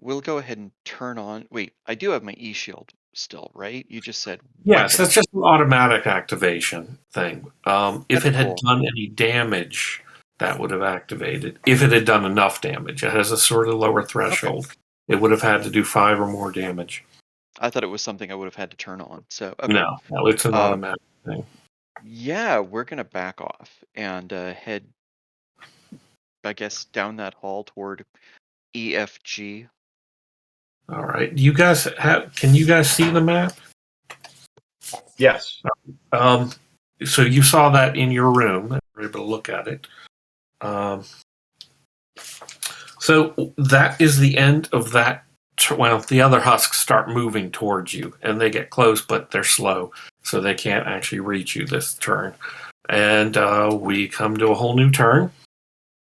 we'll go ahead and turn on. Wait, I do have my E-shield. still, right? You just said Yes, weapon. that's just an automatic activation thing. If That's it had cool. done any damage, that would have activated. If it had done enough damage, it has a sort of lower threshold. It would have had to do 5 or more damage. I thought it was something I would have had to turn on. So okay. No, it's an automatic thing. Yeah, we're gonna back off and head, I guess, down that hall toward EFG. All right. Do you guys can you guys see the map? Yes. So you saw that in your room and were able to look at it. So that is the end of that. Well, the other husks start moving towards you, and they get close, but they're slow, so they can't actually reach you this turn. And we come to a whole new turn.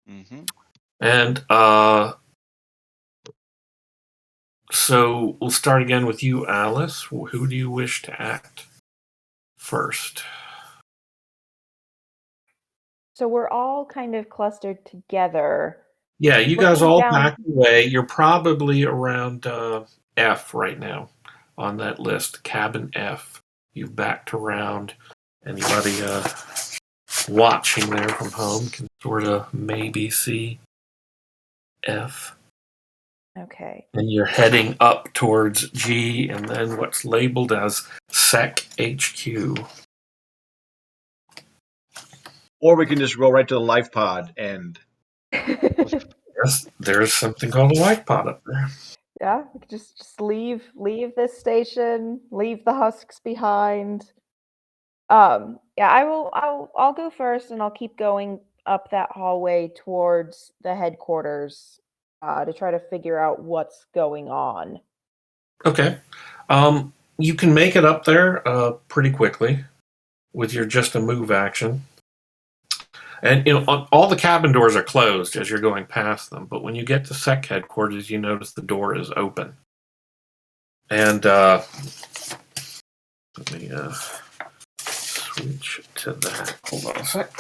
Mm-hmm. And so we'll start again with you, Alice. Who do you wish to act first? So we're all kind of clustered together. Yeah, you We're guys heading all down. backed away. You're probably around F right now on that list, cabin F. You've backed around. Anybody watching there from home can sort of maybe see F. Okay. And you're heading up towards G and then what's labeled as SEC HQ. Or we can just go right to the life pod and. Yes, there's something called a life pod up there. Yeah, we could just leave this station, leave the husks behind. Yeah, I'll go first and I'll keep going up that hallway towards the headquarters to try to figure out what's going on. Okay. You can make it up there pretty quickly with your just a move action. And all the cabin doors are closed as you're going past them, but when you get to SEC headquarters, you notice the door is open. And let me switch to that. Hold on a sec.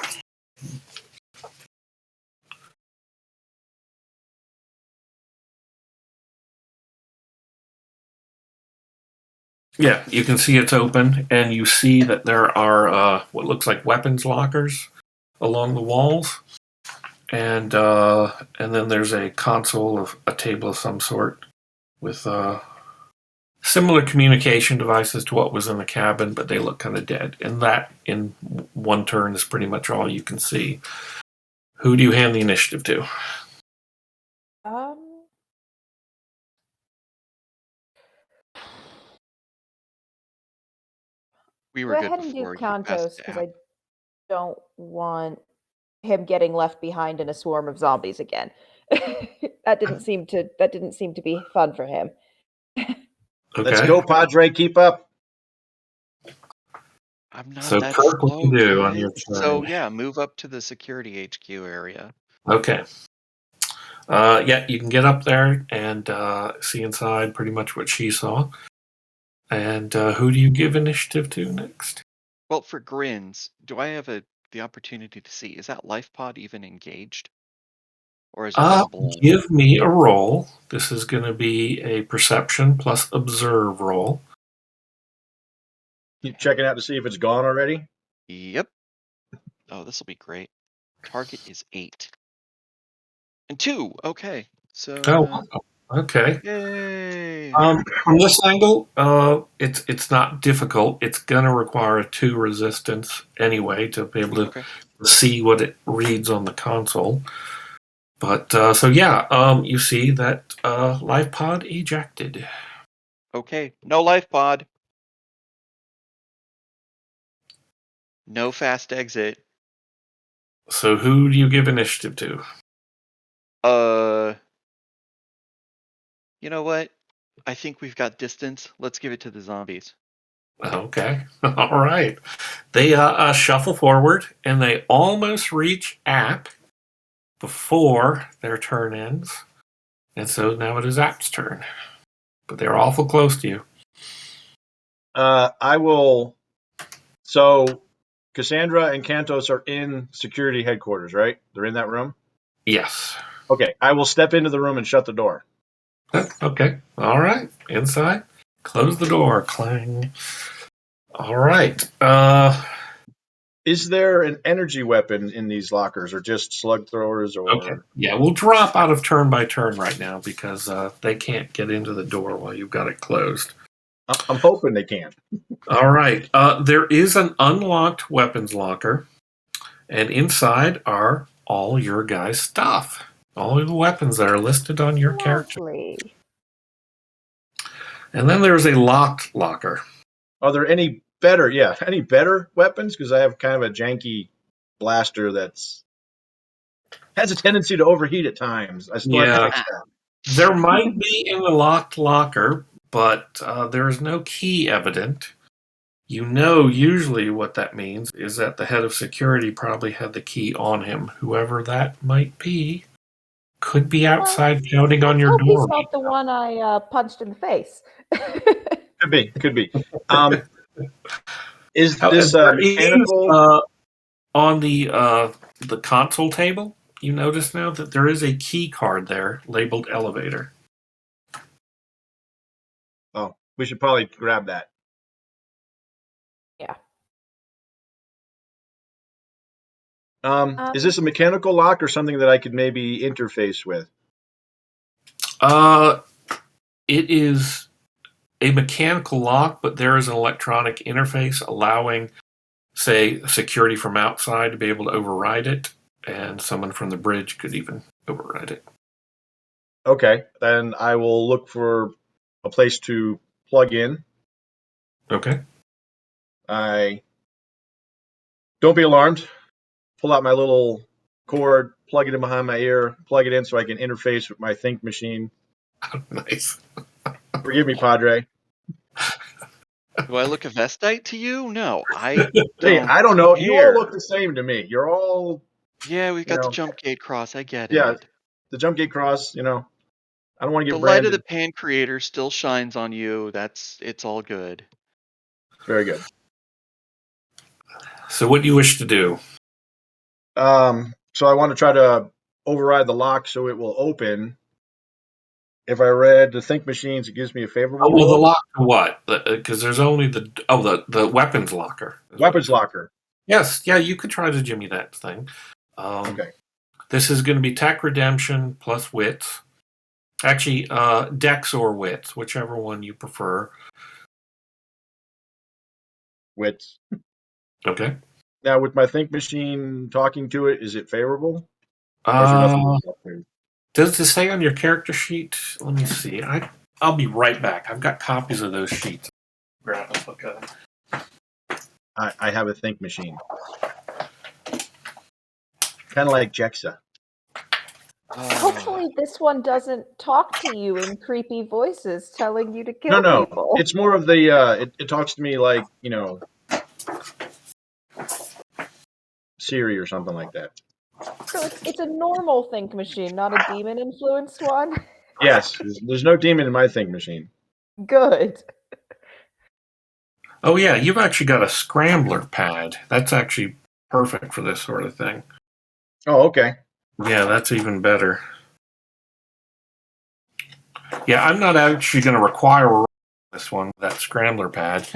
Yeah, you can see it's open, and you see that there are what looks like weapons lockers along the walls, and then there's a console of a table of some sort with similar communication devices to what was in the cabin, but they look kind of dead. And that, in one turn, is pretty much all you can see. Who do you hand the initiative to? We Go were good ahead and do before you passed Kantos the because app. I don't want him getting left behind in a swarm of zombies again. that didn't seem to be fun for him. Let's go, Padre. Keep up. I'm not So, that Kirk, what slow, you do on guys. your turn? So yeah, move up to the security HQ area. Okay. Yeah, you can get up there and see inside pretty much what she saw. And who do you give initiative to next? Well, for grins, do I have the opportunity to see? Is that life pod even engaged? Or is it just blind? Give me a roll. This is going to be a perception plus observe roll. Keep checking out to see if it's gone already. Yep. Oh, this will be great. Target is 8. And 2. Okay. So. Oh, okay. Yay! From this angle, it's not difficult. It's going to require a 2 resistance anyway to be able to see what it reads on the console. But so yeah, you see that life pod ejected. Okay, no life pod. No fast exit. So who do you give initiative to? You know what? I think we've got distance. Let's give it to the zombies. Okay, all right. They shuffle forward and they almost reach App before their turn ends, and so now it is App's turn. But they're awful close to you. I will. So, Cassandra and Kantos are in security headquarters, right? They're in that room? Yes. Okay, I will step into the room and shut the door. Okay, all right. Inside. Close the door. Clang. All right. Is there an energy weapon in these lockers, or just slug throwers? Or Okay. Yeah, we'll drop out of turn by turn right now because they can't get into the door while you've got it closed. I'm hoping they can. All right. There is an unlocked weapons locker, and inside are all your guys' stuff. All of the weapons that are listed on your character. Lovely. And then there's a locked locker. Are there any better? Yeah, any better weapons? Because I have kind of a janky blaster that's has a tendency to overheat at times. I still have to fix that. There might be in the locked locker, but there is no key evident. You know, usually what that means is that the head of security probably had the key on him. Whoever that might be could be outside pounding on your Hope door. he's not the one I punched in the face. Could be. Is There this mechanical? is, on the console table, you notice now that there is a key card there labeled elevator. Oh, we should probably grab that. Yeah. Is this a mechanical lock or something that I could maybe interface with? It is a mechanical lock, but there is an electronic interface allowing, say, security from outside to be able to override it, and someone from the bridge could even override it. Okay, then I will look for a place to plug in. Okay. Don't be alarmed. Pull out my little cord, plug it in behind my ear, plug it in so I can interface with my think machine. Nice. Forgive me, Padre. Do I look a Vestite to you? No, I Hey, don't. I don't know. You all care. look the same to me. You're all. Yeah, we've got the jump gate cross. I get Yeah, it. the jump gate cross. I don't want to The get light of the branded. pan creator still shines on you. It's all good. Very good. So what do you wish to do? So I want to try to override the lock so it will open. If I read the think machines, it gives me a favorable Well, the roll. lock to what? Because there's only the weapons locker. Weapons locker. Yes, yeah, you could try to jimmy that thing. Okay. This is going to be tech redemption plus wits. Actually, dex or wits, whichever one you prefer. Wits. Okay. Now, with my think machine talking to it, is it favorable? Or is there nothing to Does it say on your character sheet? Let me see. I'll be right back. I've got copies of those sheets. Grab and look at them. I have a think machine. Kind of like Jexa. Hopefully this one doesn't talk to you in creepy voices telling you to kill No. people. It's more of the, it talks to me like, Siri or something like that. So it's a normal think machine, not a demon influenced one. Yes, there's no demon in my think machine. Good. Oh yeah, you've actually got a scrambler pad. That's actually perfect for this sort of thing. Oh, okay. Yeah, that's even better. Yeah, I'm not actually going to require this one, that scrambler pad.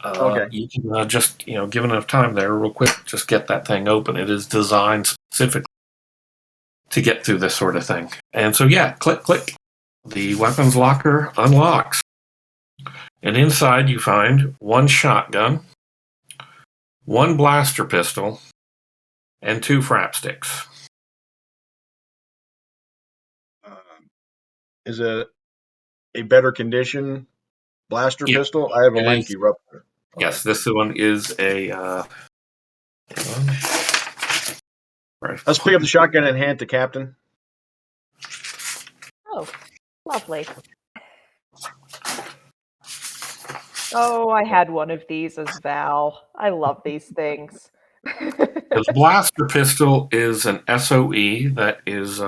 Okay. You can just, give enough time there real quick, just get that thing open. It is designed specifically to get through this sort of thing. And so, yeah, click, click. The weapons locker unlocks. And inside you find one shotgun, one blaster pistol, and 2 frap sticks. Is it a better condition blaster pistol? I have a lanky rupture. Yes, this one is a. Let's pick up the shotgun and hand it to Captain. Oh, lovely. Oh, I had one of these as Val. I love these things. The blaster pistol is an SOE, that is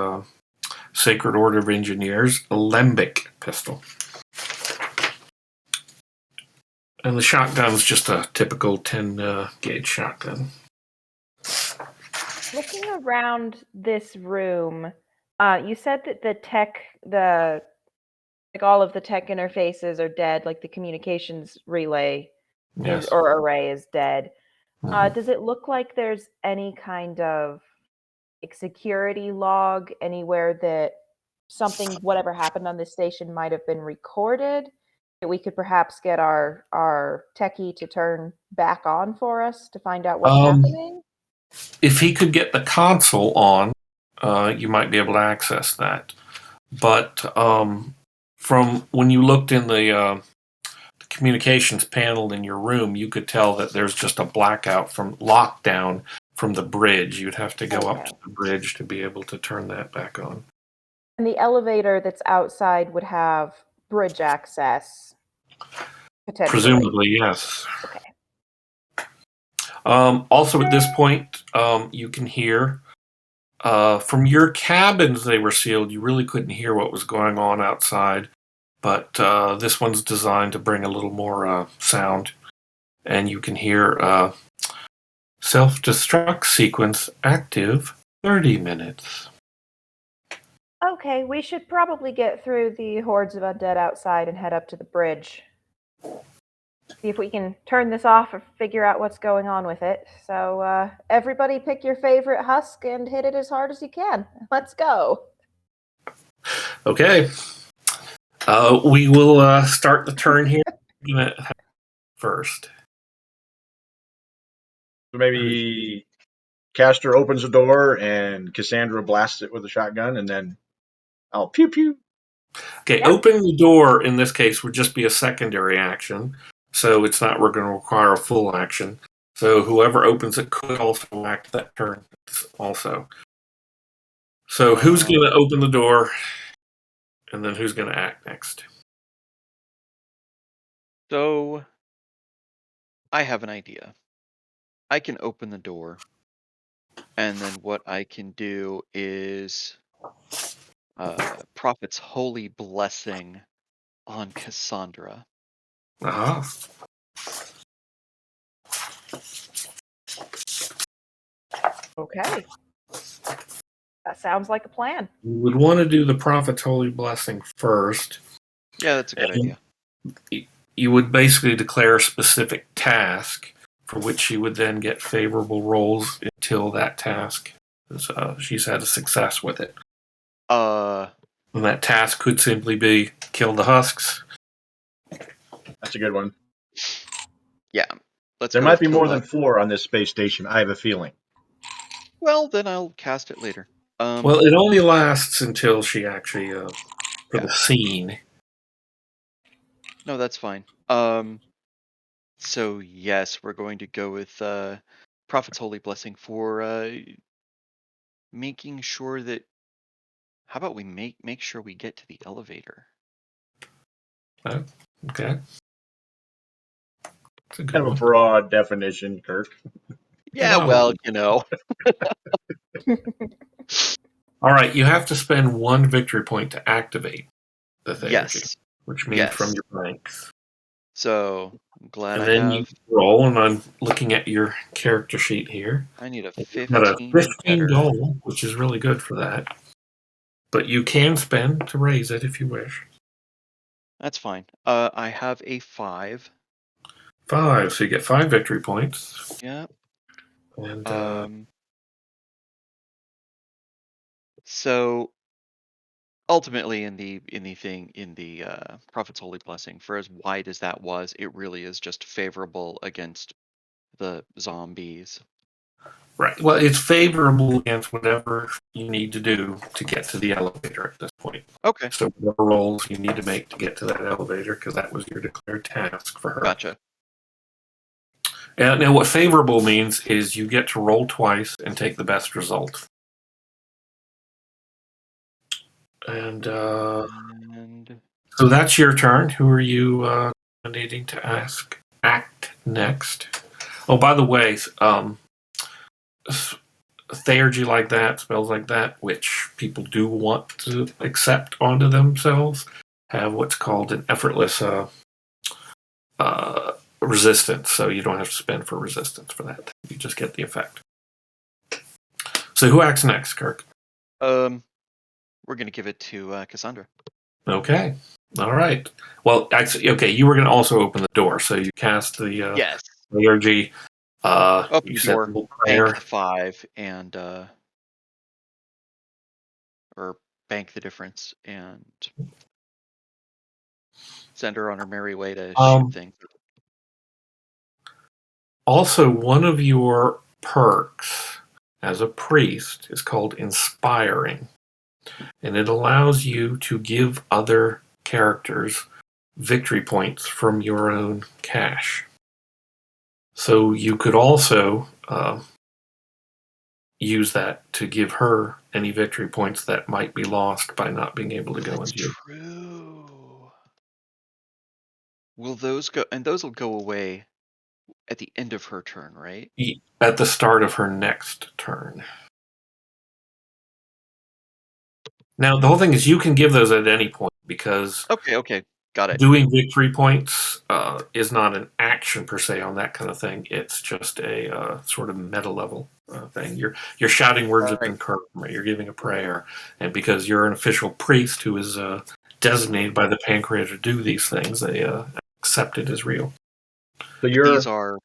Sacred Order of Engineers, alembic pistol. And the shotgun's just a typical 10 gauge shotgun. Looking around this room, you said that the like all of the tech interfaces are dead, like the communications relay Yes. or array is dead. Mhm. Does it look like there's any kind of like security log anywhere that something, whatever happened on this station, might have been recorded? That we could perhaps get our techie to turn back on for us to find out what's happening? If he could get the console on, you might be able to access that. But from when you looked in the communications panel in your room, you could tell that there's just a blackout from lockdown from the bridge. You'd have to go up to the bridge to be able to turn that back on. And the elevator that's outside would have bridge access, potentially. Presumably, yes. Okay. Also, at this point, you can hear from your cabins. They were sealed. You really couldn't hear what was going on outside, but this one's designed to bring a little more sound, and you can hear self-destruct sequence active 30 minutes. Okay, we should probably get through the hordes of undead outside and head up to the bridge. See if we can turn this off or figure out what's going on with it. So, everybody pick your favorite husk and hit it as hard as you can. Let's go. Okay. We will start the turn here first. So maybe Castor opens the door and Cassandra blasts it with a shotgun, and then I'll pew pew. Okay, opening the door in this case would just be a secondary action, so it's not going to require a full action. So whoever opens it could also act that turn also. So who's going to open the door, and then who's going to act next? So, I have an idea. I can open the door, and then what I can do is Prophet's holy blessing on Cassandra. Uh-huh. Okay. That sounds like a plan. You would want to do the Prophet's holy blessing first. Yeah, that's a good idea. You would basically declare a specific task for which she would then get favorable rolls until that task she's had a success with it. And that task could simply be kill the husks. That's a good one. Yeah. There might be more than 4 on this space station, I have a feeling. Well, then I'll cast it later. Well, it only lasts until she actually for the scene. No, that's fine. So yes, we're going to go with Prophet's holy blessing for making sure that. How about we make sure we get to the elevator? Okay. Kind of a broad definition, Kirk. Yeah, well, you know. All right, you have to spend 1 victory point to activate the theurgy, Yes. which means from your ranks. So I'm glad And I then have. you roll, and I'm looking at your character sheet here. I need a You've got a 15 15 better. goal, which is really good for that. But you can spend to raise it if you wish. That's fine. I have a 5. 5, so you get 5 victory points. Yeah. And so ultimately in the Prophet's holy blessing, for as wide as that was, it really is just favorable against the zombies. right. Well, it's favorable against whatever you need to do to get to the elevator at this point. Okay. So whatever rolls you need to make to get to that elevator, because that was your declared task for her. Gotcha. And now what favorable means is you get to roll twice and take the best result. And so that's your turn. Who are you needing to act next? Oh, by the way, theurgy like that, spells like that, which people do want to accept onto themselves, have what's called an effortless resistance. So you don't have to spend for resistance for that. You just get the effect. So who acts next, Kirk? We're gonna give it to Cassandra. Okay. All right. Well, actually, okay, you were going to also open the door, so you cast the Yes. energy. Open You the said door, little bank prayer. the 5, and or bank the difference, and send her on her merry way to shoot things. Also, one of your perks as a priest is called Inspiring, and it allows you to give other characters victory points from your own cache. So you could also use that to give her any victory points that might be lost by not being able to go into your. True. Will those go? And those will go away at the end of her turn, right? At the start of her next turn. Now, the whole thing is you can give those at any point because Okay, got it. doing victory points is not an action per se on that kind of thing. It's just a sort of meta level thing. You're shouting words of encouragement. You're giving a prayer, and because you're an official priest who is designated by the Pancreator to do these things, they accept it as real. So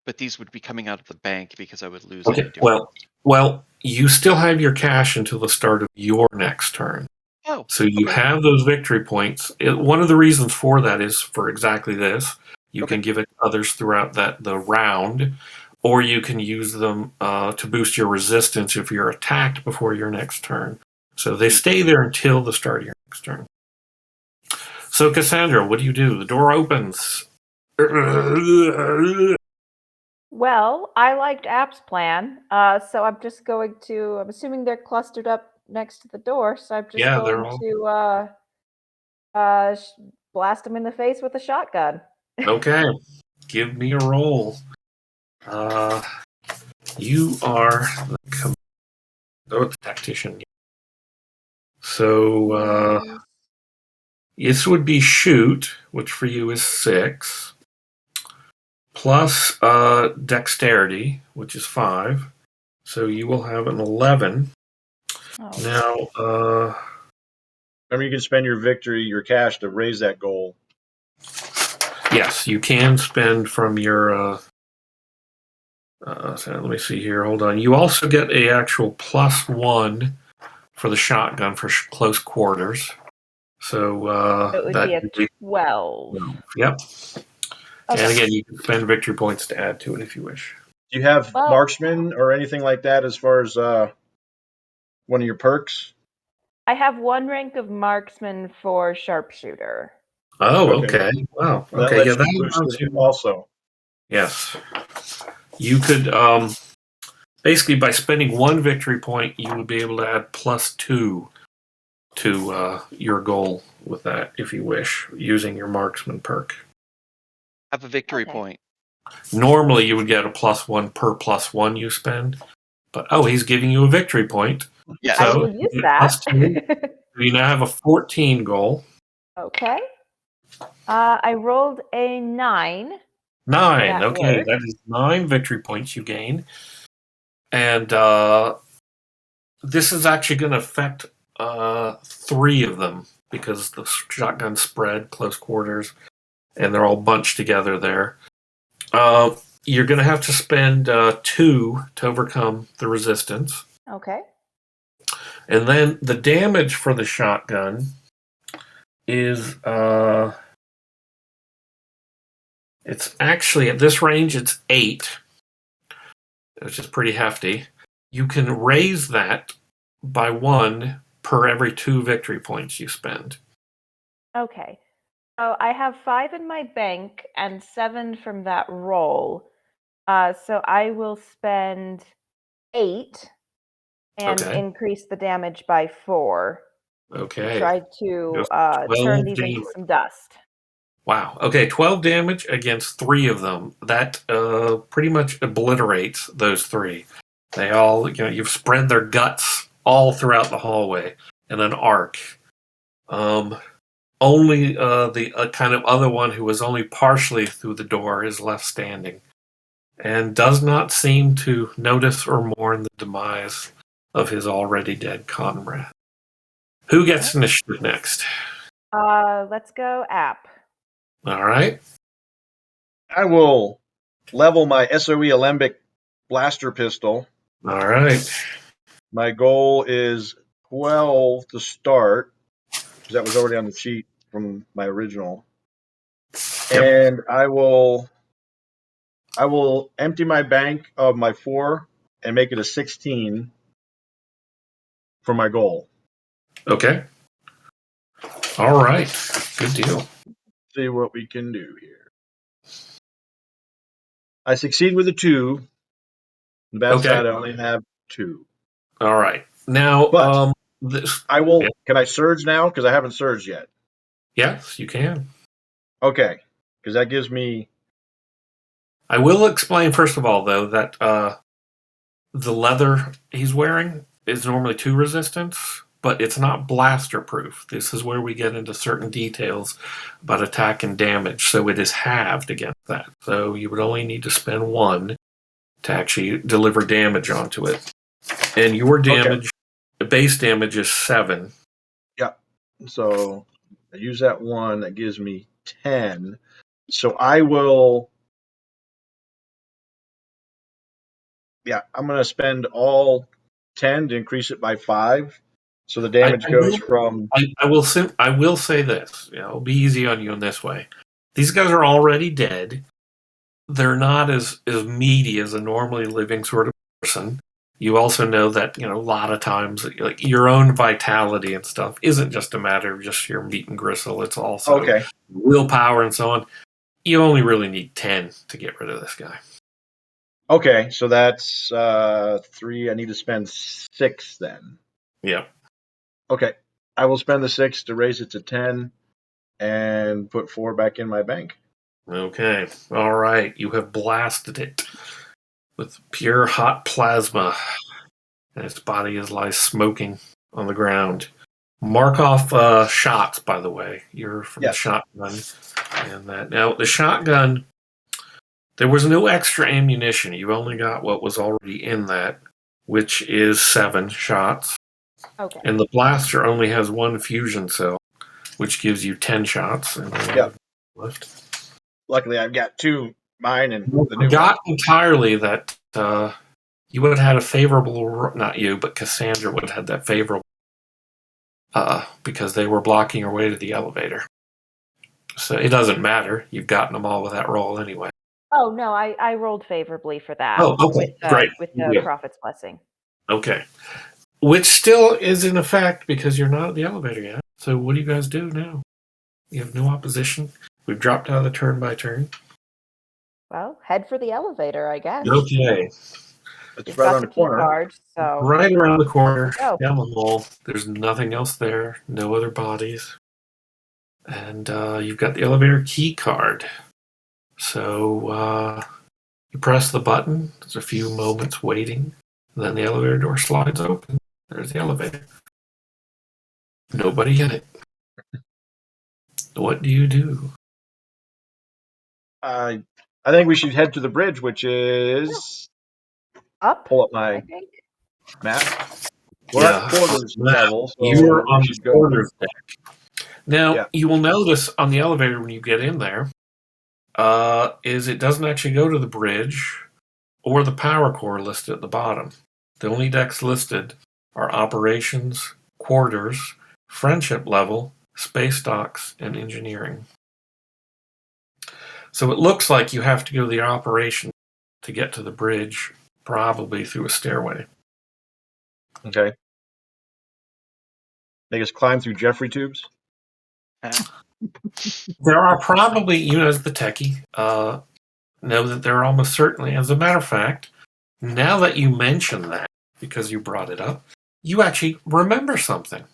but these would be coming out of the bank because I would lose any difference. Well, you still have your cash until the start of your next turn. Oh, so you have those victory points. One of the reasons for that is for exactly this. You can give it to others throughout the round, or you can use them to boost your resistance if you're attacked before your next turn. So they stay there until the start of your next turn. So Cassandra, what do? The door opens. Well, I liked App's plan, so I'm just going to. I'm assuming they're clustered up next to the door, so I'm just they're going all to blast them in the face with a shotgun. okay. Give me a roll. You are the tactician. So this would be shoot, which for you is 6, plus dexterity, which is 5. So you will have an 11. Now, remember, you can spend your cash to raise that goal. yes, you can spend from your. So let me see here. Hold on. You also get a actual +1 for the shotgun for close quarters. So it would that be a 12. Yep. Okay. And again, you can spend victory points to add to it if you wish. Do you have marksman or anything like that as far as one of your perks? I have 1 rank of marksman for sharpshooter. Oh, okay. Wow. That Okay, lets that you boost allows it you. also. Yes. You could basically by spending 1 victory point, you would be able to add +2 to your goal with that if you wish, using your marksman perk. Have a victory point. Normally, you would get a +1 per +1 you spend, but he's giving you a victory point. Yes. So I will use that. You now have a 14 goal. Okay. I rolled a 9. 9. Okay, that is 9 victory points you gain. And this is actually going to affect 3 of them because the shotgun spread close quarters and they're all bunched together there. You're going to have to spend 2 to overcome the resistance. Okay. And then the damage for the shotgun is it's actually at this range it's 8, which is pretty hefty. You can raise that by 1 per every 2 victory points you spend. Okay. So I have 5 in my bank and 7 from that roll. So I will spend 8 and increase the damage by 4. Okay. Try to Just turn 12 these into damage. some dust. Wow. Okay, 12 damage against 3 of them. That pretty much obliterates those 3. They all, you've spread their guts all throughout the hallway in an arc. Only the kind of other one who was only partially through the door is left standing and does not seem to notice or mourn the demise of his already dead comrade. Who gets initiative next? Let's go app. All right. I will level my SOE Alembic blaster pistol. All right. My goal is 12 to start, because that was already on the sheet from my original. Yep. And I will empty my bank of my 4 and make it a 16 for my goal. Okay. All right. Good deal. See what we can do here. I succeed with a 2. The bad Okay. side, I only have 2. All right. Now, But this. I will. Yeah. Can I surge now? Because I haven't surged yet. Yes, you can. Okay, because that gives me. I will explain first of all, though, that the leather he's wearing is normally 2 resistance, but it's not blaster proof. This is where we get into certain details about attack and damage. So it is halved against that. So you would only need to spend 1 to actually deliver damage onto it. And your damage, the base damage is 7. Yeah. So I use that 1. That gives me 10. So I will. Yeah, I'm going to spend all 10 to increase it by 5. So the damage goes from. I will say this. I'll be easy on you in this way. These guys are already dead. They're not as meaty as a normally living sort of person. You also know that a lot of times like your own vitality and stuff isn't just a matter of just your meat and gristle. It's also willpower and so on. You only really need 10 to get rid of this guy. Okay, so that's 3. I need to spend 6 then. Yeah. Okay, I will spend the 6 to raise it to 10 and put 4 back in my bank. Okay. All right. You have blasted it with pure hot plasma, and its body lies smoking on the ground. Mark off shots, by the way. You're from the shotgun. And that now the shotgun, there was no extra ammunition. You only got what was already in that, which is 7 shots. Okay. And the blaster only has 1 fusion cell, which gives you 10 shots. And left. Luckily, I've got 2, mine and the new Forgot one. entirely that you would have had a favorable, not you, but Cassandra would have had that favorable because they were blocking your way to the elevator. So it doesn't matter. You've gotten them all with that roll anyway. Oh no, I rolled favorably for that. Oh, okay. Great. With the Prophet's Blessing. Okay. Which still is in effect because you're not at the elevator yet. So what do you guys do now? You have no opposition. We've dropped out of the turn by turn. Well, head for the elevator, I guess. Okay. It's right around the corner. Card, so right around the corner, down the hall. There's nothing else there. No other bodies. And you've got the elevator key card. So you press the button. There's a few moments waiting. And then the elevator door slides open. There's the elevator. Nobody in it. What do you do? I think we should head to the bridge, which is up. Pull up my map. We're at quarters level, so you're on the go. quarters deck. Now you will notice on the elevator when you get in there, is it doesn't actually go to the bridge or the power core listed at the bottom. The only decks listed are operations, quarters, friendship level, space docks, and engineering. So it looks like you have to go to the operation to get to the bridge, probably through a stairway. Okay. Make us climb through Jeffrey tubes? There are probably, you as the techie, know that there are almost certainly, as a matter of fact, now that you mention that, because you brought it up, you actually remember something.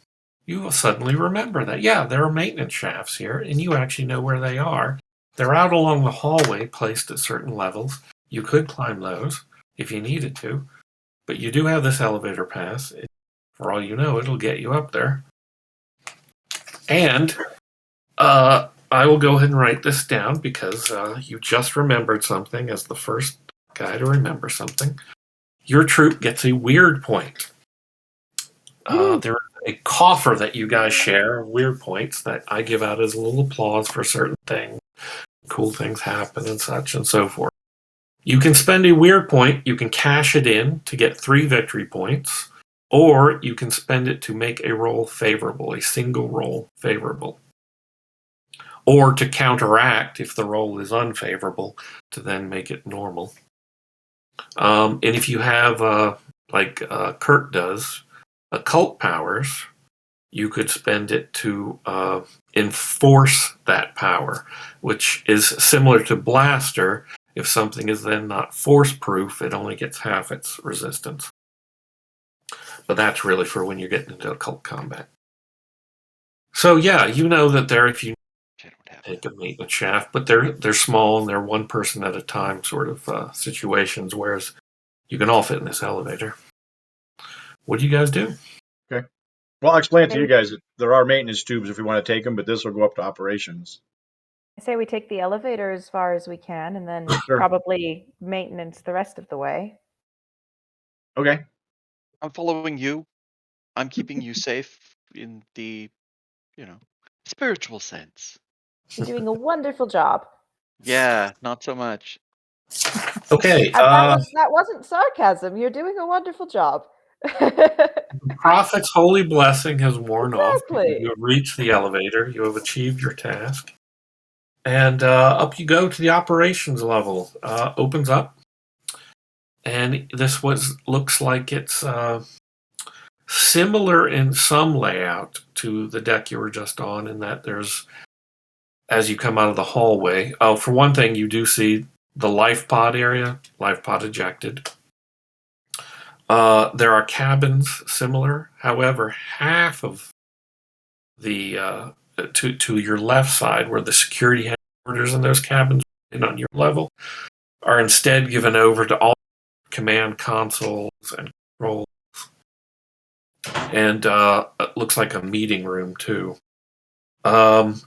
You will suddenly remember that, yeah, there are maintenance shafts here, and you actually know where they are. They're out along the hallway, placed at certain levels. You could climb those if you needed to, but you do have this elevator pass. For all you know, it'll get you up there. And I will go ahead and write this down because you just remembered something as the first guy to remember something. Your troop gets a weird point. There is a coffer that you guys share of weird points that I give out as a little applause for certain things. Cool things happen and such and so forth. You can spend a weird point, you can cash it in to get 3 victory points, or you can spend it to make a roll favorable, a single roll favorable. Or to counteract if the roll is unfavorable, to then make it normal. And if you have, like Kurt does, occult powers, you could spend it to enforce that power, which is similar to Blaster. If something is then not force-proof, it only gets half its resistance. But that's really for when you're getting into occult combat. So yeah, you know that if you take a maintenance shaft, but they're small and they're one person at a time sort of situations, whereas you can all fit in this elevator. What do you guys do? Okay. Well, I'll explain it to you guys. There are maintenance tubes if we want to take them, but this will go up to operations. I say we take the elevator as far as we can, and then Sure. probably maintenance the rest of the way. Okay. I'm following you. I'm keeping you safe in the, spiritual sense. You're doing a wonderful job. Yeah, not so much. Okay. That wasn't sarcasm. You're doing a wonderful job. The prophet's holy blessing has worn off. Exactly. You have reached the elevator. You have achieved your task. And up you go to the operations level. Opens up. And this looks like it's similar in some layout to the deck you were just on, in that there's, as you come out of the hallway, for one thing, you do see the life pod area, life pod ejected. There are cabins similar. However, half of the to your left side, where the security headquarters in those cabins and on your level, are instead given over to all command consoles and controls. And it looks like a meeting room too. And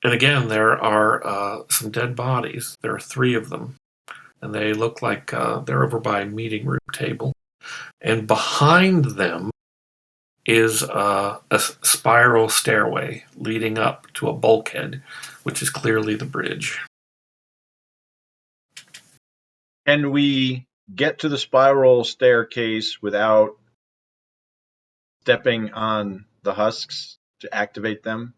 again, there are some dead bodies. There are 3 of them, and they look like they're over by a meeting room table. And behind them is a spiral stairway leading up to a bulkhead, which is clearly the bridge. Can we get to the spiral staircase without stepping on the husks to activate them?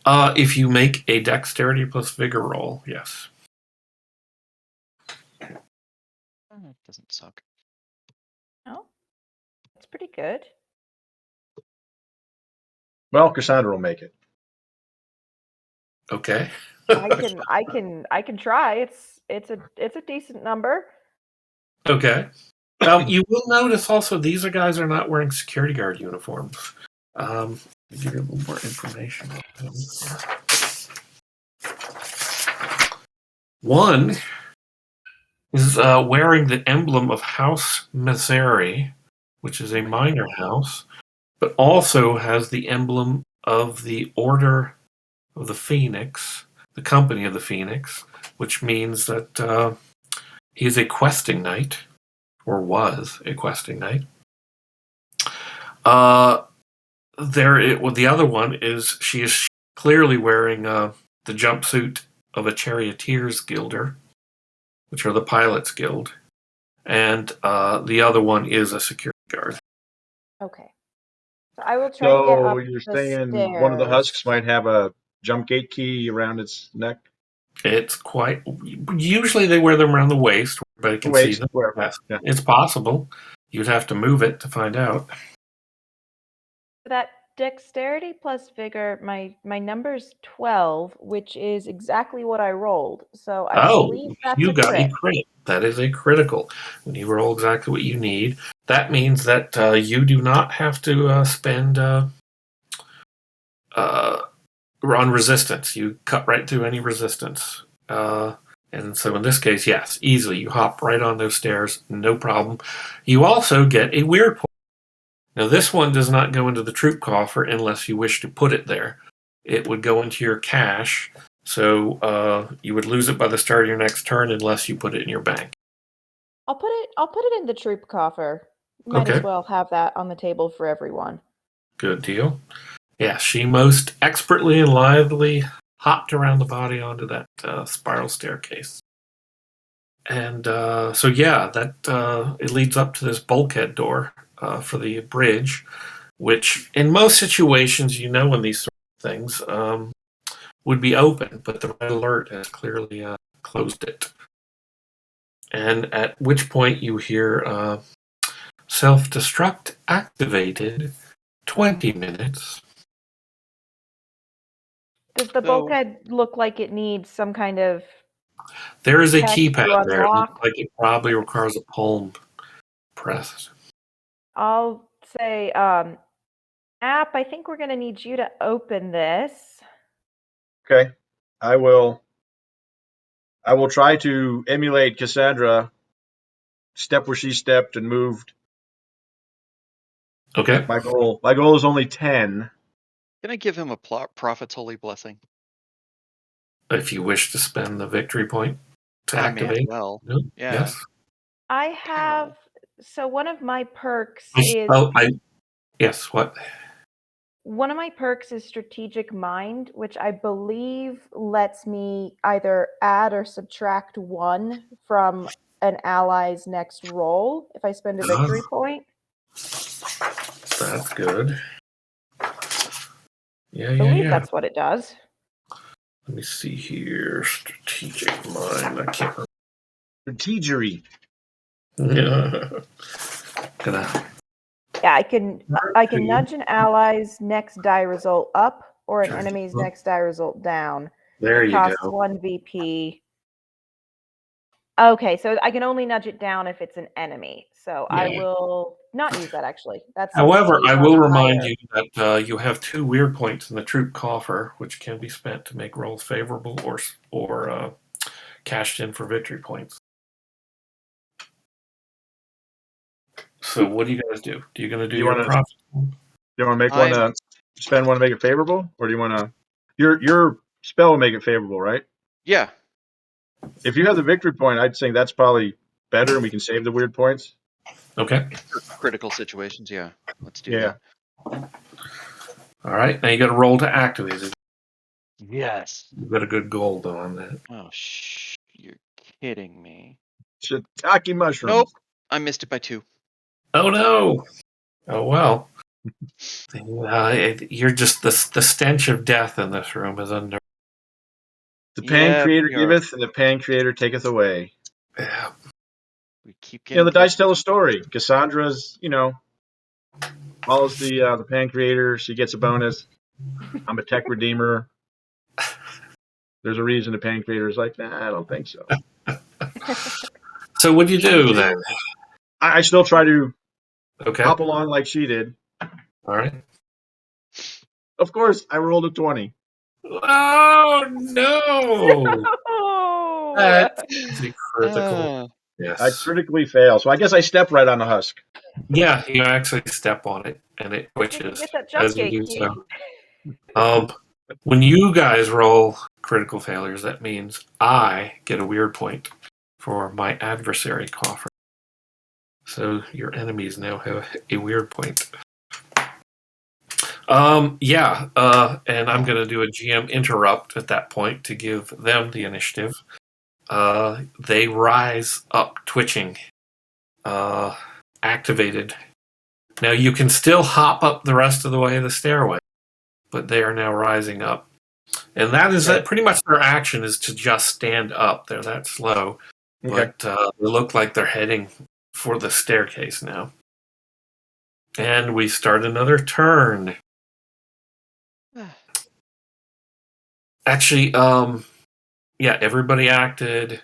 If you make a dexterity plus vigor roll, yes. It doesn't suck. Oh, that's pretty good. Well, Cassandra will make it. Okay. I can try. It's a decent number. Okay. You will notice also these guys are not wearing security guard uniforms. I'll give you a little more information on them. One is wearing the emblem of House Missouri, which is a minor house, but also has the emblem of the Order of the Phoenix, the Company of the Phoenix, which means that he's a questing knight, or was a questing knight. The other one is she is clearly wearing the jumpsuit of a charioteer's guilder, which are the Pilots Guild, and the other one is a security guard. Okay. So I will try to get up you're the saying stairs. one of the husks might have a jump gate key around its neck? It's quite. Usually they wear them around the waist, where everybody can see them. Yeah. It's possible. You'd have to move it to find out. That dexterity plus vigor, my number's 12, which is exactly what I rolled. So I believe that's you a got crit. a crit. That is a critical. When you roll exactly what you need, that means that you do not have to spend on resistance. You cut right through any resistance. And so in this case, yes, easily. You hop right on those stairs, no problem. You also get a weird point. Now, this one does not go into the troop coffer unless you wish to put it there. It would go into your cash, so you would lose it by the start of your next turn unless you put it in your bank. I'll put it in the troop coffer. Might Okay. as well have that on the table for everyone. Good deal. Yeah, she most expertly and lithely hopped around the body onto that spiral staircase. And so, yeah, that it leads up to this bulkhead door for the bridge, which in most situations, when these sort of things would be open, but the red alert has clearly closed it. And at which point you hear self-destruct activated 20 minutes. Does the bulkhead look like it needs some kind of There is a test keypad to there. It looks unlock? like it probably requires a palm press. I'll say, App, I think we're going to need you to open this. Okay. I will try to emulate Cassandra, step where she stepped and moved. Okay. My goal is only 10. Can I give him a prophet's holy blessing? If you wish to spend the victory point to I may as activate. well. No? Yeah. Yes. I have, so one of my perks is, Yes, what? one of my perks is strategic mind, which I believe lets me either add or subtract 1 from an ally's next roll if I spend a victory point. That's good. Yeah, I believe that's what it does. Let me see here. Strategic mind. I can't remember. Strategery. Yeah. Gonna. Yeah, I can nudge an ally's next die result up or an enemy's next die result down. There it you costs go. 1 VP. Okay, so I can only nudge it down if it's an enemy. So I Yeah. will not use that actually. That's However, VP I on will a remind higher. you that you have 2 weird points in the troop coffer, which can be spent to make rolls favorable or cashed in for victory points. So what do you guys do? Do you going to do your profit? Do you want to make one spend one to make it favorable, or do you want to? Your spell will make it favorable, right? Yeah. If you have the victory point, I'd say that's probably better, and we can save the weird points. Okay. For critical situations, yeah. Let's do Yeah. that. All right. Now you got to roll to activate it. Yes. You've got a good goal though on that. Oh, you're kidding me. Shiitake mushrooms. Nope. I missed it by 2. Oh no. Oh well. You're just the stench of death in this room is under. The Pancreator giveth, and the Pancreator taketh away. Yeah. We keep getting. The dice tell a story. Cassandra's, follows the Pancreator. She gets a bonus. I'm a tech redeemer. There's a reason the Pancreator is like, nah, I don't think so. So what do you do then? I still try to Okay. hop along like she did. All right. Of course, I rolled a 20. Oh no! That's a critical. Yes. I critically fail, so I guess I step right on the husk. Yeah, you actually step on it, and it twitches Get that jump as you gate do key. so. When you guys roll critical failures, that means I get a weird point for my adversary coffer. So your enemies now have a weird point. And I'm going to do a GM interrupt at that point to give them the initiative. They rise up, twitching, activated. Now you can still hop up the rest of the way of the stairway, but they are now rising up. And that is pretty much their action is to just stand up. They're that slow, but they look like they're heading for the staircase now. And we start another turn. Actually, everybody acted.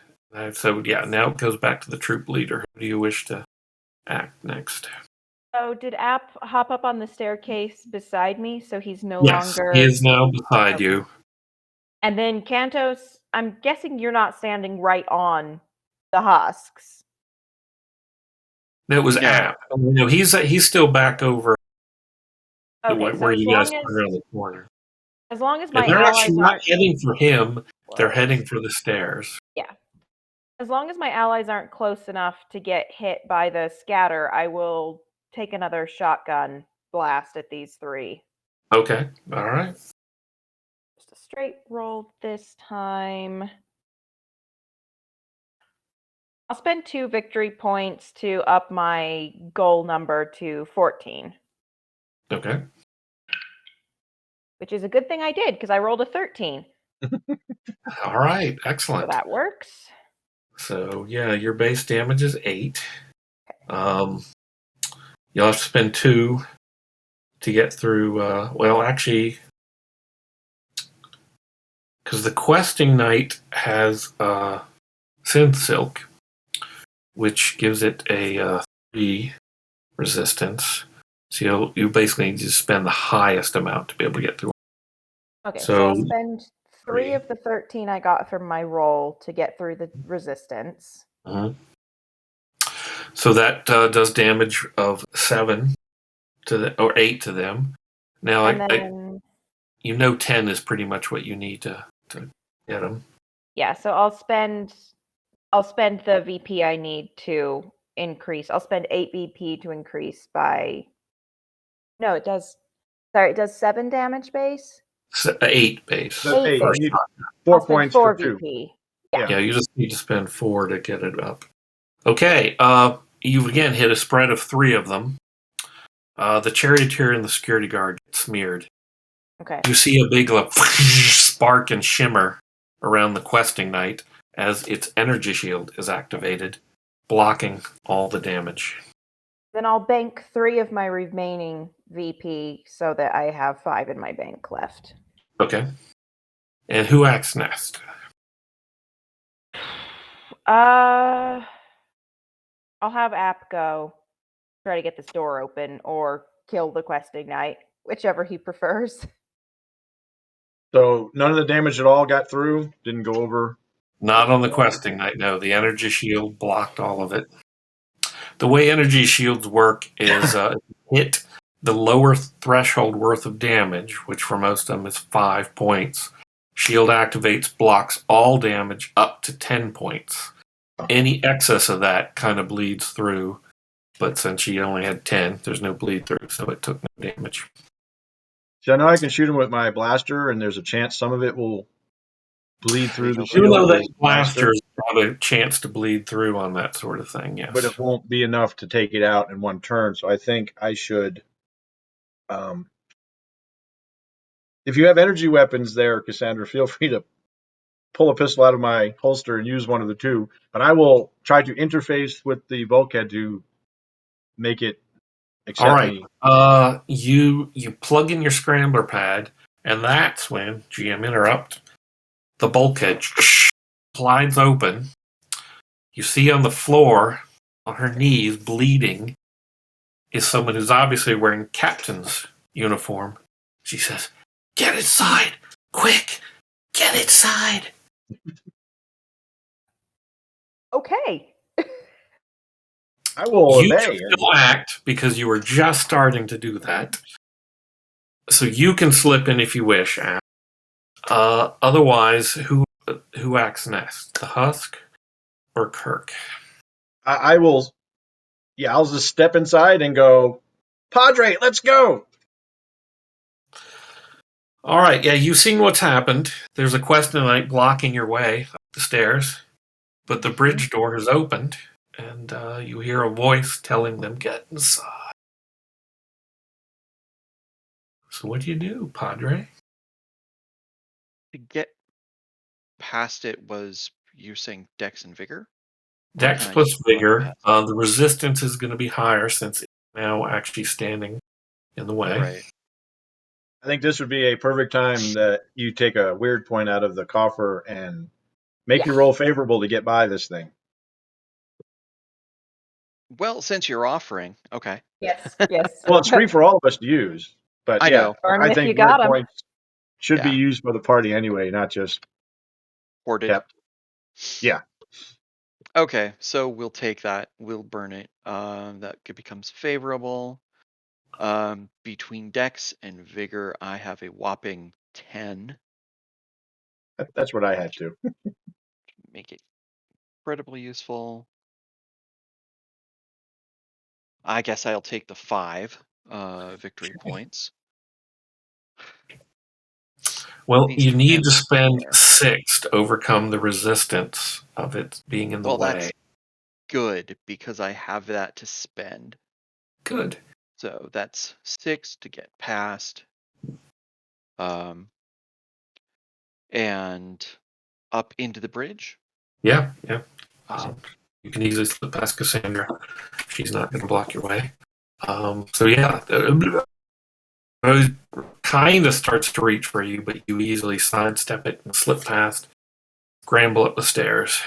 So, now it goes back to the troop leader. Who do you wish to act next? So did App hop up on the staircase beside me so he's no Yes, longer... he is now beside you. And then Cantos, I'm guessing you're not standing right on the husks. No, it was App. No, he's still back over where you guys put around the corner. As long as my And they're allies actually not aren't... heading for him. They're heading for the stairs. Yeah. As long as my allies aren't close enough to get hit by the scatter, I will take another shotgun blast at these 3. Okay. All right. Just a straight roll this time. I'll spend 2 victory points to up my goal number to 14. Okay. Which is a good thing I did, because I rolled a 13. All right. So Excellent. that works. So yeah, your base damage is 8. You'll have to spend 2 to get through. Well, actually, because the questing knight has synth silk, which gives it a 3 resistance. So you basically need to spend the highest amount to be able to get through. Okay, so So I'll spend 3 of the 13 I got from my roll to get through the resistance. So that does damage of 7 to or 8 to them. Now, And then, you know 10 is pretty much what you need to get them. yeah, so I'll spend the VP I need to increase. I'll spend 8 VP to increase by. No, it does. Sorry, it does 7 damage base. 8 base. 8 First base. time. 4 I'll spend points 4 for 2. VP. Yeah, you just need to spend 4 to get it up. Okay, you've again hit a spread of 3 of them. The charioteer and the security guard get smeared. Okay. You see a big spark and shimmer around the questing knight as its energy shield is activated, blocking all the damage. Then I'll bank 3 of my remaining VP so that I have 5 in my bank left. Okay. And who acts next? I'll have App go try to get this door open or kill the questing knight, whichever he prefers. So none of the damage at all got through? Didn't go over? Not on the questing knight, no. The energy shield blocked all of it. The way energy shields work is hit the lower threshold worth of damage, which for most of them is 5 points. Shield activates, blocks all damage up to 10 points. Any excess of that kind of bleeds through, but since she only had 10, there's no bleed through, so it took no damage. So I know I can shoot him with my blaster, and there's a chance some of it will bleed through the Even shield. though of that his blasters have a chance to bleed through on that sort of thing, yes. But it won't be enough to take it out in one turn. So I think I should. If you have energy weapons there, Cassandra, feel free to pull a pistol out of my holster and use one of the 2. But I will try to interface with the bulkhead to make it accept All right. me. You plug in your scrambler pad, and that's when, GM interrupt, the bulkhead slides open. You see on the floor, on her knees, bleeding, is someone who's obviously wearing captain's uniform. She says, "Get inside! Quick! Get inside!" Okay. I will You obey. can still act because you were just starting to do that. So you can slip in if you wish. Otherwise, who acts next? The Husk or Kirk? I will. Yeah, I'll just step inside and go, Padre, let's go. All right. Yeah, you've seen what's happened. There's a question knight blocking your way up the stairs, but the bridge door has opened, and you hear a voice telling them, "Get inside." So what do, Padre? To get past it was, you're saying Dex and Vigor? Or Dex can I plus just run vigor. past? The resistance is going to be higher since it's now actually standing in the way. Right. I think this would be a perfect time that you take a weird point out of the coffer and make your roll favorable to get by this thing. Well, since you're offering, okay. Yes, yes. Well, it's free for all of us to use. But I yeah, know. Burn 'em I if think you weird got 'em. points should be Yeah. used for the party anyway, not just Hoarded. kept. Yeah. Okay, so we'll take that. We'll burn it. That becomes favorable. Between Dex and Vigor, I have a whopping 10. That's what I had to. Make it incredibly useful. I guess I'll take the 5 victory points. Well, you need to Stand spend there. 6 to overcome the resistance of it being in the Well, way. that's good because I have that to spend. Good. So that's 6 to get past. And up into the bridge. Yeah, yeah. Awesome. You can easily slip past Cassandra. She's not going to block your way. So yeah, it kind of starts to reach for you, but you easily sidestep it and slip past, scramble up the stairs.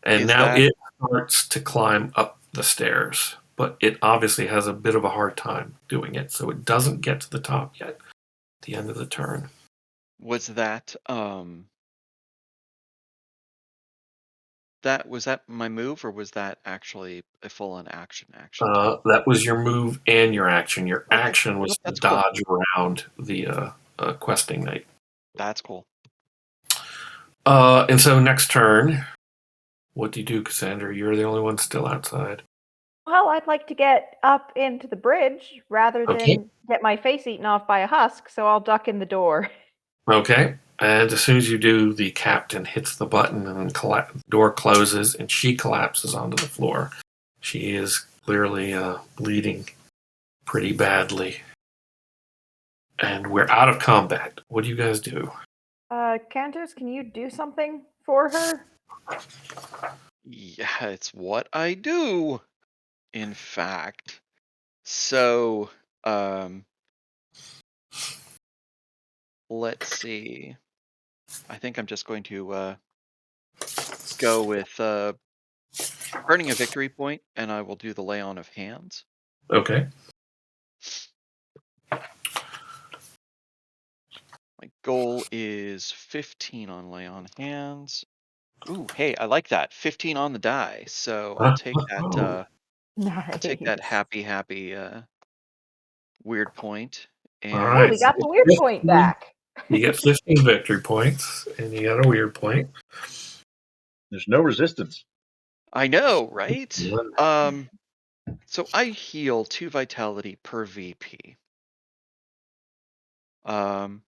And now it starts to climb up the stairs, but it obviously has a bit of a hard time doing it, so it doesn't get to the top yet at the end of the turn. Was that was that my move, or was that actually a full-on action? That was your move and your action. Your action was to That's dodge around the questing knight. That's cool. And so next turn, what do you do, Cassandra? You're the only one still outside. Well, I'd like to get up into the bridge rather than get my face eaten off by a husk, so I'll duck in the door. Okay. And as soon as you do, the captain hits the button and the door closes and she collapses onto the floor. She is clearly bleeding pretty badly. And we're out of combat. What do you guys do? Cantos, can you do something for her? Yeah, it's what I do. In fact. So, let's see. I think I'm just going to go with burning a victory point, and I will do the lay on of hands. Okay. My goal is 15 on lay on hands. Ooh, hey, I like that. 15 on the die. So I'll take that. Nice. I'll take that happy weird point. And All right. We got the weird point back. You get 15 victory points, and you got a weird point. There's no resistance. I know, right? So I heal 2 vitality per VP. And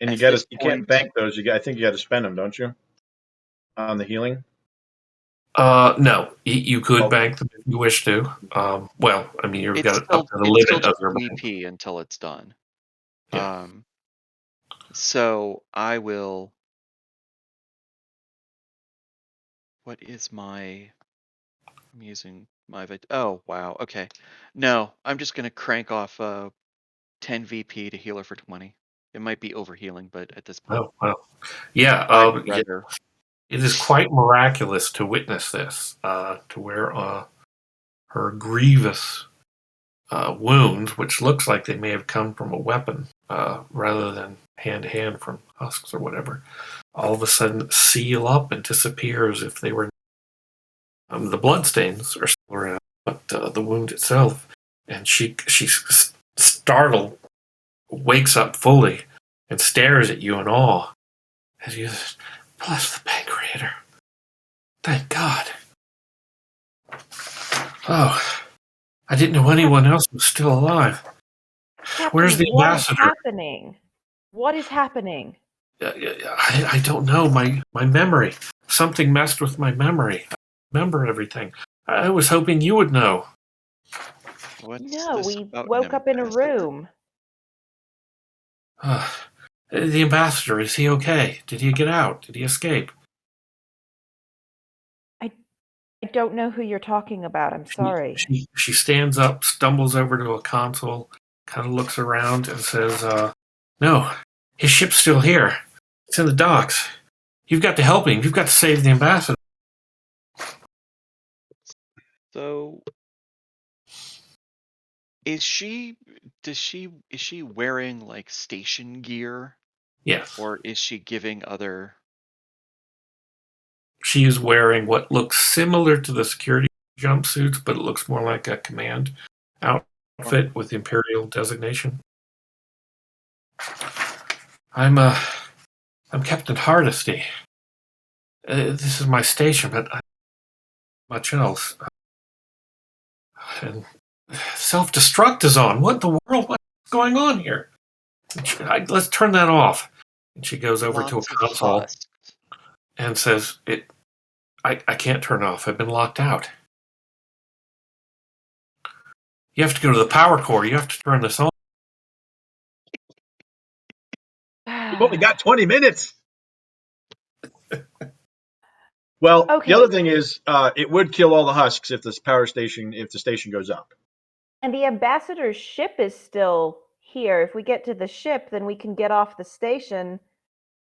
you can't bank those. I think you got to spend them, don't you? On the healing. No, you could bank them if you wish to. Well, I mean, you've got up to the limit of your bank. VP until it's done. Yeah. So I will. What is my? I'm using my. Oh wow. Okay. No, I'm just gonna crank off 10 VP to heal her for 20. It might be overhealing, but at this point. Oh wow. Yeah. It is quite miraculous to witness this. To where her grievous wounds, which looks like they may have come from a weapon rather than hand to hand from husks or whatever, all of a sudden seal up and disappear as if they were. The bloodstains are still around, but the wound itself, and she's startled, wakes up fully, and stares at you in awe as you bless the pancreator. Thank God. Oh, I didn't know anyone else was still alive. Captain, Where's the ambassador? What is happening? What is happening? I don't know. My memory. Something messed with my memory. I remember everything. I was hoping you would know. No, we woke up in a room. The ambassador, is he okay? Did he get out? Did he escape? I don't know who you're talking about. I'm sorry. She stands up, stumbles over to a console, kind of looks around and says, no, his ship's still here. It's in the docks. You've got to help him. You've got to save the ambassador. So, is she wearing like station gear? Yes. Or is she giving other? She is wearing what looks similar to the security jumpsuits, but it looks more like a command outfit with Imperial designation. I'm Captain Hardesty. This is my station, but much else. And self-destruct is on. What in the world? What's going on here? Let's turn that off. And she goes over to a Lots of console husks. and says, I can't turn off. I've been locked out. You have to go to the power core. You have to turn this on. You've only got 20 minutes. Well, Okay. the other thing is, it would kill all the husks if the station goes up. And the ambassador's ship is still here. If we get to the ship, then we can get off the station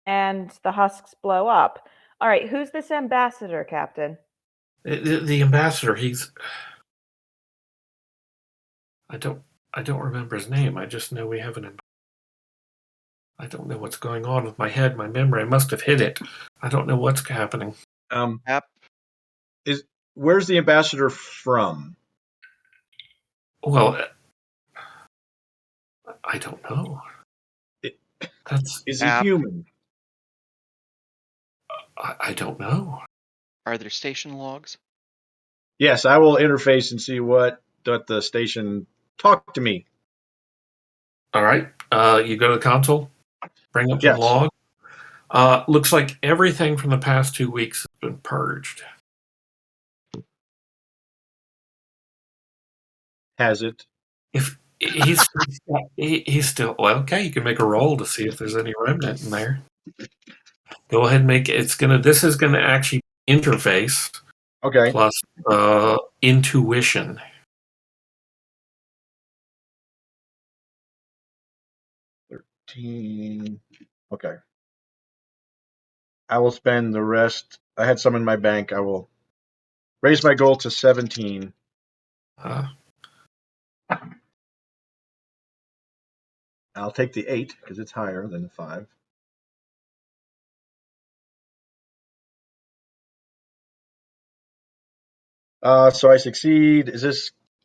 and the husks blow up. All right, who's this ambassador, Captain? The ambassador, I don't remember his name. I just know we have an ambassador. I don't know what's going on with my head, my memory. I must have hit it. I don't know what's happening. Where's the ambassador from? Well, I don't know. Is he human? I don't know. Are there station logs? Yes, I will interface and see what the station talk to me. All right. You go to the console, bring up the Yes. log. Looks like everything from the past 2 weeks has been purged. Has it? If he's still well, okay, you can make a roll to see if there's any remnant in there. Go ahead and make it. This is gonna actually interface. Okay. Plus intuition. 13. Okay. I will spend the rest. I had some in my bank. I will raise my goal to 17. I'll take the 8 because it's higher than the 5. So I succeed.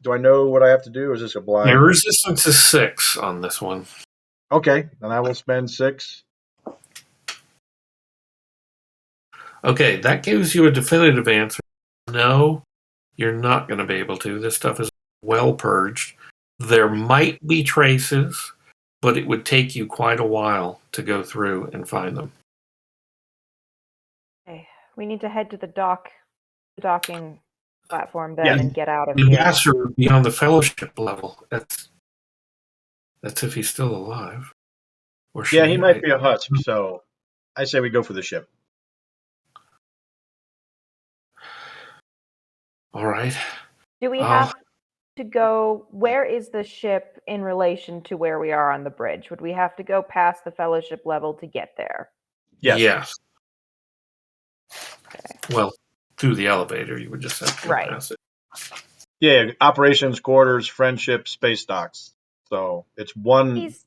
Do I know what I have to do, or is this a blind? The resistance is 6 on this one. Okay, then I will spend 6. Okay, that gives you a definitive answer. No, you're not going to be able to. This stuff is well purged. There might be traces, but it would take you quite a while to go through and find them. Okay, we need to head to the docking platform then and get out of The here. ambassador would be on the fellowship level. That's if he's still alive. Or Yeah, he might be a husk, so I say we go for the ship. All right. Do we have to go? Where is the ship in relation to where we are on the bridge? Would we have to go past the fellowship level to get there? Yes. Okay. Well, through the elevator, you would just have to go past it. Yeah, operations quarters, friendship, space docks. So it's one. He's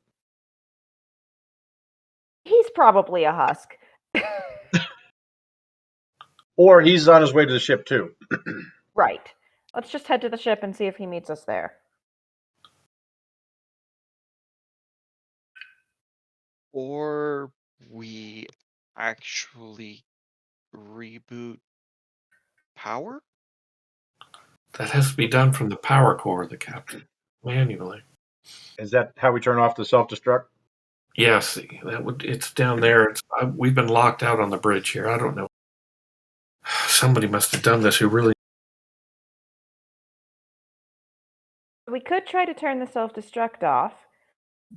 probably a husk. Or he's on his way to the ship too. Right. Let's just head to the ship and see if he meets us there. Or we actually reboot power? That has to be done from the power core of the captain, manually. Is that how we turn off the self-destruct? Yes, it's down there. We've been locked out on the bridge here. I don't know. Somebody must have done this who really... We could try to turn the self-destruct off,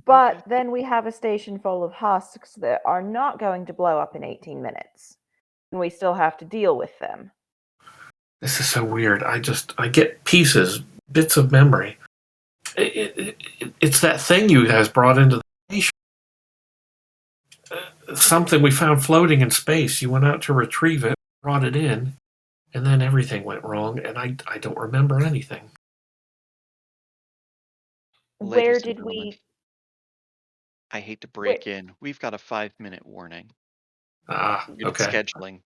but then we have a station full of husks that are not going to blow up in 18 minutes. And we still have to deal with them. This is so weird. I get pieces, bits of memory. It's that thing you guys brought into the station. Something we found floating in space. You went out to retrieve it, brought it in, and then everything went wrong, and I don't remember anything. Where did we... I hate to break in. We've got a 5-minute warning. Okay. Scheduling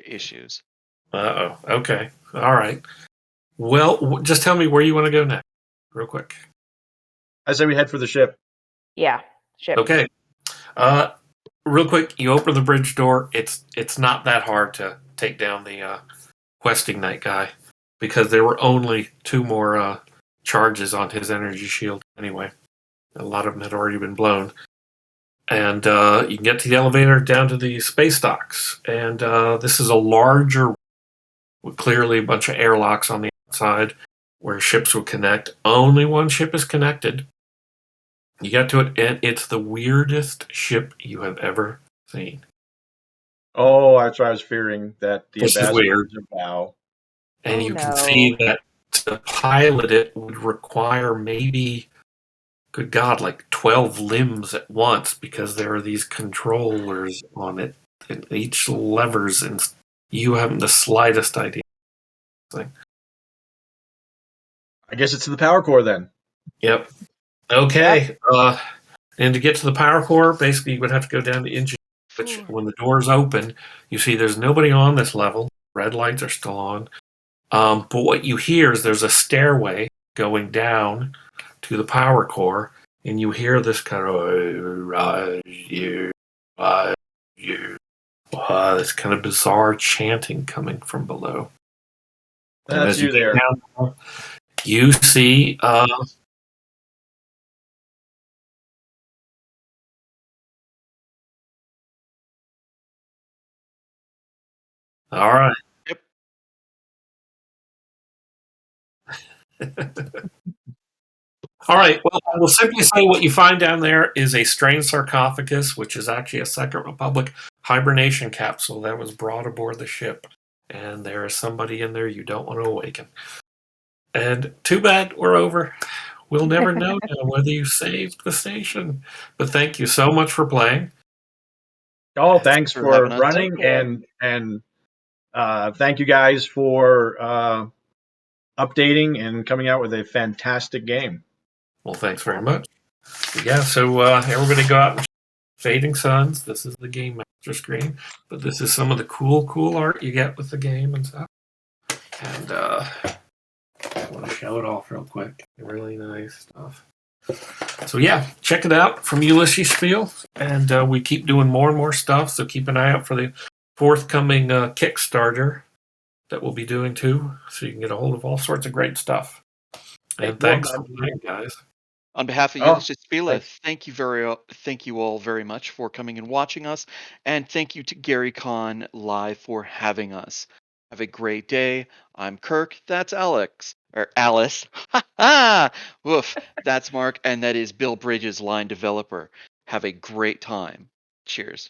issues. Uh-oh. Okay. All right. Well, just tell me where you want to go next, real quick. I say we head for the ship. Yeah, ship. Okay. Real quick, you open the bridge door. It's not that hard to take down the questing night guy because there were only 2 more charges on his energy shield anyway. A lot of them had already been blown. And you can get to the elevator down to the space docks. And this is a larger, with clearly a bunch of airlocks on the outside where ships will connect. Only one ship is connected. You get to it, and it's the weirdest ship you have ever seen. Oh, that's what I was fearing, that the This is ambassador weird. is a bow. And Oh, you can no. see that to pilot it would require maybe, good God, like 12 limbs at once, because there are these controllers on it, and each levers, and you haven't the slightest idea. I guess it's the power core then. Yep. Okay. And to get to the power core, basically you would have to go down to engine, which when the doors open, you see there's nobody on this level. Red lights are still on. But what you hear is there's a stairway going down to the power core, and you hear this kind of this kind of bizarre chanting coming from below. And That's as you get there. down, you see all right. All right. Well, I will simply say what you find down there is a strange sarcophagus, which is actually a Second Republic hibernation capsule that was brought aboard the ship. And there is somebody in there you don't want to awaken. And too bad we're over. We'll never know now whether you saved the station. But thank you so much for playing. Oh, thanks for for having us. running, Okay. and thank you guys for updating and coming out with a fantastic game. Well, thanks very much. Yeah, so everybody go out and Fading Suns. This is the game master screen, but this is some of the cool art you get with the game and stuff. And I want to show it off real quick. Really nice stuff. So yeah, check it out from Ulysses Spiel, and we keep doing more and more stuff. So keep an eye out for the forthcoming Kickstarter that we'll be doing too, so you can get a hold of all sorts of great stuff. And thanks for playing, guys. On behalf of Ulysses Spila, thank you all very much for coming and watching us, and thank you to GaryCon Live for having us. Have a great day. I'm Kirk. That's Alex or Alice. Ha ha! Woof. That's Mark, and that is Bill Bridges, line developer. Have a great time. Cheers.